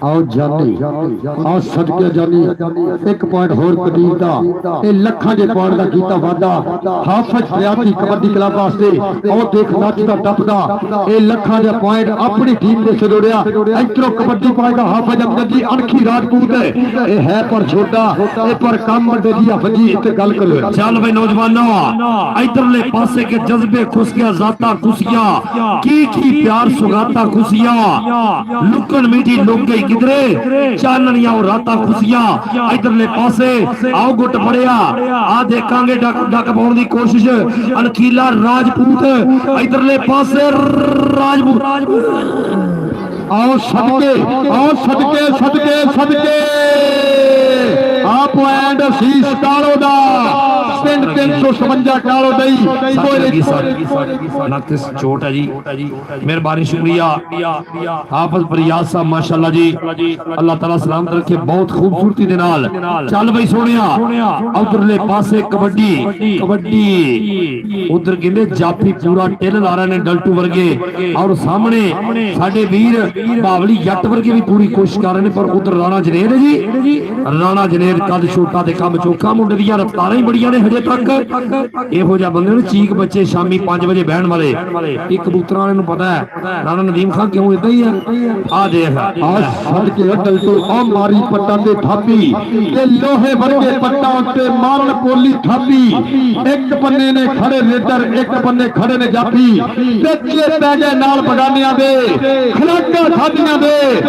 ਆਓ ਜਾਨੀ ਆਓ ਸਦਕੇ ਜਾਨੀ ਇੱਕ ਪੁਆਇੰਟ ਹੋਰ ਕਦੀਰ ਦਾ ਇਹ ਲੱਖਾਂ ਦੇ ਪੁਆਇੰਟ ਦਾ ਕੀਤਾ ਵਾਦਾ ਹਾਫਿਜ਼ ਫਰਿਆਦੀ ਕਬੱਡੀ ਕਲੱਬ ਵਾਸਤੇ ਉਹ ਦੇਖ ਨੱਚਦਾ ਟੱਪਦਾ ਇਹ ਲੱਖਾਂ ਦਾ ਪੁਆਇੰਟ ਆਪਣੀ ਟੀਮ ਦੇ ਸਦੋੜਿਆ ਇਧਰੋਂ ਕਬੱਡੀ ਪਾਏਗਾ ਹਾਫਿਜ਼ ਅਮਜਦ ਜੀ ਅਣਖੀ ਰਾਜਪੂਤ ਇਹ ਹੈ ਪਰ ਛੋਟਾ ਇਹ ਪਰ ਕੰਮ ਵੱਡੇ ਦੀ ਹਫਜੀ ਇੱਥੇ ਗੱਲ ਕਰੋ ਚੱਲ ਬਈ ਨੌਜਵਾਨੋ ਇਧਰਲੇ ਪਾਸੇ ਕੇ ਜਜ਼ਬੇ ਖੁਸ ਗਿਆ ਜ਼ਾਤਾਂ ਖੁਸ਼ੀਆਂ ਕੀ ਪਿਆਰ ਸੁਗਾਤਾਂ ਖੁਸ਼ੀਆਂ ਲੁਕਣ ਮੀਠੀ ਲੁਕ ਗਈ ਕਿਧਰੇ ਚਾਨਣੀਆਂ ਉਹ ਰਾਤਾਂ ਖੁਸ਼ੀਆਂ ਇਧਰਲੇ ਪਾਸੇ ਆਓ ਗੁੱਟ ਫੜਿਆ ਆ ਦੇਖਾਂਗੇ ਡੱਕ ਪਾਉਣ ਦੀ ਕੋਸ਼ਿਸ਼ ਅਣਖੀਲਾ ਰਾਜਪੂਤ ਇਧਰਲੇ ਪਾਸੇ ਰਾਜਪੂਤ ਆਓ ਸਦਕੇ ਆ ਪੁਆਇੰਟ ਸੀਸ ਕਾਲੋ ਦਾ ਪਿੰਡ 357 ਕਾਲੋ ਦਈ ਨਕਸ ਚੋਟ ਹੈ ਜੀ ਮਿਹਰਬਾਨੀ ਸ਼ੁਕਰੀਆ ਹਾਫਿਜ਼ ਫਰਿਆਦ ਸਾਹਿਬ ਮਾਸ਼ਾਅੱਲਾ ਜੀ ਅੱਲਾਹ ਤਾਲਾ ਸਲਾਮਤ ਰੱਖੇ ਬਹੁਤ ਖੂਬਸੂਰਤੀ ਦੇ ਨਾਲ ਚੱਲ ਬਈ ਸੋਹਣਿਆ ਉਧਰਲੇ ਪਾਸੇ ਕਬੱਡੀ ਉਧਰ ਕਹਿੰਦੇ ਜਾਫੀ ਪੂਰਾ ਟਿਲ ਲਾ ਰਹੇ ਨੇ ਡਲਟੂ ਵਰਗੇ ਔਰ ਸਾਹਮਣੇ ਸਾਡੇ ਵੀਰ ਬਾਵਲੀ ਜੱਟ ਵਰਗੇ ਵੀ ਪੂਰੀ ਕੋਸ਼ਿਸ਼ ਕਰ ਰਹੇ ਨੇ ਪਰ ਉਧਰ ਰਾਣਾ ਜਨੇਰ ਜੀ ਰਾਣਾ ਜਨੇਰ ਕੱਦ ਛੋਟਾ ਤੇ ਕੰਮ ਚੋਖਾ ਮੁੰਡੇ ਦੀਆਂ ਰਫਤਾਰਾਂ ਹੀ ਬੜੀਆਂ ਨੇ ਹਜੇ ਤੱਕ ਇਹੋ ਜਿਹਾ ਬੰਦੇ ਨੂੰ ਚੀਕ ਬੱਚੇ ਸ਼ਾਮੀ 5 ਵਜੇ ਬਹਿਣ ਵਾਲੇ ਇਹ ਕਬੂਤਰਾਂ ਵਾਲੇ ਨੂੰ ਪਤਾ ਹੈ ਰਾਣਾ ਨਦੀਮ ਖਾਨ ਕਿਉਂ ਇਦਾਂ ਹੀ ਆ ਆ ਦੇਖ ਆ ਸਦਕੇ ਡਲਟੂ ਆ ਮਾਰੀ ਪੱਟਾਂ ਤੇ ਥਾਪੀ ਤੇ ਲੋਹੇ ਵਰਗੇ ਪੱਟਾਂ ਉੱਤੇ ਮਾਰਨ ਪੋਲੀ ਥਾਪੀ ਇੱਕ ਬੰਨੇ ਨੇ ਖੜੇ ਰੇਡਰ ਇੱਕ ਬੰਨੇ ਖੜੇ ਨੇ ਜਾਫੀ ਤੇ ਪੈ ਗਏ ਨਾਲ ਬਗਾਨਿਆਂ ਦੇ ਖਲਾਕਾਂ ਖਾਦੀਆਂ ਦੇ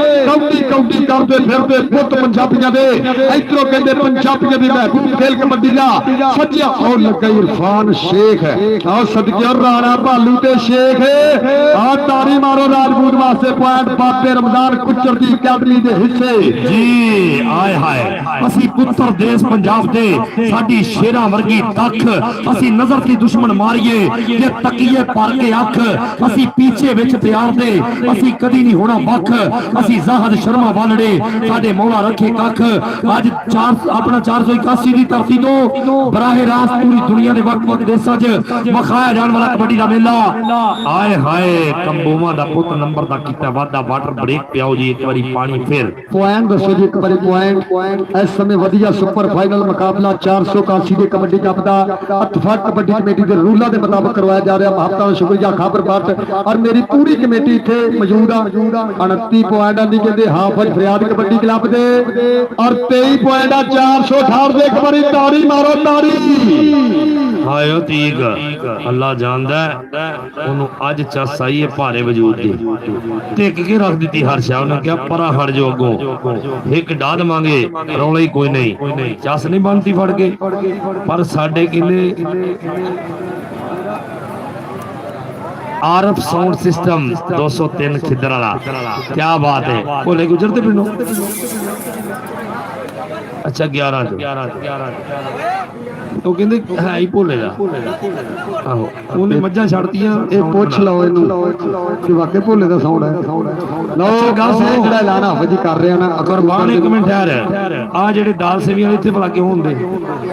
ਕੌਡੀ ਕਰਦੇ ਫਿਰਦੇ ਪੁੱਤ ਪੰਜਾਬੀਆਂ ਦੇ ਇਧਰੋਂ ਕਹਿੰਦੇ ਪੰਜਾਬੀਆਂ ਦੀ ਮਹਿਬੂਬ ਖੇਲ ਕਬੱਡੀ ਦਾ ਸੱਜਿਆ ਉਹ ਲੱਗਾ ਇਰਫਾਨ ਸ਼ੇਖ ਆਹ ਸਦਕੇ ਰਾਣਾ ਭਾਲੂ ਤੇ ਸ਼ੇਖ ਆ ਤਾੜੀ ਮਾਰੋ ਰਾਜਪੂਤ ਵਾਸਤੇ ਪੁਆਇੰਟ ਬਾਬੇ ਰਮਜ਼ਾਨ ਕੁੱਚਰ ਦੀ ਅਕੈਡਮੀ ਦੇ ਹਿੱਸੇ ਜੀ ਆਏ ਹਾਏ ਅਸੀਂ ਪੁੱਤਰ ਦੇਸ਼ ਪੰਜਾਬ ਦੇ ਸਾਡੀ ਸ਼ੇਰਾਂ ਵਰਗੀ ਤੱਕ ਅਸੀਂ ਨਜ਼ਰ ਦੀ ਦੁਸ਼ਮਣ ਮਾਰੀਏ ਜੇ ਤਕੀਏ ਪਰ ਕੇ ਅੱਖ ਅਸੀਂ ਪੀਛੇ ਵਿੱਚ ਪਿਆਰ ਦੇ ਅਸੀਂ ਕਦੀ ਨਹੀਂ ਹੋਣਾ ਵੱਖ ਅਸੀਂ ਜ਼ਾਹਦ ਸ਼ਰਮਾ ਵਾਲੜੇ ਸਾਡੇ ਮੌਲਾ ਰੱਖੇ ਕੱਖ ਅੱਜ ਆਪਣਾ 481 ਦੀ ਧਰਤੀ ਤੋਂ ਬਰਾਹੇ ਰਾਸਤ ਪੂਰੀ ਦੁਨੀਆ ਦੇ ਵੱਖ ਦੇਸ਼ਾਂ 'ਚ ਵਿਖਾਇਆ ਜਾਣ ਵਾਲਾ ਕਬੱਡੀ ਦਾ ਮੇਲਾ ਆਏ ਹਾਏ ਕੰਬੋਵਾਂ ਦਾ ਪੁੱਤ ਨੰਬਰ ਦਾ ਕੀਤਾ ਵਾਦਾ ਵਾਟਰ ਬ੍ਰੇਕ ਪਿਆਓ ਜੀ ਇੱਕ ਵਾਰੀ ਪਾਣੀ ਫਿਰ ਪੁਆਇੰਟ ਦੱਸੋ ਜੀ ਇੱਕ ਵਾਰੀ ਪੁਆਇੰਟ ਇਸ ਸਮੇਂ ਵਧੀਆ ਸੁਪਰ ਫਾਈਨਲ ਮੁਕਾਬਲਾ 481 ਦੇ ਕਬੱਡੀ ਕੱਪ ਦਾ ਇਤਫਾਕ ਕਬੱਡੀ ਕਮੇਟੀ ਦੇ ਰੂਲਾਂ ਦੇ ਮੁਤਾਬਕ ਕਰਵਾਇਆ ਜਾ ਰਿਹਾ ਮਹਾਪਤਾ ਦਾ ਸ਼ੁਕਰੀਆ ਖਾਬਰਬਾਤ ਔਰ ਮੇਰੀ ਪੂਰੀ ਕਮੇਟੀ ਇੱਥੇ ਮੌਜੂਦ ਆ 29 ਪੁਆਇੰਟਾਂ ਦੀ ਕਹਿੰਦੇ ਹਾਫਿਜ਼ ਫਰਿਆਦ ਕਬੱਡੀ ਕਲੱਬ ਦੇ ਔਰ 23 ਪੁਆਇੰਟਾਂ 468 ਦੇ ਇੱਕ ਵਾਰੀ ਤਾੜੀ ਮਾਰੋ ਤਾੜੀ ਹਾਇਓ ਤੀਕ ਅੱਲਾ ਜਾਣਦਾ ਉਹਨੂੰ ਅੱਜ ਚੱਸ ਆਈ ਹੈ ਭਾਰੇ ਵਜੂਦ ਦੀ ਟਿਕ ਕੇ ਰੱਖ ਦਿੱਤੀ ਹਰ ਸ਼ਾਹ ਨੇ ਕਿਹਾ ਪਰਾ ਹਟ ਜੋ ਅੱਗੋਂ ਇੱਕ ਡਾ ਦਵਾਂਗੇ ਰੌਲਾ ਹੀ ਕੋਈ ਨਹੀਂ ਚੱਸ ਨਹੀਂ ਬਣਦੀ ਫੜ ਕੇ ਪਰ ਸਾਡੇ ਕਿਲੇ आरफ साउंड सिस्टम 203 खिदर वाला क्या बात है बोले गुजरते पिंडों ਅੱਛਾ 11 ਚ ਉਹ ਕਹਿੰਦੇ ਹੈ ਹੀ ਭੋਲੇ ਦਾ ਆਹੋ ਉਹਨੇ ਮੱਝਾਂ ਛੱਡਤੀਆਂ ਇਹ ਪੁੱਛ ਲਓ ਇਹਨੂੰ ਕਿ ਵਾਕਈ ਭੋਲੇ ਦਾ ਸਾਊਂਡ ਹੈ ਲਓ ਗੱਲ ਸੁਣੋ ਜਿਹੜਾ ਐਲਾਨ ਆਪ ਜੀ ਕਰ ਰਿਹਾ ਨਾ ਕੁਰਬਾਨ ਇੱਕ ਮਿੰਟ ਠਹਿਰ ਆ ਜਿਹੜੇ ਦਾਲ ਸੇਵੀਆਂ ਇੱਥੇ ਭਲਾ ਕਿਉਂ ਹੁੰਦੇ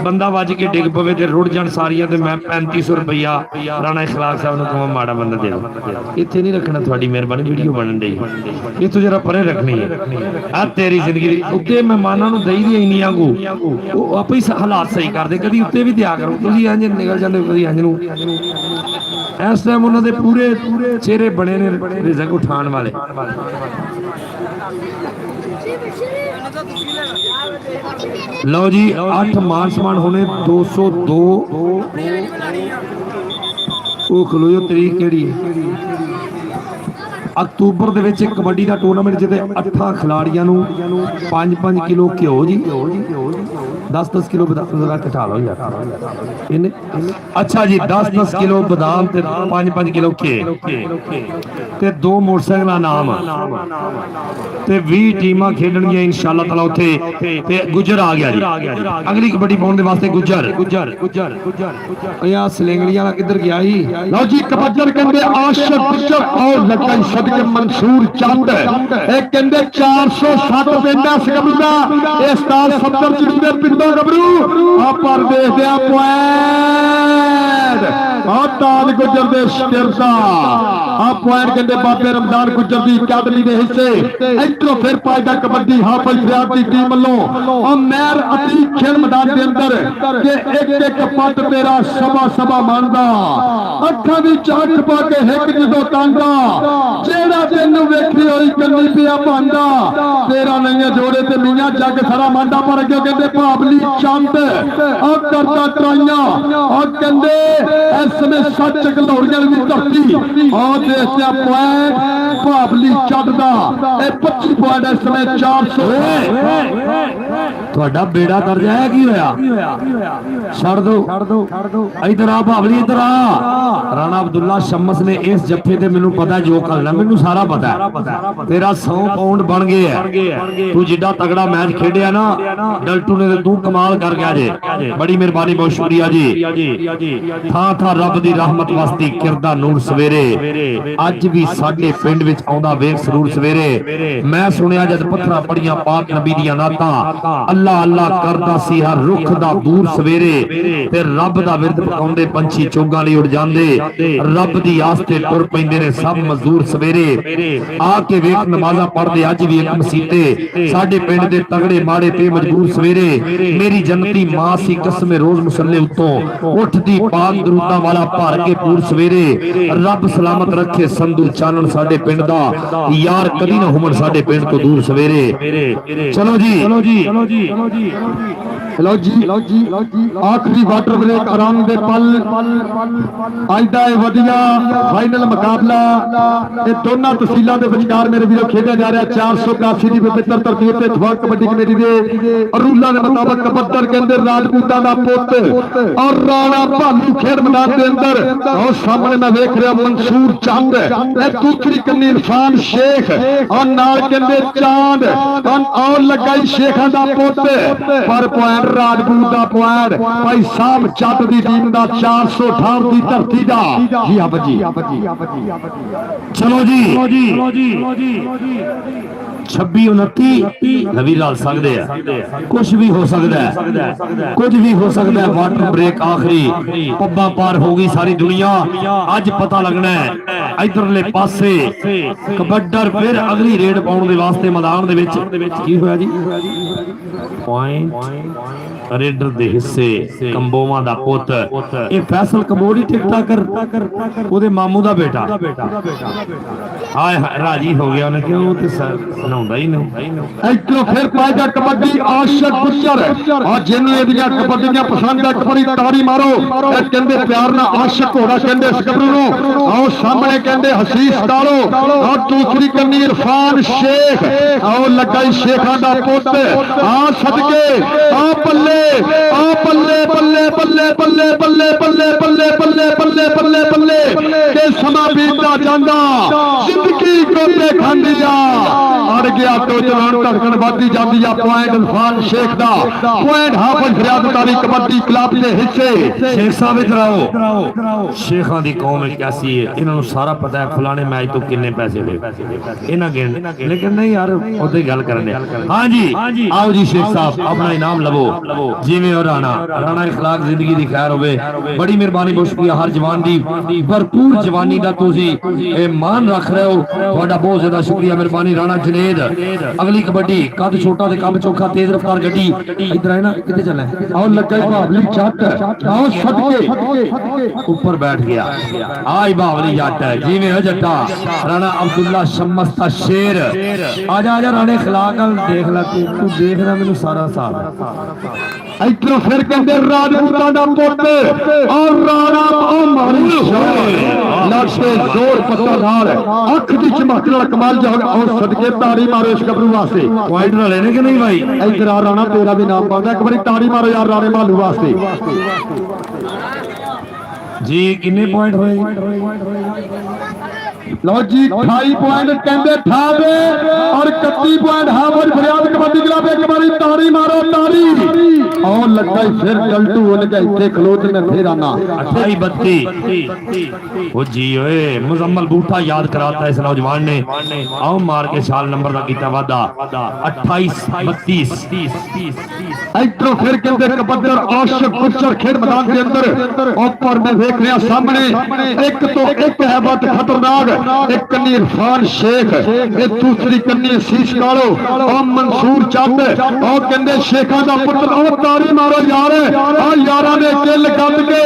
ਬੰਦਾ ਵੱਜ ਕੇ ਡਿੱਗ ਪਵੇ ਤੇ ਰੁੜ ਜਾਣ ਸਾਰੀਆਂ ਤੇ ਮੈਂ 3500 ਰੁਪਇਆ ਰਾਣਾ ਇਖਲਾਕ ਸਾਹਿਬ ਨੂੰ ਕਹਾਂ ਮਾੜਾ ਬੰਦਾ ਦੇ ਇੱਥੇ ਨਹੀਂ ਰੱਖਣਾ ਤੁਹਾਡੀ ਮਿਹਰਬਾਨੀ ਵੀਡੀਓ ਬਣਨ ਡਈ ਇੱਥੋਂ ਜਰਾ ਪਰੇ ਰੱਖਣੀ ਹੈ ਆ ਤੇਰੀ ਜ਼ਿੰਦਗੀ ਦੀ ਉੱਤੇ ਮਹਿਮਾਨਾਂ ਨੂੰ ਦਈ ਦੀ ਇੰਨੀਆਂ ਕੋ ਉਹ ਆਪੇ ਹੀ ਹਾਲਾਤ ਸਹੀ ਕਰਦੇ ਕਦੀ ਉੱਤੇ ਵੀ ਦਿਆ ਕਰੋ ਤੁਸੀਂ ਇੰਜ ਨਿਕਲ ਜਾਂਦੇ ਕਦੀ ਇੰਜ ਨੂੰ ਇਸ ਟਾਈਮ ਉਹਨਾਂ ਦੇ ਪੂਰੇ ਚਿਹਰੇ ਬਣੇ ਨੇ ਰਿਜ਼ਕ ਉਠਾਉਣ ਵਾਲੇ ਲਓ ਜੀ 8 ਮਾਨ ਸਮਾਨ ਹੋਣੇ 202 ਉਹ ਖਲੋਇਓ ਤਰੀਕ ਕਿਹੜੀ ਅਕਤੂਬਰ ਦੇ ਵਿੱਚ ਕਬੱਡੀ ਦਾ ਟੂਰਨਾਮੈਂਟ ਜਿਹਦੇ 8 ਖਿਲਾੜੀਆਂ ਨੂੰ 5-5 ਕਿਲੋ ਘਿਓ ਜੀ 10-10 ਕਿਲੋ ਬਦਾਮ ਜ਼ਰਾ ਘਟਾ ਲਓ ਯਾਰ ਇਹਨੇ ਅੱਛਾ ਜੀ 10-10 ਕਿਲੋ ਬਦਾਮ ਤੇ 5-5 ਕਿਲੋ ਘਿਓ ਤੇ 2 ਮੋਟਰਸਾਈਕਲਾਂ ਨਾਮ ਤੇ 20 ਟੀਮਾਂ ਖੇਡਣਗੀਆਂ ਇਨਸ਼ਾਅੱਲਾ ਤਾਲਾ ਉੱਥੇ ਤੇ ਗੁੱਜਰ ਆ ਗਿਆ ਜੀ ਅਗਲੀ ਕਬੱਡੀ ਪਾਉਣ ਦੇ ਵਾਸਤੇ ਗੁੱਜਰ ਇਹ ਆ ਸਲੇਂਗੜੀਆਂ ਵਾਲਾ ਕਿੱਧਰ ਗਿਆ ਸੀ ਲਓ ਜੀ ਕਬੱਜਰ ਕਹਿੰਦੇ ਆਸ਼ਕ ਗੁੱਜਰ ਔਰ ਲੱਗਾ ਸਦਕੇ ਮਨਸੂਰ ਚੰਦ ਇਹ ਕਹਿੰਦੇ 407 ਪਿੰਡਾਂ ਸਗਬਰੂ ਦਾ ਇਹ ਸਟਾਰ 70 ਜਿਹੜੀ ਦੇ ਪਿੰਡੋਂ ਗੱਭਰੂ ਆ ਪਰ ਦੇਖਦੇ ਆ ਪੁਆਇੰਟ ਆ ਤਾਜ ਗੁੱਜਰ ਦੇ ਸ਼ਿਰਦਾ ਆ ਪੁਆਇੰਟ ਕਹਿੰਦੇ ਬਾਬੇ ਰਮਜ਼ਾਨ ਗੁੱਜਰ ਦੀ ਅਕੈਡਮੀ ਦੇ ਹਿੱਸੇ ਇੱਧਰੋਂ ਫਿਰ ਪਾਇਦਾ ਕਬੱਡੀ ਹਾਫਿਜ਼ ਫਰਿਆਦ ਦੀ ਟੀਮ ਵੱਲੋਂ ਆ ਮਹਿਰ ਅਤੀਕ ਖੇਡ ਮੈਦਾਨ ਦੇ ਅੰਦਰ ਕਿ ਇੱਕ ਪੱਟ ਤੇਰਾ ਸਭਾ ਮੰਨਦਾ ਅੱਖਾਂ ਦੀ ਅੱਖ ਪਾ ਕੇ ਹਿੱਕ ਜਦੋਂ ਤਾਂਦਾ ਜਿਹੜਾ ਤੈਨੂੰ ਵੇਖੀ ਹੋਈ ਕੰਨੀ ਪਿਆ ਭਾਂਦਾ ਤੇਰਾ ਨਹੀਂ ਜੋੜੇ ਤੇ ਮੀਆਂ ਜੱਗ ਸਾਰਾ ਮੰਡਾ ਪਰ ਅੱਗੇ ਕਹਿੰਦੇ ਭਾਬਲੀ ਚੰਦ ਆ ਕਰਦਾ ਟਰਾਈਆਂ ਆ ਕਹਿੰਦੇ ਇਸ ਸਮੇਂ ਸੱਚ ਗਲੌੜੀਆਂ ਦੀ ਧਰਤੀ ਆ ਦੇਖਿਆ ਪੁਆਇੰਟ ਭਾਬਲੀ ਚੰਦ ਦਾ ਇਹ 25 ਪੁਆਇੰਟ ਇਸ ਸਮੇਂ 400 ਤੁਹਾਡਾ ਬੇੜਾ ਕਰ ਜਾਇਆ ਕੀ ਹੋਇਆ ਛੱਡ ਦੋ ਇਧਰ ਆ ਭਾਵਲੀ ਇਧਰ ਆ ਰਾਣਾ ਅਬਦੁੱਲਾ ਸ਼ਮਸ ਨੇ ਇਸ ਜੱਫੇ ਤੇ ਮੈਨੂੰ ਪਤਾ ਜੋ ਕਰਨਾ ਮੈਨੂੰ ਸਾਰਾ ਪਤਾ ਤੇਰਾ 100 ਪਾਉਂਡ ਬਣ ਗਏ ਹੈ ਤੂੰ ਜਿੱਡਾ ਤਗੜਾ ਮੈਚ ਖੇਡਿਆ ਨਾ ਡਲਟੂ ਨੇ ਤੇ ਤੂੰ ਕਮਾਲ ਕਰ ਗਿਆ ਜੇ ਬੜੀ ਮਿਹਰਬਾਨੀ ਬਹੁਤ ਸ਼ੁਕਰੀਆ ਜੀ ਥਾਂ ਰੱਬ ਦੀ ਰਹਿਮਤ ਵਸਦੀ ਕਿਰਦਾ ਨੂਰ ਸਵੇਰੇ ਅੱਜ ਵੀ ਸਾਡੇ ਪਿੰਡ ਵਿੱਚ ਆਉਂਦਾ ਵੇਖ ਸਰੂਰ ਸਵੇਰੇ ਮੈਂ ਸੁਣਿਆ ਜਦ ਪੱਥਰਾਂ ਪੜੀਆਂ ਪਾਕ ਨਬੀ ਦੀਆਂ ਨਾਤਾਂ ਅੱਲਾ ਅੱਲਾ ਕਰਦਾ ਸੀ ਹਰ ਰੁੱਖ ਦਾ ਦੂਰ ਸਵੇਰੇ ਤੇ ਰੱਬ ਦਾ ਵਿਰਦ ਪਕਾਉਂਦੇ ਪੰਛੀ ਚੋਗਾਂ ਲਈ ਉੜ ਜਾਂਦੇ ਰੱਬ ਦੀ ਆਸ ਤੇ ਟੁਰ ਪੈਂਦੇ ਨੇ ਸਭ ਮਜ਼ਦੂਰ ਸਵੇਰੇ ਆ ਕੇ ਵੇਖ ਨਮਾਜ਼ਾਂ ਪੜ੍ਹਦੇ ਅੱਜ ਵੀ ਇੱਕ ਮਸੀਤੇ ਸਾਡੇ ਪਿੰਡ ਦੇ ਤਗੜੇ ਮਾੜੇ ਤੇ ਮਜਬੂਰ ਸਵੇਰੇ ਮੇਰੀ ਜੰਨਤੀ ਮਾਂ ਸੀ ਕਸਮੇ ਰੋਜ਼ ਮੁਸੱਲੇ ਉੱਤੋਂ ਉੱਠਦੀ ਪਾਕ ਦਰੂਦਾਂ ਵਾਲਾ ਭਰ ਕੇ ਪੂਰ ਸਵੇਰੇ ਰੱਬ ਸਲਾਮਤ ਰੱਖੇ ਸੰਧੂ ਚਾਨਣ ਸਾਡੇ ਪਿੰਡ ਦਾ ਯਾਰ ਕਦੀ ਨਾ ਹੁਮਣ ਸਾਡੇ ਪਿੰਡ ਤੋਂ ਦੂਰ ਸਵੇਰੇ ਚਲੋ ਜੀ ਆਖਰੀ ਵਾਟਰ ਬ੍ਰੇਕ ਆਰਾਮ ਦੇ ਪਲ ਅੱਜ ਦਾ ਇਹ ਵਧੀਆ ਫਾਈਨਲ ਮੁਕਾਬਲਾ ਇਹ ਦੋਨਾਂ ਤਹਿਸੀਲਾਂ ਦੇ ਵਿਚਕਾਰ ਮੇਰੇ ਵੀਰੋ ਖੇਡਿਆ ਜਾ ਰਿਹਾ 481 ਦੀ ਪਵਿੱਤਰ ਧਰਤੀ ਉੱਤੇ ਇਤਫਾਕ ਕਬੱਡੀ ਕਮੇਟੀ ਦੇ ਰੂਲਾਂ ਦੇ ਮੁਤਾਬਕ ਕਬੱਤਰ ਕਹਿੰਦੇ ਰਾਜਪੂਤਾਂ ਦਾ ਪੁੱਤ ਔਰ ਰਾਣਾ ਭਾਲੂ ਖੇਡ ਮੈਦਾਨ ਦੇ ਅੰਦਰ ਉਹ ਸਾਹਮਣੇ ਮੈਂ ਵੇਖ ਰਿਹਾ ਮਨਸੂਰ ਚੰਦ ਇਹ ਦੂਸਰੀ ਕੰਨੀ ਇਰਫਾਨ ਸ਼ੇਖ ਔਰ ਨਾਲ ਕਹਿੰਦੇ ਚਾਂਦ ਔਰ ਲੱਗਾ ਸ਼ੇਖਾਂ ਦਾ ਪੁੱਤ ਪਰ ਪੁਆਇੰਟ ਰਾਜਪੂਤ ਦਾ ਪੁਆਇੰਟ ਭਾਈ ਸਾਹਿਬ ਚੱਟ ਦੀ ਟੀਮ ਦਾ 468 ਦੀ ਧਰਤੀ ਦਾ ਜੀ ਆਪ ਜੀ ਚਲੋ ਜੀ 26-29 ਨਵੀਂ ਲਾਲ ਸਕਦੇ ਆ ਕੁਝ ਵੀ ਹੋ ਸਕਦਾ ਹੈ ਵਾਟਰ ਬ੍ਰੇਕ ਆਖਰੀ ਪੱਬਾਂ ਪਾਰ ਹੋ ਗਈ ਸਾਰੀ ਦੁਨੀਆ ਅੱਜ ਪਤਾ ਲੱਗਣਾ ਹੈ ਇਧਰਲੇ ਪਾਸੇ ਕਬੱਡਰ ਫਿਰ ਅਗਲੀ ਰੇਡ ਪਾਉਣ ਦੇ ਵਾਸਤੇ ਮੈਦਾਨ ਦੇ ਵਿੱਚ ਕੀ ਹੋਇਆ ਜੀ ਪੁਆਇੰਟ ਰੇਡਰ ਦੇ ਹਿੱਸੇ ਕੰਬੋਵਾਂ ਦਾ ਪੁੱਤ ਇਹ ਫੈਸਲ ਕਮੋੜੀ ਟਿਕਟਾਕਰ ਉਹਦੇ ਮਾਮੂ ਦਾ ਬੇਟਾ ਹਾਏ ਰਾਜੀ ਹੋ ਗਿਆ ਉਹਨੇ ਕਿਉਂ ਤੇ ਸੁਣਾਉਂਦਾ ਹੀ ਨਹੀਂ ਇੱਧਰੋਂ ਫਿਰ ਪਾਏਗਾ ਕਬੱਡੀ ਆਸ਼ਕ ਗੁੱਜਰ ਆ ਜਿਹਨੂੰ ਇਹਦੀਆਂ ਕਬੱਡੀਆਂ ਪਸੰਦ ਆ ਇੱਕ ਵਾਰੀ ਤਾੜੀ ਮਾਰੋ ਇਹ ਕਹਿੰਦੇ ਪਿਆਰ ਨਾਲ ਆਸ਼ਕ ਹੋਣਾ ਕਹਿੰਦੇ ਇਸ ਗੱਭਰੂ ਨੂੰ ਆਓ ਸਾਹਮਣੇ ਕਹਿੰਦੇ ਹਸੀਸ ਡਾਲੋ ਆ ਦੂਸਰੀ ਕੰਨੀ ਇਰਫਾਨ ਸ਼ੇਖ ਆਓ ਲੱਗਾ ਹੀ ਸ਼ੇਖਾਂ ਦਾ ਪੁੱਤ ਆ ਸਦਕੇ ਆ ਬੱਲੇ ਕਿ ਸਮਾਂ ਬੀਤਦਾ ਜਾਂਦਾ ਜ਼ਿੰਦਗੀ ਟੋਟੇ ਖਾਂਦੀ ਆ ਅੜ ਗਿਆ ਟੋਚ ਨਾਲ ਧੜਕਣ ਵੱਧਦੀ ਜਾਂਦੀ ਆ ਪੁਆਇੰਟ ਇਰਫਾਨ ਸ਼ੇਖ ਦਾ ਪੁਆਇੰਟ ਹਾਫਿਜ਼ ਫਰਿਆਦ ਤਾਰੀ ਕਬੱਡੀ ਕਲੱਬ ਦੇ ਹਿੱਸੇ शेख साहब इधर आओ शेखा दी कौम कैसी है इन्होंने सारा पता है फलाने मैच तो किन्ने पैसे ले इन्हें गिन लेकिन नहीं यार उधर गल करने हाँ जी आओ जी शेख साहब अपना इनाम लवो जिवें और राणा इखलाक जिंदगी दी खैर होवे बड़ी मेहरबानी बहुत शुक्रिया हर जवान दी भरपूर जवानी दा तुसी मान रख रहे हो तुहाडा बहुत ज्यादा शुक्रिया मेहरबानी राणा जुनेद अगली कबड्डी कद छोटा ते कम चोखा तेज रफ्तार गड्डी इधर है ना कितने चलना है आओ लगा भावली जट आओ सदके ऊपर बैठ गया आज बावली जट है जिवें हो जट्टा राणा अब्दुल्ला शम्मस दा शेर आजा राणे खिलाक देख ला तू देख रहा मैनू सारा साथ इधरों फिर कहते राजपूतां दा पुੱਤ और राणा ओ मारी शान लाशे जोर पत्ता नाल अख दी चमक नाल कमाल जा और सदके ताड़ी मारो इस गबरू वास्ते पॉइंट ना लेने के नहीं भाई इधर आ राणा तेरा भी नाम पाਉਂਦਾ एक बारी ताड़ी मारो यार राणे मालू वास्ते जी किन्ने पॉइंट होए लो जी 28 पॉइंट कहते ठावे और 31 पॉइंट हाफिज फरियाद कबड्डी क्लब एक बारी ताड़ी मारो ताड़ी और लगता है फिर गलटू हो लगा इतने खलोत में फिर आना 28 32 ओ जी ओए मुजम्मल बूठा याद कराता है इस नौजवान ने आओ मार के साल नंबर का कीता वादा 28 32 इधरों फिर कहते कबड्डर आशिक गुज्जर खेल मैदान के अंदर ऊपर में देख रहा सामने एक तो एक है बात खतरनाक एक कन्नी इरफान शेख एक दूसरी कन्नी शीश कालो और मंसूर चंद और कहते शेखा दा पुत्र और तारी मारो यार आ यारा ने किल कट के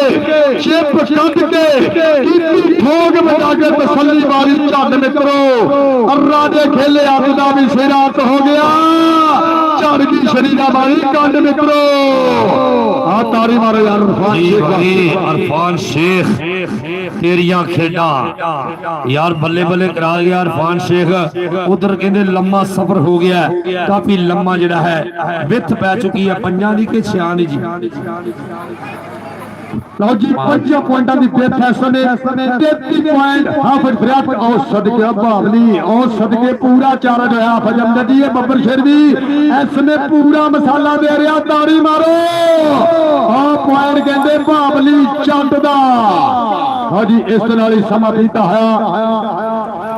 चिप कट के कीती ठोक बजा के तसल्ली वाली झंड मित्रो अर्रा दे खेले अज दा भी सिरात हो गया झड़ की शरीरा वाली कंड मित्रो आ तारी मारो यार इरफान शेख तेरियां खेडा यार बल्ले बल्ले करा गया इरफान शेख उधर कहते लम्मा सफर हो गया काफी लम्मा जिहड़ा है विथ पै चुकी है पंजां दी के छियां दी जी लो जी 5 पॉइंटां दी डेथ है सने 33 पॉइंट हाफिज फरियाद और सदके बावली और सदके पूरा चार्ज होया हाफिज अहमद जी बब्बर शेरवी इसने पूरा मसाला दे रहा ताड़ी मारो आ पॉइंट कहंदे बावली चंद दा हां जी इस नाल ही समा बीता है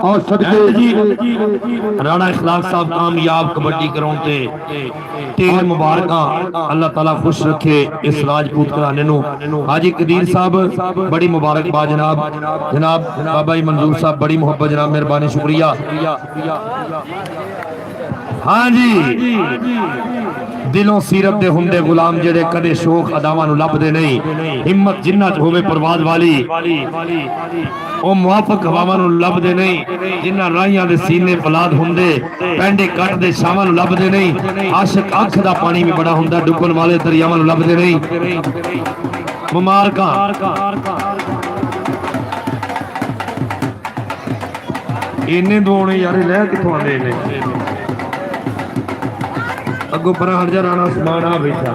और सदके जी राणा इखलाक साहब कामयाब कबड्डी ग्राउंड ते तेरे मुबारका अल्लाह ताला खुश रखे इस राजपूत घराने नु हाजी कदीर साहब बड़ी मुबारकबाद जनाब बाबा जी मंजूर साहब बड़ी मोहब्बत जनाब मेहरबानी शुक्रिया हाँ जी दिलों सीरत दे हुंदे गुलाम जेड़े कदे शौक अदावां नु लभदे नहीं हिम्मत जिन्नत होवे परवाज वाली ओ मुआफक हवावां नु लभदे नहीं जिन्ना राहियां दे सीने पलाद हुंदे पैंडे कट दे छावां नु लभदे नहीं आशिक अख दा पानी भी बड़ा हुंदा डुबन वाले दरियावां नु लभदे नहीं मुबारकां इन्ने दोने यार लह किथों आंदे ने अगो पर हट जा राणा समान आ बैठा